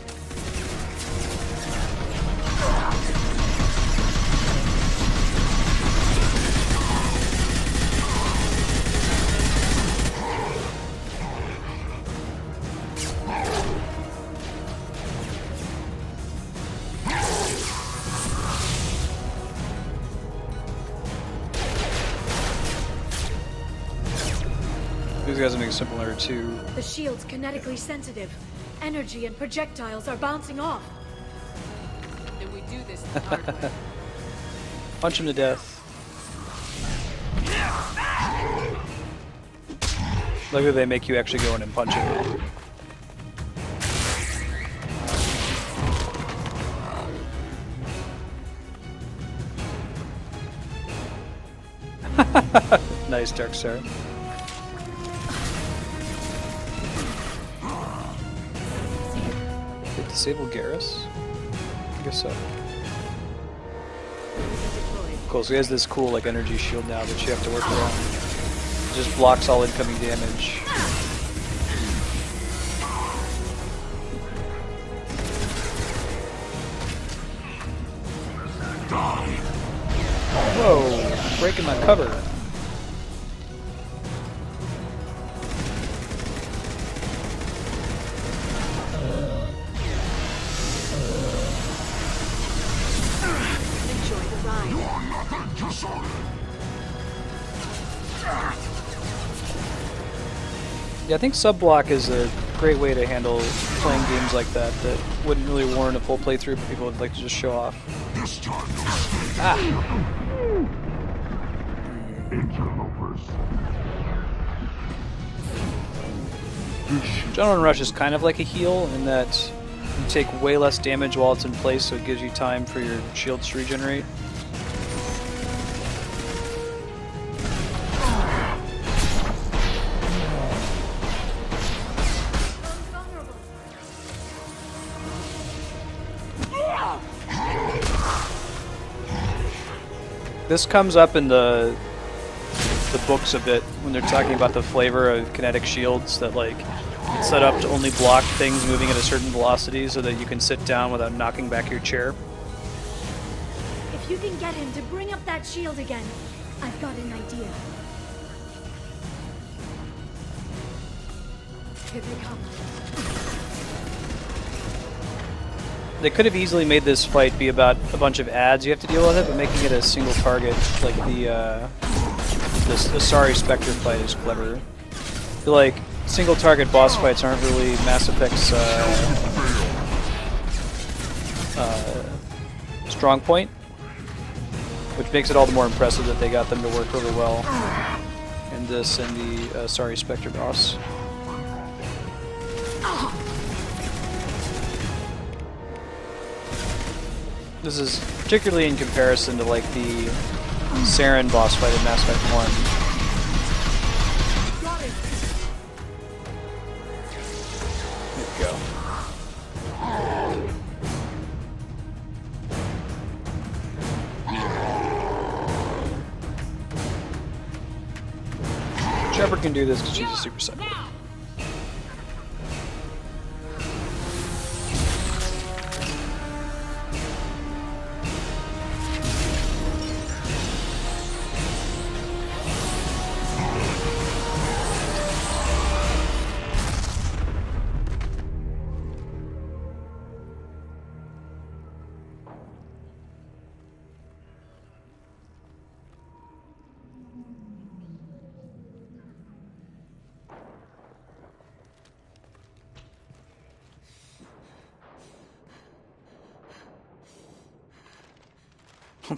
got something similar to. The shield's kinetically sensitive. Energy and projectiles are bouncing off. Then we do this the hard way. Punch him to death. Look at they make you actually go in and punch him. Nice, Darkstar. Did it disable Garrus? I guess so. Cool, so he has this cool like energy shield now that you have to work around. It just blocks all incoming damage. Whoa, breaking my cover. Enjoy the ride. Yeah, I think sub-block is a great way to handle playing games like that that wouldn't really warrant a full playthrough, but people would like to just show off. Ah! Adrenaline Rush is kind of like a heal in that you take way less damage while it's in place, so it gives you time for your shields to regenerate. This comes up in the books a bit when they're talking about the flavor of kinetic shields, that like it's set up to only block things moving at a certain velocity so that you can sit down without knocking back your chair. If you can get him to bring up that shield again, I've got an idea. Here they come. They could have easily made this fight be about a bunch of ads you have to deal with it, but making it a single target, like the Asari Spectre fight, is clever. I feel like single target boss fights aren't really Mass Effect's strong point, which makes it all the more impressive that they got them to work really well in this and the Asari Spectre boss. This is particularly in comparison to like the Saren boss fight in Mass Effect 1. There we go. Shepard can do this because she's a Super Saiyan.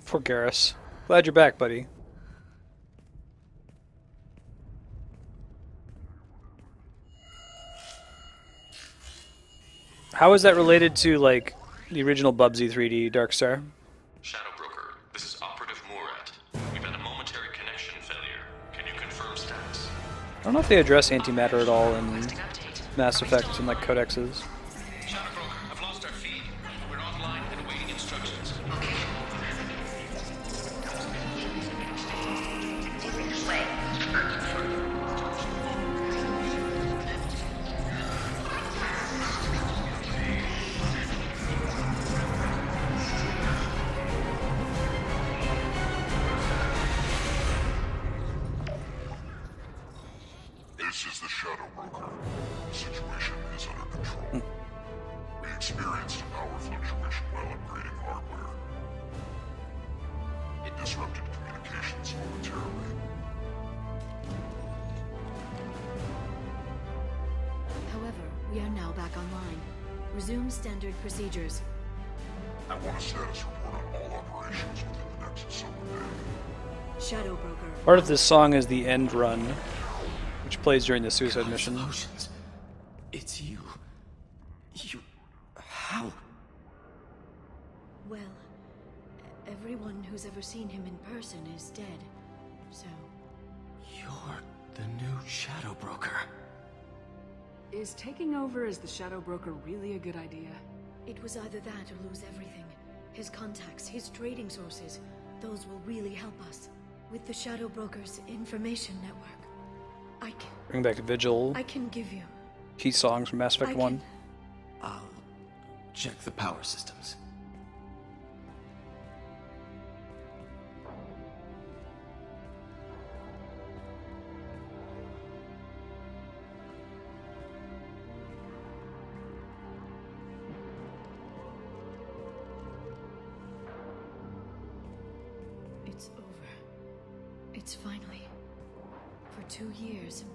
Poor Garrus. Glad you're back, buddy. How is that related to, like, the original Bubsy 3D, Darkstar? Shadow Broker, this is Operative Murat. We've had a momentary connection failure. Can you confirm status? I don't know if they address antimatter at all in Mass Effect and, like, codexes. Shadow Broker, I've lost our feed. We're online and awaiting instructions. This is the Shadow Broker. The situation is under control. We experienced a power fluctuation while upgrading hardware. It disrupted communications momentarily. We are now back online. Resume standard procedures. I want a status report on all operations within the next 7 days. Shadow Broker. Part of this song is the end run, which plays during the suicide mission. Oceans. It's you. You... How? Well, everyone who's ever seen him in person is dead, so... You're the new Shadow Broker. Is taking over as the Shadow Broker really a good idea? It was either that or lose everything. His contacts, his trading sources, those will really help us. With the Shadow Broker's information network, I can... Bring back Vigil. I can give you... Key songs from Mass Effect 1. I'll check the power systems. It's over. It's finally... For 2 years.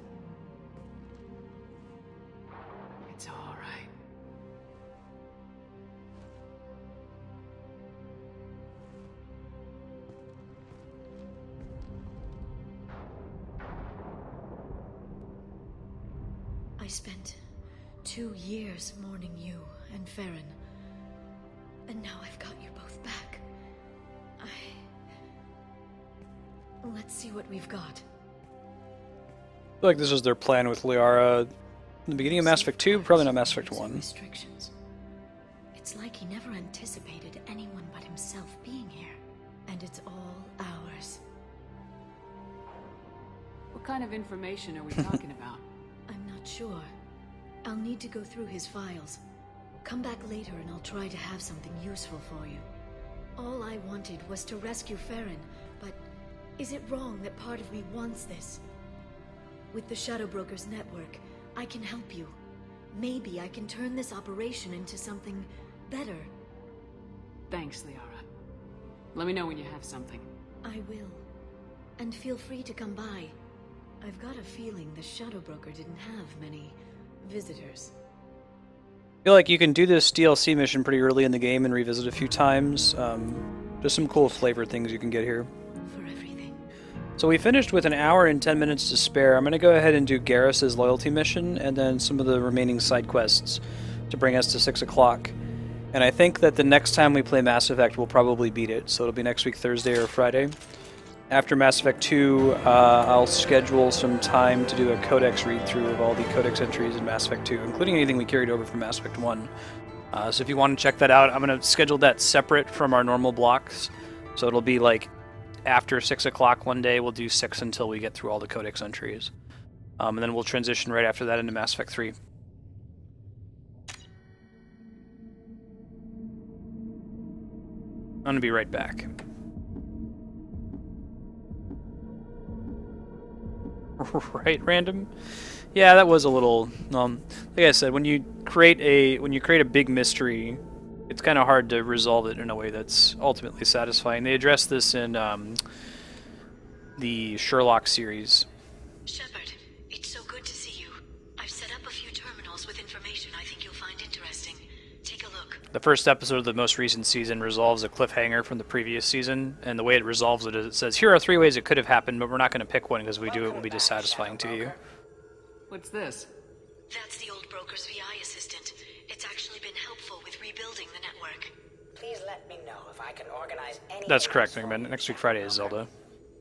It's all right. I spent 2 years mourning you and Farron. And now I've got you both back. Let's see what we've got. I feel like this was their plan with Liara in the beginning of Mass Effect 2, probably not Mass Effect 1. Restrictions. It's like he never anticipated anyone but himself being here. And it's all ours. What kind of information are we talking about? I'm not sure. I'll need to go through his files. Come back later and I'll try to have something useful for you. All I wanted was to rescue Farron, but is it wrong that part of me wants this? With the Shadow Broker's network, I can help you. Maybe I can turn this operation into something better. Thanks, Liara. Let me know when you have something. I will. And feel free to come by. I've got a feeling the Shadow Broker didn't have many visitors. I feel like you can do this DLC mission pretty early in the game and revisit a few times. Just some cool flavor things you can get here. So we finished with 1 hour and 10 minutes to spare. I'm going to go ahead and do Garrus's loyalty mission and then some of the remaining side quests to bring us to 6 o'clock. And I think that the next time we play Mass Effect, we'll probably beat it. So it'll be next week, Thursday or Friday. After Mass Effect 2, I'll schedule some time to do a codex read-through of all the codex entries in Mass Effect 2, including anything we carried over from Mass Effect 1. So if you want to check that out, I'm going to schedule that separate from our normal blocks. So it'll be like after 6 o'clock one day, we'll do 6 until we get through all the codex entries. And then we'll transition right after that into Mass Effect 3. I'm going to be right back. Right, random? Yeah, that was a little... like I said, when you create a big mystery, it's kind of hard to resolve it in a way that's ultimately satisfying. They address this in the Sherlock series. Shepard, it's so good to see you. I've set up a few terminals with information I think you'll find interesting. Take a look. The first episode of the most recent season resolves a cliffhanger from the previous season, and the way it resolves it is it says, here are 3 ways it could have happened, but we're not going to pick one because we do it will be dissatisfying to you. What's this? That's the old broker's VI assistant. It's actually been helpful with rebuilding the network. Please let me know if I can organize any... That's correct, Wingman. Next week Friday is Zelda.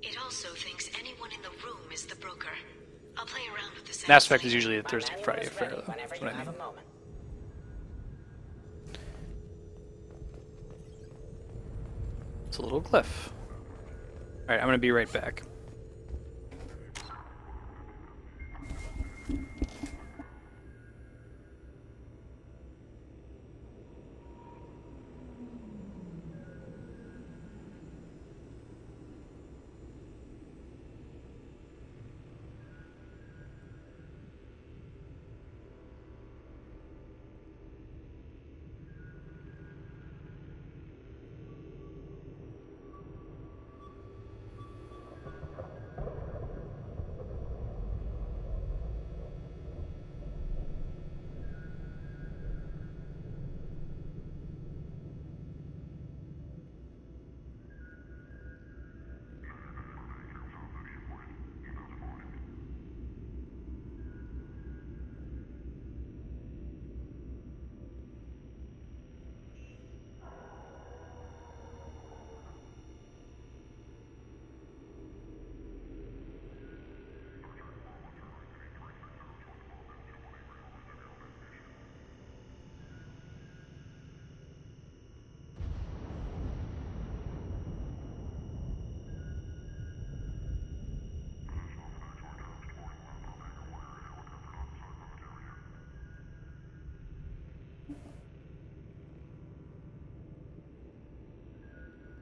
It also thinks anyone in the room is the broker. I'll play around with the Mass Effect is usually a Thursday, Friday affair, though. That's what I mean. It's a little glyph. Alright, I'm gonna be right back.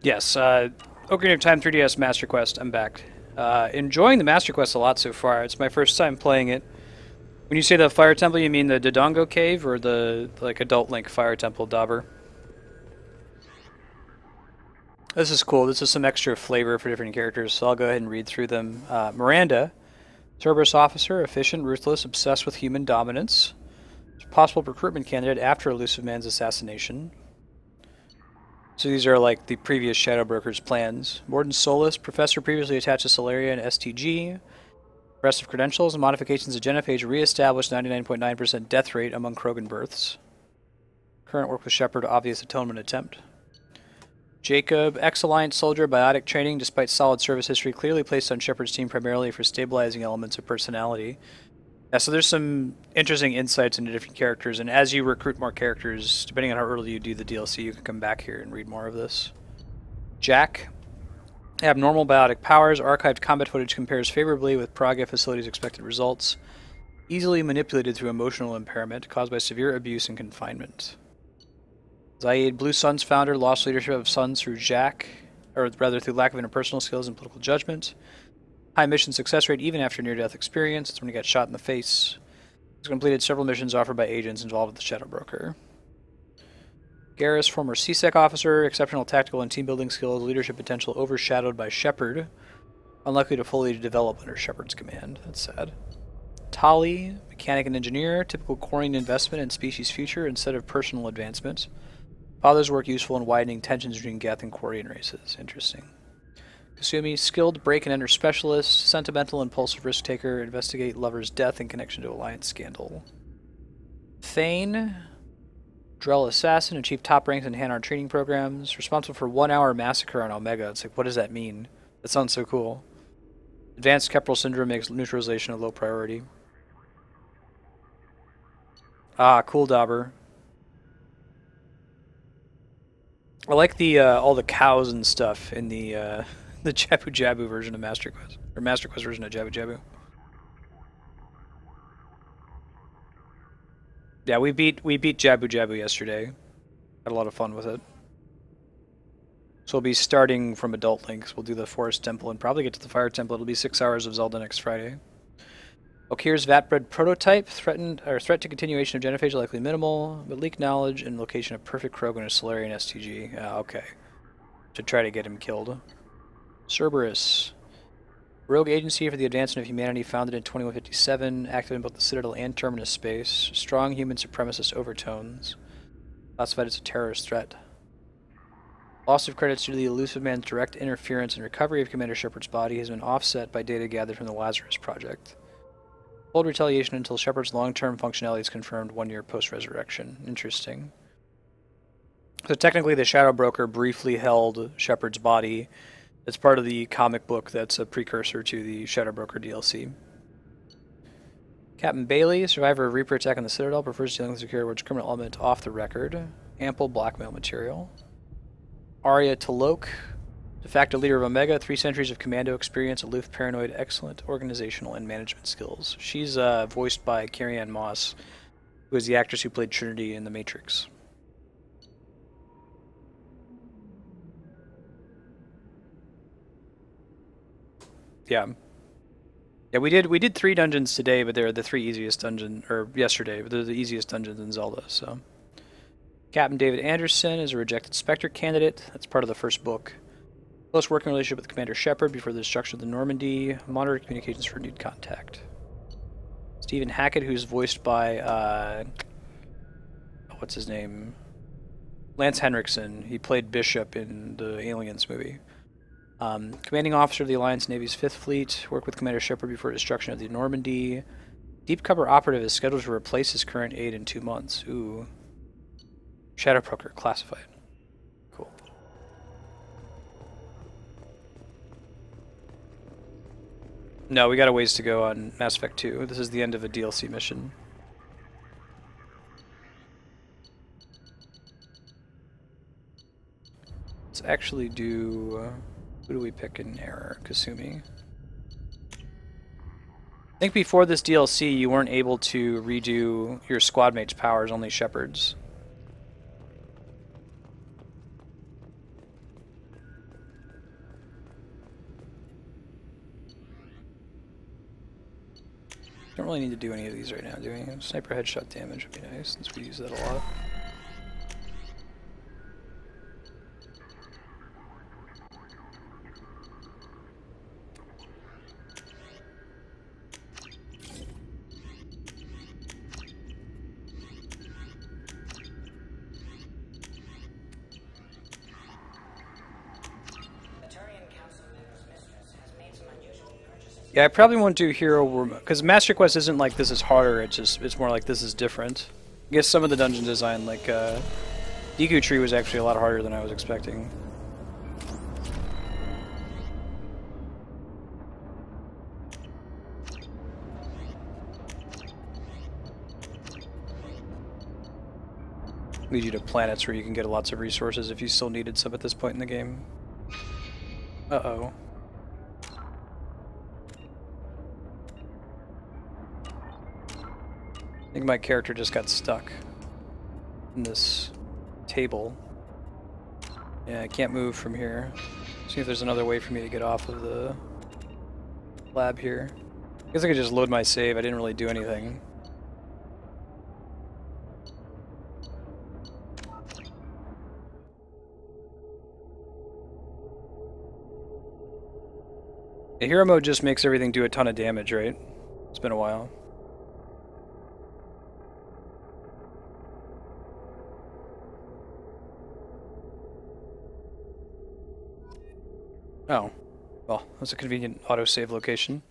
Yes, Ocarina of Time 3DS Master Quest, I'm back. Enjoying the Master Quest a lot so far. It's my first time playing it. When you say the Fire Temple, you mean the Dodongo Cave or the like Adult Link Fire Temple, Dauber? This is cool. This is some extra flavor for different characters, so I'll go ahead and read through them. Miranda, Cerberus officer, efficient, ruthless, obsessed with human dominance. Possible recruitment candidate after Elusive Man's assassination. So these are like the previous Shadow Broker's plans. Mordin Solus, professor previously attached to Solaria and STG. Rest of credentials and modifications of Genophage re-established 99.9% death rate among Krogan births. Current work with Shepard, obvious atonement attempt. Jacob, ex-Alliance soldier, biotic training despite solid service history, clearly placed on Shepard's team primarily for stabilizing elements of personality. Yeah, so there's some interesting insights into different characters, and as you recruit more characters, depending on how early you do the DLC, you can come back here and read more of this. Jack, abnormal biotic powers, archived combat footage compares favorably with Praga facility's expected results, easily manipulated through emotional impairment caused by severe abuse and confinement. Zaid, Blue Suns founder, lost leadership of Suns through Jack, or rather through lack of interpersonal skills and political judgment. High mission success rate even after near-death experience. It's when he got shot in the face. He's completed several missions offered by agents involved with the Shadow Broker. Garrus, former CSEC officer, exceptional tactical and team-building skills, leadership potential overshadowed by Shepard. Unlikely to fully develop under Shepard's command. That's sad. Tali, mechanic and engineer, typical Quarian investment in species future instead of personal advancement. Father's work useful in widening tensions between Geth and Quarian races. Interesting. Kasumi, skilled break-and-enter specialist, sentimental impulsive risk-taker, investigate lover's death in connection to Alliance scandal. Thane, Drell assassin, achieved top ranks in Hanar training programs, responsible for 1-hour massacre on Omega. It's like, what does that mean? That sounds so cool. Advanced Keppel syndrome makes neutralization a low priority. Ah, cool, Dauber. I like the all the cows and stuff in the Jabu Jabu version of Master Quest, or Master Quest version of Jabu Jabu. Yeah, we beat Jabu Jabu yesterday. Had a lot of fun with it. So we'll be starting from Adult Link. So we'll do the Forest Temple and probably get to the Fire Temple. It'll be 6 hours of Zelda next Friday. Okir's Vatbred prototype, threat to continuation of Genophage likely minimal, but leak knowledge and location of perfect Krogan and Solarian STG. Okay. To try to get him killed. Cerberus. Rogue agency for the advancement of humanity founded in 2157, active in both the Citadel and Terminus space. Strong human supremacist overtones. Classified as a terrorist threat. Loss of credits due to the Elusive Man's direct interference and recovery of Commander Shepard's body has been offset by data gathered from the Lazarus Project. Hold retaliation until Shepard's long-term functionality is confirmed 1 year post-resurrection. Interesting. So technically the Shadow Broker briefly held Shepard's body. It's part of the comic book that's a precursor to the Shadow Broker DLC. Captain Bailey, survivor of Reaper attack on the Citadel, prefers dealing with security which criminal element off the record. Ample blackmail material. Arya Talok, de facto leader of Omega, 3 centuries of commando experience, aloof, paranoid, excellent organizational and management skills. She's voiced by Carrie-Anne Moss, who is the actress who played Trinity in The Matrix. Yeah. Yeah, we did 3 dungeons today, but they're the 3 easiest dungeons, or yesterday, but they're the easiest dungeons in Zelda, so. Captain David Anderson is a rejected Spectre candidate. That's part of the first book. Close working relationship with Commander Shepard before the destruction of the Normandy. Monitor communications for renewed contact. Stephen Hackett, who's voiced by, what's his name? Lance Henriksen. He played Bishop in the Aliens movie. Commanding officer of the Alliance Navy's 5th Fleet. Worked with Commander Shepard before destruction of the Normandy. Deep cover operative is scheduled to replace his current aide in 2 months. Ooh. Shadow Broker, classified. Cool. No, we got a ways to go on Mass Effect 2. This is the end of a DLC mission. Let's actually do... who do we pick in Error? Kasumi. I think before this DLC, you weren't able to redo your squad mate's powers, only Shepard's. Don't really need to do any of these right now, do we? Sniper headshot damage would be nice, since we use that a lot. Yeah, I probably won't do hero because Master Quest isn't like this is harder. It's more like this is different. I guess some of the dungeon design, like Deku Tree, was actually a lot harder than I was expecting. Leads you to planets where you can get lots of resources if you still needed some at this point in the game. Uh-oh. I think my character just got stuck in this table. Yeah, I can't move from here. See if there's another way for me to get off of the lab here. I guess I could just load my save. I didn't really do anything. The hero mode just makes everything do a ton of damage, right? It's been a while. Oh, well, that's a convenient autosave location.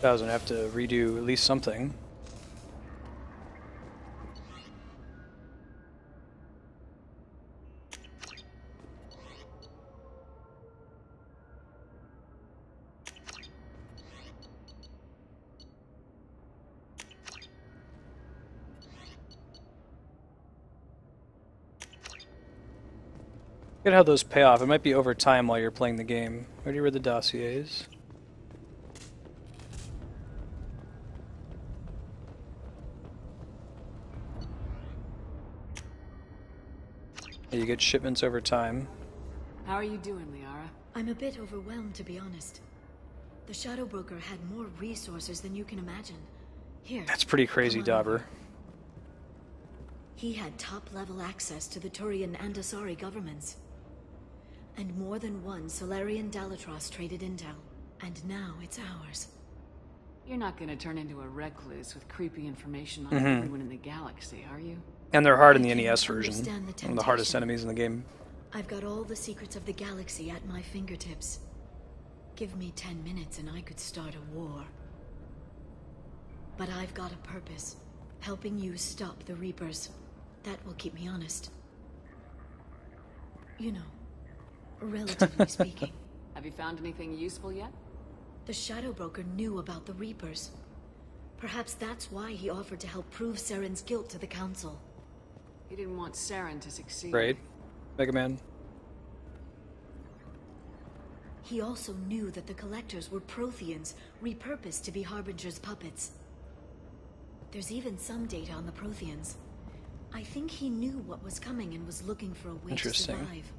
Doesn't have to redo at least something. Look at how those pay off. It might be over time while you're playing the game. Already read the dossiers. Yeah, you get shipments over time. How are you doing, Liara? I'm a bit overwhelmed, to be honest. The Shadow Broker had more resources than you can imagine. Here. That's pretty crazy, Dauber. He had top-level access to the Turian and Asari governments. And more than one Solarian Dalatros traded intel. And now it's ours. You're not gonna turn into a recluse with creepy information on everyone in the galaxy, are you? And they're hard in the NES version. One of the hardest enemies in the game. I've got all the secrets of the galaxy at my fingertips. Give me 10 minutes and I could start a war. But I've got a purpose. Helping you stop the Reapers. That will keep me honest. You know, relatively speaking. Have you found anything useful yet? The Shadow Broker knew about the Reapers. Perhaps that's why he offered to help prove Saren's guilt to the Council. He didn't want Saren to succeed. Right. Mega Man. He also knew that the Collectors were Protheans, repurposed to be Harbinger's puppets. There's even some data on the Protheans. I think he knew what was coming and was looking for a way to survive.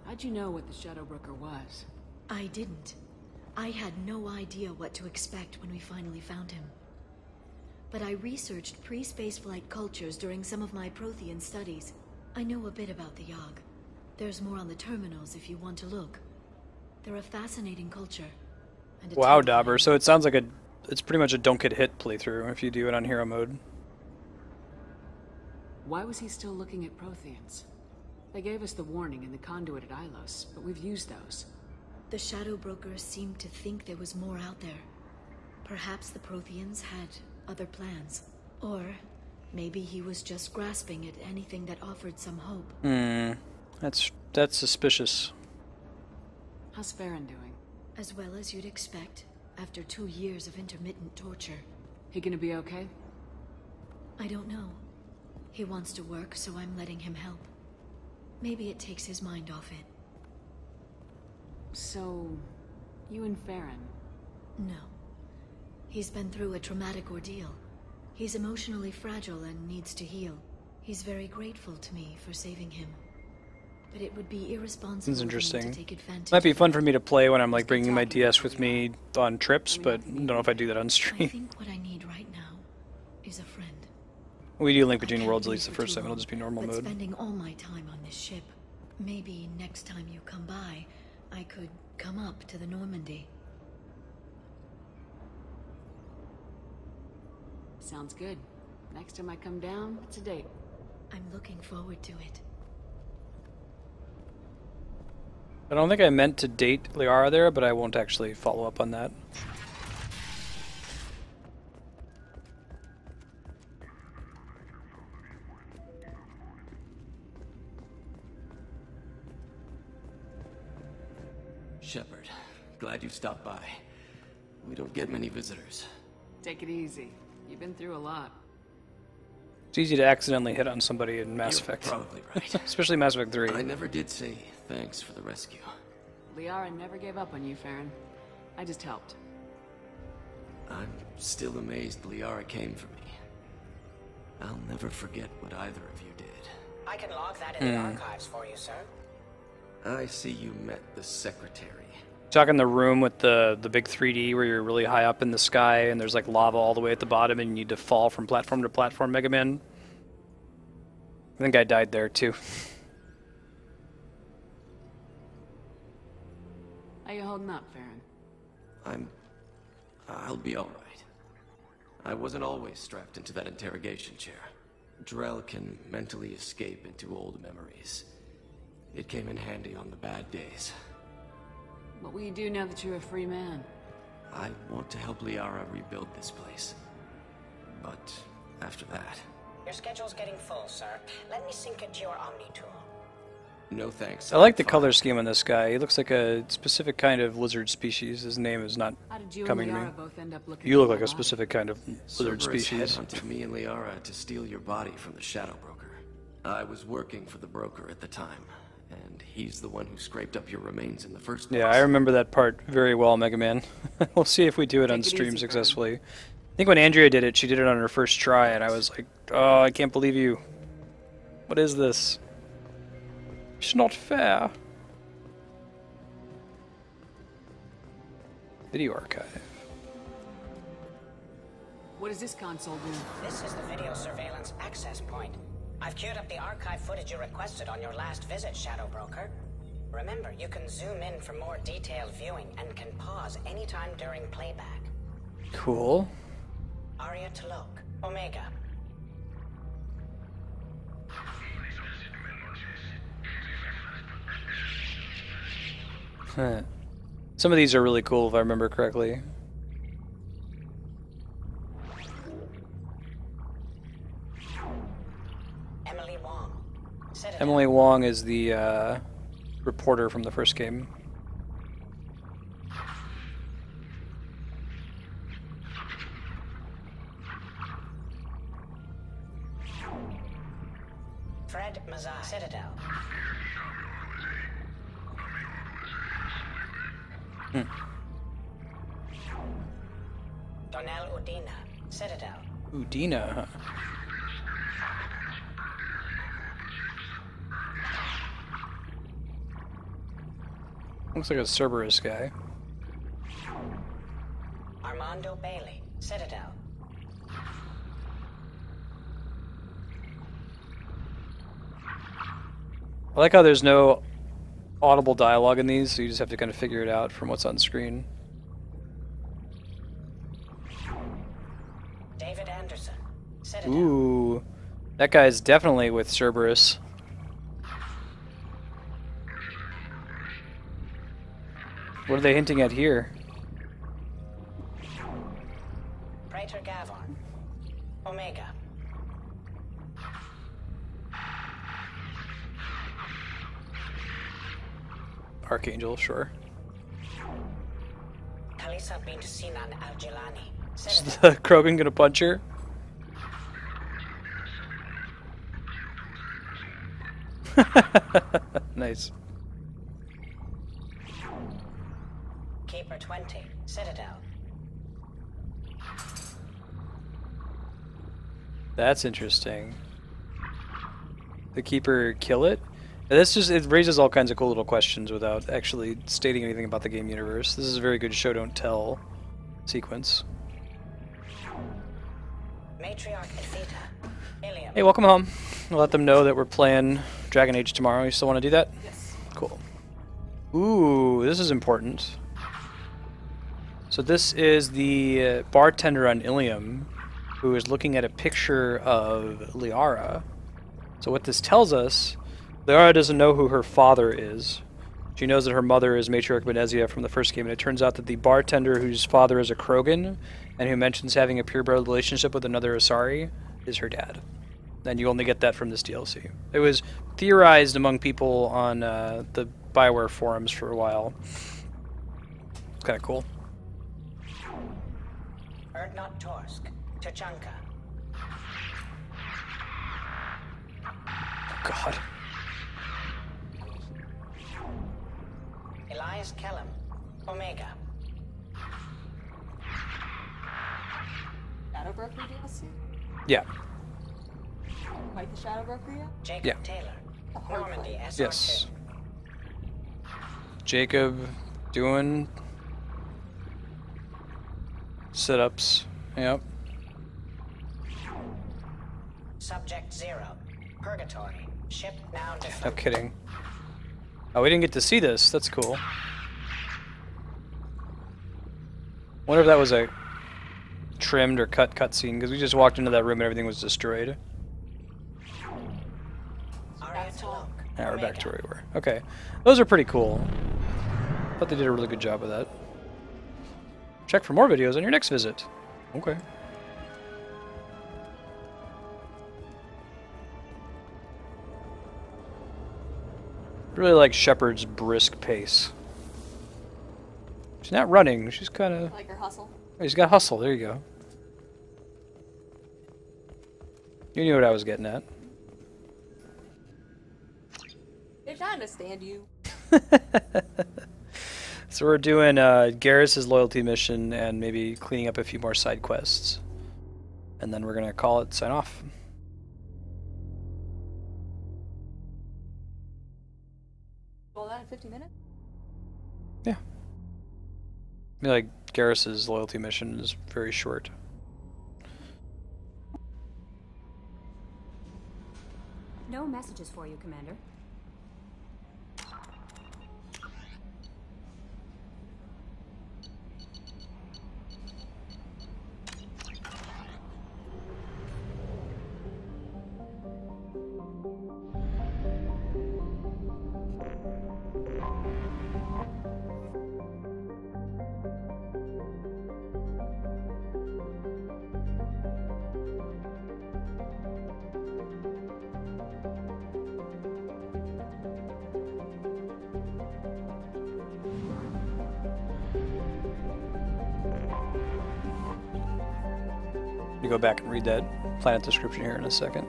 How'd you know what the Shadow Broker was? I didn't. I had no idea what to expect when we finally found him. But I researched pre-spaceflight cultures during some of my Prothean studies. I know a bit about the Yogg. There's more on the terminals if you want to look. They're a fascinating culture. And wow, Dauber. So it sounds like it's pretty much a don't get hit playthrough if you do it on hero mode. Why was he still looking at Protheans? They gave us the warning in the conduit at Ilos, but we've used those. The Shadow Broker seemed to think there was more out there. Perhaps the Protheans had other plans. Or maybe he was just grasping at anything that offered some hope. That's suspicious. How's Farron doing? As well as you'd expect, after 2 years of intermittent torture. He gonna be okay? I don't know. He wants to work, so I'm letting him help. Maybe it takes his mind off it. So, you and Farron? No. He's been through a traumatic ordeal. He's emotionally fragile and needs to heal. He's very grateful to me for saving him. But it would be irresponsible Seems for me to interesting. take advantage Might be of fun him. for me to play when I'm like bringing my DS with me on trips, but I don't know if I do that on I stream. think what I need right now is a friend. We do Link Between Worlds at least the first time. It'll just be normal But mode. spending all my time on this ship, maybe next time you come by, I could come up to the Normandy. Sounds good. Next time I come down, it's a date. I'm looking forward to it. I don't think I meant to date Liara there, but I won't actually follow up on that. Shepard, glad you stopped by. We don't get many visitors. Take it easy. You've been through a lot. It's easy to accidentally hit on somebody in Mass You're Effect. probably right. Especially Mass Effect 3. I never did say thanks for the rescue. Liara never gave up on you, Farron. I just helped. I'm still amazed Liara came for me. I'll never forget what either of you did. I can log that in the archives for you, sir. I see you met the secretary. Talking the room with the big 3D where you're really high up in the sky and there's like lava all the way at the bottom and you need to fall from platform to platform, Mega Man. I think I died there too. How you holding up, Farron? I'll be alright. I wasn't always strapped into that interrogation chair. Drell can mentally escape into old memories. It came in handy on the bad days. What will you do now that you're a free man? I want to help Liara rebuild this place. But after that... Your schedule's getting full, sir. Let me sync it to your Omni tool. No thanks. I like the color scheme on this guy. He looks like a specific kind of lizard species. His name is not How did you coming and to me. Liara both end up looking You look for like a alive? specific kind of lizard Cerberus species. headhunted me and Liara to steal your body from the Shadow Broker. I was working for the broker at the time, and he's the one who scraped up your remains in the first place. Yeah, I remember that part very well, Mega Man. We'll see if we do it on Take it stream easy, successfully. I think when Andrea did it, she did it on her first try, and I was like, oh, I can't believe you. What is this? It's not fair. Video archive. What does this console do? This is the video surveillance access point. I've queued up the archive footage you requested on your last visit, Shadow Broker. Remember, you can zoom in for more detailed viewing and can pause anytime during playback. Cool. Aria T'Loak, Omega. Huh. Some of these are really cool if I remember correctly. Emily Wong. Emily Wong is the reporter from the first game. Fred Mazai. Citadel. Donnell Udina. Citadel. Udina, huh? Looks like a Cerberus guy. Armando Bailey. Citadel. I like how there's no audible dialogue in these, so you just have to kind of figure it out from what's on screen. David Anderson. Citadel. Ooh, that guy's definitely with Cerberus. What are they hinting at here? Praetor Gavon. Omega. Archangel, sure. Kalisa bint Sinan Al-Jilani. Is the Krogan gonna punch her? Nice. Keeper 20. Citadel. That's interesting. the Keeper kill it? And this just, it raises all kinds of cool little questions without actually stating anything about the game universe. This is a very good show don't tell sequence. Matriarch Atheta, Ilium. Hey, welcome home. I'll let them know that we're playing Dragon Age tomorrow. You still want to do that? Yes. Cool. Ooh, this is important. So this is the bartender on Ilium who is looking at a picture of Liara. So what this tells us, Liara doesn't know who her father is. She knows that her mother is Matriarch Benezia from the first game, and it turns out that the bartender whose father is a Krogan, and who mentions having a purebred relationship with another Asari, is her dad. And you only get that from this DLC. It was theorized among people on the BioWare forums for a while. It's kind of cool. Erdnot Torsk, Tachanka. God. Elias Kellum, Omega. Shadowbroker DLC? Yeah. Quite the Shadowbroker yet? Jacob Yeah. Taylor, Normandy SR2. Yes. Jacob doing sit-ups. Yep. Subject 0, Purgatory, ship now No defunct. kidding. Oh, we didn't get to see this. That's cool. Wonder if that was a trimmed or cut cutscene, because we just walked into that room and everything was destroyed. Aria Talok, Now we're back to where we were. Okay. Those are pretty cool. Thought they did a really good job with that. Check for more videos on your next visit. Okay. Really like Shepard's brisk pace. She's not running, she's kind of... Like her hustle. Oh, she's got hustle, there you go. You knew what I was getting at. Bitch, I understand you. So we're doing Garrus' loyalty mission and maybe cleaning up a few more side quests. And then we're going to call it sign off. All that in 50 minutes? Yeah. I mean, like, Garrus' loyalty mission is very short. No messages for you, Commander. You go back and read that planet description here in a second.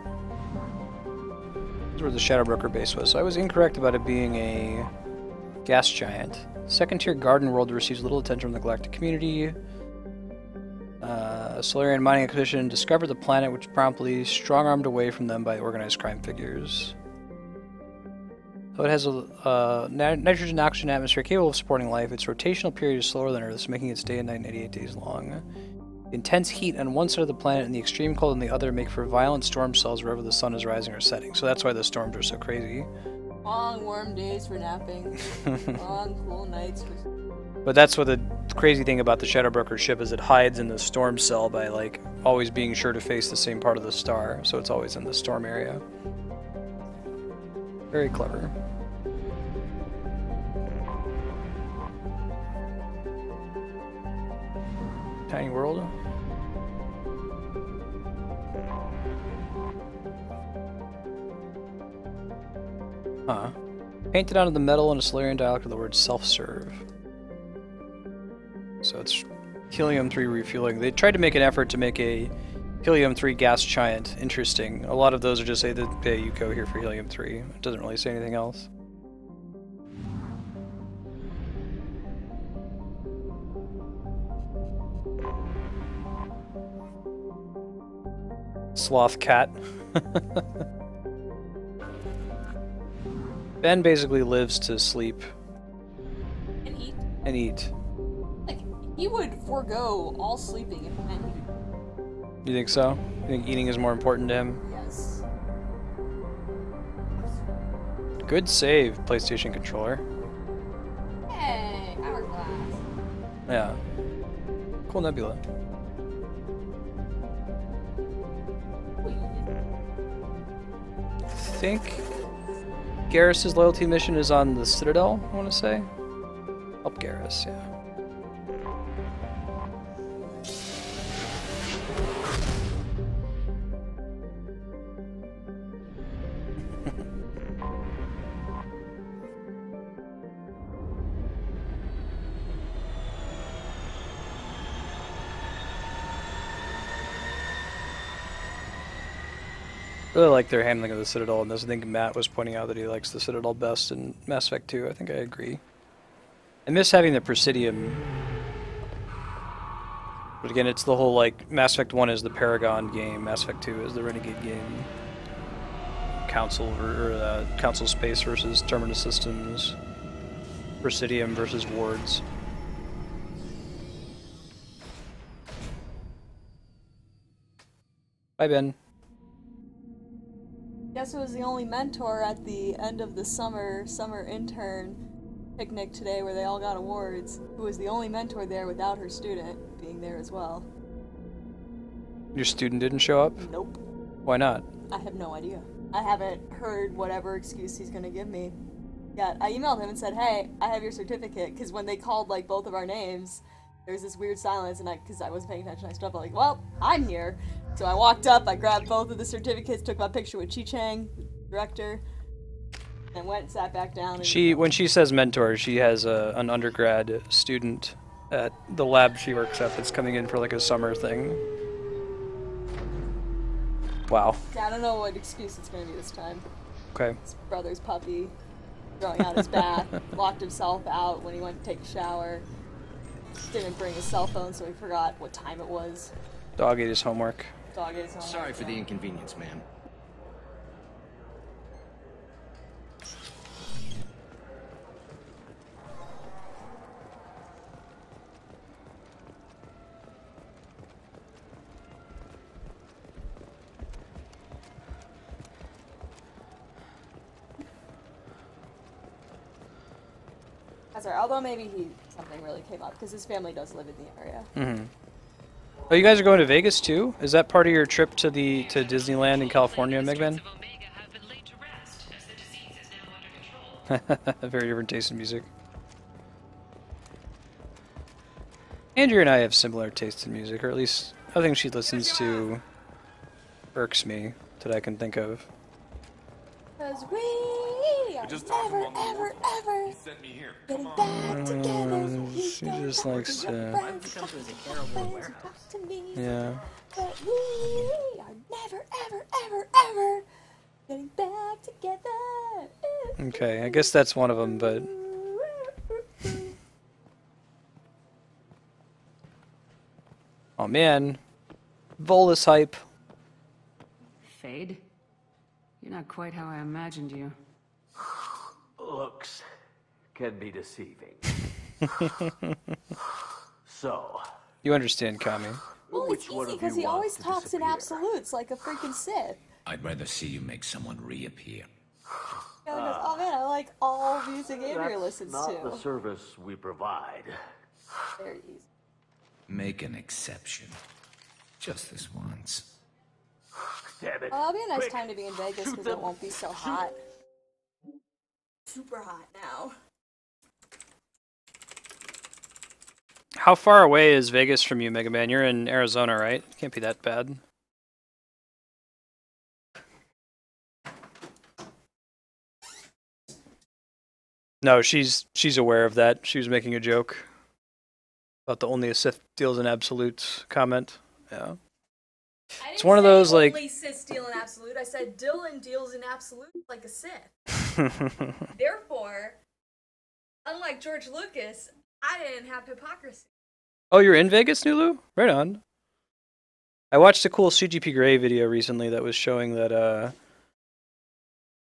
This is where the Shadowbroker base was. So I was incorrect about it being a gas giant. Second tier garden world receives little attention from the galactic community. Solarian mining expedition discovered the planet, which promptly strong-armed away from them by organized crime figures. Though it has a nitrogen oxygen atmosphere capable of supporting life, its rotational period is slower than Earth's, making its day and night 88 days long. Intense heat on one side of the planet and the extreme cold on the other make for violent storm cells wherever the sun is rising or setting. So that's why the storms are so crazy. Long warm days for napping. Long cool nights for... But that's what the crazy thing about the Shadowbroker ship is, it hides in the storm cell by like always being sure to face the same part of the star, so it's always in the storm area. Very clever. Tiny world. Huh. Painted onto the metal in a Solarian dialect with the word self-serve. So it's helium-3 refueling. They tried to make an effort to make a helium-3 gas giant interesting. A lot of those are just say that, hey, you go here for helium-3. It doesn't really say anything else. Sloth cat. Ben basically lives to sleep And eat. and eat. Like, he would forego all sleeping if it meant he You think so? You think eating is more important to him? Yes. Good save, PlayStation controller. Hey, hourglass. Yeah. Cool nebula. I think Garrus's loyalty mission is on the Citadel, I want to say. Help Garrus, yeah. Really like their handling of the Citadel in this. I think Matt was pointing out that he likes the Citadel best in Mass Effect 2. I think I agree. I miss having the Presidium. But again, it's the whole, like, Mass Effect 1 is the Paragon game, Mass Effect 2 is the Renegade game. Council, or Council Space versus Terminus Systems. Presidium versus Wards. Bye, Ben. Guess who was the only mentor at the end of the summer intern picnic today where they all got awards? Who was the only mentor there without her student being there as well? Your student didn't show up? Nope. Why not? I have no idea. I haven't heard whatever excuse he's gonna give me. Yeah, I emailed him and said, hey, I have your certificate, because when they called, like, both of our names, there was this weird silence, and because I wasn't paying attention, I stood up, like, well, I'm here. So I walked up, I grabbed both of the certificates, took my picture with Chi Chang, the director, and went and sat back down. And, when she says mentor, she has an undergrad student at the lab she works at that's coming in for like a summer thing. Wow. Yeah, I don't know what excuse it's gonna be this time. Okay. His brother's puppy, throwing out his bath, locked himself out when he went to take a shower. Didn't bring his cell phone, so he forgot what time it was. Dog ate his homework. Dog ate his homework. Sorry for the inconvenience, ma'am. That's right. Although maybe something really came up because his family does live in the area. Mm-hmm. Oh, you guys are going to Vegas too? Is that part of your trip to Disneyland in California, Megman? Very different taste in music. Andrea and I have similar tastes in music, or at least nothing she listens to irks me that I can think of. Because we are never, ever, ever getting back together. She just likes to... Yeah. But we are never, ever, ever, ever getting back together. Okay, I guess that's one of them, but... Oh man. Volus hype. Fade? You're not quite how I imagined you. Looks can be deceiving. So... You understand, Kami. Well, it's easy because he always talks in absolutes like a freaking Sith. I'd rather see you make someone reappear. Yeah, because, oh man, I like all music Andrea listens not to. the service we provide. Very easy. Make an exception. Just this once. Damn it. Well, that'll be a nice Quick, time to be in Vegas because it won't be so hot. Super hot now. How far away is Vegas from you, Mega Man? You're in Arizona, right? Can't be that bad. No, she's aware of that. She was making a joke about the only a Sith deals in absolutes comment. Yeah. It's one of those like only Sith deal in absolute. I said Dylan deals in absolute like a Sith. Therefore, unlike George Lucas, I didn't have hypocrisy. Oh, you're in Vegas, Nulu? Right on. I watched a cool CGP Grey video recently that was showing that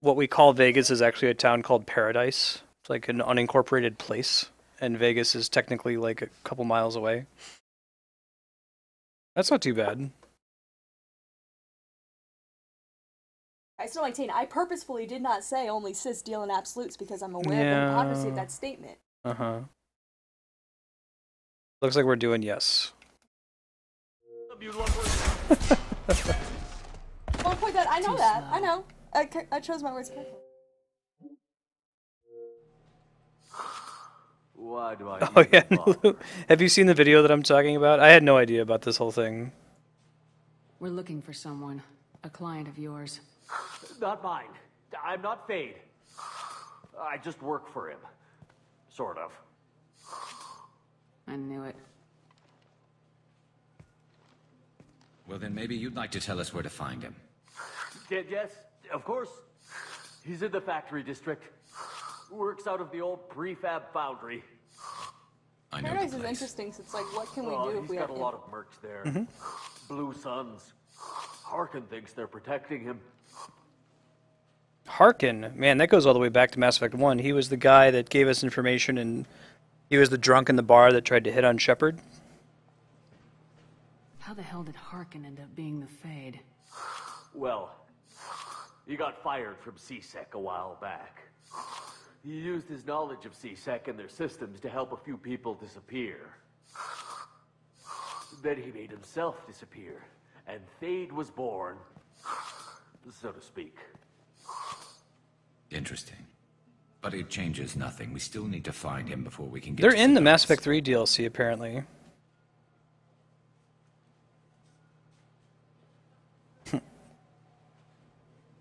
what we call Vegas is actually a town called Paradise. It's like an unincorporated place, and Vegas is technically like a couple miles away. That's not too bad. I still maintain, I purposefully did not say only cis deal in absolutes because I'm aware of Yeah. the hypocrisy of that statement. Uh-huh. Looks like we're doing yes. Don't point that. I know that. I know. I chose my words carefully. Why do I? Oh yeah, Nulu. Have you seen the video that I'm talking about? I had no idea about this whole thing. We're looking for someone. A client of yours. Not mine. I'm not Fade. I just work for him. Sort of. I knew it. Well, then maybe you'd like to tell us where to find him. Yes, of course. He's in the factory district. Works out of the old prefab foundry. I know Paradise is interesting, so it's like, what can we do if he's we got have a lot of mercs there. Mhm. Blue Suns. Harkin thinks they're protecting him. Harkin, man, that goes all the way back to Mass Effect 1. He was the guy that gave us information, and he was the drunk in the bar that tried to hit on Shepard. How the hell did Harkin end up being the Fade? Well, he got fired from C-Sec a while back. He used his knowledge of C-Sec and their systems to help a few people disappear. Then he made himself disappear, and Fade was born, so to speak. Interesting. But it changes nothing. We still need to find him before we can get They're to in the Mass Effect 3 DLC, apparently.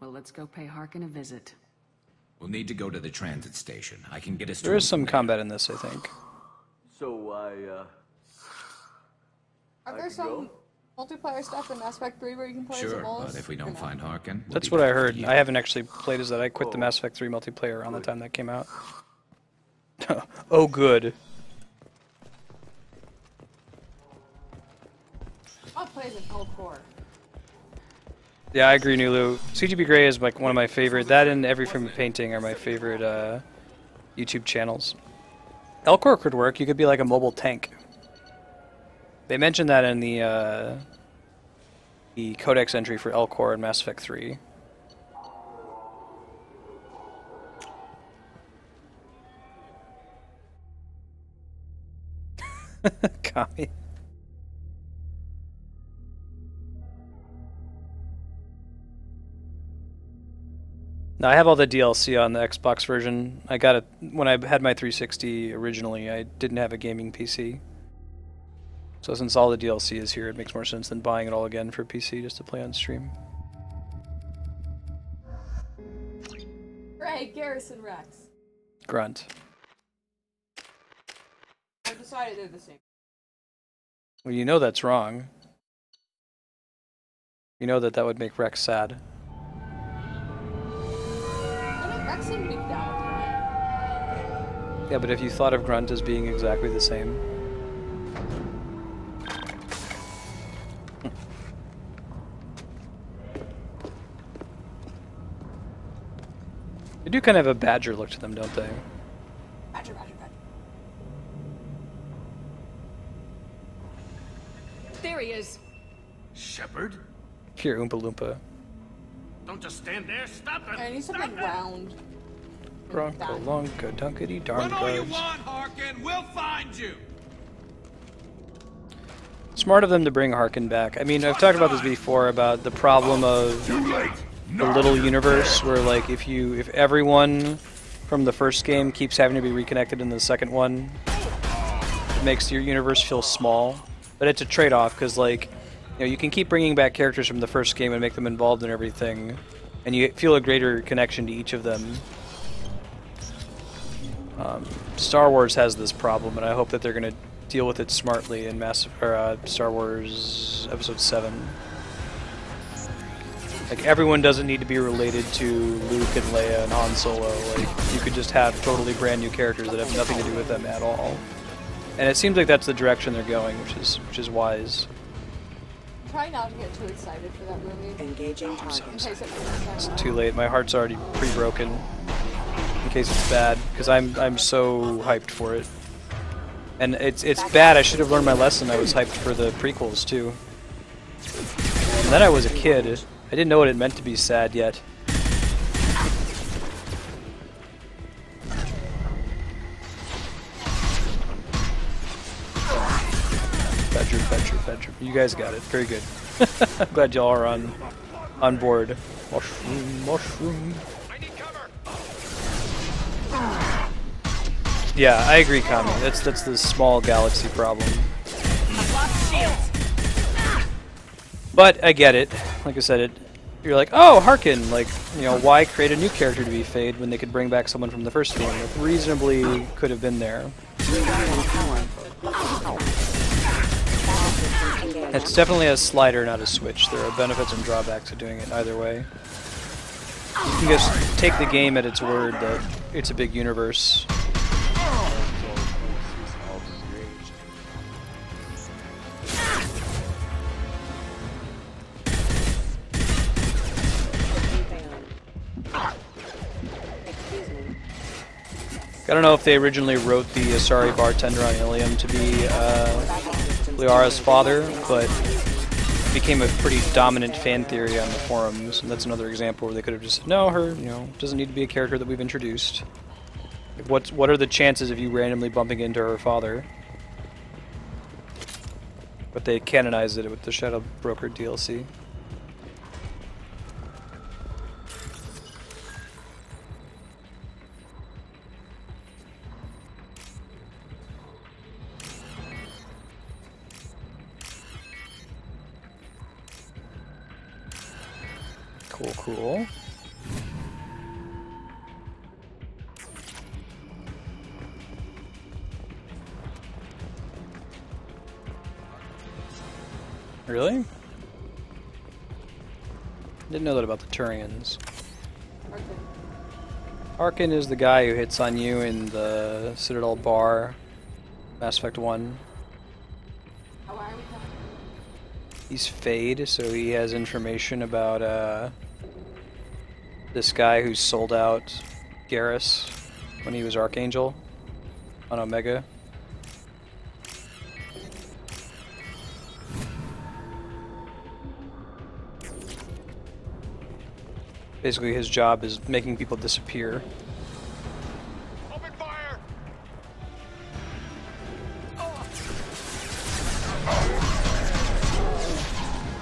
Well, let's go pay Harkin a visit. We'll need to go to the transit station. I can get us to There is him some from there. combat in this, I think. So Are there some multiplayer stuff in Mass Effect 3 where you can play as a Sure, Volus? but if we don't find Harkin, we'll That's be what I back heard. for you. I haven't actually played as that. I quit the Mass Effect 3 multiplayer around the time that came out. Oh, good. I'll play as an L-Core. Yeah, I agree, Nulu. CGP Grey is like one of my favorite. That and Every Frame of Painting are my favorite YouTube channels. Elcor could work. You could be like a mobile tank. They mentioned that in the codex entry for Elcor in Mass Effect 3. Kami. Now, I have all the DLC on the Xbox version. I got it when I had my 360 originally. I didn't have a gaming PC. So since all the DLC is here, it makes more sense than buying it all again for PC just to play on stream. Right, Garrison Rex. Grunt. I decided they're the same. Well, you know that's wrong. You know that would make Rex sad. Rex seemed to be down with Grunt. Yeah, but if you thought of Grunt as being exactly the same... They do kind of have a badger look to them, don't they? Badger, badger, badger. There he is. Shepard? Here, Oompa Loompa. Don't just stand there. Stop it. I need something round. Bronco, Lonka, Dunkity, Run all you Darn want, Harkin. We'll find you. Smart of them to bring Harkin back. I mean, I've talked about this before, about the problem of the little universe, where like if everyone from the first game keeps having to be reconnected in the second one, it makes your universe feel small. But it's a trade-off, because like, you know, you can keep bringing back characters from the first game and make them involved in everything, and you feel a greater connection to each of them. Star Wars has this problem, and I hope that they're going to deal with it smartly in Star Wars Episode 7. Like, everyone doesn't need to be related to Luke and Leia and Han Solo. Like, you could just have totally brand new characters that have nothing to do with them at all. And it seems like that's the direction they're going, which is wise. Try not to get too excited for that movie. Engaging target. It's too late. My heart's already pre-broken. In case it's bad, because I'm so hyped for it. And it's bad. I should have learned my lesson. I was hyped for the prequels too. And then I was a kid. I didn't know what it meant to be sad yet. Bedroom. You guys got it. Very good. I'm glad y'all are on board. Mushroom. Yeah, I agree, Kami. That's the small galaxy problem. But I get it. Like I said, you're like, oh, Harkin. Like, you know, why create a new character to be Fade when they could bring back someone from the first one that reasonably could have been there? It's definitely a slider, not a switch. There are benefits and drawbacks to doing it either way. You can just take the game at its word that it's a big universe. I don't know if they originally wrote the Asari bartender on Ilium to be Liara's father, but it became a pretty dominant fan theory on the forums, and that's another example where they could have just said, no, her, you know, doesn't need to be a character that we've introduced. Like, what are the chances of you randomly bumping into her father? But they canonized it with the Shadow Broker DLC. Cool. Really? Didn't know that about the Turians. Harkin is the guy who hits on you in the Citadel bar, Mass Effect 1. He's Fade, so he has information about this guy who sold out Garrus when he was Archangel on Omega. Basically, his job is making people disappear. Open fire!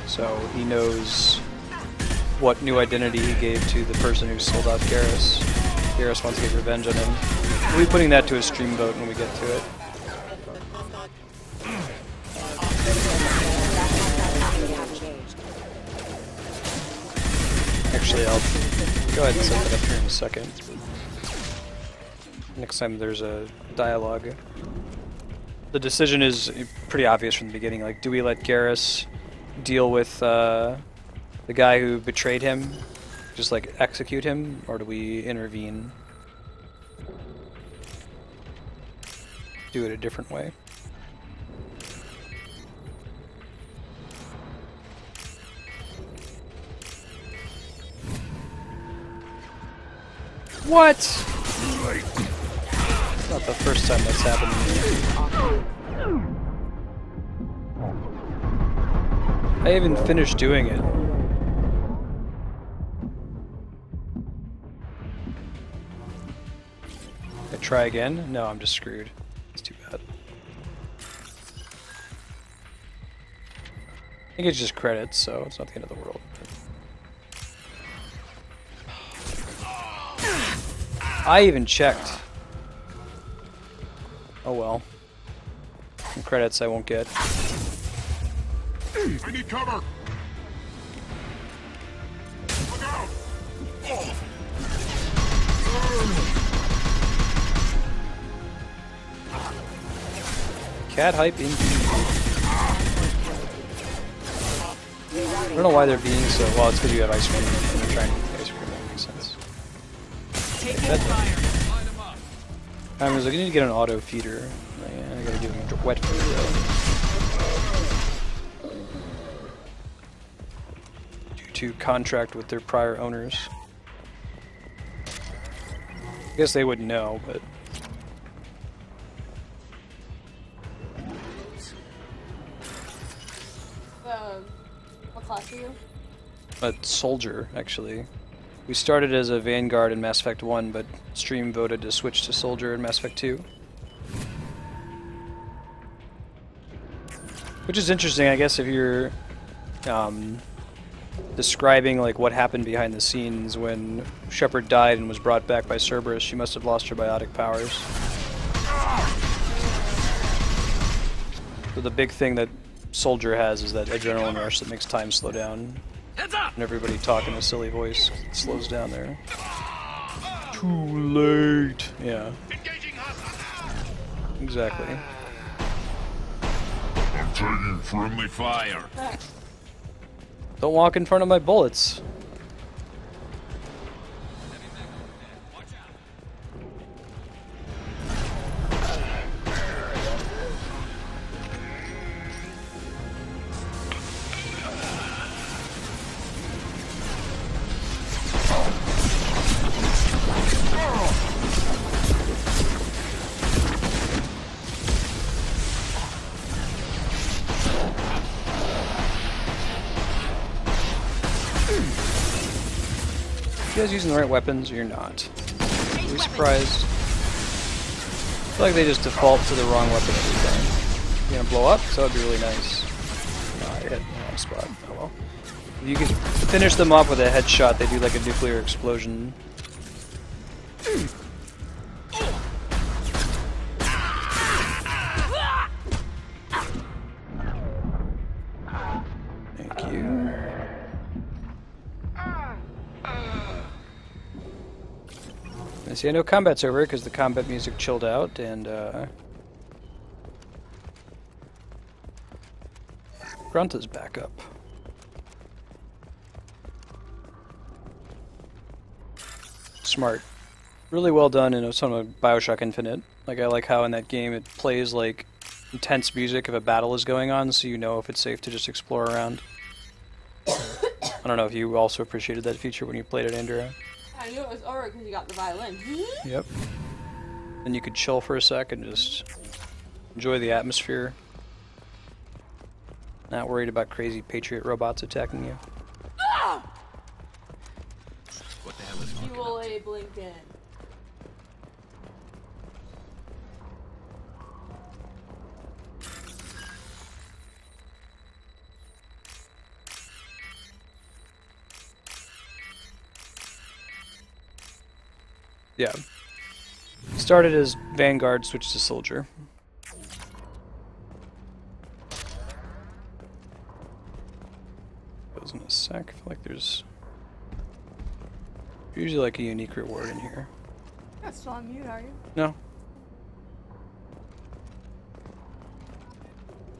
So he knows what new identity he gave to the person who sold out Garrus. Garrus wants to get revenge on him. We'll be putting that to a stream vote when we get to it. Actually, I'll go ahead and set that up here in a second. Next time there's a dialogue. The decision is pretty obvious from the beginning. Like, do we let Garrus deal with the guy who betrayed him, just like execute him, or do we intervene? Do it a different way. What? It's not the first time that's happened to me. I haven't finished doing it. I try again? No, I'm just screwed. It's too bad. I think it's just credits, so it's not the end of the world. I even checked. Oh well. Some credits I won't get. I need cover! Look out! Cat hype indeed. I don't know why they're being so... Well, it's because you have ice cream and they're trying to eat ice cream. That makes sense. I was like, I need to get an auto feeder. Yeah, I gotta give him a wet food though. to contract with their prior owners. I guess they wouldn't know, but... What class are you? A soldier, actually. We started as a Vanguard in Mass Effect 1, but Stream voted to switch to soldier in Mass Effect 2. Which is interesting, I guess, if you're describing like what happened behind the scenes when Shepard died and was brought back by Cerberus. She must have lost her biotic powers. So the big thing that Soldier has is that adrenaline rush that makes time slow down. And everybody talk in a silly voice slows down there. Too late. Yeah. Exactly. I'm taking friendly fire. Don't walk in front of my bullets. You guys using the right weapons or you're not? Are you surprised? I feel like they just default to the wrong weapon every time. You gonna blow up? So that'd be really nice. No, I hit the wrong spot. Oh well. If you could finish them off with a headshot, they do like a nuclear explosion. Thank you. See, I know combat's over because the combat music chilled out, and Grunt is back up. Smart. Really well done in some of Bioshock Infinite. Like, I like how in that game it plays like intense music if a battle is going on, so you know if it's safe to just explore around. I don't know if you also appreciated that feature when you played it, Andrea. I knew it was over because you got the violin. Yep. Then you could chill for a sec and just enjoy the atmosphere. Not worried about crazy Patriot robots attacking you. What the hell is Fuel A blinked in. Yeah. Started as Vanguard, switched to Soldier. Goes in a sec. I feel like there's usually like a unique reward in here. You're not still on mute, are you? No.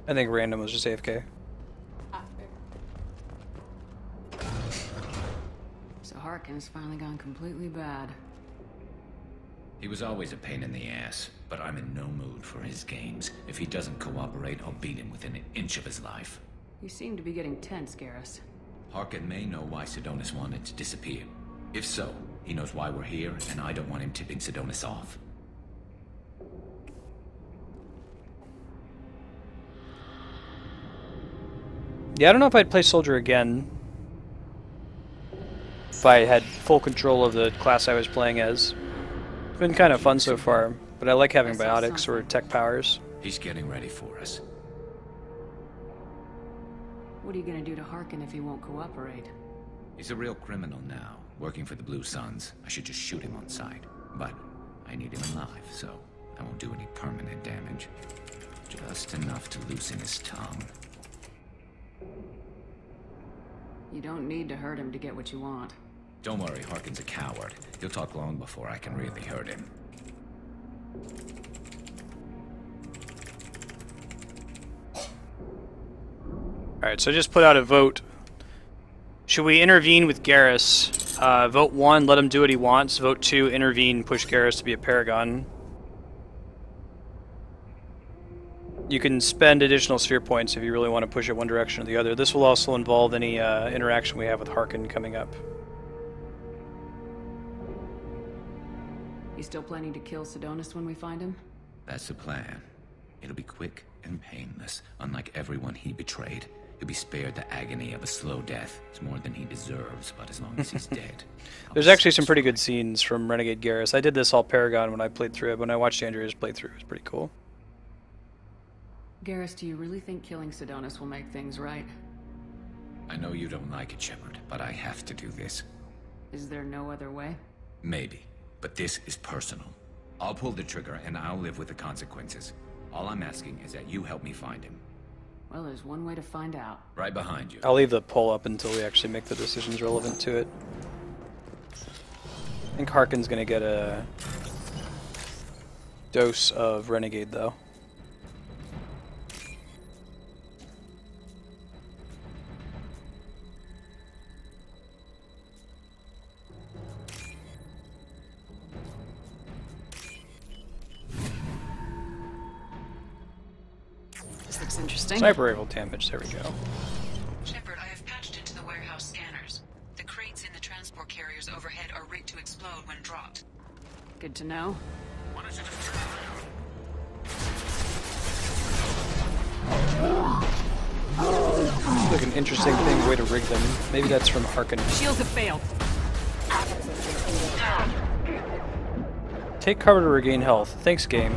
I think random was just AFK. Ah, fair. So Harkin's finally gone completely bad. He was always a pain in the ass, but I'm in no mood for his games. If he doesn't cooperate, I'll beat him within an inch of his life. You seem to be getting tense, Garrus. Harkin may know why Sidonis wanted to disappear. If so, he knows why we're here, and I don't want him tipping Sidonis off. Yeah, I don't know if I'd play Soldier again if I had full control of the class I was playing as. It's been kind of fun so far, but I like having biotics or tech powers. He's getting ready for us. What are you gonna do to Harkin if he won't cooperate? He's a real criminal now, working for the Blue Suns. I should just shoot him on sight. But I need him alive, so I won't do any permanent damage. Just enough to loosen his tongue. You don't need to hurt him to get what you want. Don't worry, Harkin's a coward. He'll talk long before I can really hurt him. Alright, so I just put out a vote. Should we intervene with Garrus? Vote 1, let him do what he wants. Vote 2, intervene, push Garrus to be a Paragon. You can spend additional sphere points if you really want to push it one direction or the other. This will also involve any interaction we have with Harkin coming up. You still planning to kill Sidonis when we find him? That's the plan. It'll be quick and painless. Unlike everyone he betrayed, he'll be spared the agony of a slow death. It's more than he deserves, but as long as he's dead. There's actually some pretty good scenes from Renegade Garrus. I did this all Paragon when I played through it. When I watched Andrea's playthrough, it was pretty cool. Garrus, do you really think killing Sidonis will make things right? I know you don't like it, Shepard, but I have to do this. Is there no other way? Maybe, but this is personal. I'll pull the trigger and I'll live with the consequences. All I'm asking is that you help me find him. Well, there's one way to find out. Right behind you. I'll leave the poll up until we actually make the decisions relevant to it. I think Harkin's gonna get a dose of Renegade, though. This looks interesting. Sniper rifle damage, there we go. Shepard, I have patched into the warehouse scanners. The crates in the transport carriers overhead are rigged to explode when dropped. Good to know. Looks like an interesting way to rig them. Maybe that's from Harkin. Shields have failed. Take cover to regain health. Thanks, game.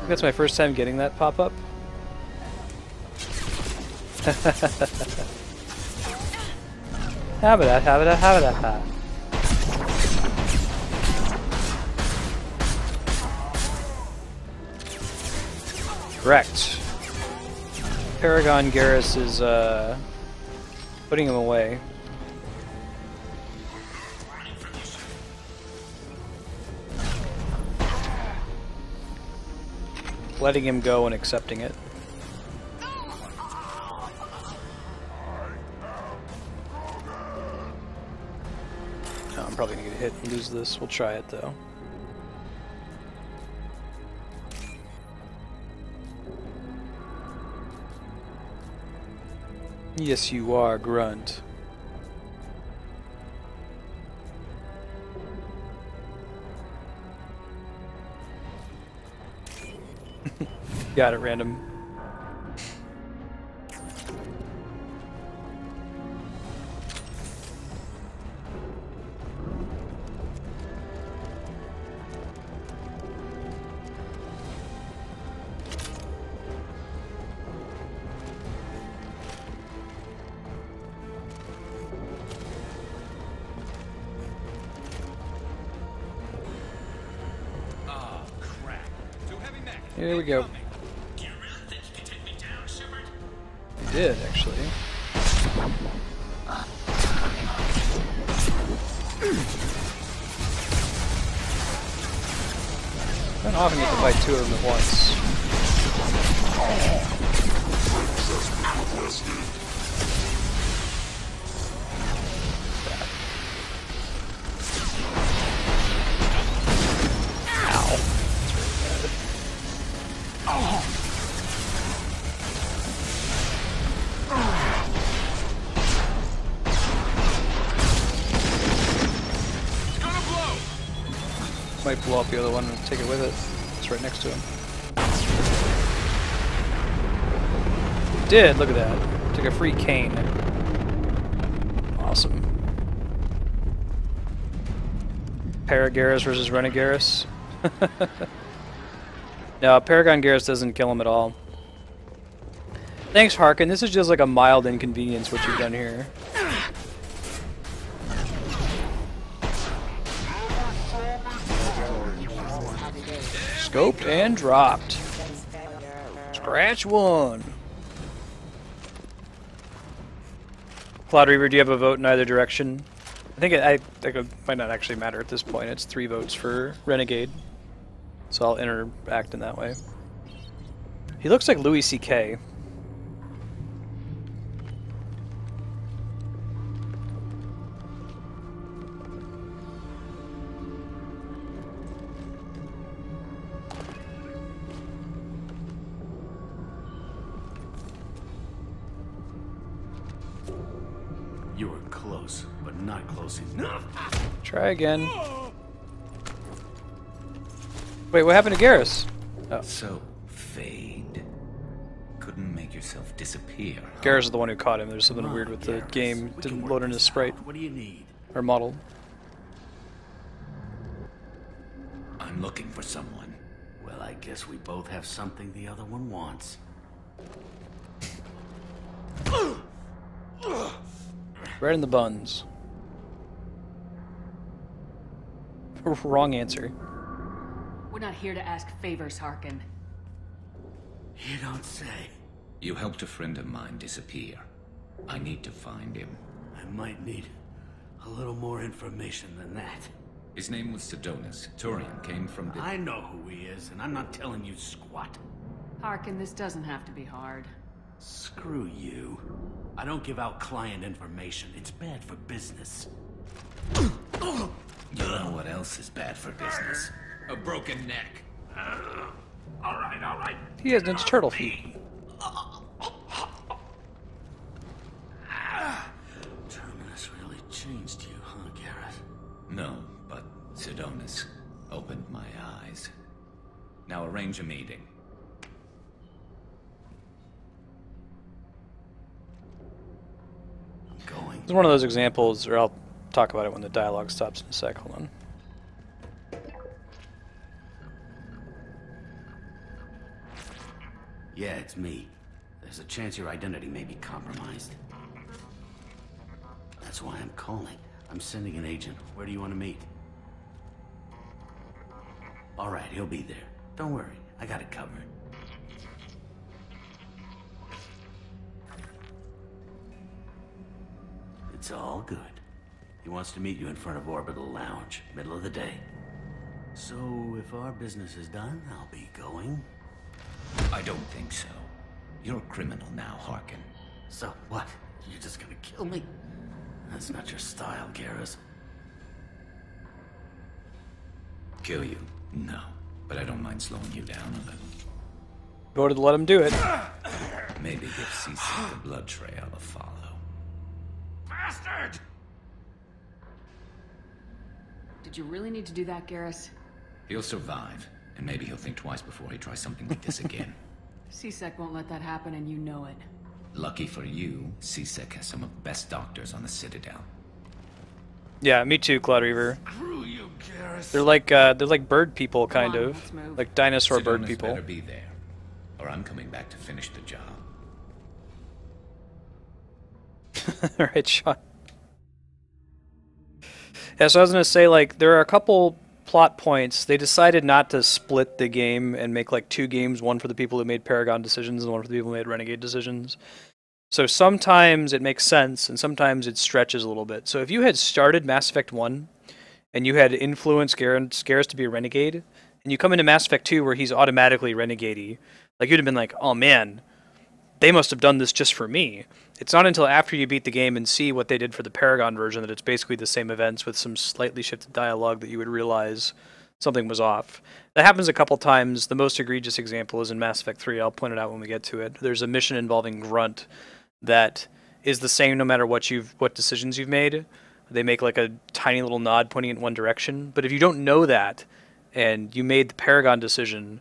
That's my first time getting that pop-up. Habada. Correct. Paragon Garrus is putting him away. Letting him go and accepting it. No, I'm probably gonna get hit and lose this. We'll try it though. Yes, you are, Grunt. Got it, random. Here we go. You did, actually. I don't often get to fight two of them at once. Might blow up the other one and take it with it. It's right next to him. Did, look at that. Took a free cane. Awesome. Paragarrus versus Renegarrus. No, Paragon Garrus doesn't kill him at all. Thanks, Harkin. This is just like a mild inconvenience what you've done here. Scoped and dropped. Scratch one. Cloud Reaver, do you have a vote in either direction? I think it might not actually matter at this point. It's 3 votes for Renegade. So I'll interact in that way. He looks like Louis C.K. not close enough. Try again. Wait, what happened to Garrus? Oh. So, Fade. Couldn't make yourself disappear. Garrus is the one who caught him. There's something weird with the game. Didn't load in his sprite. What do you need? Or model. I'm looking for someone. Well, I guess we both have something the other one wants. Right in the buns. Wrong answer. We're not here to ask favors, Harkin. You don't say. You helped a friend of mine disappear. I need to find him. I might need a little more information than that. His name was Sidonis. Turian came from the... I know who he is, and I'm not telling you squat. Harkin, this doesn't have to be hard. Screw you. I don't give out client information. It's bad for business. You know what else is bad for business? A broken neck. All right. He has Ninja Turtle feet. Terminus really changed you, huh, Garrus? No, but Sidonis opened my eyes. Now arrange a meeting. I'm going. It's one of those examples, or I'll talk about it when the dialogue stops in a sec. Hold on. Yeah, it's me. There's a chance your identity may be compromised. That's why I'm calling. I'm sending an agent. Where do you want to meet? All right, he'll be there. Don't worry, I got it covered. It's all good. He wants to meet you in front of Orbital Lounge, middle of the day. So, if our business is done, I'll be going. I don't think so. You're a criminal now, Harkin. So what? You're just gonna kill me? That's not your style, Garrus. Kill you? No. But I don't mind slowing you down a little. Voted to let him do it. Maybe give CC the blood trail a follow. Bastard! Did you really need to do that, Garrus? He'll survive, and maybe he'll think twice before he tries something like this again. C-Sec won't let that happen, and you know it. Lucky for you, C-Sec has some of the best doctors on the Citadel. Yeah, me too, Cloud Reaver. Screw you, Garrus. They're like bird people, kind of. Like dinosaur bird people. Better be there, or I'm coming back to finish the job. Alright, Sean. Yeah, so I was gonna say, like, there are a couple plot points. They decided not to split the game and make like 2 games, one for the people who made Paragon decisions and one for the people who made Renegade decisions. So sometimes it makes sense and sometimes it stretches a little bit. So if you had started Mass Effect 1 and you had influenced Garrus to be a Renegade, and you come into Mass Effect 2 where he's automatically Renegade-y, like you'd have been like, oh man, they must have done this just for me. It's not until after you beat the game and see what they did for the Paragon version that it's basically the same events with some slightly shifted dialogue that you would realize something was off. That happens a couple times. The most egregious example is in Mass Effect 3. I'll point it out when we get to it. There's a mission involving Grunt that is the same no matter what decisions you've made. They make like a tiny little nod pointing in one direction. But if you don't know that and you made the Paragon decision,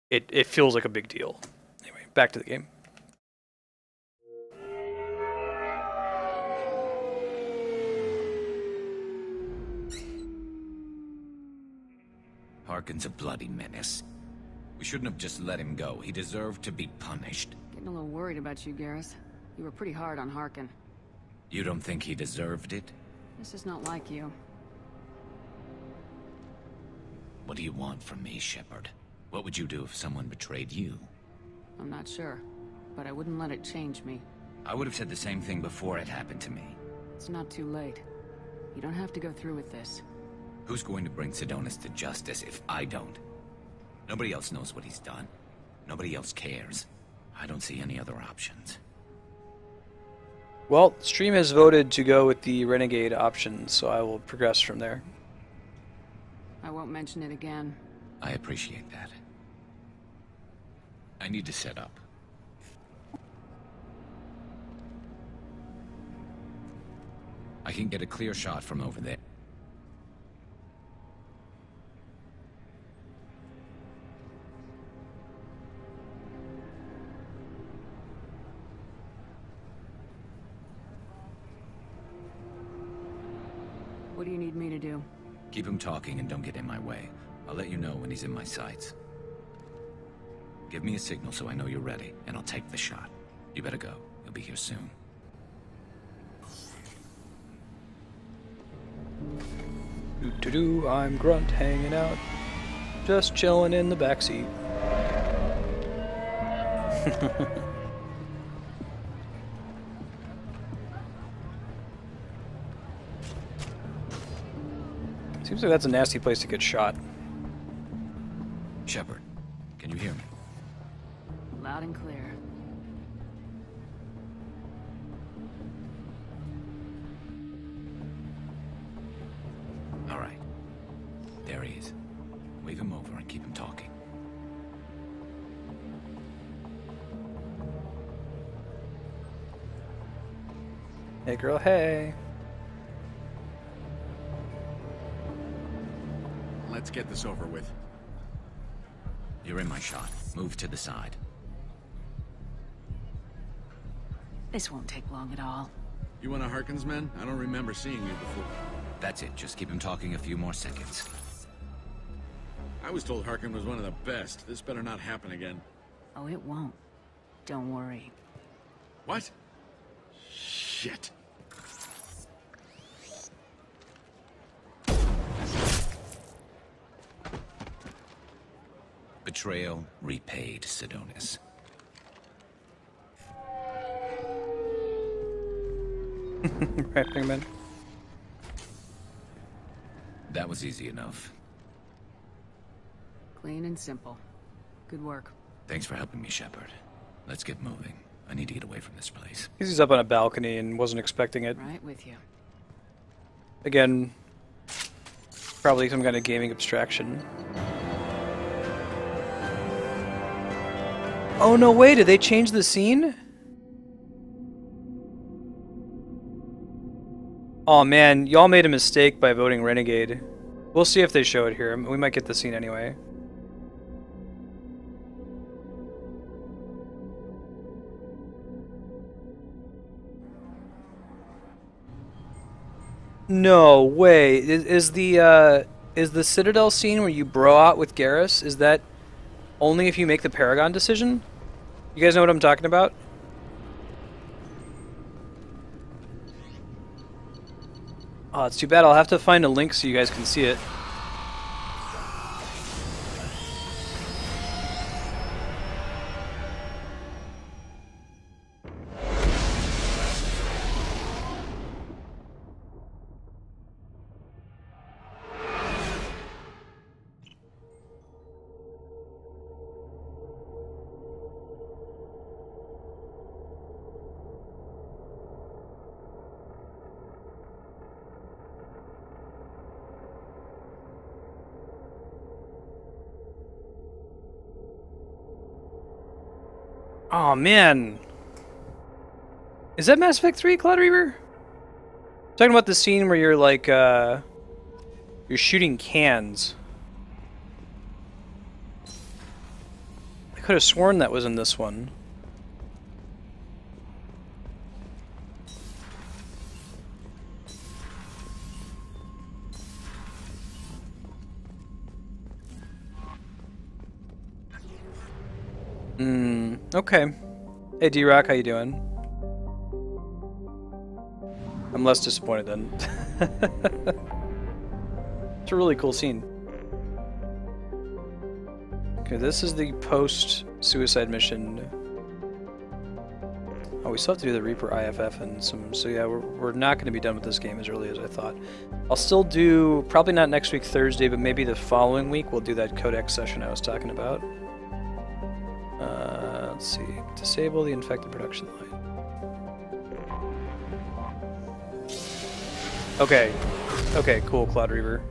it feels like a big deal. Anyway, back to the game. Harkin's a bloody menace. We shouldn't have just let him go. He deserved to be punished. Getting a little worried about you, Garrus. You were pretty hard on Harkin. You don't think he deserved it? This is not like you. What do you want from me, Shepard? What would you do if someone betrayed you? I'm not sure, but I wouldn't let it change me. I would have said the same thing before it happened to me. It's not too late. You don't have to go through with this. Who's going to bring Sidonis to justice if I don't? Nobody else knows what he's done. Nobody else cares. I don't see any other options. Well, Stream has voted to go with the Renegade option, so I will progress from there. I won't mention it again. I appreciate that. I need to set up. I can get a clear shot from over there. What do you need me to do? Keep him talking and don't get in my way. I'll let you know when he's in my sights. Give me a signal so I know you're ready, and I'll take the shot. You better go. He'll be here soon. Doo-doo-doo, I'm Grunt hanging out. Just chilling in the backseat. Seems like that's a nasty place to get shot. Shepard, can you hear me? Loud and clear. All right. There he is. Wave him over and keep him talking. Hey girl, hey. Let's get this over with. You're in my shot. Move to the side. This won't take long at all. You one of Harkin's men? I don't remember seeing you before. That's it. Just keep him talking a few more seconds. I was told Harkin was one of the best. This better not happen again. Oh, it won't. Don't worry. What? Shit. Betrayal repaid, Sidonis. Right, Wingman. That was easy enough. Clean and simple. Good work. Thanks for helping me, Shepard. Let's get moving. I need to get away from this place. He's up on a balcony and wasn't expecting it. Right with you. Again, probably some kind of gaming abstraction. Oh no way, did they change the scene? Oh man, y'all made a mistake by voting Renegade. We'll see if they show it here. We might get the scene anyway. No way. Is the Citadel scene where you bro out with Garrus, is that only if you make the Paragon decision? You guys know what I'm talking about? Oh, it's too bad. I'll have to find a link so you guys can see it. Oh man, is that Mass Effect 3, Cloud Reaver? Talking about the scene where you're like, you're shooting cans. I could have sworn that was in this one. Okay. Hey D-Rock, how you doing? I'm less disappointed then. It's a really cool scene. Okay, this is the post-suicide mission. Oh, we still have to do the Reaper IFF and some... So yeah, we're not going to be done with this game as early as I thought. I'll still do... Probably not next week Thursday, but maybe the following week we'll do that Codex session I was talking about. Let's see. Disable the infected production line. Okay. Okay, cool, Cloud Reaver.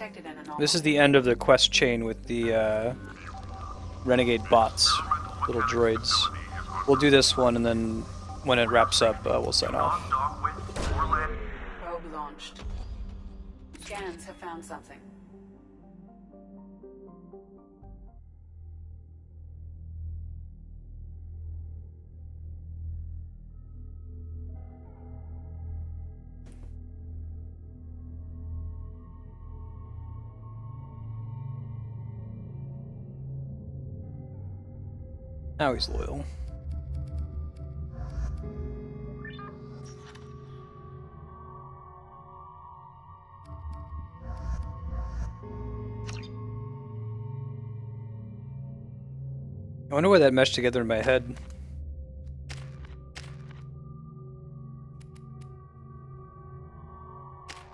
detected an anomaly. This is the end of the quest chain with the renegade bots, little droids. We'll do this one, and then when it wraps up, we'll sign off. Probe launched. Scans have found something. Now he's loyal. I wonder why that meshed together in my head.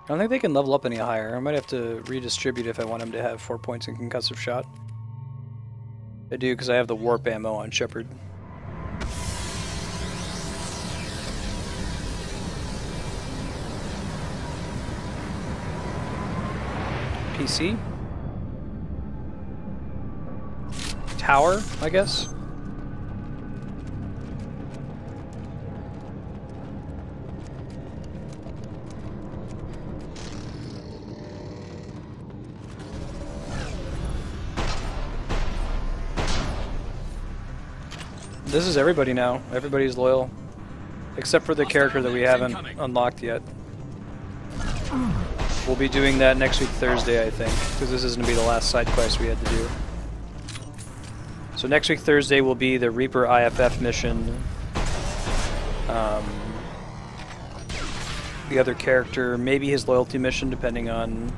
I don't think they can level up any higher. I might have to redistribute if I want him to have 4 points in concussive shot. I do, because I have the warp ammo on Shepard. PC? Tower, I guess? This is everybody now. Everybody's loyal. Except for the character that we haven't unlocked yet. We'll be doing that next week Thursday, I think, because this is going to be the last side quest we had to do. So next week Thursday will be the Reaper IFF mission. The other character, maybe his loyalty mission, depending on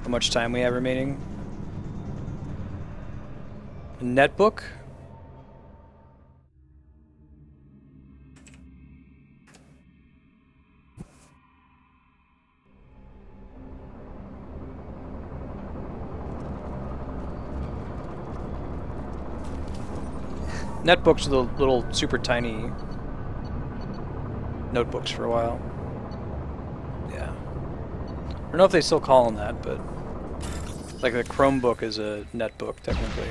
how much time we have remaining. Netbook? Netbooks are the little super tiny notebooks for a while. Yeah. I don't know if they still call them that, but like the Chromebook is a netbook technically.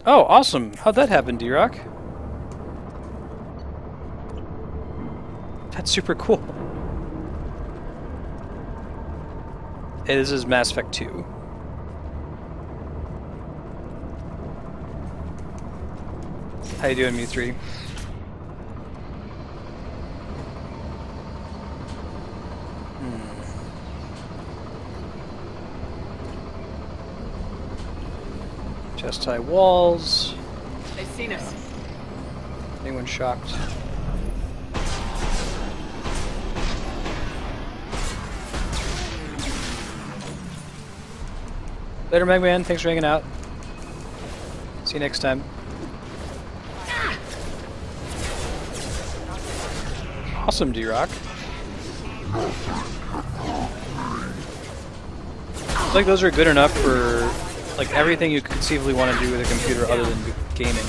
Oh, awesome! How'd that happen, D-Rock? That's super cool. Hey, this is Mass Effect 2. How you doing, Mu3? Chest high walls. They've seen us. Anyone shocked? Later, Megman. Thanks for hanging out. See you next time. Awesome, D-Rock. It's like those are good enough for like everything you conceivably want to do with a computer other than gaming.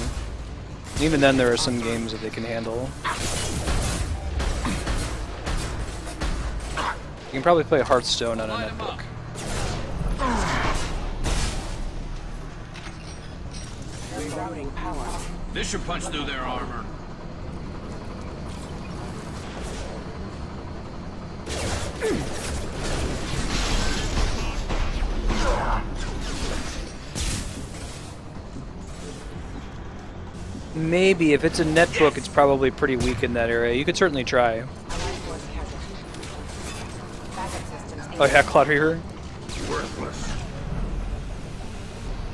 And even then, there are some games that they can handle. You can probably play Hearthstone on a netbook. This should punch through their armor. Maybe if it's a netbook, it's probably pretty weak in that area. You could certainly try. Oh yeah, Cloud Reaver. Worthless.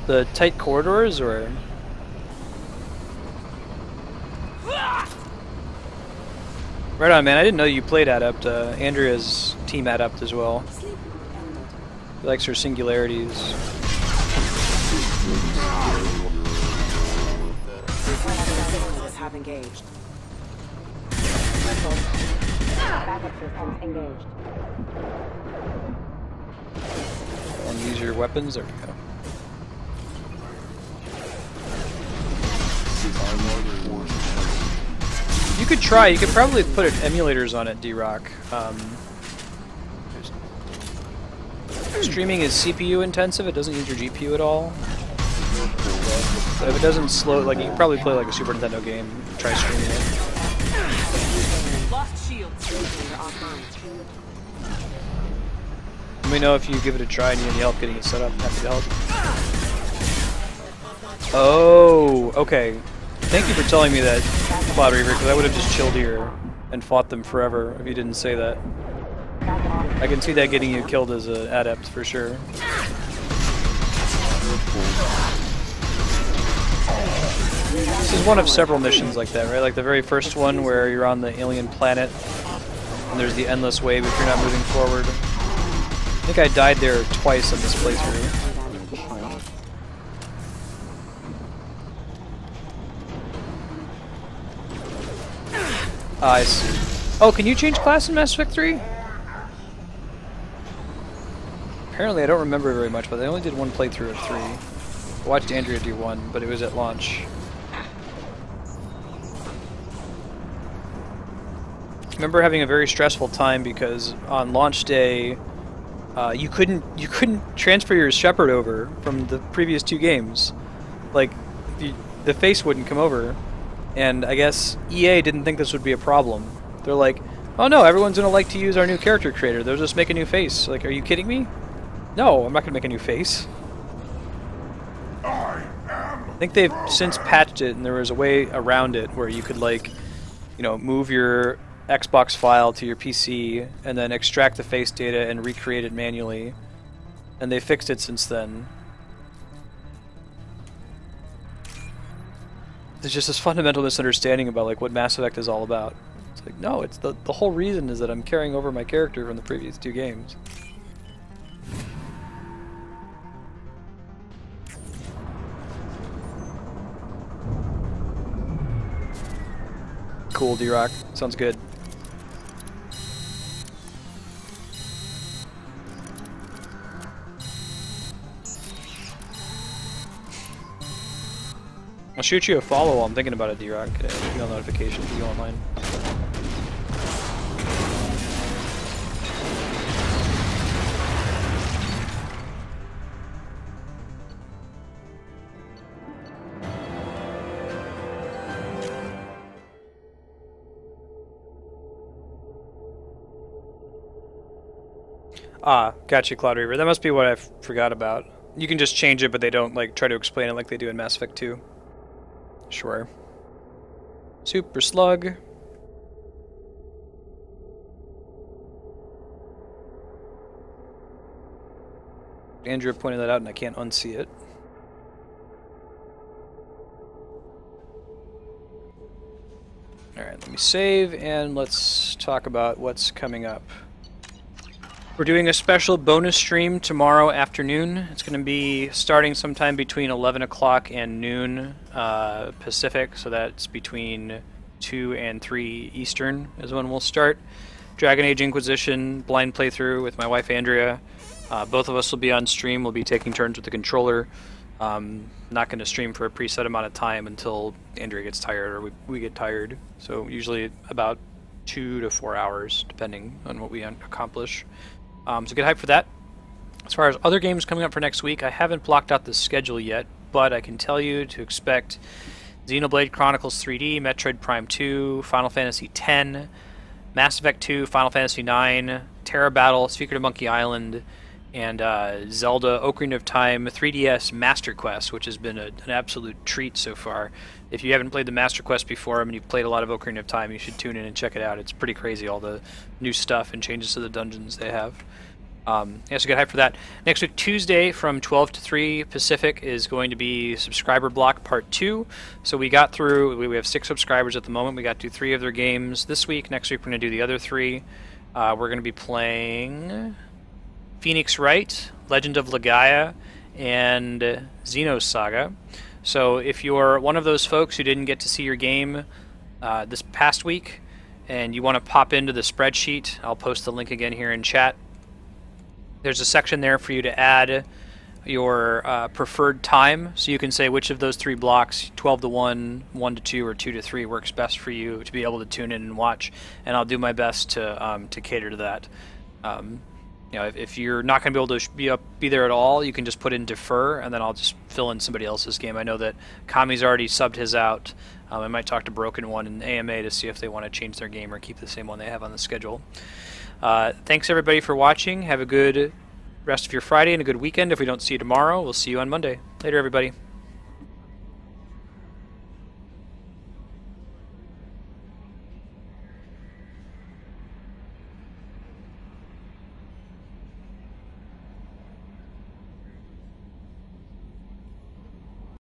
The tight corridors, or? Right on, man. I didn't know you played Adept. Andrea's team Adept as well. He likes her singularities. Have engaged. Backup systems engaged. And use your weapons. There we go. You could try. You could probably put emulators on it, D-Rock. Streaming is CPU intensive. It doesn't use your GPU at all. So if it doesn't slow, like you can probably play like a Super Nintendo game. Try streaming it. Lost shields. Let me know if you give it a try and you need any help getting it set up. Happy to help. Oh, okay. Thank you for telling me that, Cloud Reaver, because I would have just chilled here and fought them forever if you didn't say that. I can see that getting you killed as an adept for sure. This is one of several missions like that, right? Like the very first one where you're on the alien planet and there's the endless wave if you're not moving forward. I think I died there twice in this playthrough. I see. Oh, can you change class in Mass Effect 3? Apparently I don't remember very much, but I only did one playthrough of 3. I watched Andrea do one, but it was at launch. I remember having a very stressful time because on launch day you couldn't transfer your Shepard over from the previous 2 games. Like the face wouldn't come over. And I guess EA didn't think this would be a problem. They're like, oh no, everyone's gonna like to use our new character creator. They'll just make a new face. Like, are you kidding me? No, I'm not gonna make a new face. I think they've since patched it and there was a way around it where you could, like, you know, move your Xbox file to your PC and then extract the face data and recreate it manually. And they fixed it since then. There's just this fundamental misunderstanding about like what Mass Effect is all about. It's like, no, it's the whole reason is that I'm carrying over my character from the previous 2 games. Cool, D-Rock. Sounds good. I'll shoot you a follow while I'm thinking about it, D-Rock. Get an email notification if you go online. Ah, gotcha, Cloud Reaver. That must be what I forgot about. You can just change it, but they don't like try to explain it like they do in Mass Effect 2. Sure. Super Slug. Andrea pointed that out and I can't unsee it. Alright, let me save and let's talk about what's coming up. We're doing a special bonus stream tomorrow afternoon. It's going to be starting sometime between 11 o'clock and noon Pacific, so that's between 2 and 3 Eastern is when we'll start. Dragon Age Inquisition blind playthrough with my wife Andrea. Both of us will be on stream. We'll be taking turns with the controller. Not going to stream for a preset amount of time until Andrea gets tired or we get tired. So usually about 2 to 4 hours, depending on what we accomplish. So get hyped for that. As far as other games coming up for next week, I haven't blocked out the schedule yet, but I can tell you to expect Xenoblade Chronicles 3D, Metroid Prime 2, Final Fantasy X, Mass Effect 2, Final Fantasy IX, Terra Battle, Secret of Monkey Island, and Zelda Ocarina of Time 3DS Master Quest, which has been an absolute treat so far. If you haven't played the Master Quest before and you've played a lot of Ocarina of Time, you should tune in and check it out. It's pretty crazy, all the new stuff and changes to the dungeons they have. Yeah, so get hyped for that. Next week, Tuesday, from 12 to 3 Pacific, is going to be Subscriber Block Part 2. So we got through, we have 6 subscribers at the moment. We got to 3 of their games this week. Next week, we're going to do the other 3. We're going to be playing Phoenix Wright, Legend of Legaia, and Xenosaga. So if you're one of those folks who didn't get to see your game this past week, and you want to pop into the spreadsheet, I'll post the link again here in chat. There's a section there for you to add your preferred time, so you can say which of those 3 blocks, 12 to 1, 1 to 2, or 2 to 3, works best for you to be able to tune in and watch, and I'll do my best to cater to that. You know, if you're not going to be able to be there at all, you can just put in defer, and then I'll just fill in somebody else's game. I know that Kami's already subbed his out. I might talk to Broken One and AMA to see if they want to change their game or keep the same one they have on the schedule. Thanks everybody for watching. Have a good rest of your Friday and a good weekend. If we don't see you tomorrow, we'll see you on Monday. Later, everybody.